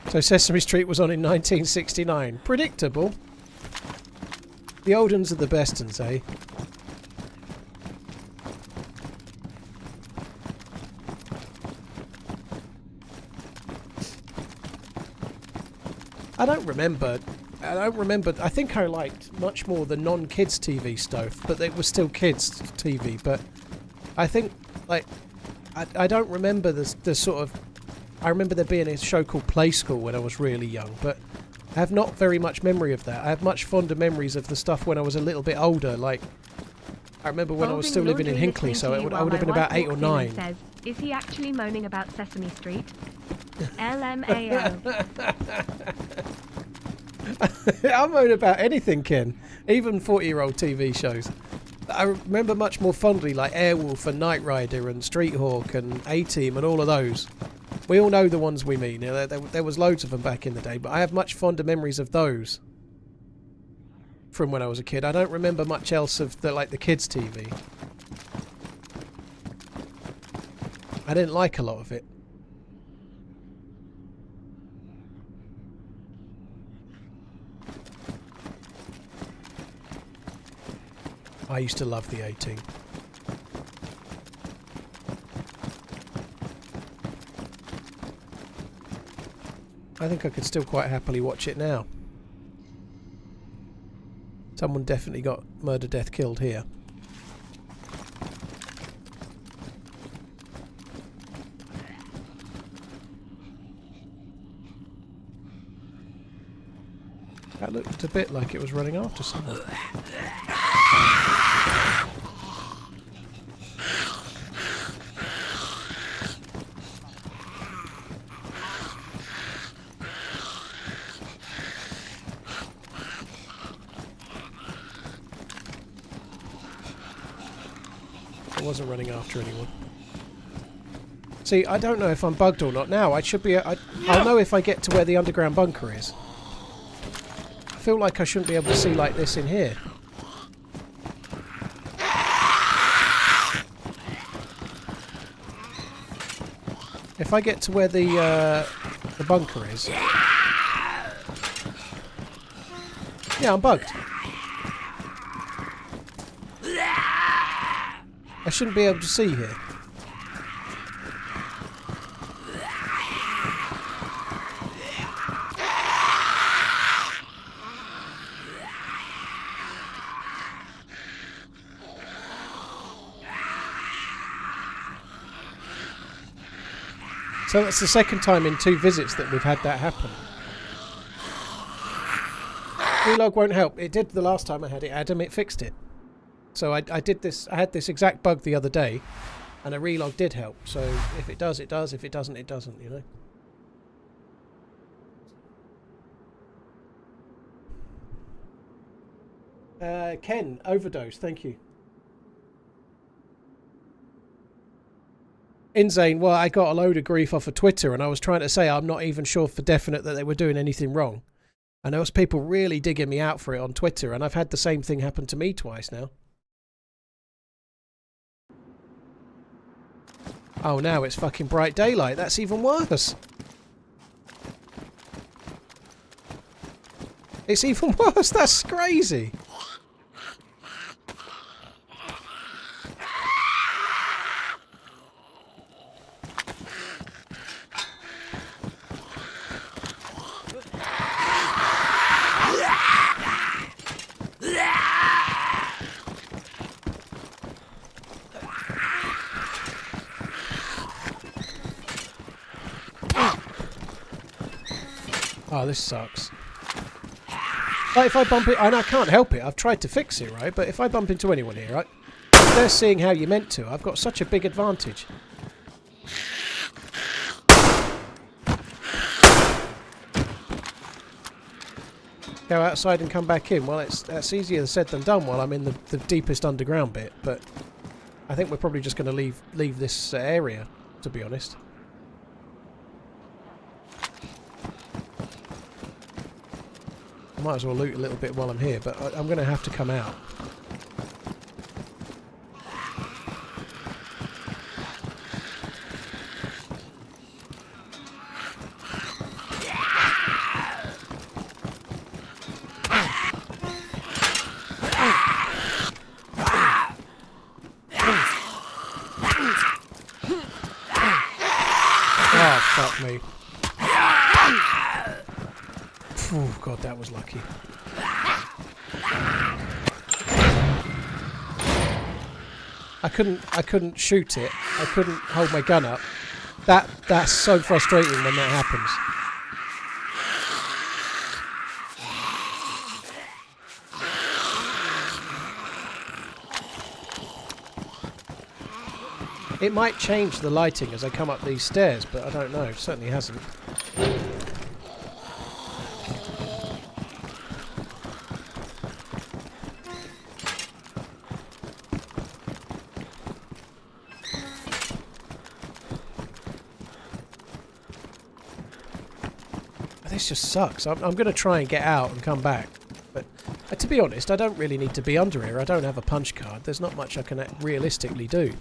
So Sesame Street was on in 1969. Predictable. The old ones are the best ones, eh? I don't remember. I think I liked much more the non-kids TV stuff, but it was still kids TV. But I think, like, I don't remember the sort of. I remember there being a show called Play School when I was really young, but I have not very much memory of that. I have much fonder memories of the stuff when I was a little bit older. Like, I remember when I was still living in Hinckley, so I would have been about 8 or 9. Says, is he actually moaning about Sesame Street? LMAO. I moan about anything, Ken. Even 40-year-old TV shows. I remember much more fondly, like Airwolf and Knight Rider and Street Hawk and A-Team and all of those. We all know the ones we mean. There was loads of them back in the day, but I have much fonder memories of those from when I was a kid. I don't remember much else of the kids' TV. I didn't like a lot of it. I used to love the A-Team. I think I could still quite happily watch it now. Someone definitely got murder, death, killed here. That looked a bit like it was running after someone. Wasn't running after anyone. See, I don't know if I'm bugged or not now. I should be. I'll know if I get to where the underground bunker is. I feel like I shouldn't be able to see like this in here. If I get to where the bunker is. Yeah, I'm bugged. I shouldn't be able to see here. So that's the second time in 2 visits that we've had that happen. Relog won't help. It did the last time I had it, Adam. It fixed it. So I did this. I had this exact bug the other day, and a relog did help. So if it does, it does. If it doesn't, it doesn't. You know. Ken, overdose. Thank you. Insane. Well, I got a load of grief off of Twitter, and I was trying to say I'm not even sure for definite that they were doing anything wrong. And there was people really digging me out for it on Twitter, and I've had the same thing happen to me twice now. Oh, now it's fucking bright daylight. That's even worse. It's even worse. That's crazy. Oh, this sucks. Like if I bump it, and I can't help it, I've tried to fix it, right? But if I bump into anyone here, right? If they're seeing how you meant to, I've got such a big advantage. go outside and come back in. Well, that's easier said than done while I'm in the deepest underground bit, but I think we're probably just going to leave this area, to be honest. I might as well loot a little bit while I'm here, but I'm going to have to come out. Fuck me. Oh god, that was lucky. I couldn't shoot it. I couldn't hold my gun up. That's so frustrating when that happens. It might change the lighting as I come up these stairs, but I don't know. It certainly hasn't. This just sucks. I'm going to try and get out and come back. But to be honest, I don't really need to be under here. I don't have a punch card. There's not much I can realistically do.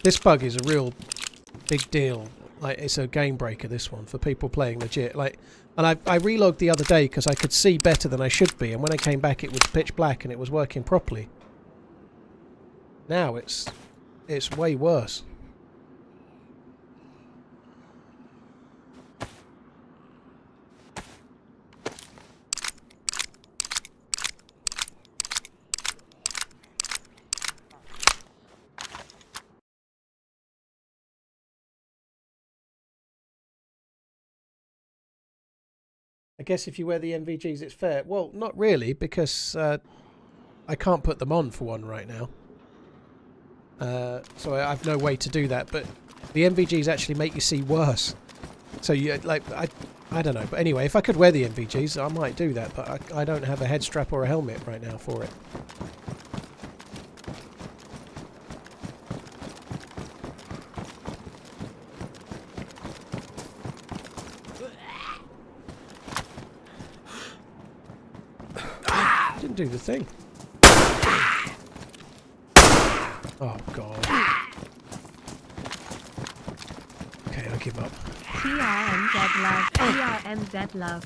This bug is a real big deal. Like, it's a game breaker, this one, for people playing legit. Like, and I relogged the other day because I could see better than I should be, and when I came back it was pitch black and it was working properly. Now it's way worse. I guess if you wear the NVGs, it's fair. Well, not really, because I can't put them on for one right now. So I have no way to do that. But the NVGs actually make you see worse. So you like I don't know. But anyway, if I could wear the NVGs, I might do that. But I don't have a head strap or a helmet right now for it. Do the thing. Oh god. Okay, I give up. TRMZ love. TRMZ love.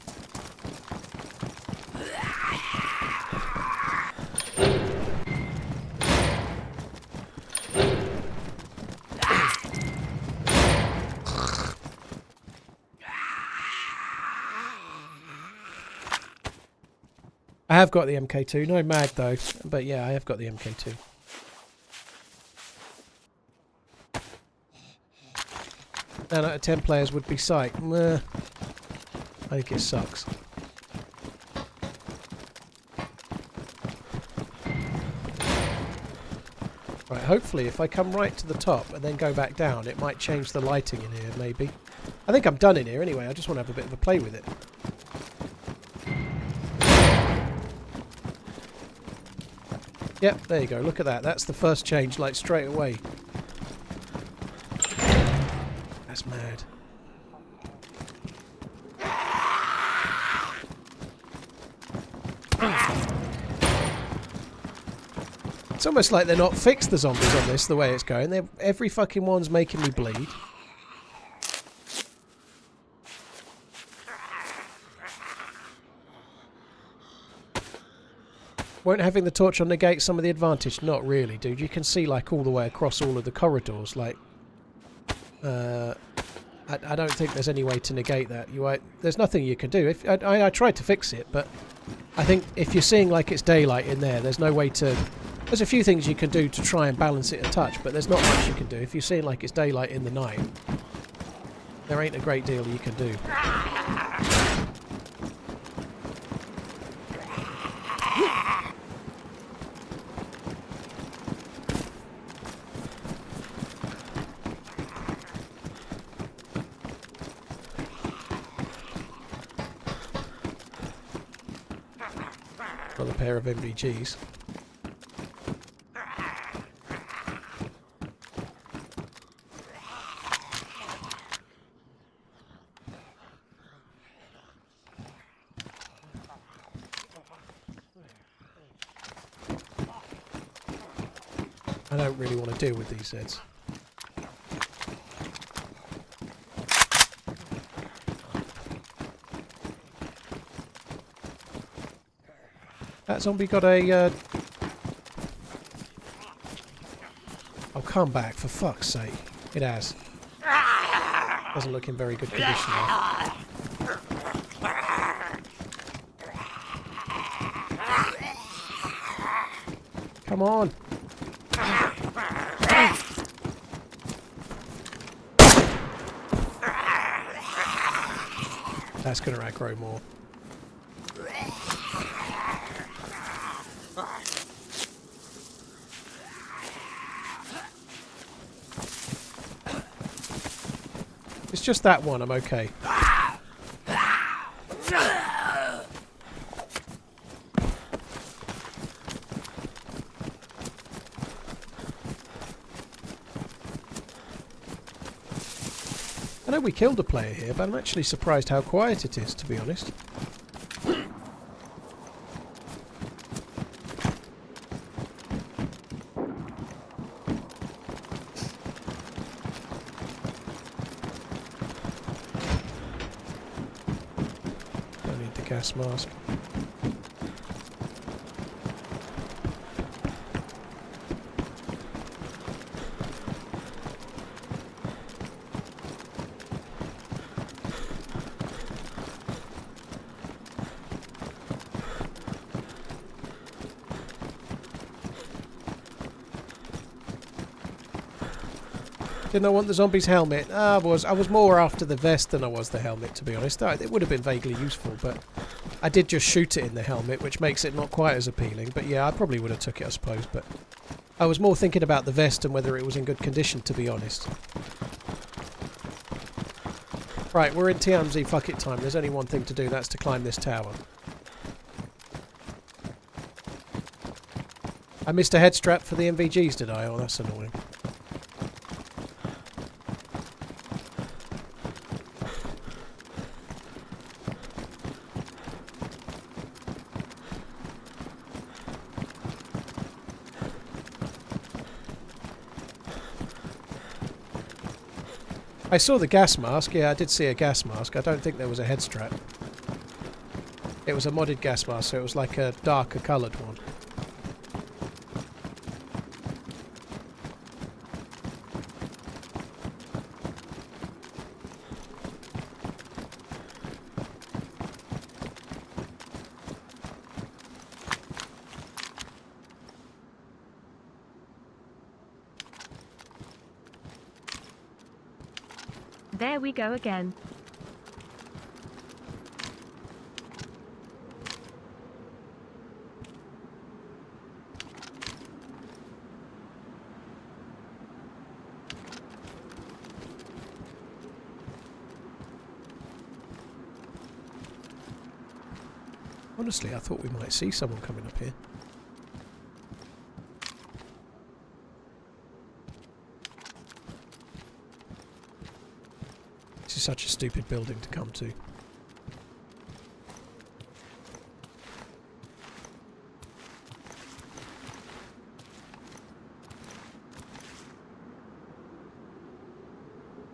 I have got the MK2. No mag though, but yeah, I have got the MK2. 9 out of 10 players would be psyched. Meh. I think it sucks. Right, hopefully if I come right to the top and then go back down, it might change the lighting in here, maybe. I think I'm done in here anyway. I just want to have a bit of a play with it. Yep, there you go. Look at that. That's the first change, like, straight away. That's mad. It's almost like they're not fixed, the zombies on this, the way it's going. Every fucking one's making me bleed. Won't having the torch on negate some of the advantage? Not really, dude. You can see, like, all the way across all of the corridors. Like, I don't think there's any way to negate that. There's nothing you can do. I tried to fix it, but I think if you're seeing like it's daylight in there, there's no way to... There's a few things you can do to try and balance it a touch, but there's not much you can do. If you're seeing like it's daylight in the night, There ain't a great deal you can do. Another pair of MVGs. I don't really want to deal with these Zeds. That zombie got a... Oh, come back, for fuck's sake. It has. Doesn't look in very good condition now. Come on. That's going to aggro more. It's just that one, I'm okay. I know we killed a player here, but I'm actually surprised how quiet it is, to be honest. I need the gas mask. Didn't I want the zombie's helmet? I was more after the vest than I was the helmet, to be honest. It would have been vaguely useful, but I did just shoot it in the helmet, which makes it not quite as appealing. But yeah, I probably would have took it, I suppose. But I was more thinking about the vest and whether it was in good condition, to be honest. Right, we're in TRMZ fuck it time. There's only one thing to do, that's to climb this tower. I missed a head strap for the MVGs, did I? Oh, that's annoying. I saw the gas mask. Yeah, I did see a gas mask. I don't think there was a head strap. It was a modded gas mask, so it was like a darker coloured one. There we go again. Honestly, I thought we might see someone coming up here. This is such a stupid building to come to.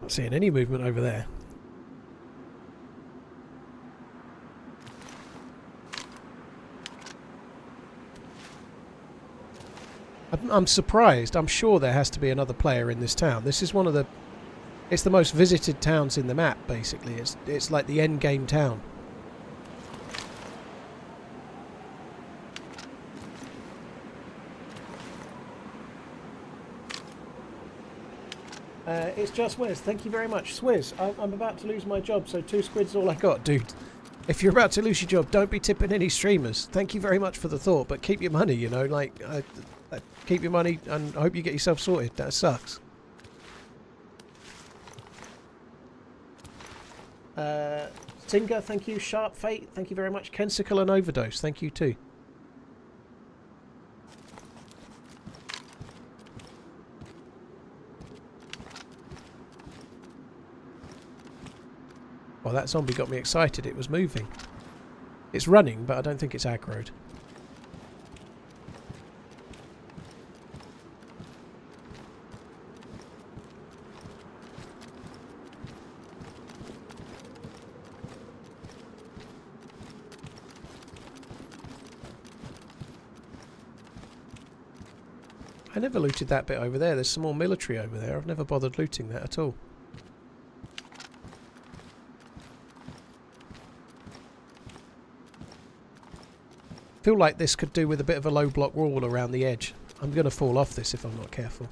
Not seeing any movement over there. I'm surprised. I'm sure there has to be another player in this town. This is one of the... It's the most visited towns in the map, basically. It's like the Endgame town. It's just Swizz. Thank you very much. Swizz, I'm about to lose my job, so 2 squid's all I got, dude. If you're about to lose your job, don't be tipping any streamers. Thank you very much for the thought, but keep your money, you know, like, keep your money and I hope you get yourself sorted. That sucks. Tinga, thank you. Sharp Fate, thank you very much. Kensicle and Overdose, thank you too. Well, that zombie got me excited. It was moving. It's running, but I don't think it's aggroed. I never looted that bit over there. There's some more military over there. I've never bothered looting that at all. Feel like this could do with a bit of a low block wall around the edge. I'm going to fall off this if I'm not careful.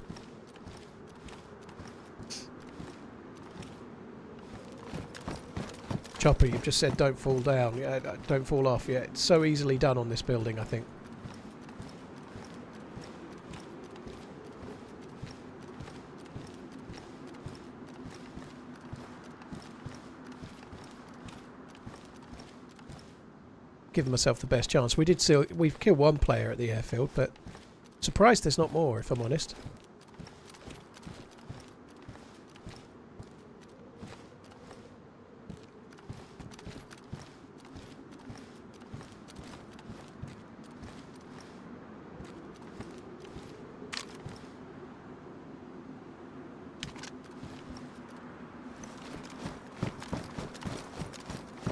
Chopper, you've just said don't fall down. Yeah, don't fall off. Yeah, it's so easily done on this building, I think. Giving myself the best chance. We've killed 1 player at the airfield, but surprised there's not more, if I'm honest.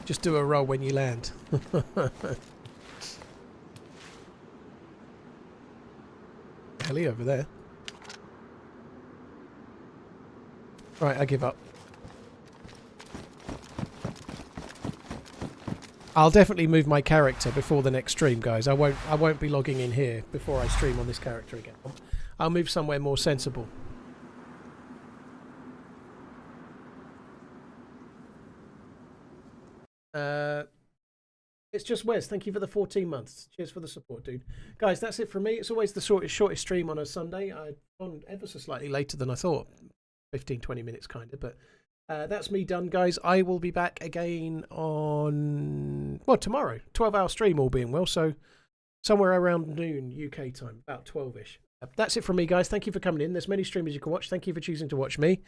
Just do a roll when you land. Heli over there. Right, I give up. I'll definitely move my character before the next stream, guys. I won't be logging in here before I stream on this character again. I'll move somewhere more sensible. It's just Wes. Thank you for the 14 months. Cheers for the support, dude. Guys, that's it from me. It's always the shortest stream on a Sunday. I've gone ever so slightly later than I thought. 15, 20 minutes kind of. But that's me done, guys. I will be back again on, well, tomorrow. 12-hour stream, all being well. So somewhere around noon UK time, about 12-ish. That's it from me, guys. Thank you for coming in. There's many streamers you can watch. Thank you for choosing to watch me.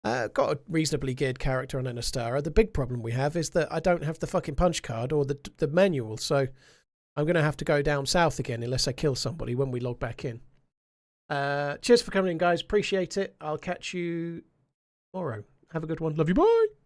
Got a reasonably geared character on Anastara. The big problem we have is that I don't have the fucking punch card or the manual, so I'm going to have to go down south again unless I kill somebody when we log back in. Cheers for coming in, guys. Appreciate it. I'll catch you tomorrow. Have a good one. Love you. Bye.